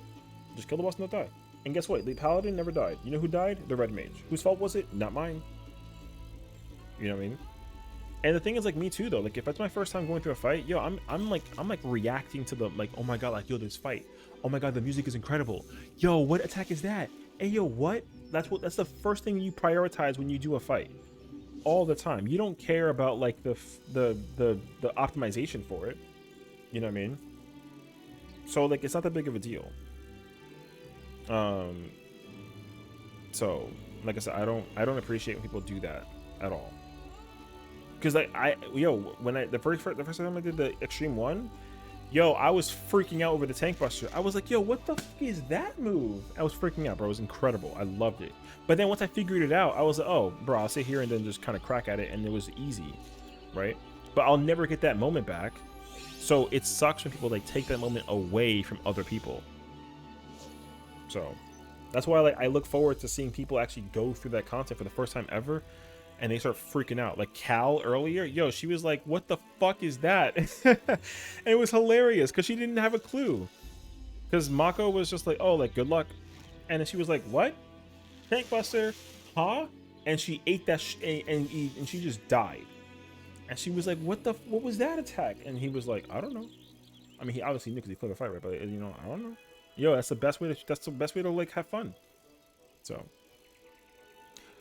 Just kill the boss and don't die. And guess what? The paladin never died. You know who died? The red mage. Whose fault was it? Not mine. You know what I mean? And the thing is, like, me too though. Like, if that's my first time going through a fight, yo, I'm like reacting to the like, oh my god, like, yo, this fight. Oh my god, the music is incredible. Yo, what attack is that? Hey, yo, what? That's the first thing you prioritize when you do a fight. All the time. You don't care about like the optimization for it. You know what I mean? So like, it's not that big of a deal. So like I said, I don't appreciate when people do that at all. Because like when the first time I did the Extreme 1, yo, I was freaking out over the tank buster. I was like, yo, what the fuck is that move? I was freaking out, bro. It was incredible. I loved it. But then once I figured it out, I was like, oh, bro, I'll sit here and then just kind of crack at it, and it was easy, right? But I'll never get that moment back. So it sucks when people like take that moment away from other people. So that's why like I look forward to seeing people actually go through that content for the first time ever, and they start freaking out. Like Cal earlier, yo, she was like, what the fuck is that? And it was hilarious because she didn't have a clue. Because Mako was just like, oh, like, good luck. And then she was like, what? Tank buster? Huh? And she ate that and she just died. And she was like, what was that attack? And he was like, I don't know. I mean, he obviously knew because he played the fight, right? But, you know, I don't know. Yo, that's the best way to like have fun. So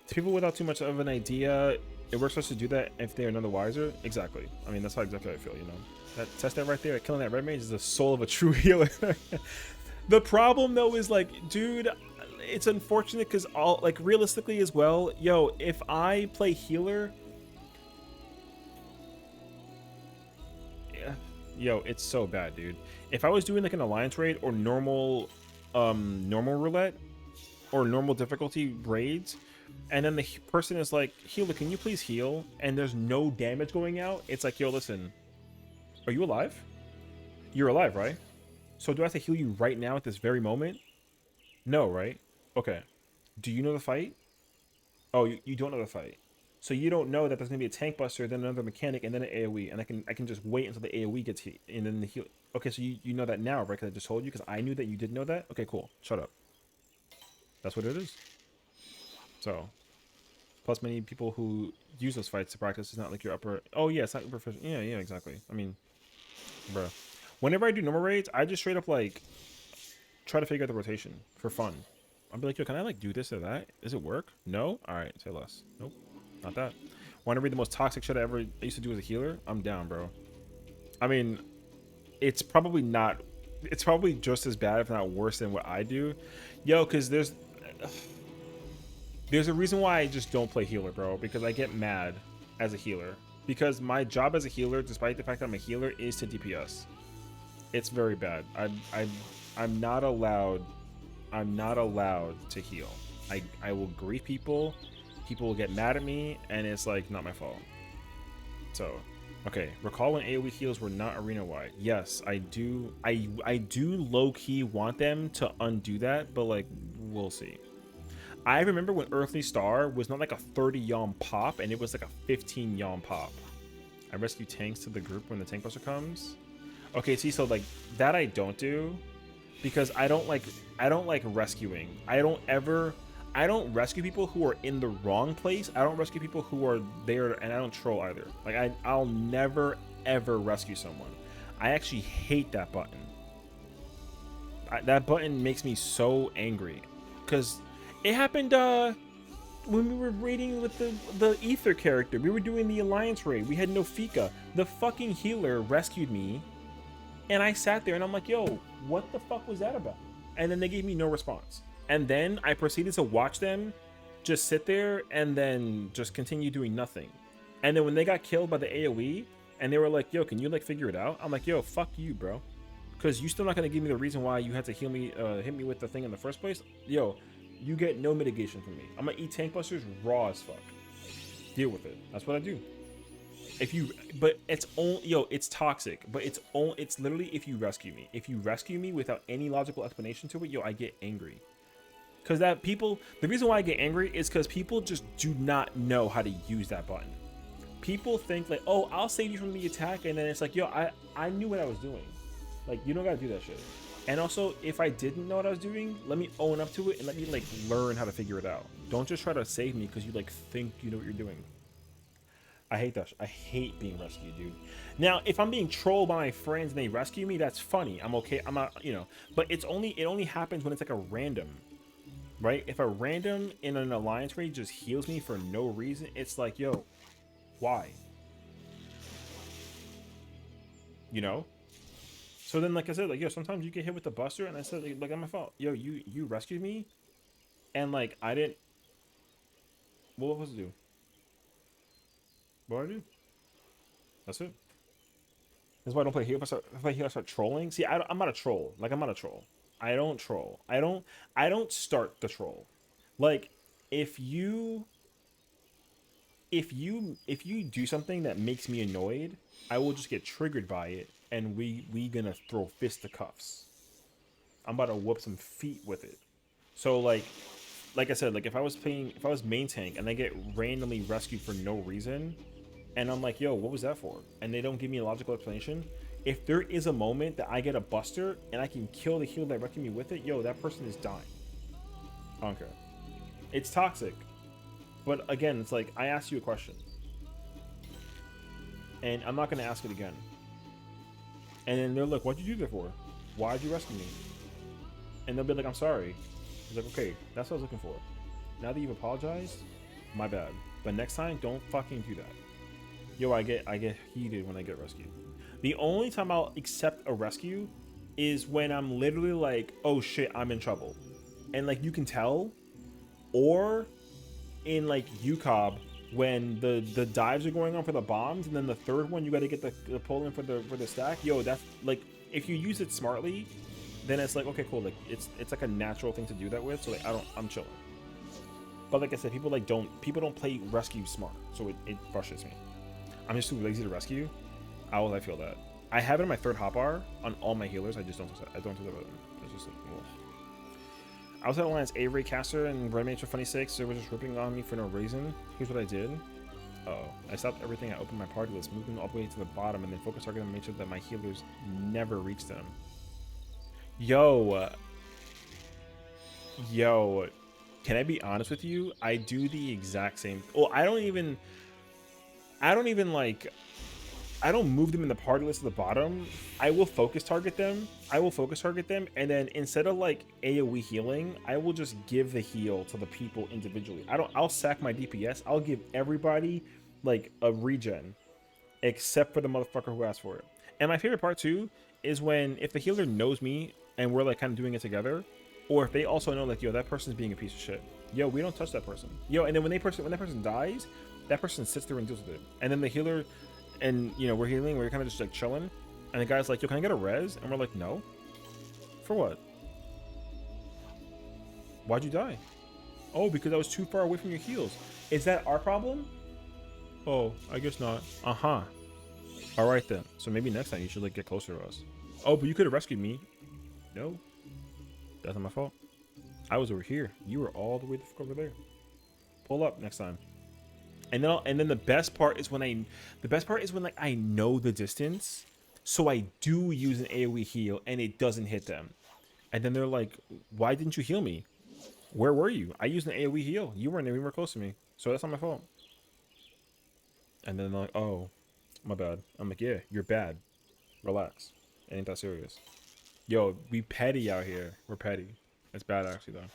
to people without too much of an idea, it works for us to do that if they're none the wiser. Exactly. I mean, that's how exactly I feel, you know. Test that right there. Killing that red mage is the soul of a true healer. The problem though is like, dude, it's unfortunate because all like realistically as well, yo, if I play healer, yeah, yo, it's so bad, dude. If I was doing like an alliance raid or normal roulette or normal difficulty raids, and then the person is like, healer, can you please heal? And there's no damage going out. It's like, yo, listen, are you alive? You're alive, right? So do I have to heal you right now at this very moment? No, right? Okay. Do you know the fight? Oh, you don't know the fight. So you don't know that there's gonna be a tank buster, then another mechanic, and then an AoE, and I can just wait until the AoE gets hit, and then the heal. Okay, so you know that now, right? Because I just told you, because I knew that you did know that. Okay, cool. Shut up. That's what it is. So, plus many people who use those fights to practice, it's not like your upper. Oh yeah, it's not proficient. Yeah, yeah, exactly. I mean, bro. Whenever I do normal raids, I just straight up like try to figure out the rotation for fun. I'll be like, yo, can I like do this or that? Does it work? No? Alright, say less. Nope. Not that. Want to read the most toxic shit I ever used to do as a healer? I'm down, bro. I mean, it's probably not... It's probably just as bad, if not worse, than what I do. Yo, because there's a reason why I just don't play healer, bro. Because I get mad as a healer. Because my job as a healer, despite the fact that I'm a healer, is to DPS. It's very bad. I'm not allowed to heal. I will grief people. People will get mad at me, and it's like not my fault. So, okay. Recall when AoE heals were not arena wide. Yes, I do. I do low key want them to undo that, but like we'll see. I remember when Earthly Star was not like a 30 yalm pop, and it was like a 15 yalm pop. I rescue tanks to the group when the tank buster comes. Okay, see, so like that I don't do. Because I don't like rescuing. I don't rescue people who are in the wrong place. I don't rescue people who are there, and I don't troll either. Like I'll never ever rescue someone. I actually hate that button. That button makes me so angry. Cause it happened when we were raiding with the Ether character. We were doing the Alliance raid. We had no Fika. The fucking healer rescued me. And I sat there and I'm like, yo, what the fuck was that about? And then they gave me no response. And then I proceeded to watch them just sit there and then just continue doing nothing. And then when they got killed by the AoE and they were like, yo, can you like figure it out? I'm like, yo, fuck you, bro. Because you still not going to give me the reason why you had to heal me, hit me with the thing in the first place. Yo, you get no mitigation from me. I'm going to eat tank busters raw as fuck. Deal with it. That's what I do. But it's only, yo, it's toxic, but it's literally if you rescue me. If you rescue me without any logical explanation to it, yo, I get angry. Because the reason why I get angry is because people just do not know how to use that button. People think like, oh, I'll save you from the attack, and then it's like, yo, I knew what I was doing. Like, you don't gotta do that shit. And also, if I didn't know what I was doing, let me own up to it and let me like learn how to figure it out. Don't just try to save me because you like think you know what you're doing. I hate that. I hate being rescued, dude. Now, if I'm being trolled by my friends and they rescue me, that's funny. I'm okay. I'm not, you know. But it only happens when it's like a random, right? If a random in an alliance raid just heals me for no reason, it's like, yo, why? You know. So then, like I said, like, yo, sometimes you get hit with the buster, and I said, like, that's my fault. Yo, you rescued me, and like I didn't. What was it do? What do I do? That's it. That's why I don't play heal. If I play heal, I start trolling. See, I'm not a troll. Like, I'm not a troll. I don't troll. I don't start the troll. Like, if you do something that makes me annoyed, I will just get triggered by it, and we gonna throw fisticuffs. I'm about to whoop some feet with it. So like I said, like if I was main tank and I get randomly rescued for no reason, and I'm like, yo, what was that for? And they don't give me a logical explanation. If there is a moment that I get a buster and I can kill the healer that rescued me with it, yo, that person is dying. I don't care. It's toxic. But again, it's like, I asked you a question. And I'm not going to ask it again. And then they're like, what'd you do that for? Why'd you rescue me? And they'll be like, I'm sorry. He's like, okay, that's what I was looking for. Now that you've apologized, my bad. But next time, don't fucking do that. Yo, I get heated when I get rescued. The only time I'll accept a rescue is when I'm literally like, oh shit, I'm in trouble. And like you can tell. Or in like UCOB when the dives are going on for the bombs, and then the third one you gotta get the pull in for the stack. Yo, that's like, if you use it smartly, then it's like, okay, cool, like it's like a natural thing to do that with. So like I'm chilling. But like I said, people don't play rescue smart, so it frustrates me. I'm just too lazy to rescue. How will I feel that? I have it in my third hotbar on all my healers. I just don't do that button. It's just like, ugh. I was at Alliance Avery caster and Red Mage for Funny Six, so they were just ripping on me for no reason. Here's what I did. I stopped everything. I opened my party list, moved them all the way to the bottom, and then focus target them and made sure that my healers never reach them. Yo, can I be honest with you? I do the exact same. Well, I don't even like. I don't move them in the party list to the bottom. I will focus target them. And then instead of like AoE healing, I will just give the heal to the people individually. I'll sack my DPS. I'll give everybody like a regen, except for the motherfucker who asked for it. And my favorite part too is if the healer knows me and we're like kind of doing it together, or if they also know like, yo, that person's being a piece of shit. Yo, we don't touch that person. Yo, and then when that person dies, that person sits there and deals with it. And then the healer. And, you know, we're healing, we're kind of just, like, chilling. And the guy's like, yo, can I get a res? And we're like, no. For what? Why'd you die? Oh, because I was too far away from your heals. Is that our problem? Oh, I guess not. Uh-huh. All right, then. So maybe next time you should, like, get closer to us. Oh, but you could have rescued me. No. That's not my fault. I was over here. You were all the way the fuck over there. Pull up next time. And then the best part is when like I know the distance, so I do use an AoE heal and it doesn't hit them. And then they're like, "Why didn't you heal me? Where were you? I used an AoE heal. You weren't anywhere close to me, so that's not my fault." And then they're like, "Oh, my bad." I'm like, "Yeah, you're bad. Relax. It ain't that serious." Yo, we petty out here. We're petty. It's bad actually though.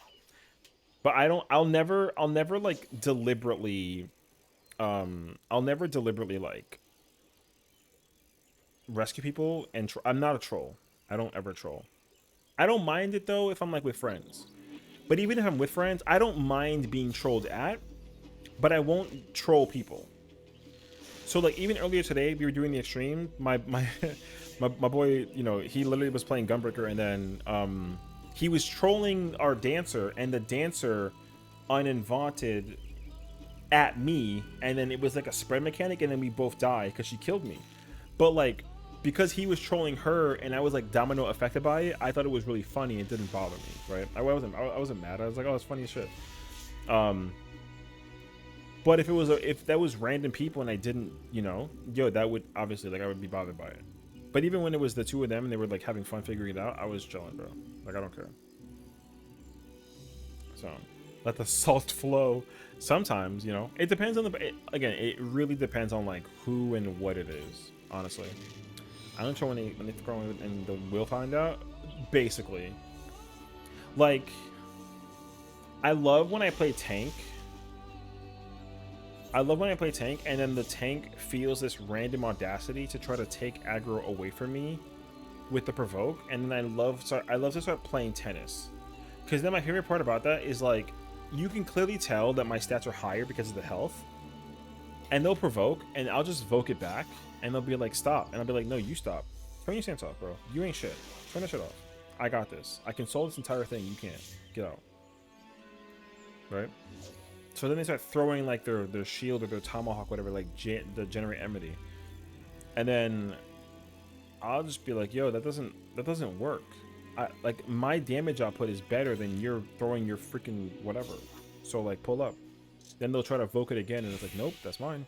But I'll never like deliberately. I'll never deliberately like rescue people, and I'm not a troll. I don't ever troll. I don't mind it though if I'm like with friends. But even if I'm with friends, I don't mind being trolled at, but I won't troll people. So like even earlier today, we were doing the extreme. My boy, you know, he literally was playing Gunbreaker, and then he was trolling our dancer, and the dancer uninvited at me, and then it was like a spread mechanic, and then we both died because she killed me. But like because he was trolling her and I was like domino affected by it, I thought it was really funny. It didn't bother me, right? I wasn't mad. I was like, oh, it's funny as shit. But if that was random people and I didn't, you know, yo, that would obviously, like, I would be bothered by it. But even when it was the two of them and they were like having fun figuring it out, I was chilling, bro. Like, I don't care. So let the salt flow. Sometimes, you know, it depends on again, it really depends on like who and what it is, honestly. I don't know when they throw it and we'll find out. Basically, like, I love when I play tank. And then the tank feels this random audacity to try to take aggro away from me with the provoke, and then I love to start playing tennis, because then my favorite part about that is like, you can clearly tell that my stats are higher because of the health, and they'll provoke, and I'll just voke it back, and they'll be like, stop, and I'll be like, no, you stop. Turn your stance off, bro. You ain't shit. Turn that shit off. I got this. I can solve this entire thing. You can't. Get out. Right? So then they start throwing like their shield or their tomahawk, whatever, like the generate enmity, and then I'll just be like, yo, that doesn't work. Like, my damage output is better than you're throwing your freaking whatever. So like, pull up. Then they'll try to evoke it again, and it's like, nope, that's mine.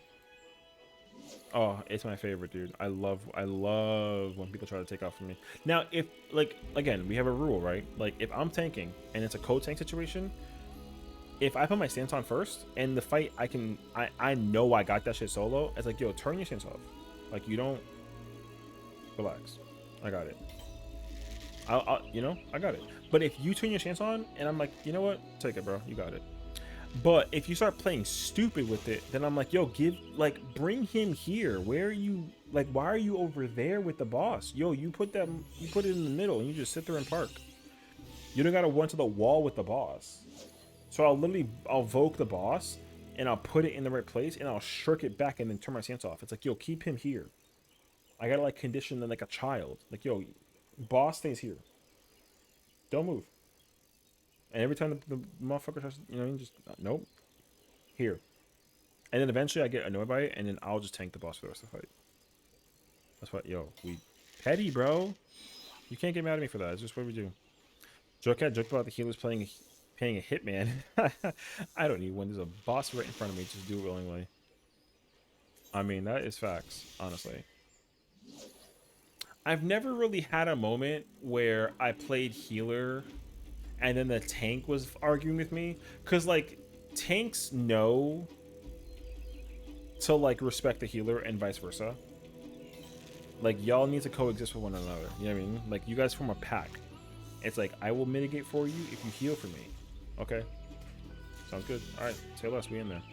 Oh, it's my favorite, dude. I love when people try to take off from me. Now, if like, again, we have a rule, right? Like, if I'm tanking and it's a co-tank situation, if I put my stance on first and the fight, I know I got that shit solo. It's like, yo, turn your stance off. Like, you don't. Relax. I got it. You know, I got it. But if you turn your stance on and I'm like, you know what? Take it, bro. You got it. But if you start playing stupid with it, then I'm like, yo, bring him here. Where are you? Like, why are you over there with the boss? Yo, you put it in the middle and you just sit there and park. You don't gotta run to the wall with the boss. So I'll voke the boss and I'll put it in the right place and I'll shirk it back and then turn my stance off. It's like, yo, keep him here. I gotta like condition them like a child. Like, yo, boss stays here. Don't move. And every time the motherfucker tries to, you know, just, nope. Here. And then eventually I get annoyed by it, and then I'll just tank the boss for the rest of the fight. That's what, yo, we petty, bro. You can't get mad at me for that. It's just what we do. Joke about the healers paying a hitman. I don't need one. There's a boss right in front of me. Just do it willingly. I mean, that is facts, honestly. I've never really had a moment where I played healer and then the tank was arguing with me. Because, like, tanks know to, like, respect the healer and vice versa. Like, y'all need to coexist with one another. You know what I mean? Like, you guys form a pack. It's like, I will mitigate for you if you heal for me. Okay. Sounds good. Alright, say less, we in there.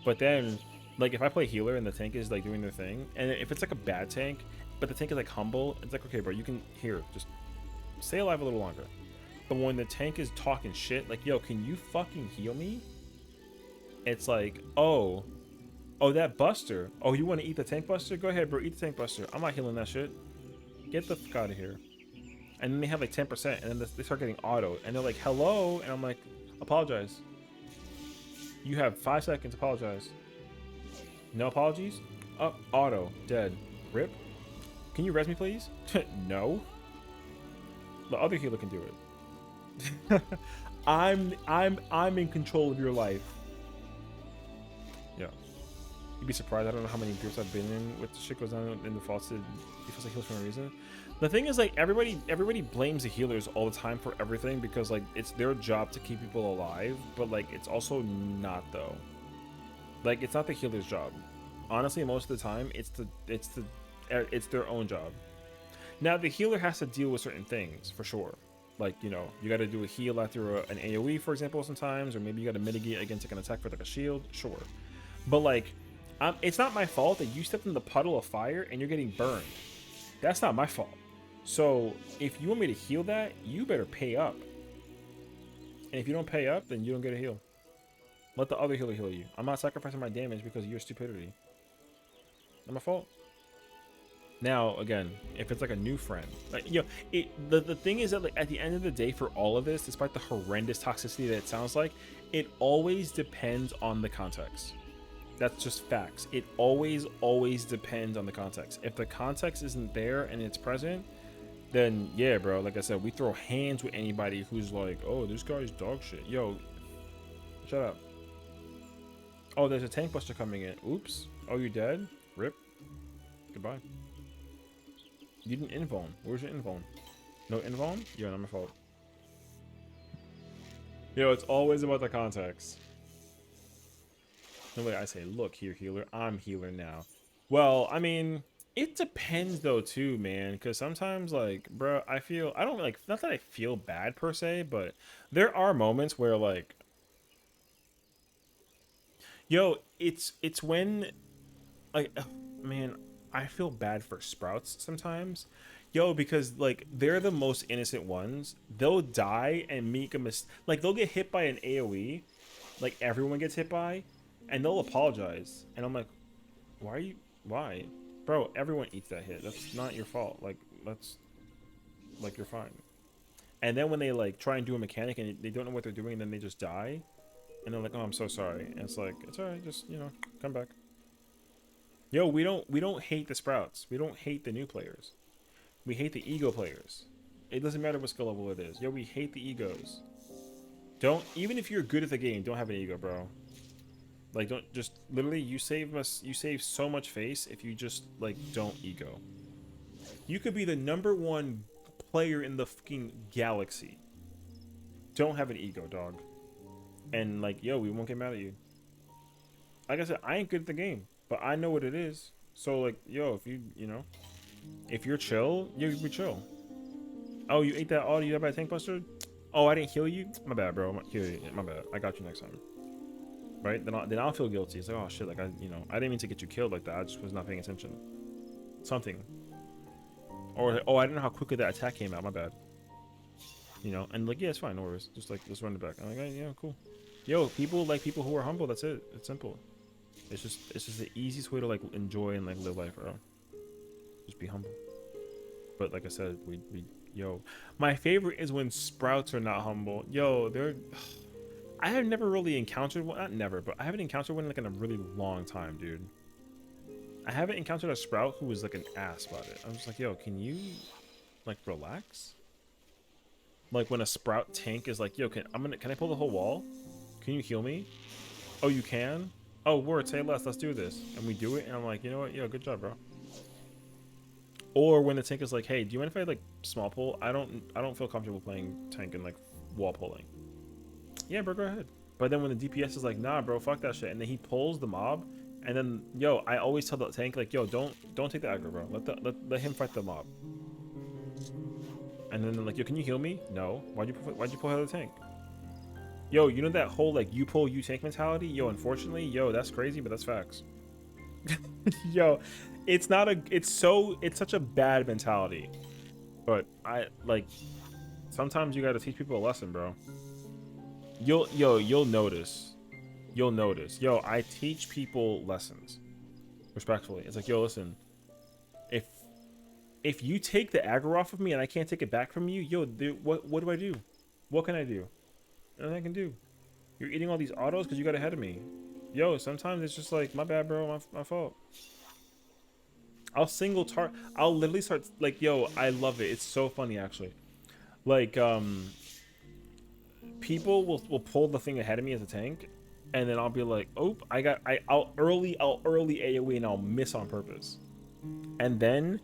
But then, like, if I play healer and the tank is, like, doing their thing, and if it's, like, a bad tank, but the tank is, like, humble, it's like, okay, bro, you can, here, just stay alive a little longer. But when the tank is talking shit, like, yo, can you fucking heal me? It's like, oh, that buster. Oh, you want to eat the tank buster? Go ahead, bro, eat the tank buster. I'm not healing that shit. Get the fuck out of here. And then they have, like, 10%, and then they start getting auto, and they're like, hello, and I'm like, apologize. You have 5 seconds, apologize. No apologies? Oh, auto, dead. Rip. Can you res me, please? No. The other healer can do it. I'm in control of your life. Yeah. You'd be surprised. I don't know how many groups I've been in with the shit goes down in the false heals for no reason. The thing is, like, everybody blames the healers all the time for everything because, like, it's their job to keep people alive, but, like, it's also not, though. Like, it's not the healer's job. Honestly, most of the time, it's their own job. Now, the healer has to deal with certain things, for sure. Like, you know, you got to do a heal after an AoE, for example, sometimes, or maybe you got to mitigate against like an attack for like a shield, sure. But, like, it's not my fault that you stepped in the puddle of fire and you're getting burned. That's not my fault. So, if you want me to heal that, you better pay up. And if you don't pay up, then you don't get a heal. Let the other healer heal you. I'm not sacrificing my damage because of your stupidity. Not my fault. Now, again, if it's like a new friend, like, you know, the thing is that, like, at the end of the day, for all of this, despite the horrendous toxicity that it sounds like, it always depends on the context. That's just facts. It always depends on the context. If the context isn't there and it's present, then yeah, bro, like I said, we throw hands with anybody who's like, oh, this guy's dog shit. Yo, shut up. Oh, there's a tank buster coming in. Oops. Oh, you're dead? Rip. Goodbye. You didn't invuln. Where's your invuln? No invuln? Yo, not my fault. Yo, it's always about the context. No way I say, look here, healer. I'm healer now. Well, I mean, it depends though too, man. Because sometimes, like, bro, I don't like, not that I feel bad per se, but there are moments where, like, yo, it's when, like, man, I feel bad for sprouts sometimes. Yo, because, like, they're the most innocent ones. They'll die and make a mistake. Like, they'll get hit by an AoE. Like, everyone gets hit by. And they'll apologize. And I'm like, why? Bro, everyone eats that hit. That's not your fault. Like, like, you're fine. And then when they, like, try and do a mechanic and they don't know what they're doing and then they just die. And they're like, oh, I'm so sorry. And it's like, it's alright, just, you know, come back. Yo, we don't hate the sprouts. We don't hate the new players. We hate the ego players. It doesn't matter what skill level it is. Yo, we hate the egos. Even if you're good at the game, don't have an ego, bro. Like, don't just, literally, you save so much face if you just, like, don't ego. You could be the #1 player in the fucking galaxy. Don't have an ego, dog. And, like, yo, we won't get mad at you. Like I said, I ain't good at the game, but I know what it is. So, like, yo, if you know, if you're chill, you be chill. Oh, you ate that auto, you got by a tank buster? Oh, I didn't heal you? My bad, bro. My bad. I got you next time. Right? Then I'll feel guilty. It's like, oh shit, like, I didn't mean to get you killed like that. I just was not paying attention. Something. Or, oh, I didn't know how quickly that attack came out. My bad. You know, and like, yeah, it's fine. No worries. Just like, let's run it back. I'm like, yeah, cool. Yo, people like people who are humble. That's it. It's simple. It's just the easiest way to, like, enjoy and, like, live life, bro. Just be humble. But like I said, yo, my favorite is when sprouts are not humble. Yo, I have never really encountered one, not never, but I haven't encountered one, like, in a really long time, dude. I haven't encountered a sprout who was, like, an ass about it. I'm just like, yo, can you, like, relax? Like when a sprout tank is like, yo, can I pull the whole wall? Can you heal me? Oh, you can? Oh, word, say less. Let's do this. And we do it, and I'm like, you know what? Yo, good job, bro. Or when the tank is like, hey, do you mind if I like small pull? I don't feel comfortable playing tank and like wall pulling. Yeah, bro, go ahead. But then when the DPS is like, nah, bro, fuck that shit, and then he pulls the mob, and then yo, I always tell the tank like, yo, don't take the aggro, bro. Let him fight the mob. And then they're like, yo, can you heal me? No. Why'd you pull out of the tank? Yo, you know that whole like you pull you tank mentality? Yo, unfortunately, yo, that's crazy, but that's facts. Yo, it's such a bad mentality. But I like sometimes you gotta teach people a lesson, bro. You'll notice. You'll notice. Yo, I teach people lessons. Respectfully. It's like, yo, listen, if you take the aggro off of me and I can't take it back from you, yo, what do I do? What can I do? Nothing I can do. You're eating all these autos because you got ahead of me. Yo, sometimes it's just like, my bad, bro, my fault. I'll literally start, like, yo, I love it. It's so funny, actually. Like, people will pull the thing ahead of me as a tank, and then I'll be like, oh, I'll early AoE and I'll miss on purpose. And then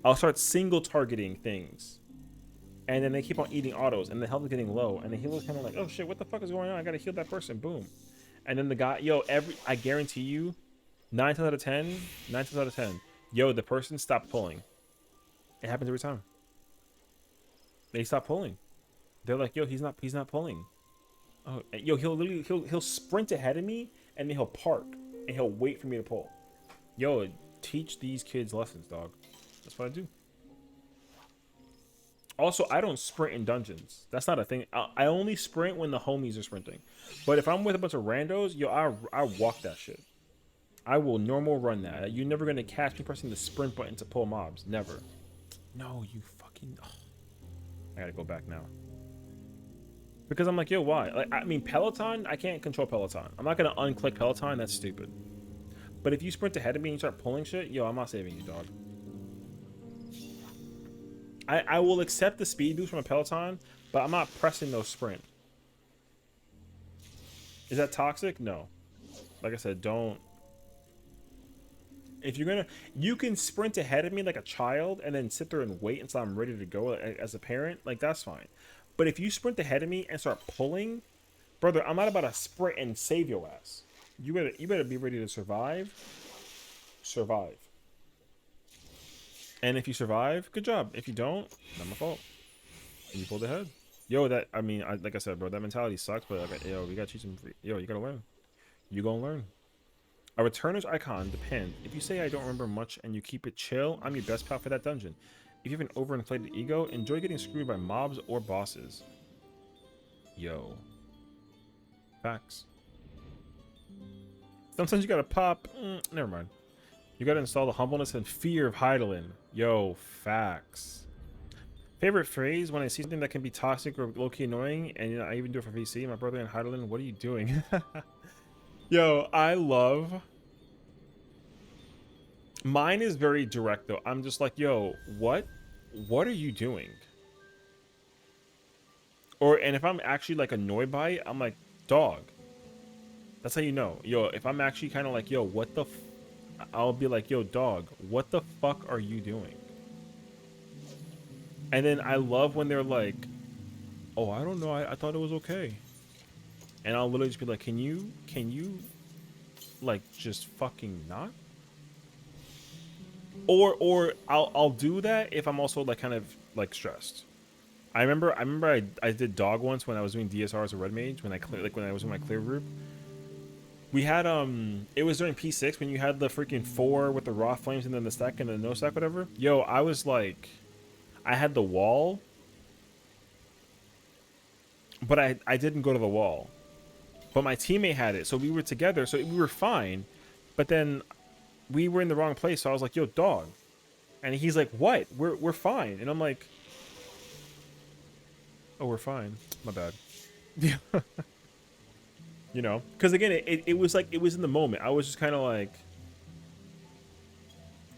I'll start single targeting things. And then they keep on eating autos, and the health is getting low, and the healer's kind of like, oh shit, what the fuck is going on? I gotta heal that person, boom. And then the guy, yo, I guarantee you, 9 times out of 10, yo, the person stopped pulling. It happens every time. They stop pulling. They're like, yo, he's not pulling. Oh, yo, he'll sprint ahead of me, and then he'll park, and he'll wait for me to pull. Yo, teach these kids lessons, dog. That's what I do. Also, I don't sprint in dungeons. That's not a thing. I only sprint when the homies are sprinting. But if I'm with a bunch of randos, yo, I walk that shit. I will normal run that. You're never going to catch me pressing the sprint button to pull mobs. Never. No, you fucking... Oh. I gotta go back now. Because I'm like, yo, why? Like, I mean, Peloton, I can't control Peloton. I'm not going to unclick Peloton. That's stupid. But if you sprint ahead of me and you start pulling shit, yo, I'm not saving you, dog. I will accept the speed boost from a Peloton, but I'm not pressing no sprint. Is that toxic? No. Like I said, don't. If you're gonna, you can sprint ahead of me like a child and then sit there and wait until I'm ready to go as a parent. Like, that's fine. But if you sprint ahead of me and start pulling, brother, I'm not about to sprint and save your ass. You better be ready to survive. Survive. And if you survive, good job. If you don't, not my fault. You pulled ahead. Yo, like I said, bro, that mentality sucks, but like, yo, we gotta teach them. Yo, you gotta learn. You gonna learn. A returner's icon depends. If you say I don't remember much and you keep it chill, I'm your best pal for that dungeon. If you have an overinflated ego, enjoy getting screwed by mobs or bosses. Yo. Facts. Sometimes you gotta pop. Never mind. You gotta install the humbleness and fear of Heidelin. Yo, facts. Favorite phrase when I see something that can be toxic or low-key annoying, and I even do it for VC. My brother in Heidelin, what are you doing? Yo, I love. Mine is very direct though. I'm just like, yo, what are you doing? And if I'm actually like annoyed by it, I'm like, dog. That's how you know. Yo, if I'm actually kind of like, yo, what the I'll be like, yo, dog, what the fuck are you doing? And then I love when they're like, oh, I don't know, I thought it was okay. And I'll literally just be like, can you like just fucking not? Or I'll do that if I'm also like kind of like stressed. I remember I did dog once when I was doing DSR as a red mage when I was in my clear group. We had it was during P6 when you had the freaking 4 with the raw flames and then the stack and the no stack, whatever. Yo, I was like, I had the wall, but I didn't go to the wall. But my teammate had it, so we were together, so we were fine. But then we were in the wrong place, so I was like, yo, dog. And he's like, what? We're fine. And I'm like, oh, we're fine. My bad. Yeah. You know, because again, it was like, it was in the moment. I was just kind of like,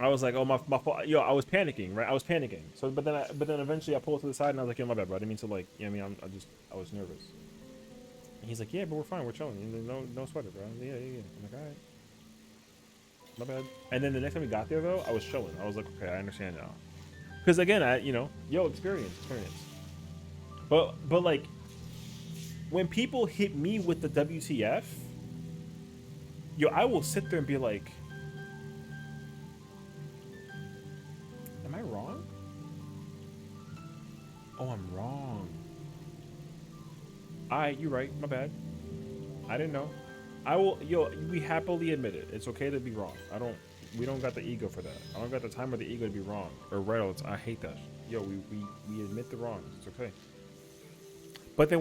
I was like, oh my fault. Yo, I was panicking, right? I was panicking. So, but then eventually I pulled to the side and I was like, yo, my bad, bro. I didn't mean to like, you know what I mean? I was nervous. And he's like, yeah, but we're fine. We're chilling. No sweat it, bro. Yeah. I'm like, all right. My bad. And then the next time we got there though, I was chilling. I was like, okay, I understand now. Because again, experience. But like, when people hit me with the WTF, yo, I will sit there and be like, am I wrong? Oh, I'm wrong. You're right. My bad. I didn't know. We happily admit it. It's okay to be wrong. We don't got the ego for that. I don't got the time or the ego to be wrong or right all the time. I hate that. Yo, we admit the wrongs. It's okay. But then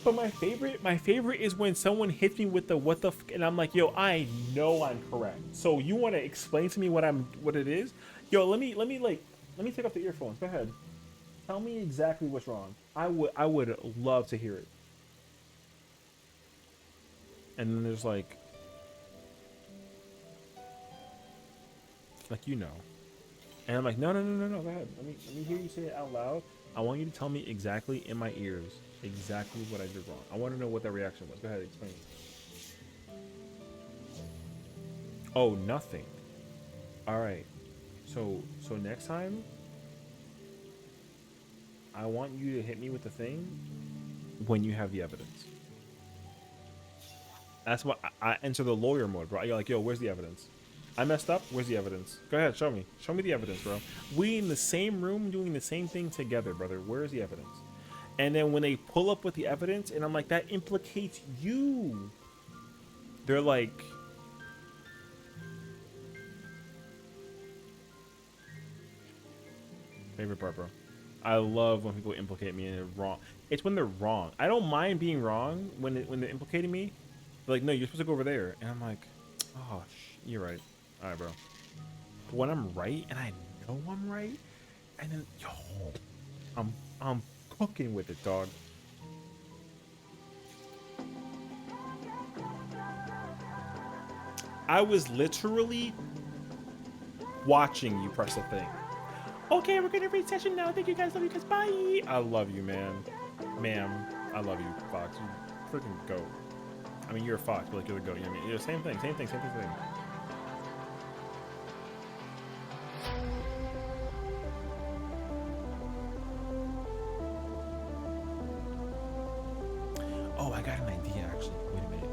but my favorite is when someone hits me with the what the and I'm like, yo, I know I'm correct. So you want to explain to me what it is? Yo, let me take off the earphones. Go ahead. Tell me exactly what's wrong. I would love to hear it. And then there's like you know. And I'm like, no, go ahead. Let me hear you say it out loud. I want you to tell me exactly in my ears exactly what I did wrong. I want to know what that reaction was. Go ahead, explain. Oh, nothing. All right. So next time, I want you to hit me with the thing when you have the evidence. That's what I enter the lawyer mode, bro. You're like, yo, where's the evidence? I messed up. Where's the evidence? Go ahead, show me. Show me the evidence, bro. We in the same room doing the same thing together, brother. Where's the evidence? And then when they pull up with the evidence, and I'm like, that implicates you. They're like, favorite part, bro. I love when people implicate me and they're wrong. It's when they're wrong. I don't mind being wrong when they're implicating me. They're like, no, you're supposed to go over there. And I'm like, oh, you're right. All right, bro. But when I'm right and I know I'm right, and then I'm cooking with it, dog. I was literally watching you press the thing. Okay, we're gonna read session now. Thank you guys. Love you guys. Bye. I love you, man. Ma'am, I love you, Fox. You freaking goat. I mean, you're a fox, but like you're the goat. You know what I mean? Yeah, same thing. Oh, I got an idea, actually. Wait a minute.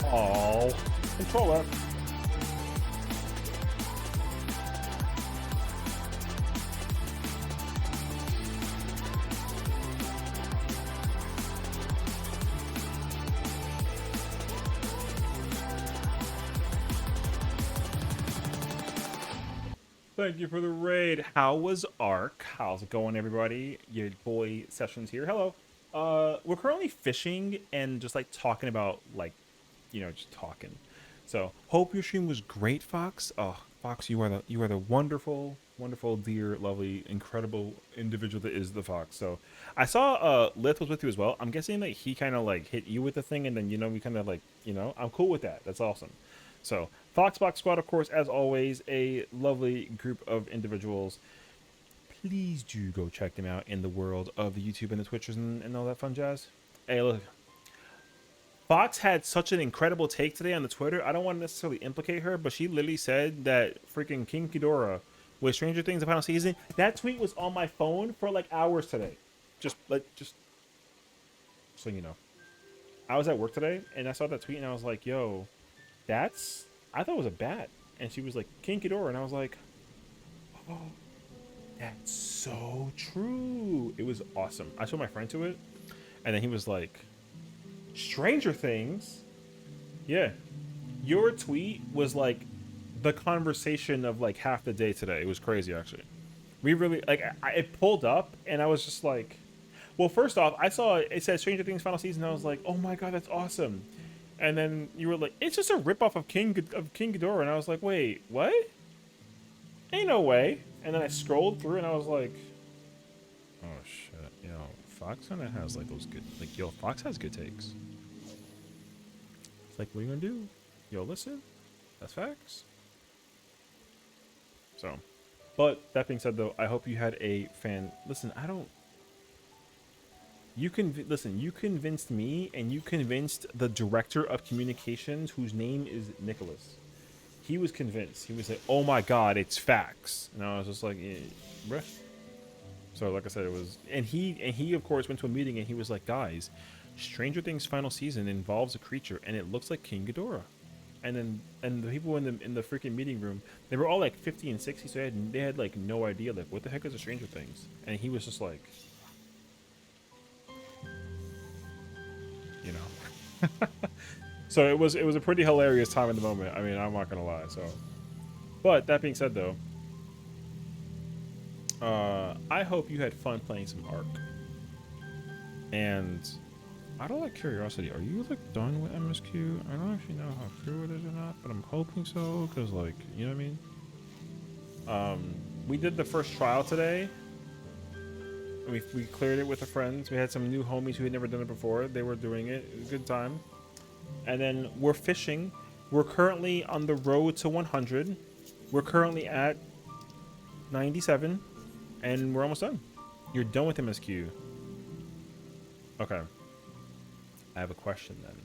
Oh, control F. Thank you for the raid. How was Ark? How's it going, everybody? Your boy Sessions here. Hello. We're currently fishing and just like talking about like, just talking. So hope your stream was great, Fox. Oh, Fox, you are the wonderful, dear, lovely, incredible individual that is the Fox. So I saw Lith was with you as well. I'm guessing that he kind of like hit you with the thing, and then we kind of like I'm cool with that. That's awesome. So Foxbox Squad, of course, as always, a lovely group of individuals. Please do go check them out in the world of the YouTube and the Twitchers and all that fun jazz. Hey, look. Fox had such an incredible take today on the Twitter. I don't want to necessarily implicate her, but she literally said that freaking King Ghidorah with Stranger Things the final season. That tweet was on my phone for like hours today. Just so you know. I was at work today and I saw that tweet and I was like, yo, I thought it was a bat. And she was like, King Ghidorah, and I was like, oh, that's so true. It was awesome. I showed my friend to it, and then he was like, Stranger Things. Yeah. Your tweet was like the conversation of like half the day today. It was crazy, actually. We really, like, it pulled up and I was just like, well, first off, I saw it said Stranger Things final season. And I was like, oh my God, that's awesome. And then you were like, it's just a ripoff of King Ghidorah. And I was like, wait, what? Ain't no way. And then I scrolled through and I was like, oh shit, yo, Fox kinda has like those good, like, yo, Fox has good takes. It's like, what are you gonna do? Yo, listen, that's facts. So, but that being said though, I hope you had a listen, you convinced me and you convinced the director of communications whose name is Nicholas. He was convinced. He was like, oh my God, it's facts. And I was just like, yeah, bruh. So like I said, it was, and he of course went to a meeting and he was like, guys, Stranger Things final season involves a creature and it looks like King Ghidorah. And the people in the freaking meeting room, they were all like 50 and 60, so they had like no idea, like, what the heck is a Stranger Things? And he was just like, you know. So it was a pretty hilarious time in the moment. I mean, I'm not gonna lie. So, but that being said, though, I hope you had fun playing some Ark. And out of like curiosity, are you like done with MSQ? I don't actually know how true it is or not, but I'm hoping so, because like, you know what I mean. We did the first trial today. We cleared it with the friends. We had some new homies who had never done it before. They were doing it. It was a good time. And then we're fishing. We're currently on the road to 100. We're currently at 97. And we're almost done. You're done with MSQ. Okay. I have a question then.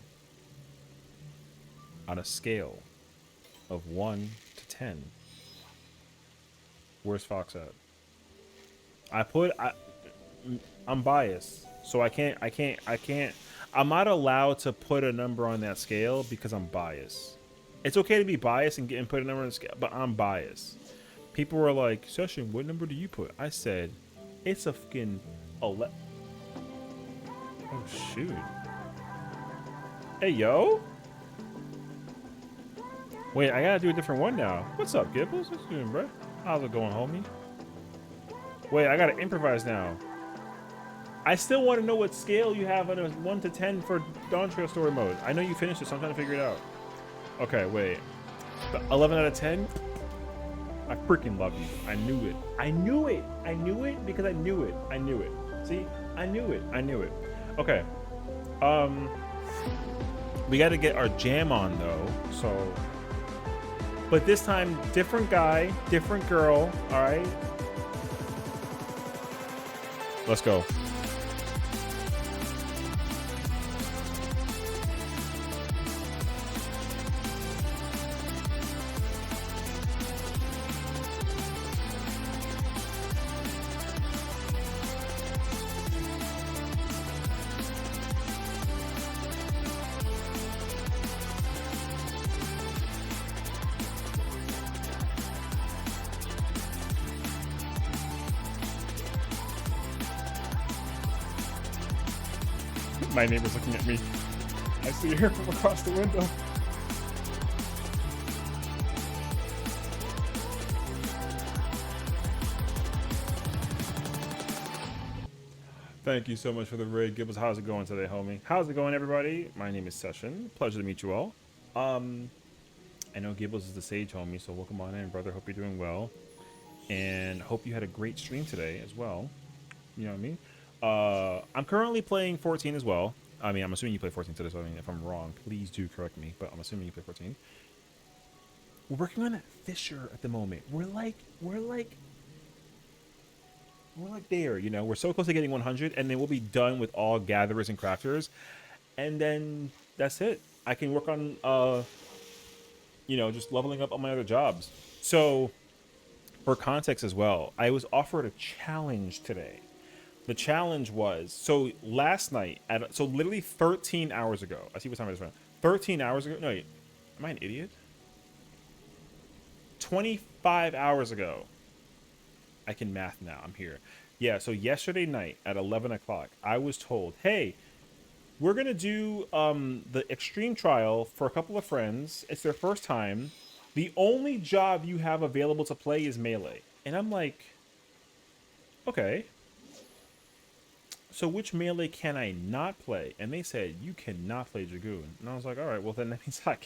On a scale of 1 to 10, where's Fox at? I'm biased. So I can't. I'm not allowed to put a number on that scale because I'm biased. It's okay to be biased and put a number on the scale, but I'm biased. People were like, Sessiion, what number do you put? I said, it's a fucking 11. Oh, shoot. Hey, yo. Wait, I gotta do a different one now. What's up, Gibbles? What's you doing, bro? How's it going, homie? Wait, I gotta improvise now. I still want to know what scale you have on a 1 to 10 for dawntrail story mode. I know you finished it, so I'm trying to figure it out. Okay, wait. 11 out of 10? I freaking love you. I knew it. I knew it. I knew it because I knew it. I knew it. See? I knew it. I knew it. Okay. We got to get our jam on, though. So... But this time, different guy, different girl. All right? Let's go. My neighbor's looking at me. I see her from across the window. Thank you so much for the raid, Gibbs. How's it going today, homie? How's it going, everybody? My name is Sessiion. Pleasure to meet you all. I know Gibbles is the sage homie, so welcome on in, brother. Hope you're doing well. And hope you had a great stream today as well. You know what I mean? I'm currently playing 14 as well. I mean, I'm assuming you play 14 today, so I mean, if I'm wrong, please do correct me, but I'm assuming you play 14. We're working on that Fisher at the moment. We're like there, you know? We're so close to getting 100, and then we'll be done with all gatherers and crafters. And then that's it. I can work on, you know, just leveling up on my other jobs. So, for context as well, I was offered a challenge today. The challenge was, so last night, so literally 13 hours ago, I see what time it is right now. 13 hours ago, no, wait, am I an idiot? 25 hours ago, I can math now, I'm here. Yeah, so yesterday night at 11 o'clock, I was told, hey, we're gonna do the extreme trial for a couple of friends. It's their first time. The only job you have available to play is melee. And I'm like, okay. So which melee can I not play? And they said you cannot play Dragoon. And I was like, all right, well then that means I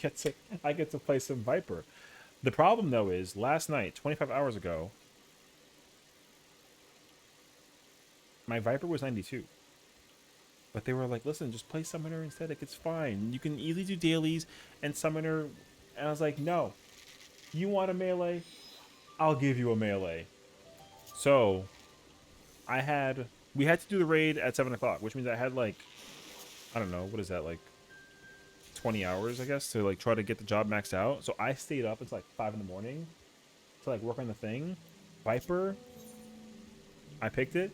get to play some Viper. The problem though is last night, 25 hours ago, my Viper was 92. But they were like, listen, just play Summoner instead. Like, it's fine. You can easily do dailies and Summoner. And I was like, no. You want a melee? I'll give you a melee. So, we had to do the raid at 7 o'clock, which means I had like, I don't know, what is that, like 20 hours, I guess, to like try to get the job maxed out. So I stayed up until like 5 in the morning to like work on the thing. Viper, I picked it,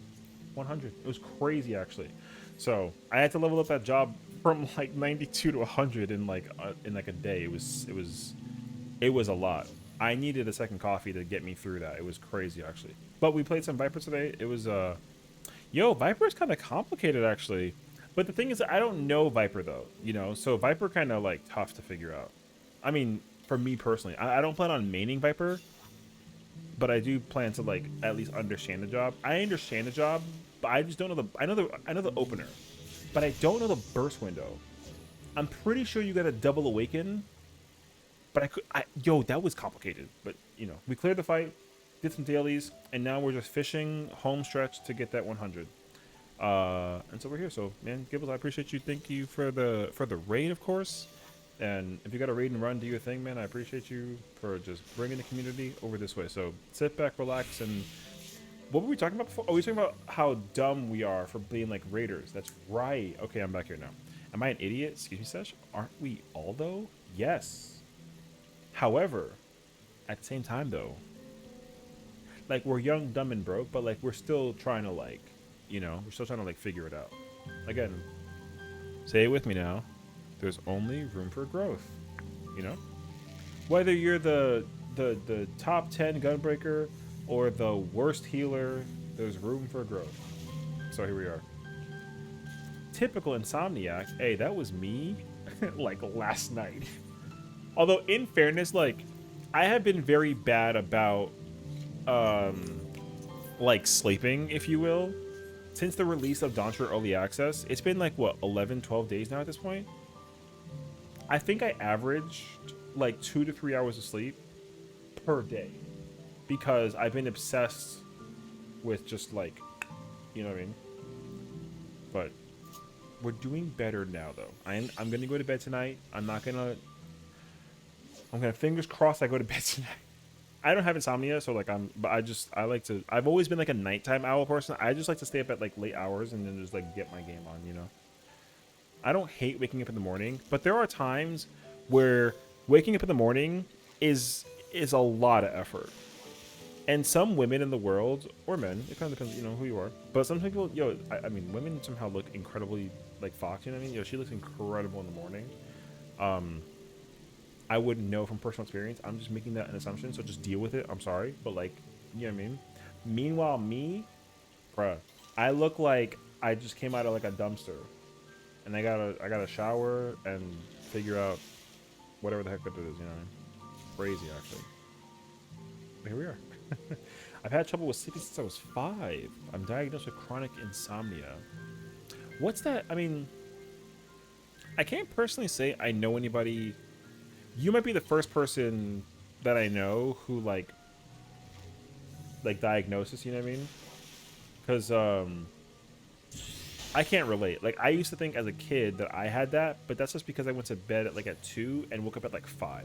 100. It was crazy, actually. So I had to level up that job from like 92 to 100 in like a day. It was a lot. I needed a second coffee to get me through that. It was crazy, actually. But we played some Viper today. It was yo, Viper is kind of complicated, actually. But the thing is, I don't know Viper though, you know. So Viper kind of like tough to figure out. I mean, for me personally, I don't plan on maining Viper, but I do plan to like at least understand the job. I understand the job, but I just don't know I know the opener, but I don't know the burst window. I'm pretty sure you got a double awaken, but yo, that was complicated. But you know, we cleared the fight, did some dailies, and now we're just fishing home stretch to get that 100. And so we're here. So man, Gibbles, I appreciate you. Thank you for the raid, of course. And if you got a raid and run, do your thing, man. I appreciate you for just bringing the community over this way. So sit back, relax, and what were we talking about before? Oh, we were talking about how dumb we are for being like raiders. That's right. Okay, I'm back here now. Am I an idiot? Excuse me, Sesh. Aren't we all though? Yes. However, at the same time though, like we're young, dumb, and broke, but like we're still trying to like, you know, we're still trying to like figure it out. Again, say it with me now. There's only room for growth, you know? Whether you're the top 10 gunbreaker or the worst healer, there's room for growth. So here we are. Typical Insomniac. Hey, that was me like last night. Although in fairness, like I have been very bad about like sleeping, if you will, since the release of dawntrail early access. It's been like what, 11, 12 days now at this point. I think I averaged like 2 to 3 hours of sleep per day because I've been obsessed with just like, you know what I mean? But we're doing better now though. I'm gonna go to bed tonight. I'm gonna fingers crossed I go to bed tonight. I don't have insomnia, so like I've always been like a nighttime owl person. I just like to stay up at like late hours and then just like get my game on, you know? I don't hate waking up in the morning, but there are times where waking up in the morning is a lot of effort. And some women in the world, or men, it kind of depends, you know, who you are. But some people, yo, I mean, women somehow look incredibly like Fox, you know what I mean? Yo, she looks incredible in the morning. I wouldn't know from personal experience. I'm just making that an assumption, so just deal with it. I'm sorry, but like, you know what I mean? Meanwhile, me, bruh, I look like I just came out of like a dumpster. And I gotta shower and figure out whatever the heck that is, you know what I mean? Crazy, actually. But here we are. I've had trouble with sleeping since I was 5. I'm diagnosed with chronic insomnia. What's that? I mean, I can't personally say I know anybody. You might be the first person that I know who like diagnosis, you know what I mean? Because I can't relate. Like I used to think as a kid that I had that, but that's just because I went to bed at like at 2 and woke up at like 5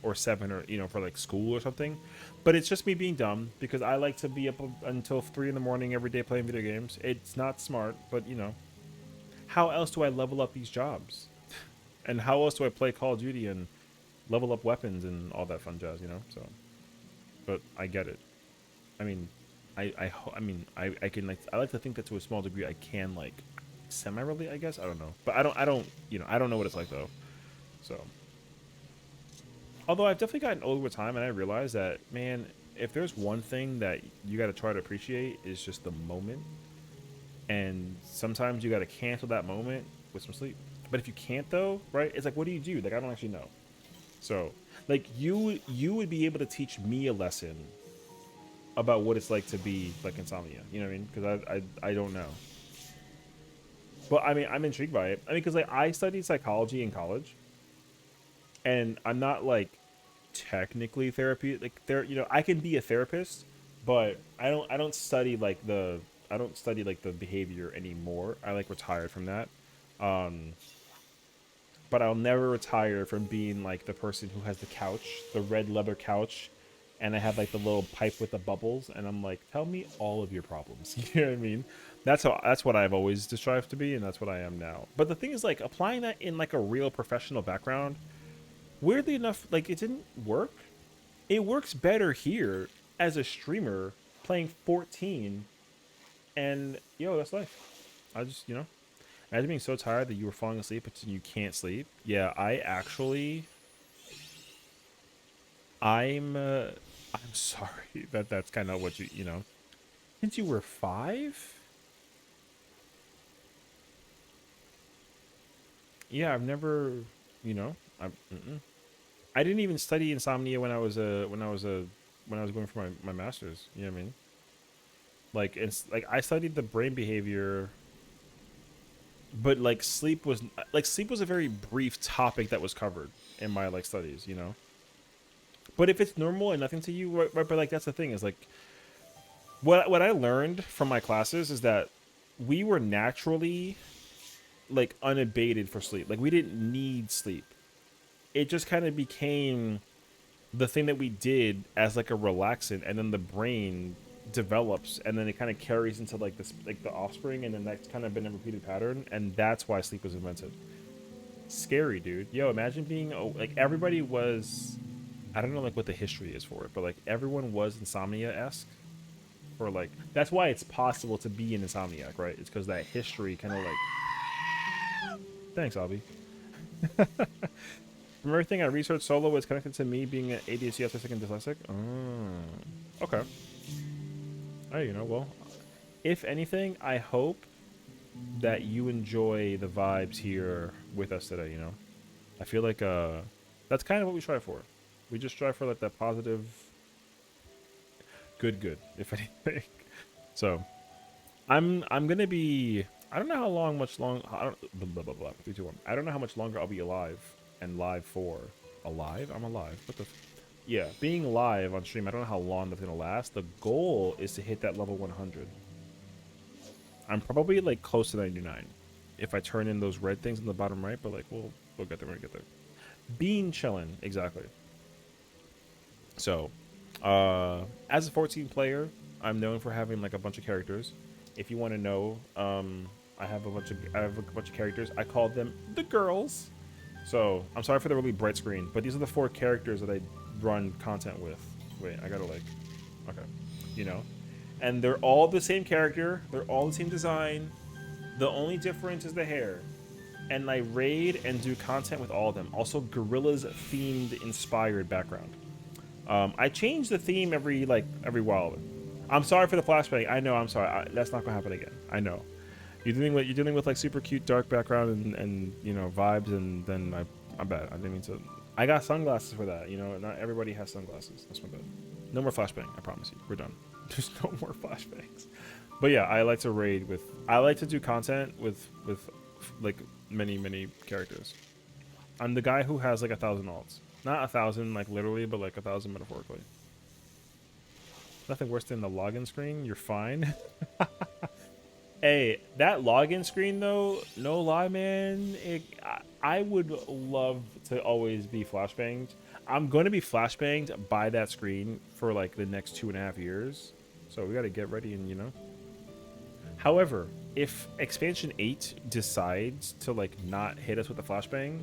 or 7 or, you know, for like school or something. But it's just me being dumb because I like to be up until 3 in the morning every day playing video games. It's not smart, but you know, how else do I level up these jobs? And how else do I play Call of Duty and level up weapons and all that fun jazz, you know? So, but I get it. I mean, I can like, I like to think that to a small degree I can like semi-relate, I guess. I don't know, but I don't you know, I don't know what it's like though. So, although I've definitely gotten older with time, and I realize that, man, if there's one thing that you got to try to appreciate is just the moment. And sometimes you got to cancel that moment with some sleep. But if you can't though, right? It's like, what do you do? Like, I don't actually know. So, like, you would be able to teach me a lesson about what it's like to be like insomnia. You know what I mean? Because I don't know. But I mean, I'm intrigued by it. I mean, because like I studied psychology in college, and I'm not like technically therapy. Like there, you know, I can be a therapist, but I don't study like the behavior anymore. I like retired from that. But I'll never retire from being like the person who has the couch, the red leather couch, and I have like the little pipe with the bubbles, and I'm like, tell me all of your problems. You know what I mean? That's what I've always strived to be, and that's what I am now. But the thing is, like, applying that in like a real professional background, weirdly enough, like it didn't work. It works better here as a streamer playing 14, and yo, that's life. I just, you know, imagine being so tired that you were falling asleep, but you can't sleep. Yeah, I'm sorry that that's kind of what you know. Since you were 5? Yeah, I've never, you know, I didn't even study insomnia when I was going for my master's. You know what I mean? Like it's like I studied the brain behavior, but like sleep was a very brief topic that was covered in my like studies. You know. But if it's normal and nothing to you, right, but like that's the thing is like what I learned from my classes is that we were naturally like unabated for sleep. Like we didn't need sleep. It just kind of became the thing that we did as like a relaxant, and then the brain develops, and then it kind of carries into like this like the offspring, and then that's kind of been a repeated pattern, and that's why sleep was invented. Scary, dude. Yo, imagine being like everybody was. I don't know like what the history is for it, but like everyone was insomnia-esque. Or like that's why it's possible to be an insomniac, right? It's because that history kind of like. Thanks, Albie. From everything I researched, solo is connected to me being an ADHD autistic and dyslexic. Oh, okay. Oh, you know, well, if anything, I hope that you enjoy the vibes here with us today. You know, I feel like that's kind of what we strive for. We just strive for like that positive, good, if anything. So, I'm gonna be. I don't know how long, much long. I don't. Blah, blah, blah, 3, 2, 1. I don't know how much longer I'll be alive and live for. Alive? I'm alive. What the? Yeah, being live on stream. I don't know how long that's gonna last. The goal is to hit that level 100. I'm probably like close to 99 if I turn in those red things in the bottom right. But like we'll get there when we get there. Being chilling, exactly. So, as a 14 player, I'm known for having like a bunch of characters. If you want to know, I have a bunch of characters. I call them the girls. So I'm sorry for the really bright screen, but these are the 4 characters that I run content with. Wait, I gotta like, okay, you know, and they're all the same character. They're all the same design. The only difference is the hair. And I raid and do content with all of them. Also, gorillas themed inspired background. I change the theme every while. I'm sorry for the flashbang. I know. I'm sorry. That's not gonna happen again. I know. You're dealing with like super cute dark background and you know vibes, and then I'm bad. I didn't mean to. I got sunglasses for that. You know, not everybody has sunglasses. That's my bad. No more flashbang. I promise you. We're done. There's no more flashbangs. But yeah, I like to raid with. I like to do content with like many characters. I'm the guy who has like 1,000 alts. Not 1,000 like literally, but like 1,000 metaphorically. Nothing worse than the login screen. You're fine. Hey, that login screen though, no lie, man. I would love to always be flashbanged. I'm going to be flashbanged by that screen for like the next 2.5 years. So we got to get ready and, you know. However, if expansion 8 decides to like not hit us with the flashbang,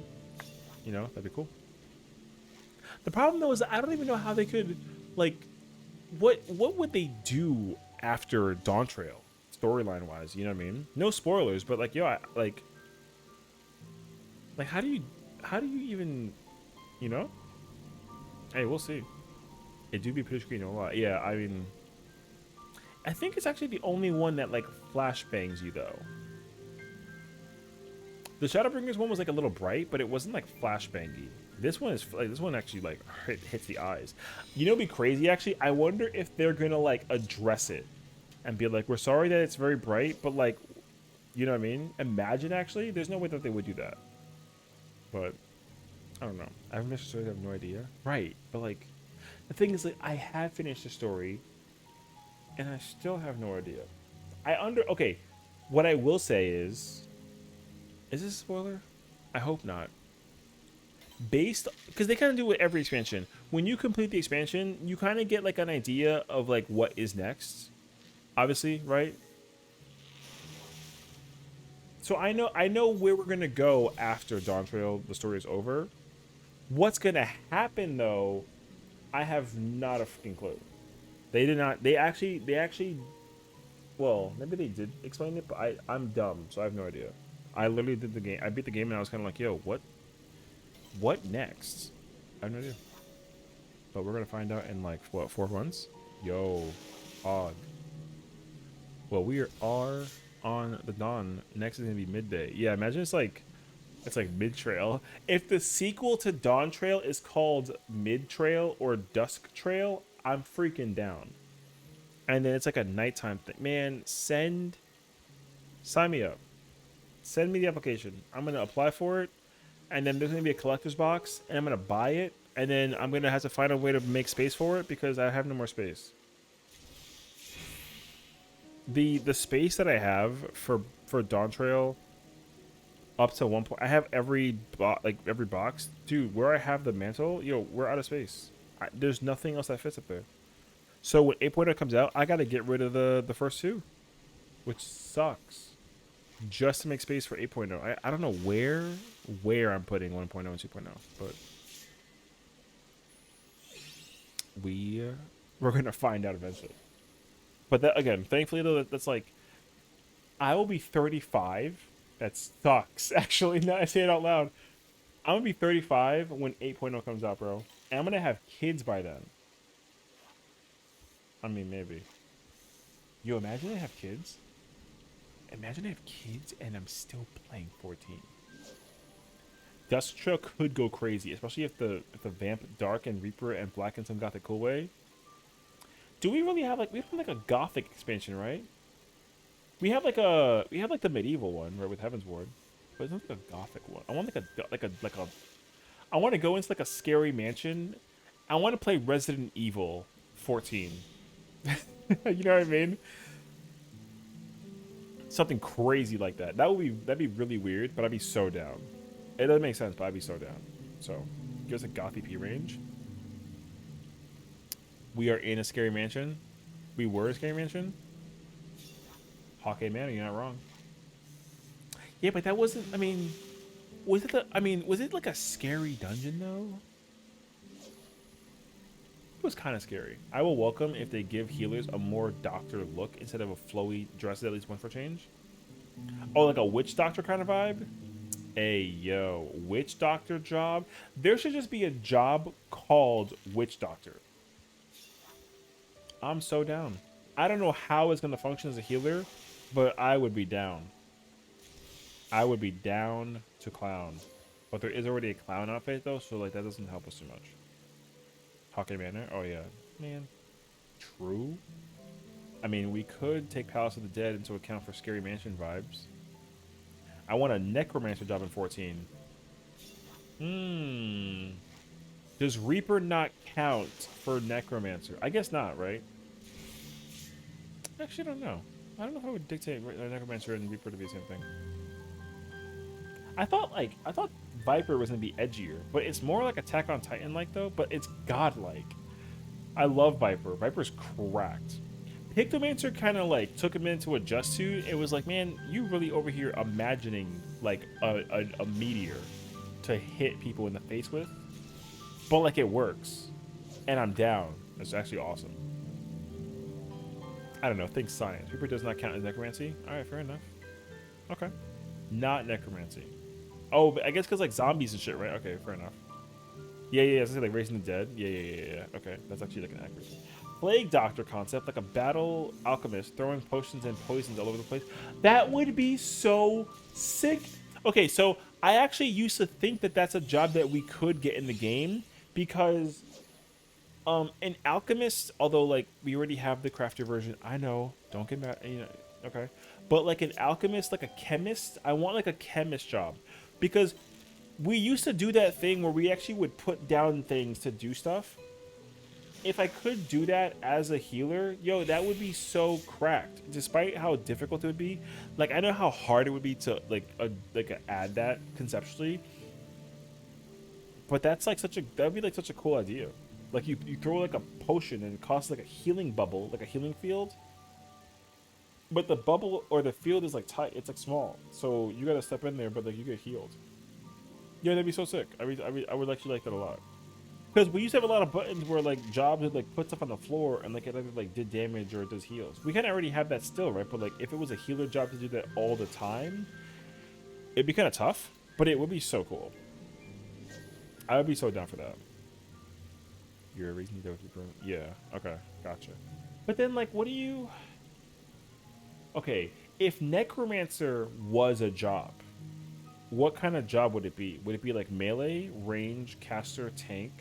you know, that'd be cool. The problem though is I don't even know how they could, like, what would they do after Dawntrail, storyline wise? You know what I mean? No spoilers, but like, yo, like how do you even, you know? Hey, we'll see. It do be pretty screen a lot. Yeah, I mean, I think it's actually the only one that like flashbangs you though. The Shadowbringers one was like a little bright, but it wasn't like flashbangy. This one is like, this one actually like hits the eyes. You know, what'd be crazy actually. I wonder if they're gonna like address it and be like, we're sorry that it's very bright, but like, you know what I mean? Imagine actually, there's no way that they would do that. But I don't know. I haven't finished the story. I have no idea. Right, but like, the thing is, like, I have finished the story, and I still have no idea. Okay, what I will say is this a spoiler? I hope not. Because they kind of do it every expansion. When you complete the expansion, you kind of get like an idea of like what is next. Obviously, right? So I know where we're gonna go after Dawntrail. The story is over. What's gonna happen though? I have not a freaking clue. They did not. They actually. Well, maybe they did explain it, but I'm dumb, so I have no idea. I literally did the game. I beat the game and I was kind of like, yo, what next? I have no idea. But we're gonna find out in like what, 4 months? Yo, odd. Well, we are on the dawn. Next is gonna be midday. Yeah, imagine it's like mid-trail. If the sequel to Dawntrail is called Mid-Trail or Dusk Trail, I'm freaking down. And then it's like a nighttime thing. Man, sign me up. Send me the application. I'm gonna apply for it, and then there's gonna be a collector's box, and I'm gonna buy it, and then I'm gonna have to find a way to make space for it because I have no more space. The space that I have for Dawntrail up to 1 point, I have every box, dude. Where I have the mantle, yo, we're out of space. There's nothing else that fits up there. So when 8.0 comes out, I gotta get rid of the first 2, which sucks. Just to make space for 8.0. I don't know where I'm putting 1.0 and 2.0, but we're gonna find out eventually. But that, again, thankfully though, that's like, I will be 35. That sucks. Actually, now I say it out loud. I'm gonna be 35 when 8.0 comes out, bro. And I'm gonna have kids by then. I mean, maybe. Yo, imagine I have kids. Imagine I have kids and I'm still playing 14. Dusk Trail could go crazy, especially if the Vamp, Dark, and Reaper and Black and some Gothic cool way. Do we really have we have like a Gothic expansion, right? We have like the medieval one, right, with Heaven's Ward, but it's not like a Gothic one. I want I want to go into like a scary mansion. I want to play Resident Evil 14. You know what I mean? Something crazy like that. That'd be really weird, but I'd be so down. It doesn't make sense, but I'd be so down. So, give us a Goth EP range. We are in a scary mansion. We were a scary mansion. Hawkeye Manor, you're not wrong. Yeah, but that wasn't. I mean, was it like a scary dungeon though? It was kind of scary. I will welcome if they give healers a more doctor look instead of a flowy dress, at least one for change. Oh, like a witch doctor kind of vibe? Hey, yo, witch doctor job? There should just be a job called witch doctor. I'm so down. I don't know how it's going to function as a healer, but I would be down. I would be down to clown. But there is already a clown outfit though, so like that doesn't help us too much. Hawkeye Manor? Oh yeah. Man. True. I mean, we could take Palace of the Dead into account for Scary Mansion vibes. I want a Necromancer job in 14. Does Reaper not count for Necromancer? I guess not, right? Actually, I don't know. I don't know if I would dictate Necromancer and Reaper to be the same thing. I thought Viper was gonna be edgier, but it's more like Attack on Titan like though, but it's godlike. I love Viper. Viper's cracked. Pictomancer kind of like took a minute to adjust to. It was like, man, you really over here imagining like a meteor to hit people in the face with, but like it works, and I'm down. It's actually awesome. I don't know. Think science. Reaper does not count as necromancy. All right, fair enough. Okay, not necromancy. Oh, but I guess because like zombies and shit, right? Okay, fair enough. Yeah. It's like raising the dead. Yeah. Okay, that's actually like an accuracy. Plague Doctor concept, like a battle alchemist throwing potions and poisons all over the place. That would be so sick. Okay, so I actually used to think that that's a job that we could get in the game because an alchemist, although like we already have the crafter version, I know, don't get mad, you know, okay. But like an alchemist, like a chemist, I want like a chemist job because we used to do that thing where we actually would put down things to do stuff. If I could do that as a healer, yo, that would be so cracked. Despite how difficult it would be, like I know how hard it would be to add that conceptually. But that's like that'd be like such a cool idea. Like you throw like a potion and it costs like a healing bubble, like a healing field. But the bubble or the field is like tight, it's like small. So you gotta step in there, but like you get healed. Yeah, that'd be so sick. I would actually like that a lot. Because we used to have a lot of buttons where like jobs would like put stuff on the floor and like it either like did damage or it does heals. We kind of already have that still, right? But like if it was a healer job to do that all the time, it'd be kind of tough. But it would be so cool. I would be so down for that. You're a reason to go through. Yeah. Okay. Gotcha. But then like, what do you? Okay, if necromancer was a job, what kind of job would it be? Would it be like melee, range, caster, tank?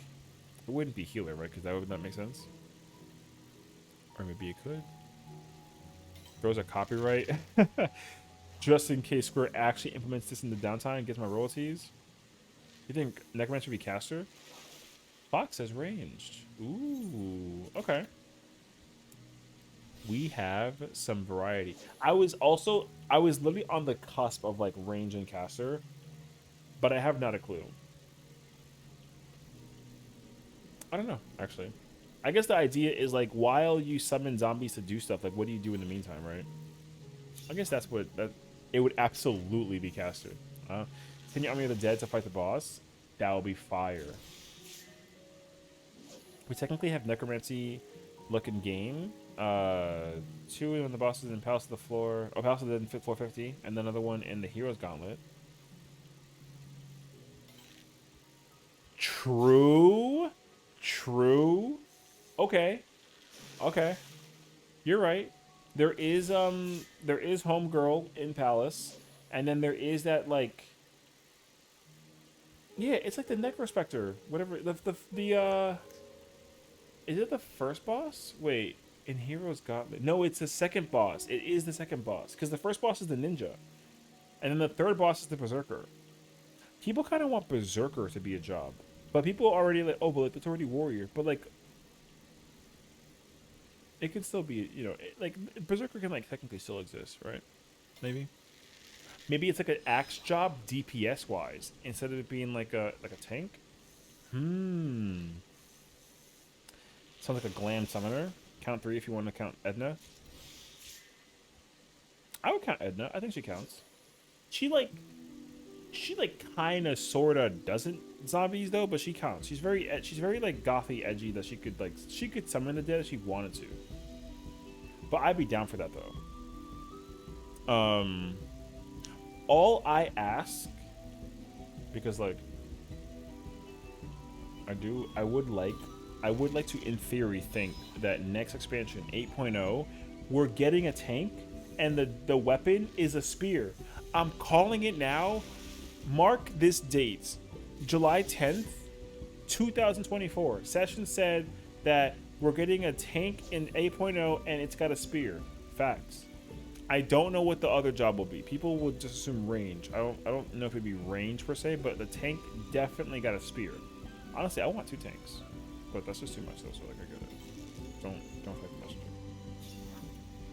It wouldn't be healer, right? Because that would not make sense. Or maybe it could. Throws a copyright. Just in case Square actually implements this in the downtime and gets my royalties. You think necromancer would be caster? Fox says ranged. Ooh, okay. We have some variety. I was literally on the cusp of like range and caster, but I have not a clue. I don't know, actually. I guess the idea is like while you summon zombies to do stuff, like what do you do in the meantime, right? I guess that's what it would absolutely be caster. Can you army of the dead to fight the boss? That will be fire. We technically have necromancy looking game. 2 when the boss is in Palace of the Floor. Oh, Palace of the Dead in 450, and then another one in the Hero's Gauntlet. True. Okay. You're right. There is Homegirl in Palace, and then there is that like. Yeah, it's like the Necrospectre. Whatever the is it the first boss? Wait. In Hero's Gauntlet. No, it's the second boss. It is the second boss. Because the first boss is the ninja. And then the third boss is the berserker. People kind of want berserker to be a job. But people already like, oh, but like, it's already warrior. But like, it could still be, you know, like, berserker can like technically still exist, right? Maybe. Maybe it's like an axe job DPS wise. Instead of it being like a tank. Sounds like a glam summoner. Count 3 if you want to count Edna. I would count Edna. I think she counts. She kind of sort of doesn't zombies though, but she counts. She's very like gothy edgy that she could summon the dead if she wanted to. But I'd be down for that though. All I ask, because like I would like to, in theory, think that next expansion, 8.0, we're getting a tank, and the weapon is a spear. I'm calling it now. Mark this date, July 10th, 2024. Sessiion said that we're getting a tank in 8.0, and it's got a spear. Facts. I don't know what the other job will be. People will just assume range. I don't know if it'd be range per se, but the tank definitely got a spear. Honestly, I want 2 tanks. But that's just too much though, so like I get it. Don't fight the messenger.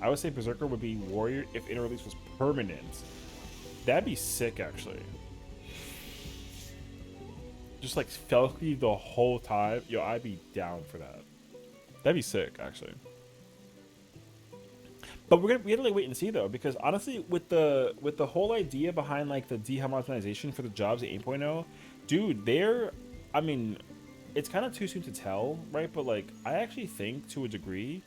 I would say Berserker would be warrior if inner release was permanent. That'd be sick actually. Just like stealthy the whole time. Yo, I'd be down for that. That'd be sick actually. But we have to like wait and see though, because honestly, with the whole idea behind like the dehomogenization for the jobs at 8.0, dude, I mean, it's kind of too soon to tell, right? But like, I actually think to a degree,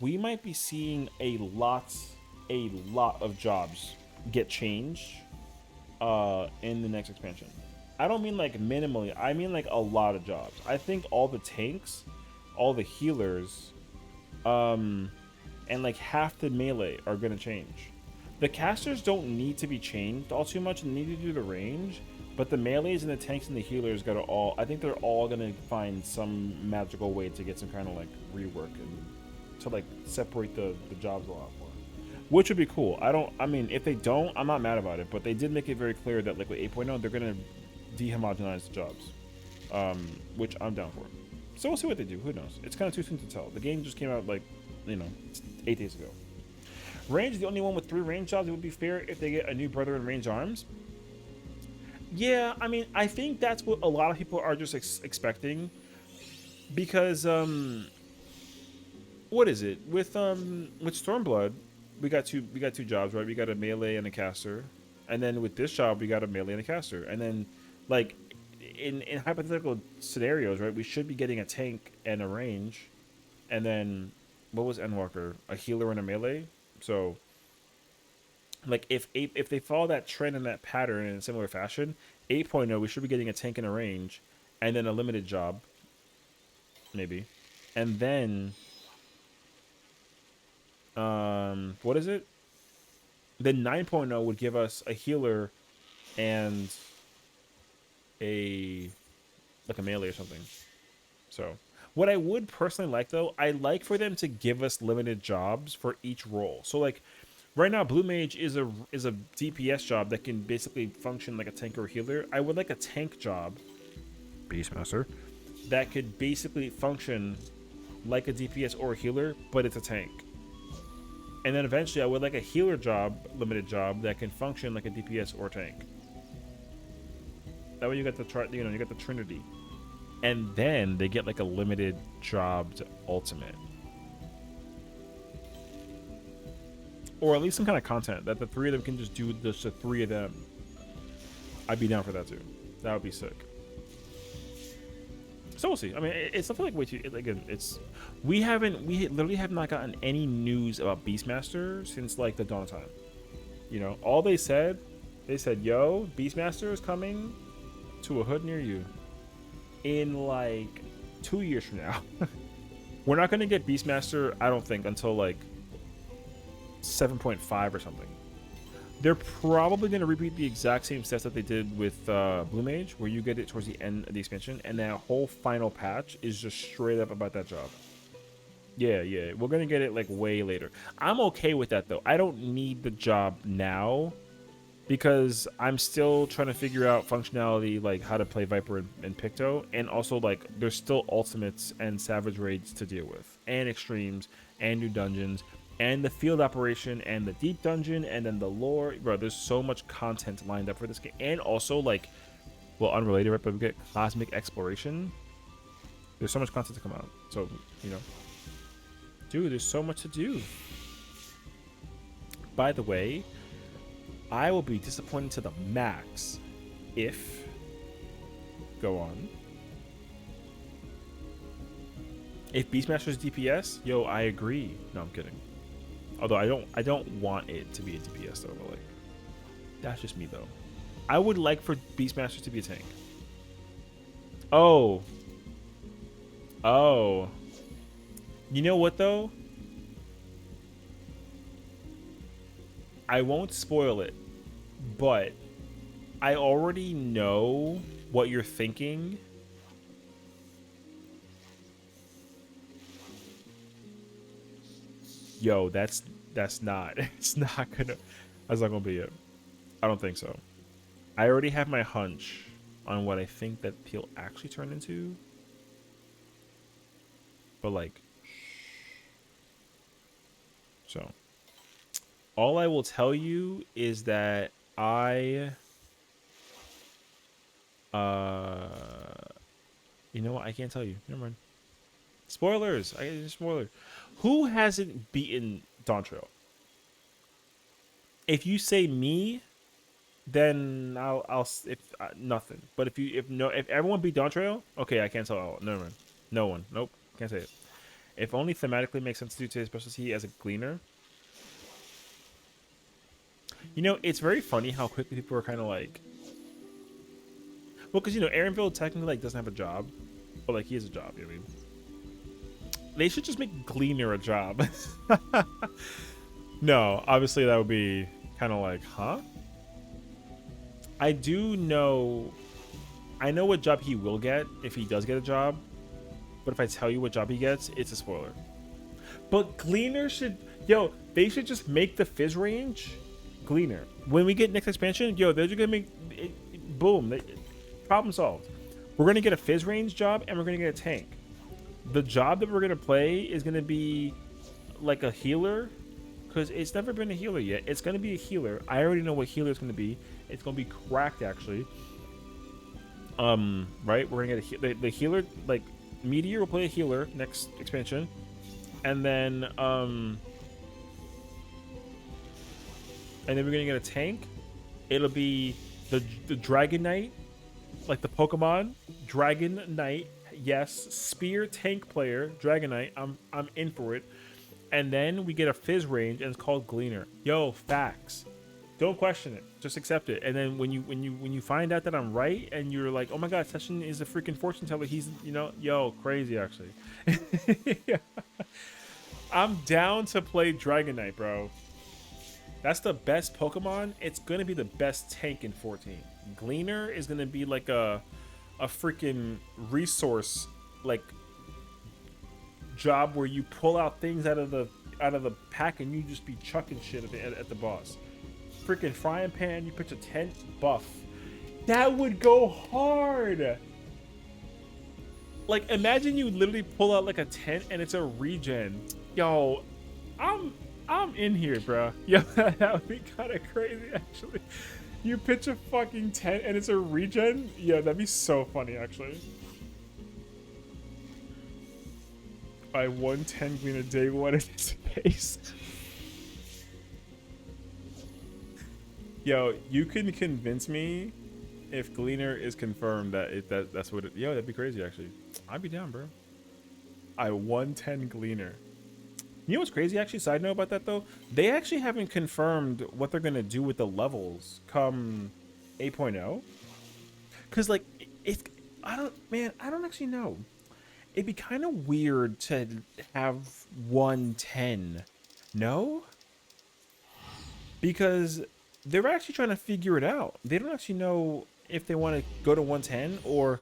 we might be seeing a lot of jobs get changed in the next expansion. I don't mean like minimally, I mean like a lot of jobs. I think all the tanks, all the healers, and like half the melee are gonna change. The casters don't need to be changed all too much, and need to do the range. But the melees and the tanks and the healers gotta all. I think they're all gonna find some magical way to get some kind of like rework and to like separate the jobs a lot more, which would be cool. I mean, if they don't, I'm not mad about it. But they did make it very clear that like with 8.0, they're gonna dehomogenize the jobs, which I'm down for. So we'll see what they do. Who knows? It's kind of too soon to tell. The game just came out like, you know, 8 days ago. Range is the only one with 3 range jobs. It would be fair if they get a new brother in range arms. Yeah, I mean, I think that's what a lot of people are just expecting, because what is it with Stormblood? We got two jobs, right? We got a melee and a caster, and then with this job we got a melee and a caster, and then like in hypothetical scenarios, right? We should be getting a tank and a range, and then what was Endwalker? A healer and a melee. So like if they follow that trend and that pattern in a similar fashion, 8.0 we should be getting a tank and a range, and then a limited job, maybe, and then what is it? Then 9.0 would give us a healer and a melee or something. So what I would personally like, though, I like for them to give us limited jobs for each role. So like right now, Blue Mage is a DPS job that can basically function like a tank or a healer. I would like a tank job, Beastmaster, that could basically function like a DPS or a healer, but it's a tank. And then eventually, I would like a healer job, limited job, that can function like a DPS or tank. That way, you got you got the Trinity, and then they get like a limited jobbed ultimate. Or at least some kind of content that the 3 of them can just do just the 3 of them. I'd be down for that too. That would be sick. So we'll see. I mean, it's something like way too. Again, we literally have not gotten any news about Beastmaster since like the dawn of time. You know, all they said, yo, Beastmaster is coming to a hood near you in like 2 years from now. We're not gonna get Beastmaster, I don't think, until like 7.5 or something. They're probably going to repeat the exact same steps that they did with Blue Mage, where you get it towards the end of the expansion, and that whole final patch is just straight up about that job. Yeah, we're going to get it like way later. I'm okay with that though. I don't need the job now, because I'm still trying to figure out functionality, like how to play Viper and Picto, and also like there's still ultimates and savage raids to deal with, and extremes, and new dungeons, and the field operation, and the deep dungeon, and then the lore. Bro, there's so much content lined up for this game. And also, like, well, unrelated, right? But we get cosmic exploration. There's so much content to come out. So, you know. Dude, there's so much to do. By the way, I will be disappointed to the max if... Go on. If Beastmaster's DPS, yo, I agree. No, I'm kidding. Although I don't want it to be a DPS though, but like, that's just me though. I would like for Beastmaster to be a tank. Oh. You know what though? I won't spoil it, but I already know what you're thinking. Yo, that's not. It's not gonna. That's not gonna be it. I don't think so. I already have my hunch on what I think that he'll actually turn into. But like, so all I will tell you is that you know what? I can't tell you. Never mind. Spoilers. Spoiler. Who hasn't beaten Dawntrail? If you say me, then I'll nothing. But if everyone beat Dawntrail, okay, I can't tell. Oh, never mind. No one. Nope. Can't say it. If only thematically makes sense due to his specialty as a gleaner. You know, it's very funny how quickly people are kind of like, well, because you know, Aaronville technically like doesn't have a job, but like he has a job. You know what I mean? They should just make Gleaner a job. No, obviously that would be kind kind of like, huh? I know what job he will get if he does get a job, but if I tell you what job he gets, it's a spoiler. But Gleaner should, they should just make the Fizz range Gleaner. When we get next expansion, they're just gonna make it, boom, problem solved. We're gonna get a Fizz range job and we're gonna get a tank. The job that we're gonna play is gonna be like a healer, because it's never been a healer yet. It's gonna be a healer. I already know what healer it's gonna be. It's gonna be cracked, actually. Right? We're gonna get the healer, like Meteor will play a healer next expansion, and then we're gonna get a tank. It'll be the Dragon Knight, like the Pokemon Dragon Knight. Yes, spear tank player, Dragon Knight. I'm in for it. And then we get a Fizz range, and it's called Gleaner. Yo, facts. Don't question it. Just accept it. And then when you find out that I'm right, and you're like, oh my god, Sessiion is a freaking fortune teller. He's, crazy actually. Yeah. I'm down to play Dragon Knight, bro. That's the best Pokemon. It's gonna be the best tank in 14. Gleaner is gonna be like a freaking resource, like, job where you pull out things out of the pack and you just be chucking shit at the boss. Freaking frying pan, you pitch a tent, buff. That would go hard. Like, imagine you literally pull out like a tent and it's a regen. Yo, I'm in here, bro. Yo, that would be kind of crazy actually. You pitch a fucking tent and it's a regen? Yeah, that'd be so funny actually. I won 10 green a day, what is his face? Yo, you can convince me if Gleaner is confirmed that's what it, that'd be crazy actually. I'd be down, bro. I won 10 Gleaner. You know what's crazy actually, side note about that though? They actually haven't confirmed what they're gonna do with the levels come 8.0. Cause like, I don't actually know. It'd be kind of weird to have 110. No? Because they're actually trying to figure it out. They don't actually know if they want to go to 110 or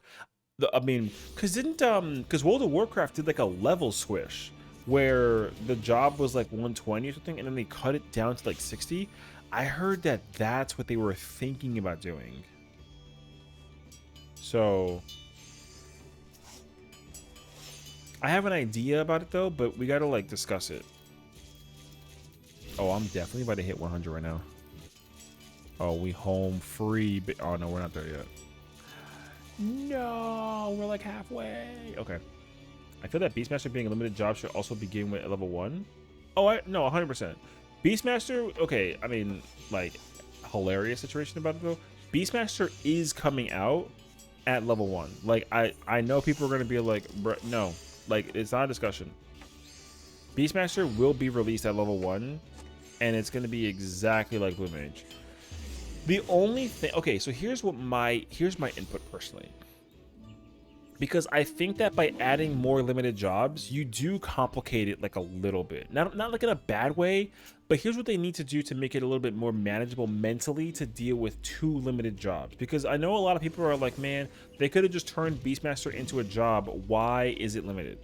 because World of Warcraft did like a level swish where the job was like 120 or something, and then they cut it down to like 60. I heard that that's what they were thinking about doing. So I have an idea about it though, but we gotta like discuss it. Oh, I'm definitely about to hit 100 right now. Oh, we home free. Oh no, we're not there yet. No, we're like halfway. Okay. I feel that Beastmaster being a limited job should also begin with level 1. Oh, no, 100%. Beastmaster, okay, I mean, like, hilarious situation about it though. Beastmaster is coming out at level 1. Like, I know people are gonna be like, no. Like, it's not a discussion. Beastmaster will be released at level 1, and it's going to be exactly like Blue Mage. The only thing... Okay, so here's my input personally. Because I think that by adding more limited jobs, you do complicate it like a little bit. Not like in a bad way, but here's what they need to do to make it a little bit more manageable mentally to deal with 2 limited jobs. Because I know a lot of people are like, man, they could have just turned Beastmaster into a job. Why is it limited?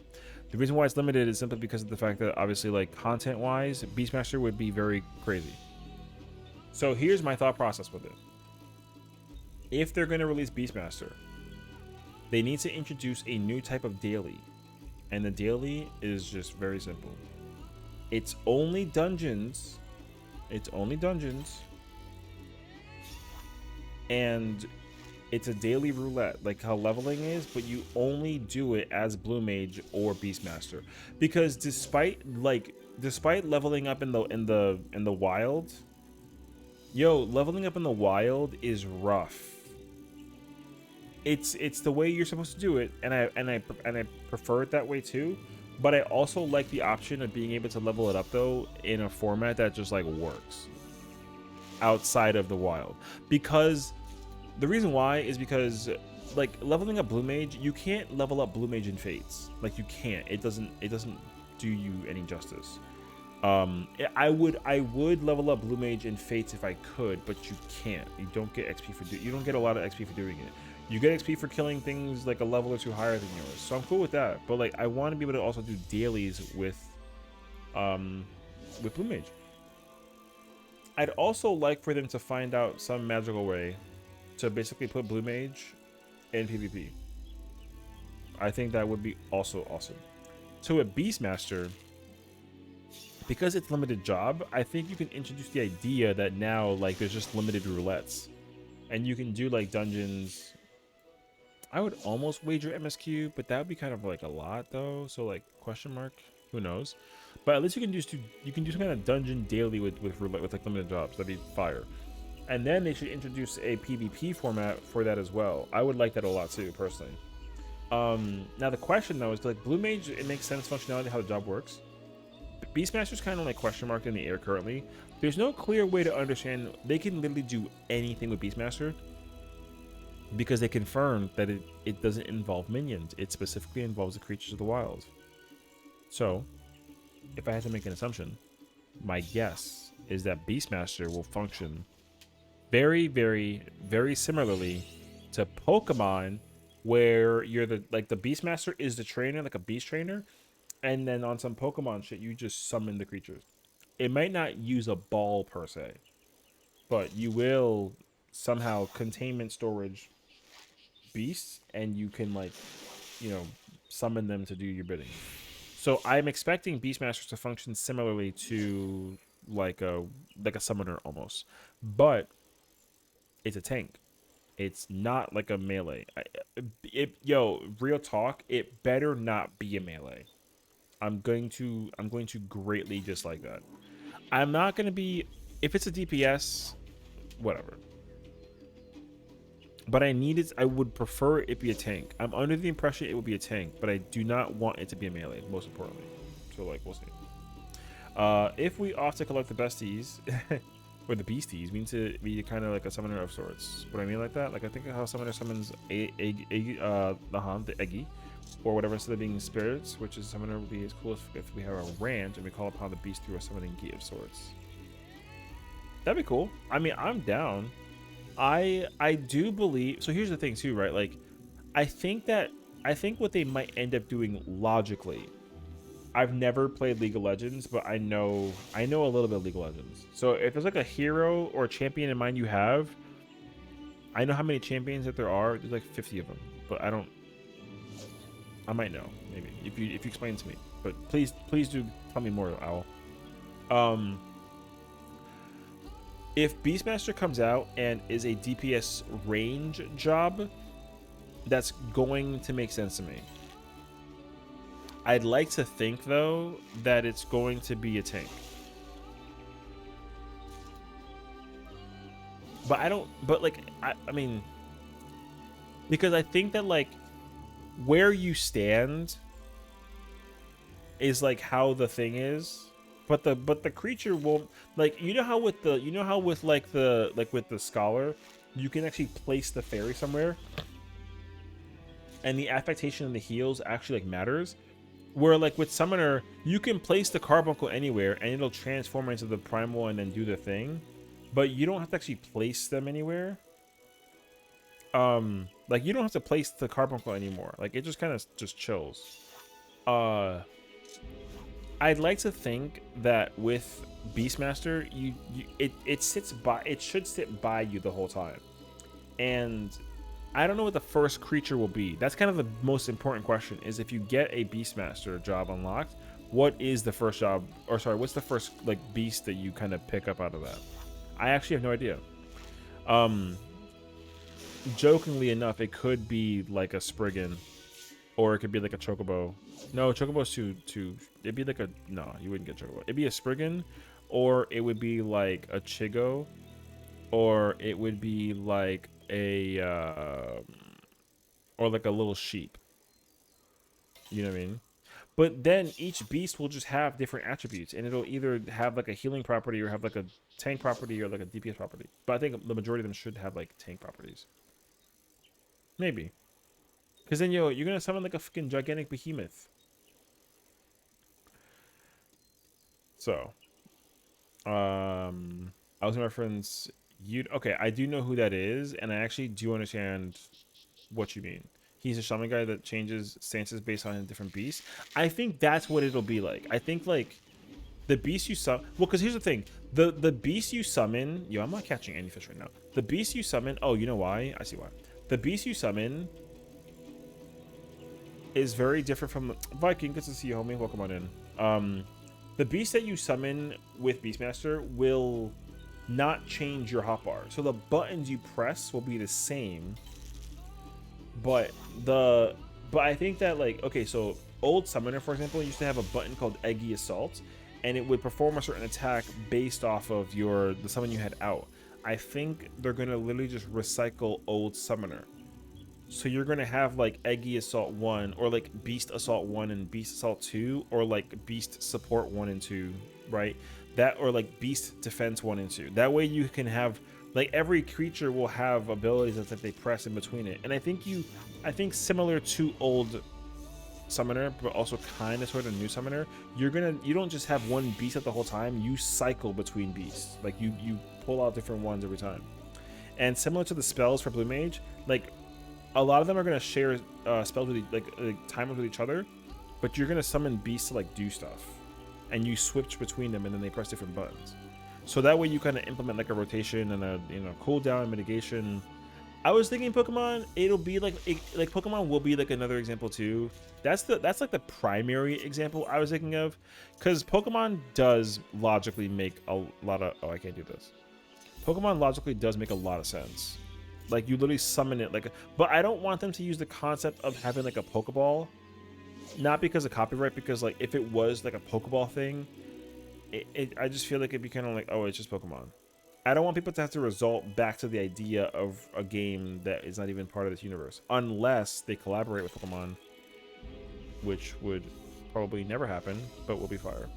The reason why it's limited is simply because of the fact that obviously, like, content-wise, Beastmaster would be very crazy. So here's my thought process with it. If they're going to release Beastmaster, they need to introduce a new type of daily. And the daily is just very simple. It's only dungeons. It's only dungeons. And it's a daily roulette, like how leveling is, but you only do it as Blue Mage or Beastmaster. Because despite leveling up in the wild, leveling up in the wild is rough. It's the way you're supposed to do it, and I prefer it that way too. But I also like the option of being able to level it up though in a format that just like works outside of the wild. Because the reason why is because like leveling up Blue Mage, you can't level up Blue Mage in Fates. Like you can't. It doesn't do you any justice. I would level up Blue Mage and Fates if I could, but you can't. You don't get XP for you don't get a lot of XP for doing it. You get XP for killing things like a level or two higher than yours. So I'm cool with that. But like I want to be able to also do dailies with Blue Mage. I'd also like for them to find out some magical way to basically put Blue Mage in PvP. I think that would be also awesome. To a Beastmaster, because it's limited job, I think you can introduce the idea that now like there's just limited roulettes. And you can do like dungeons. I would almost wager MSQ, but that would be kind of like a lot though. So like question mark, who knows? But at least you can do some kind of dungeon daily with like limited jobs. That'd be fire. And then they should introduce a PvP format for that as well. I would like that a lot too, personally. Now the question though is like Blue Mage, it makes sense functionality how the job works. Beastmaster's kind of like question marked in the air currently. There's no clear way to understand. They can literally do anything with Beastmaster because they confirmed that it doesn't involve minions. It specifically involves the creatures of the wild. So, if I had to make an assumption, my guess is that Beastmaster will function very, very, very similarly to Pokemon, where you're the Beastmaster is the trainer, like a beast trainer. And then on some Pokemon shit, you just summon the creatures. It might not use a ball per se, but you will somehow containment storage beasts, and you can like, you know, summon them to do your bidding. So I'm expecting Beastmasters to function similarly to like a summoner almost, but it's a tank. It's not like a melee. Real talk, it better not be a melee. I'm going to greatly dislike that. I'm not going to be, if it's a DPS, whatever. But I would prefer it be a tank. I'm under the impression it would be a tank, but I do not want it to be a melee, most importantly. So like, we'll see. If we opt to collect the besties, or the beasties, we need to be kind of like a summoner of sorts. What I mean like that? Like I think of how summoner summons the Eggy, or whatever, instead of being spirits, which is summoner would be as cool if we have a rant and we call upon the beast through a summoning key of sorts. That'd be cool. I mean, I'm down. I do believe, so here's the thing too, right? Like I think what they might end up doing logically, I've never played League of Legends, but I know a little bit of League of Legends. So if there's like a hero or a champion in mind you have, I know how many champions that there are. There's like 50 of them, but I might know, maybe, if you explain it to me. But please do tell me more, Owl. If Beastmaster comes out and is a DPS range job, that's going to make sense to me. I'd like to think, though, that it's going to be a tank. But I mean, because I think that, like, where you stand is like how the thing is, but the creature won't, like, with the scholar, you can actually place the fairy somewhere, and the affectation of the heals actually like matters. Where like with summoner, you can place the carbuncle anywhere and it'll transform into the primal and then do the thing, but you don't have to actually place them anywhere. Like you don't have to place the carbuncle anymore. Like it just kind of just chills. I'd like to think that with Beastmaster, it should sit by you the whole time. And I don't know what the first creature will be. That's kind of the most important question, is if you get a Beastmaster job unlocked, what is the first job, or sorry, what's the first like beast that you kind of pick up out of that? I actually have no idea. Jokingly enough, it could be like a Spriggan, or it could be like a Chocobo. No, Chocobo's too. It'd be like no, you wouldn't get Chocobo. It'd be a Spriggan, or it would be like a Chigo, or it would be like a or like a little sheep. You know what I mean? But then each beast will just have different attributes, and it'll either have like a healing property, or have like a tank property, or like a DPS property. But I think the majority of them should have like tank properties. Maybe. Because then, you're going to summon like a fucking gigantic behemoth. So, I was gonna reference you. Okay, I do know who that is, and I actually do understand what you mean. He's a shaman guy that changes stances based on a different beast. I think that's what it'll be like. I think like the beast you summon. Well, because here's the thing: the beast you summon. Yo, I'm not catching any fish right now. The beast you summon. Oh, you know why? I see why. The beast you summon is very different from Viking. Good to see you, homie. Welcome on in. The beast that you summon with Beastmaster will not change your hotbar. So the buttons you press will be the same, but I think that like, okay, so old summoner, for example, used to have a button called Eggy Assault, and it would perform a certain attack based off of the summon you had out. I think they're gonna literally just recycle old summoner. So you're gonna have like Eggy Assault 1, or like Beast Assault 1 and Beast Assault 2, or like Beast Support 1 and 2, right? That, or like Beast Defense 1 and 2. That way you can have like every creature will have abilities that they press in between it. And I think similar to old summoner, but also kind of sort of new summoner, you don't just have one beast at the whole time. You cycle between beasts. Like you pull out different ones every time. And similar to the spells for Blue Mage, like a lot of them are going to share spells with like timers with each other, but you're going to summon beasts to like do stuff, and you switch between them, and then they press different buttons. So that way you kind of implement like a rotation and a cooldown and mitigation. I was thinking Pokemon, it'll be like Pokemon will be like another example too. That's like the primary example I was thinking of, because Pokemon does logically make a lot of I can't do this. Pokemon logically does make a lot of sense. Like you literally summon it but I don't want them to use the concept of having like a Pokeball, not because of copyright, because like if it was like a Pokeball thing, I just feel like it'd be kind of like, oh, it's just Pokemon. I don't want people to have to resort back to the idea of a game that is not even part of this universe, unless they collaborate with Pokemon, which would probably never happen, but will be fire.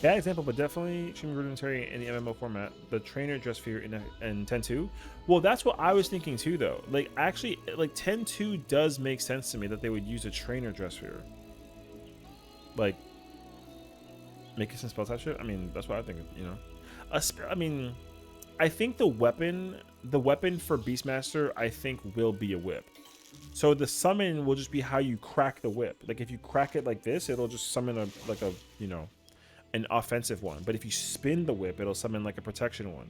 Bad example, but definitely extremely rudimentary in the MMO format. The trainer dress fear in 10.2. Well, that's what I was thinking too, though. Like, actually, like 10.2 does make sense to me that they would use a trainer dress fear. Like, make it some spell type shit. I mean, that's what I think. I mean, I think the weapon for Beastmaster, I think will be a whip. So the summon will just be how you crack the whip. Like if you crack it like this, it'll just summon an offensive one. But if you spin the whip, it'll summon like a protection one,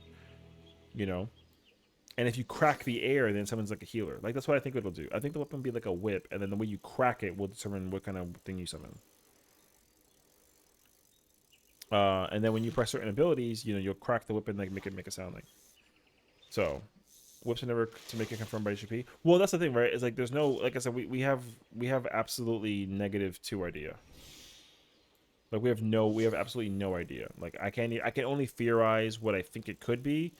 and if you crack the air, then it summons like a healer. Like that's what I think it'll do. I think the weapon will be like a whip, and then the way you crack it will determine what kind of thing you summon. And then when you press certain abilities, you'll crack the whip and like make a sound like. So whips are never to make it confirmed by HP. Well, that's the thing, right? It's like there's no, like I said, we have absolutely -2 idea. Like we have absolutely no idea. Like I can only theorize what I think it could be,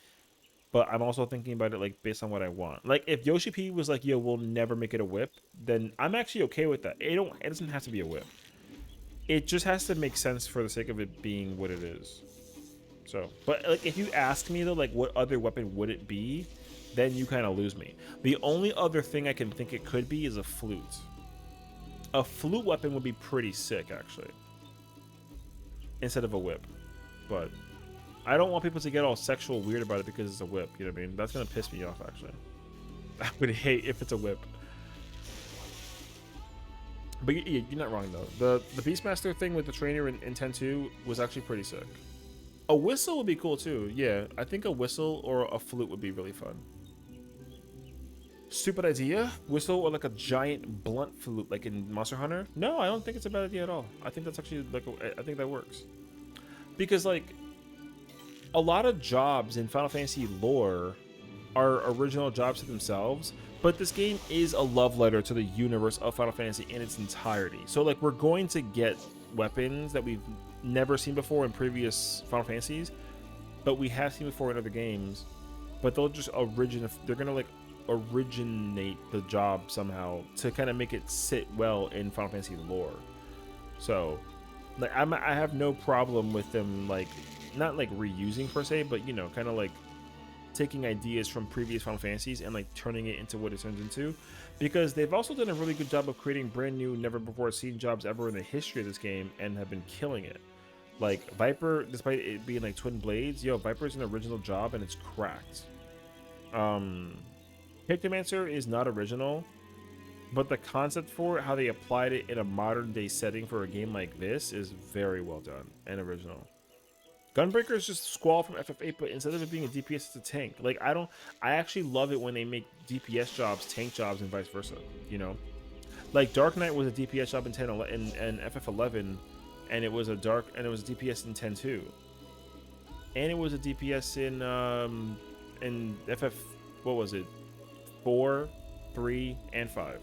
but I'm also thinking about it like based on what I want. Like if Yoshi P was like, yo, we'll never make it a whip, then I'm actually okay with that. It doesn't have to be a whip. It just has to make sense for the sake of it being what it is. So, but like if you ask me though, like what other weapon would it be, then you kind of lose me. The only other thing I can think it could be is a flute. A flute weapon would be pretty sick, actually, instead of a whip. But I don't want people to get all sexual weird about it because it's a whip. You know what I mean? That's gonna piss me off, actually. I would hate if it's a whip. But you're not wrong though. The Beastmaster thing with the trainer in 10.2 was actually pretty sick. A whistle would be cool too. Yeah, I think a whistle or a flute would be really fun. Stupid idea? Whistle or like a giant blunt flute like in Monster Hunter? No, I don't think it's a bad idea at all. I think that's actually like I think that works. Because like a lot of jobs in Final Fantasy lore are original jobs to themselves, but this game is a love letter to the universe of Final Fantasy in its entirety. So like we're going to get weapons that we've never seen before in previous Final Fantasies, but we have seen before in other games, but they'll just they're gonna like originate the job somehow to kind of make it sit well in Final Fantasy lore. So like I have no problem with them like not like reusing per se, but kind of like taking ideas from previous Final Fantasies and like turning it into what it turns into, because they've also done a really good job of creating brand new, never before seen jobs ever in the history of this game and have been killing it. Like Viper, despite it being like twin blades, yo, Viper's an original job and it's cracked. Pictomancer is not original, but the concept for it, how they applied it in a modern day setting for a game like this, is very well done and original. Gunbreaker is just Squall from FF8, but instead of it being a DPS, it's a tank. Like, I actually love it when they make DPS jobs tank jobs and vice versa, you know? Like, Dark Knight was a DPS job in FF11, and it was a DPS in 10-2. And it was a DPS in FF, what was it? 4, 3, and 5.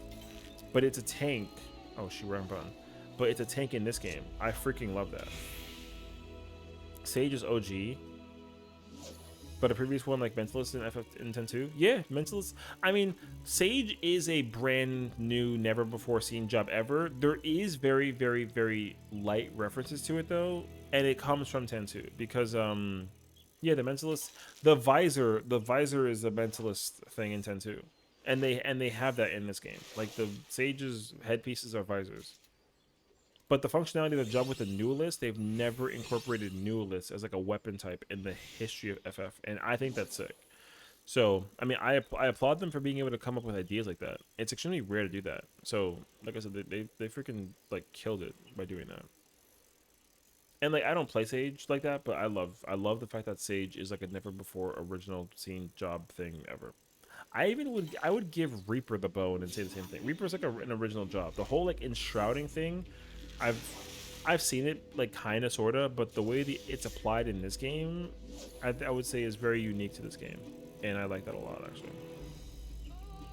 But it's a tank. Oh, she ran button. But it's a tank in this game. I freaking love that. Sage is OG, but a previous one like Mentalist in 10-2. Yeah, Mentalist. I mean, Sage is a brand new, never before seen job ever. There is very, very, very light references to it though, and it comes from 10-2 because yeah, the Mentalist, the visor is a Mentalist thing in 10-2, and they have that in this game. Like the Sage's headpieces are visors. But the functionality of the job with the Nihilist, they've never incorporated Nihilist as like a weapon type in the history of FF, and I think that's sick. So, I mean, I applaud them for being able to come up with ideas like that. It's extremely rare to do that. So, like I said, they freaking like killed it by doing that. And like, I don't play Sage like that, but I love the fact that Sage is like a never before original seen job thing ever. I would give Reaper the bone and say the same thing. Reaper's like an original job. The whole like enshrouding thing, I've seen it like kind of sort of, but the way it's applied in this game, I would say is very unique to this game, and I like that a lot actually.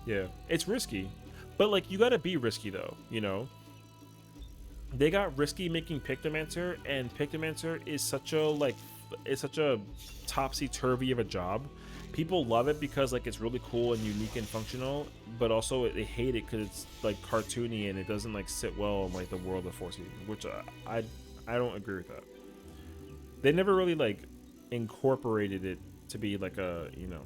Yeah, it's risky, but like you gotta be risky though, you know. They got risky making Pictomancer, and Pictomancer is such a topsy-turvy of a job. People love it because like it's really cool and unique and functional, but also they hate it because it's like cartoony and it doesn't like sit well in like the world of 14, which I don't agree with that. They never really like incorporated it to be like a, you know,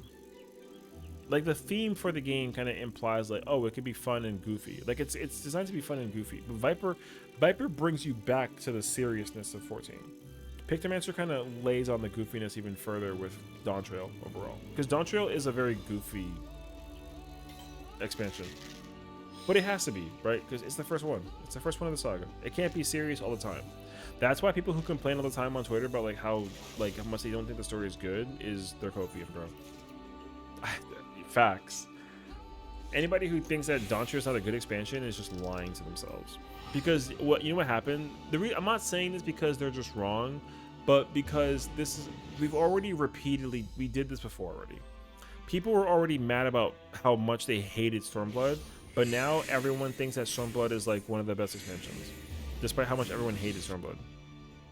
like the theme for the game kind of implies like, oh, it could be fun and goofy. Like it's designed to be fun and goofy, but Viper brings you back to the seriousness of 14. Pictomancer kind of lays on the goofiness even further with Dawntrail overall, because Dawntrail is a very goofy expansion, but it has to be, right? Because it's the first one. It's the first one of the saga. It can't be serious all the time. That's why people who complain all the time on Twitter about like how much they don't think the story is good is they're copium, bro. Facts. Anybody who thinks that Dawntrail is not a good expansion is just lying to themselves. Because what happened? I'm not saying this because they're just wrong, but because we've already we did this before already. People were already mad about how much they hated Stormblood, but now everyone thinks that Stormblood is like one of the best expansions, despite how much everyone hated Stormblood.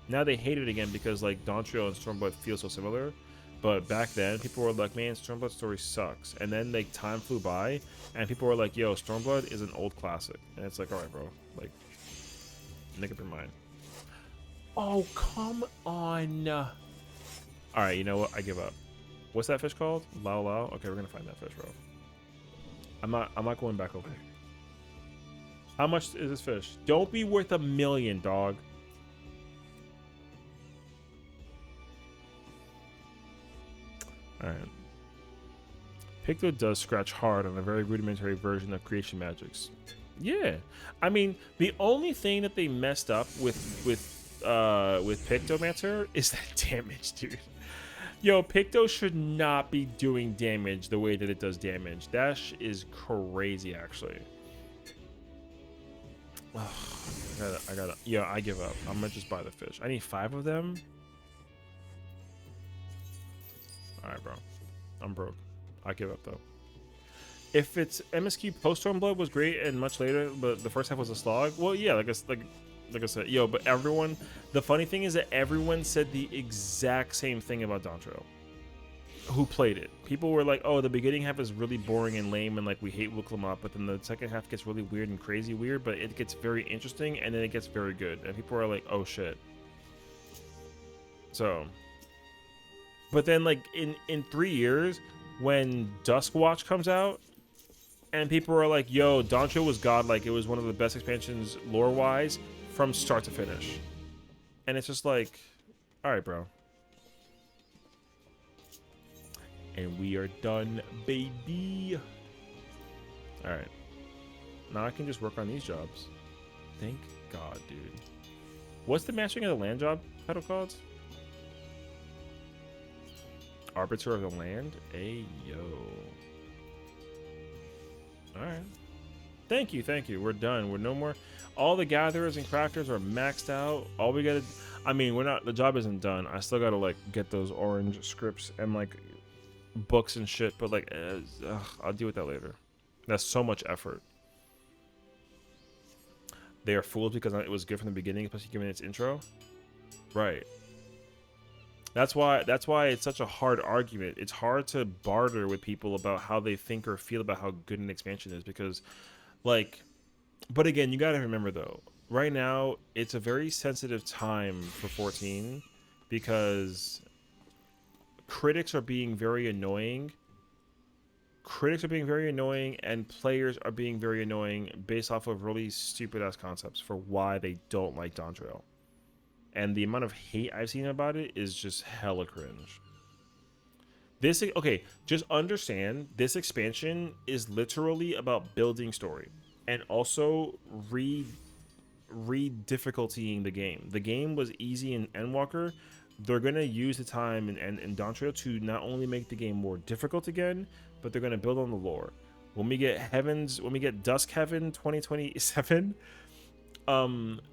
Now they hate it again because like Dawntrail and Stormblood feel so similar. But back then, people were like, man, Stormblood's story sucks. And then like time flew by, and people were like, yo, Stormblood is an old classic. And it's like, all right, bro, like, make up your mind. Oh, come on. All right, you know what? I give up. What's that fish called? Lao Lao? Okay, we're gonna find that fish, bro. I'm not going back over there. How much is this fish? Don't be worth $1 million, dog. Alright. Picto does scratch hard on a very rudimentary version of creation magics. Yeah. I mean, the only thing that they messed up with Pictomancer is that damage, dude. Yo, Picto should not be doing damage the way that it does damage. That is crazy, actually. Oh, I gotta. Yo, I give up. I'm gonna just buy the fish. I need 5 of them. Alright, bro. I'm broke. I give up, though. If it's MSQ post Stormblood was great and much later, but the first half was a slog, well, yeah, like I said, yo, but everyone, the funny thing is that everyone said the exact same thing about Dawntrail. Who played it? People were like, oh, the beginning half is really boring and lame and like we hate Wuklamot, but then the second half gets really weird and crazy weird, but it gets very interesting and then it gets very good. And people are like, oh shit. So... But then, like, in 3 years, when Duskwatch comes out, and people are like, yo, Dawntrail was godlike. It was one of the best expansions lore-wise from start to finish. And it's just like, All right, bro. And we are done, baby. All right. Now I can just work on these jobs. Thank God, dude. What's the mastering of the land job title called? Arbiter of the land? Hey, yo. Alright. Thank you, thank you. We're done. We're no more. All the gatherers and crafters are maxed out. All we gotta. I mean, we're not. The job isn't done. I still gotta, like, get those orange scripts and, like, books and shit. But, like, I'll deal with that later. That's so much effort. They are fools because it was good from the beginning, especially given its intro. Right. That's why it's such a hard argument. It's hard to barter with people about how they think or feel about how good an expansion is because, like, but again, you got to remember though, right now it's a very sensitive time for 14 because critics are being very annoying. Critics are being very annoying and players are being very annoying based off of really stupid ass concepts for why they don't like dawntrail. And the amount of hate I've seen about it is just hella cringe. This, okay, just understand this expansion is literally about building story and also re-difficultying the game. The game was easy in Endwalker. They're going to use the time in dawntrail to not only make the game more difficult again, but they're going to build on the lore. When we get Dusk Heaven 2027,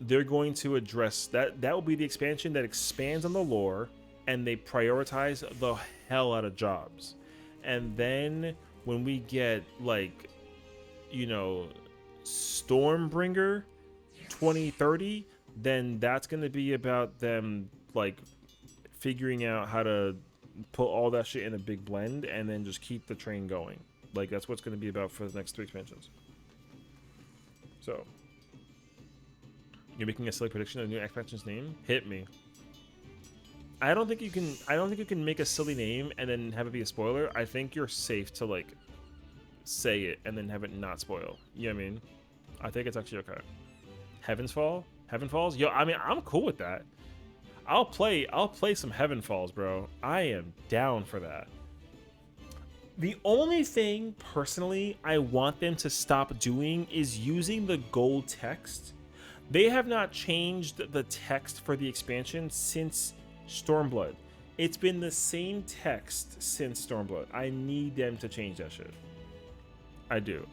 they're going to address that. That will be the expansion that expands on the lore and they prioritize the hell out of jobs. And then when we get, like, you know, Stormbringer 2030, then that's going to be about them, like, figuring out how to put all that shit in a big blend and then just keep the train going. Like, that's what's going to be about for the next 3 expansions. So, you're making a silly prediction of the new expansion's name? Hit me. I don't think you can make a silly name and then have it be a spoiler. I think you're safe to, like, say it and then have it not spoil. You know what I mean? I think it's actually okay. Heaven Falls? Yo, I mean, I'm cool with that. I'll play some Heaven Falls, bro. I am down for that. The only thing, personally, I want them to stop doing is using the gold text. They have not changed the text for the expansion since Stormblood. It's been the same text since Stormblood. I need them to change that shit. I do.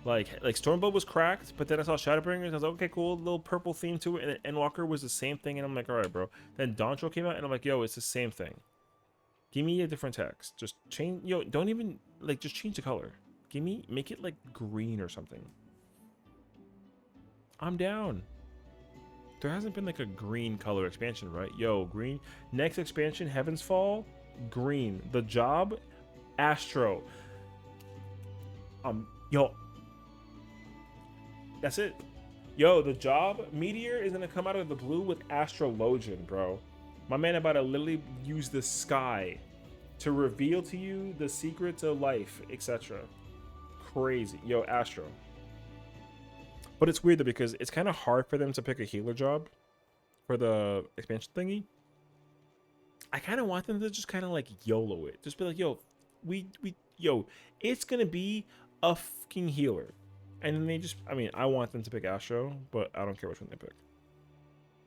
Like Stormblood was cracked, but then I saw Shadowbringers, and I was like, okay, cool, little purple theme to it, and Endwalker was the same thing, and I'm like, all right, bro. Then dawntrail came out, and I'm like, yo, it's the same thing. Give me a different text. Just change, yo, don't even, like, just change the color. Make it, like, green or something. I'm down. There hasn't been, like, a green color expansion, right? Yo, green. Next expansion, Heaven's Fall, green. The Job, Astro. Yo. That's it. Yo, The Job, Meteor is gonna come out of the blue with Astrologian, bro. My man about to literally use the sky to reveal to you the secrets of life, etc. Crazy. Yo, Astro. But it's weird though because it's kind of hard for them to pick a healer job for the expansion thingy. I kind of want them to just kind of like YOLO it. Just be like, yo, yo, it's gonna be a fucking healer. And then they just, I mean, I want them to pick Astro, but I don't care which one they pick.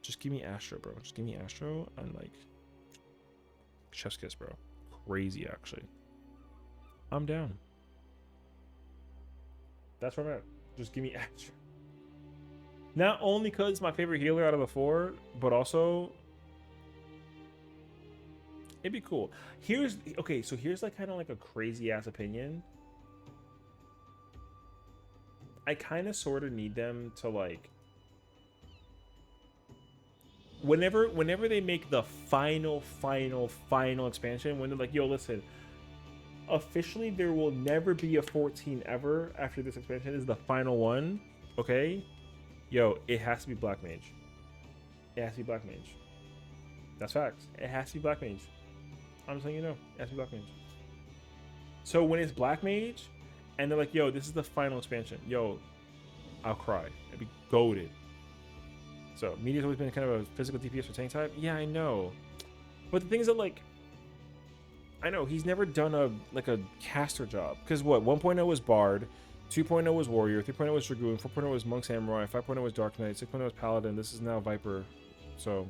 Just give me Astro, bro. Just give me Astro and, like, chef's kiss, bro. Crazy, actually. I'm down. That's where I'm at. Just give me Astro. Not only because it's my favorite healer out of the 4, but also it'd be cool. Okay, so here's like kind of like a crazy ass opinion. I kind of sort of need them to, like, whenever they make the final expansion, when they're like, yo, listen, officially there will never be a 14 ever after this expansion is the final one, okay? Yo, it has to be Black Mage. It has to be Black Mage. That's facts. It has to be Black Mage. I'm just letting you know. It has to be Black Mage. So when it's Black Mage, and they're like, yo, this is the final expansion. Yo, I'll cry. I'd be goated. So, Media's always been kind of a physical DPS for tank type. Yeah, I know. But the thing is that, like, I know he's never done a caster job. Because what? 1.0 was Bard, 2.0 was Warrior, 3.0 was Dragoon, 4.0 was Monk Samurai, 5.0 was Dark Knight, 6.0 was Paladin. This is now Viper. So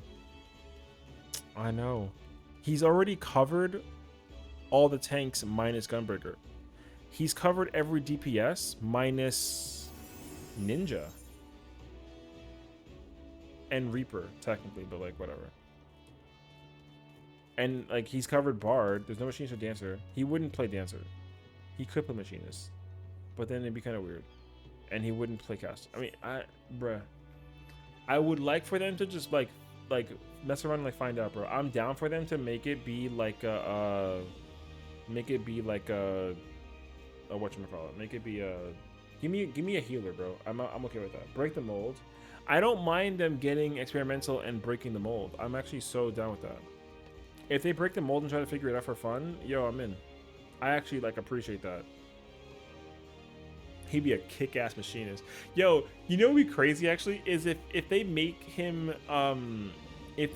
I know he's already covered all the tanks minus Gunbreaker. He's covered every DPS minus Ninja and Reaper, technically, but like whatever. And like he's covered Bard. There's no Machinist or Dancer. He wouldn't play Dancer. He could play Machinist, but then it'd be kind of weird. And he wouldn't play Cast. I mean, I would like for them to just like mess around and like find out, bro. I'm down for them to make it be like a whatchamacallit. Make it be a give me a healer, bro. I'm okay with that. Break the mold. I don't mind them getting experimental and breaking the mold. I'm actually so down with that. If they break the mold and try to figure it out for fun, yo, I'm in. I actually like appreciate that. He'd be a kick-ass machinist. Yo, you know what'd be crazy actually is if they make him English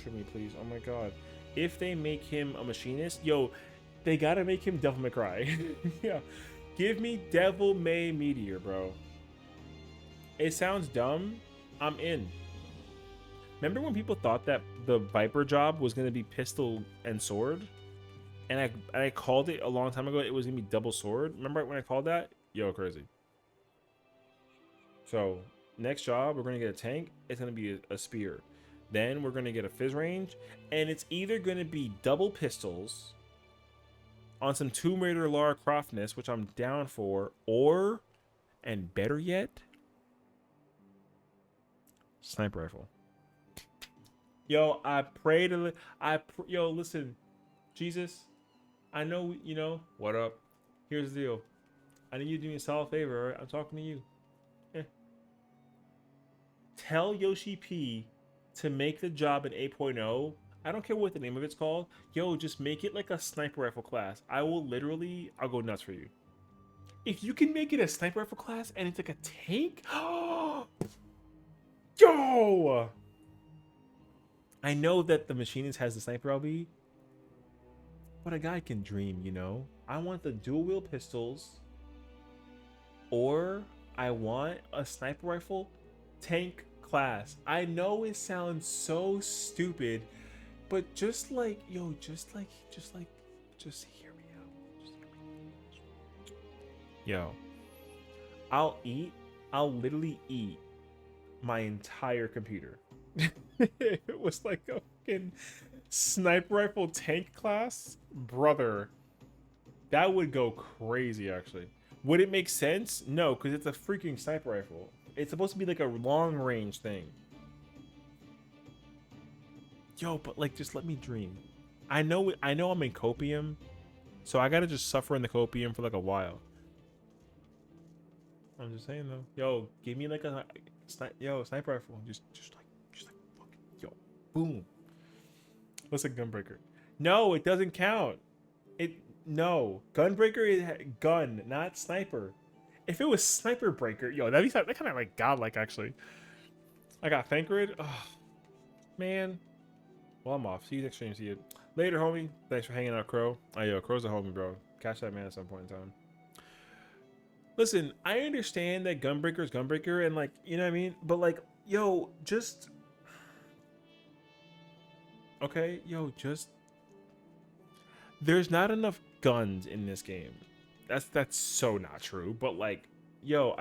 for me, please. Oh my god. If they make him a machinist, yo, they gotta make him Devil May Cry. Yeah. Give me Devil May Meteor, bro. It sounds dumb. I'm in. Remember when people thought that the Viper job was gonna be pistol and sword? And I called it a long time ago. It was gonna be double sword. Remember when I called that? Yo, crazy. So next job, we're gonna get a tank. It's gonna be a spear. Then we're gonna get a fizz range, and it's either gonna be double pistols on some Tomb Raider Lara Croftness, which I'm down for, or, and better yet, sniper rifle. Yo, yo, listen, Jesus, I know, you know, what up? Here's the deal. I need you to do me a solid favor, all right? I'm talking to you. Tell Yoshi P to make the job in 8.0. I don't care what the name of it's called. Yo, just make it like a sniper rifle class. I'll go nuts for you. If you can make it a sniper rifle class and it's like a tank, yo! I know that the machinist has the sniper LB, but a guy can dream, you know? I want the dual wheel pistols, or I want a sniper rifle tank class. I know it sounds so stupid, but just hear me out. Just hear me out. Yo, I'll literally eat my entire computer. It was like a fucking sniper rifle tank class, brother. That would go crazy, actually. Would it make sense? No, because it's a freaking sniper rifle. It's supposed to be like a long range thing. Yo, but like, just let me dream. I know I'm in copium, so I gotta just suffer in the copium for like a while. I'm just saying though. Yo, give me like a sniper rifle. Just like fucking, yo, boom. What's a gunbreaker? No, it doesn't count. No, gunbreaker is gun, not sniper. If it was sniper breaker, yo, that kind of like godlike actually. I got Thancred. Oh, man. Well, I'm off. See you next stream. See you later, homie. Thanks for hanging out, Crow. Oh, yo, Crow's a homie, bro. Catch that man at some point in time. Listen, I understand that gunbreaker is gunbreaker, and like, you know what I mean. But like, yo, just okay, yo, just there's not enough guns in this game. That's so not true. But like, yo,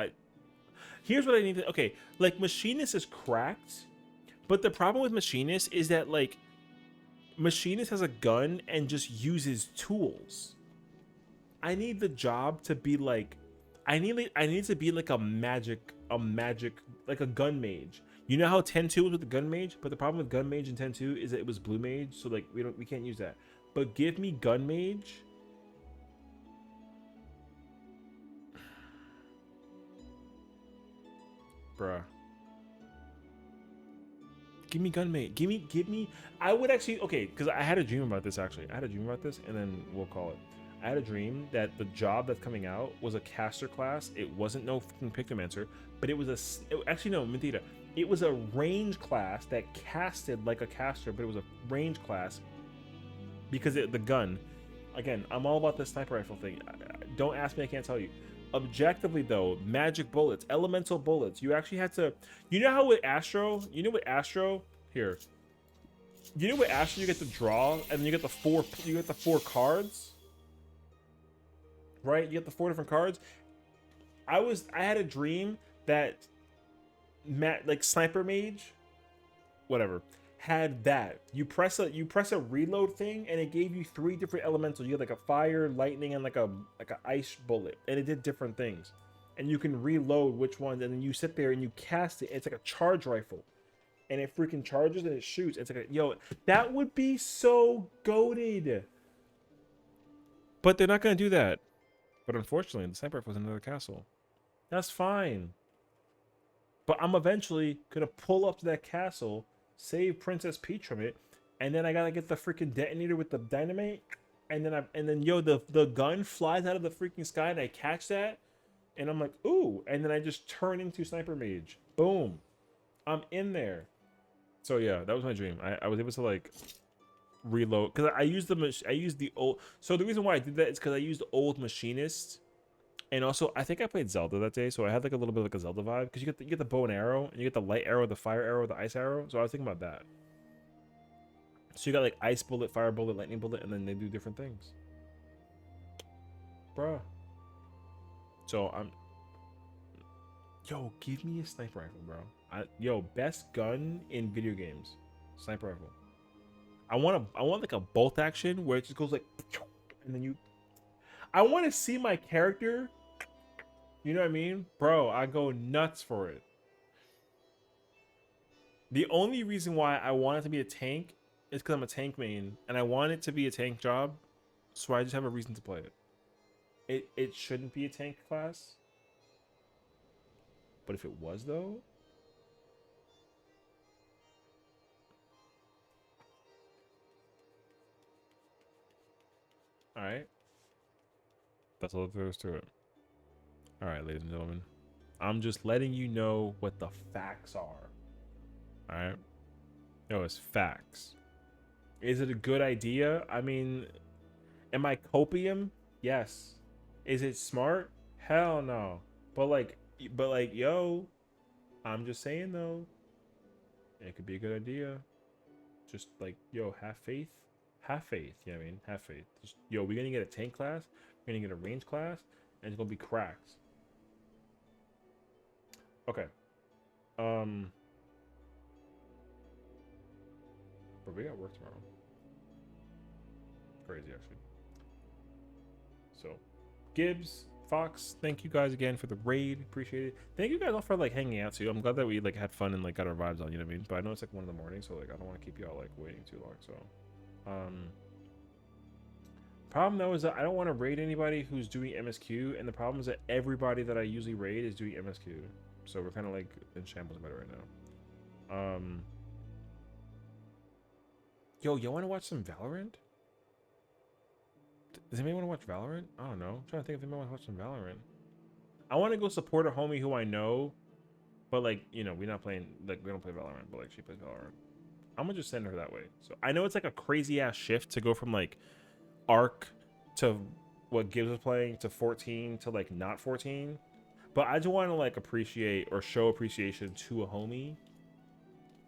here's what I need to. Okay, like Machinist is cracked, but the problem with Machinist is that like Machinist has a gun and just uses tools. I need the job to be like, I need to be like a magic, like a gun mage. You know how 10-2 was with the gun mage, but the problem with gun mage in 10-2 is that it was blue mage, so like we can't use that. But give me gun mage. Bruh. Give me gunmate. Give me. I would actually, okay, because I had a dream about this actually. I had a dream about this, and then we'll call it. I had a dream that the job that's coming out was a caster class. It wasn't no fucking Pictomancer, but it was actually no, mentira. It was a range class that casted like a caster, but it was a range class because the gun. Again, I'm all about this sniper rifle thing. Don't ask me, I can't tell you. Objectively though, magic bullets, elemental bullets. You actually had to. You know how with Astro, you know with Astro here. You know with Astro you get to draw, and then you get the four cards. Right? You get the 4 different cards. I had a dream that like Sniper Mage, whatever, had that. You press a reload thing and it gave you 3 different elementals. You had like a fire, lightning, and like a ice bullet, and it did different things. And you can reload which ones, and then you sit there and you cast it. It's like a charge rifle. And it freaking charges and it shoots. It's like yo, that would be so goated. But they're not gonna do that. But unfortunately, the sniper rifle was in another castle. That's fine. But I'm eventually gonna pull up to that castle, save Princess Peach from it, and then I gotta get the freaking detonator with the dynamite, and then yo, the gun flies out of the freaking sky, and I catch that, and I'm like, ooh, and then I just turn into Sniper Mage. Boom, I'm in there. So yeah, that was my dream. I was able to like reload because I used the old. So the reason why I did that is because I used the old machinist, and also I think I played Zelda that day, so I had like a little bit of like a Zelda vibe because you get the bow and arrow, and you get the light arrow, the fire arrow, the ice arrow. So I was thinking about that. So you got like ice bullet, fire bullet, lightning bullet, and then they do different things, bruh. So I'm, yo, give me a sniper rifle, bro. Yo, best gun in video games, sniper rifle. I want like a bolt action where it just goes like, and then I want to see my character. You know what I mean, bro? I go nuts for it. The only reason why I want it to be a tank is because I'm a tank main, and I want it to be a tank job, so I just have a reason to play it. It shouldn't be a tank class, but if it was though. All right. That's all there is to it. All right, ladies and gentlemen. I'm just letting you know what the facts are. All right. No, it's facts. Is it a good idea? I mean, am I copium? Yes. Is it smart? Hell no. But like, yo, I'm just saying though, it could be a good idea. Just like, yo, have faith. Have faith, you know what I mean? Have faith. Just, yo, we're gonna get a tank class, we're gonna get a range class, and it's gonna be cracks. Okay. But we got work tomorrow. Crazy, actually. So, Gibbs, Fox, thank you guys again for the raid. Appreciate it. Thank you guys all for like hanging out too. I'm glad that we like had fun and like got our vibes on, you know what I mean? But I know it's like 1 in the morning, so like I don't want to keep y'all like waiting too long, so. Problem though is that I don't want to raid anybody who's doing MSQ, and the problem is that everybody that I usually raid is doing MSQ, so we're kind of like in shambles about it right now. Yo, you want to watch some Valorant? Does anybody want to watch Valorant? I don't know. I'm trying to think if anybody wants to watch some Valorant. I want to go support a homie who I know, but like, you know, we're not playing, like, we don't play Valorant, but like she plays Valorant. I'm gonna just send her that way. So I know it's like a crazy ass shift to go from like Arc to what Gibbs was playing to 14 to like not 14, but I just want to like appreciate or show appreciation to a homie.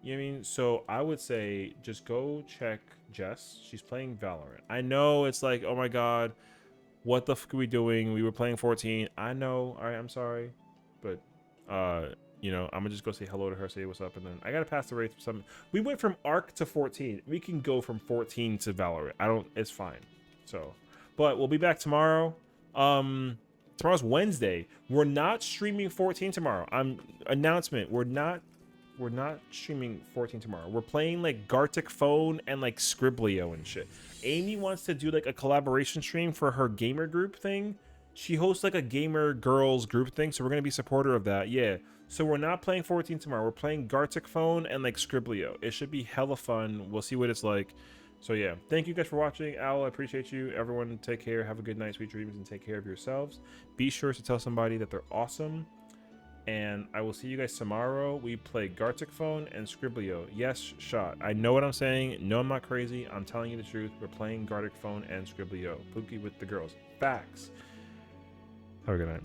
You know what I mean? So I would say just go check Jess. She's playing Valorant. I know it's like, oh my god, what the fuck are we doing? We were playing 14. I know. All right, I'm sorry, but you know, I'm gonna just go say hello to her, say what's up, and then I gotta pass the raid for some. We went from Arc to 14. We can go from 14 to Valorant. It's fine. So, but we'll be back tomorrow. Tomorrow's Wednesday. We're not streaming 14 tomorrow. Announcement. We're not streaming 14 tomorrow. We're playing like Gartic Phone and like Scriblio and shit. Amy wants to do like a collaboration stream for her gamer group thing. She hosts like a gamer girls group thing, so we're gonna be supporter of that. Yeah. So we're not playing 14 tomorrow. We're playing Gartic Phone and like Scriblio. It should be hella fun. We'll see what it's like. So yeah, thank you guys for watching. Al, I appreciate you. Everyone, take care. Have a good night, sweet dreams, and take care of yourselves. Be sure to tell somebody that they're awesome. And I will see you guys tomorrow. We play Gartic Phone and Scriblio. Yes, shot. I know what I'm saying. No, I'm not crazy. I'm telling you the truth. We're playing Gartic Phone and Scriblio. Pookie with the girls. Facts. Have a good night.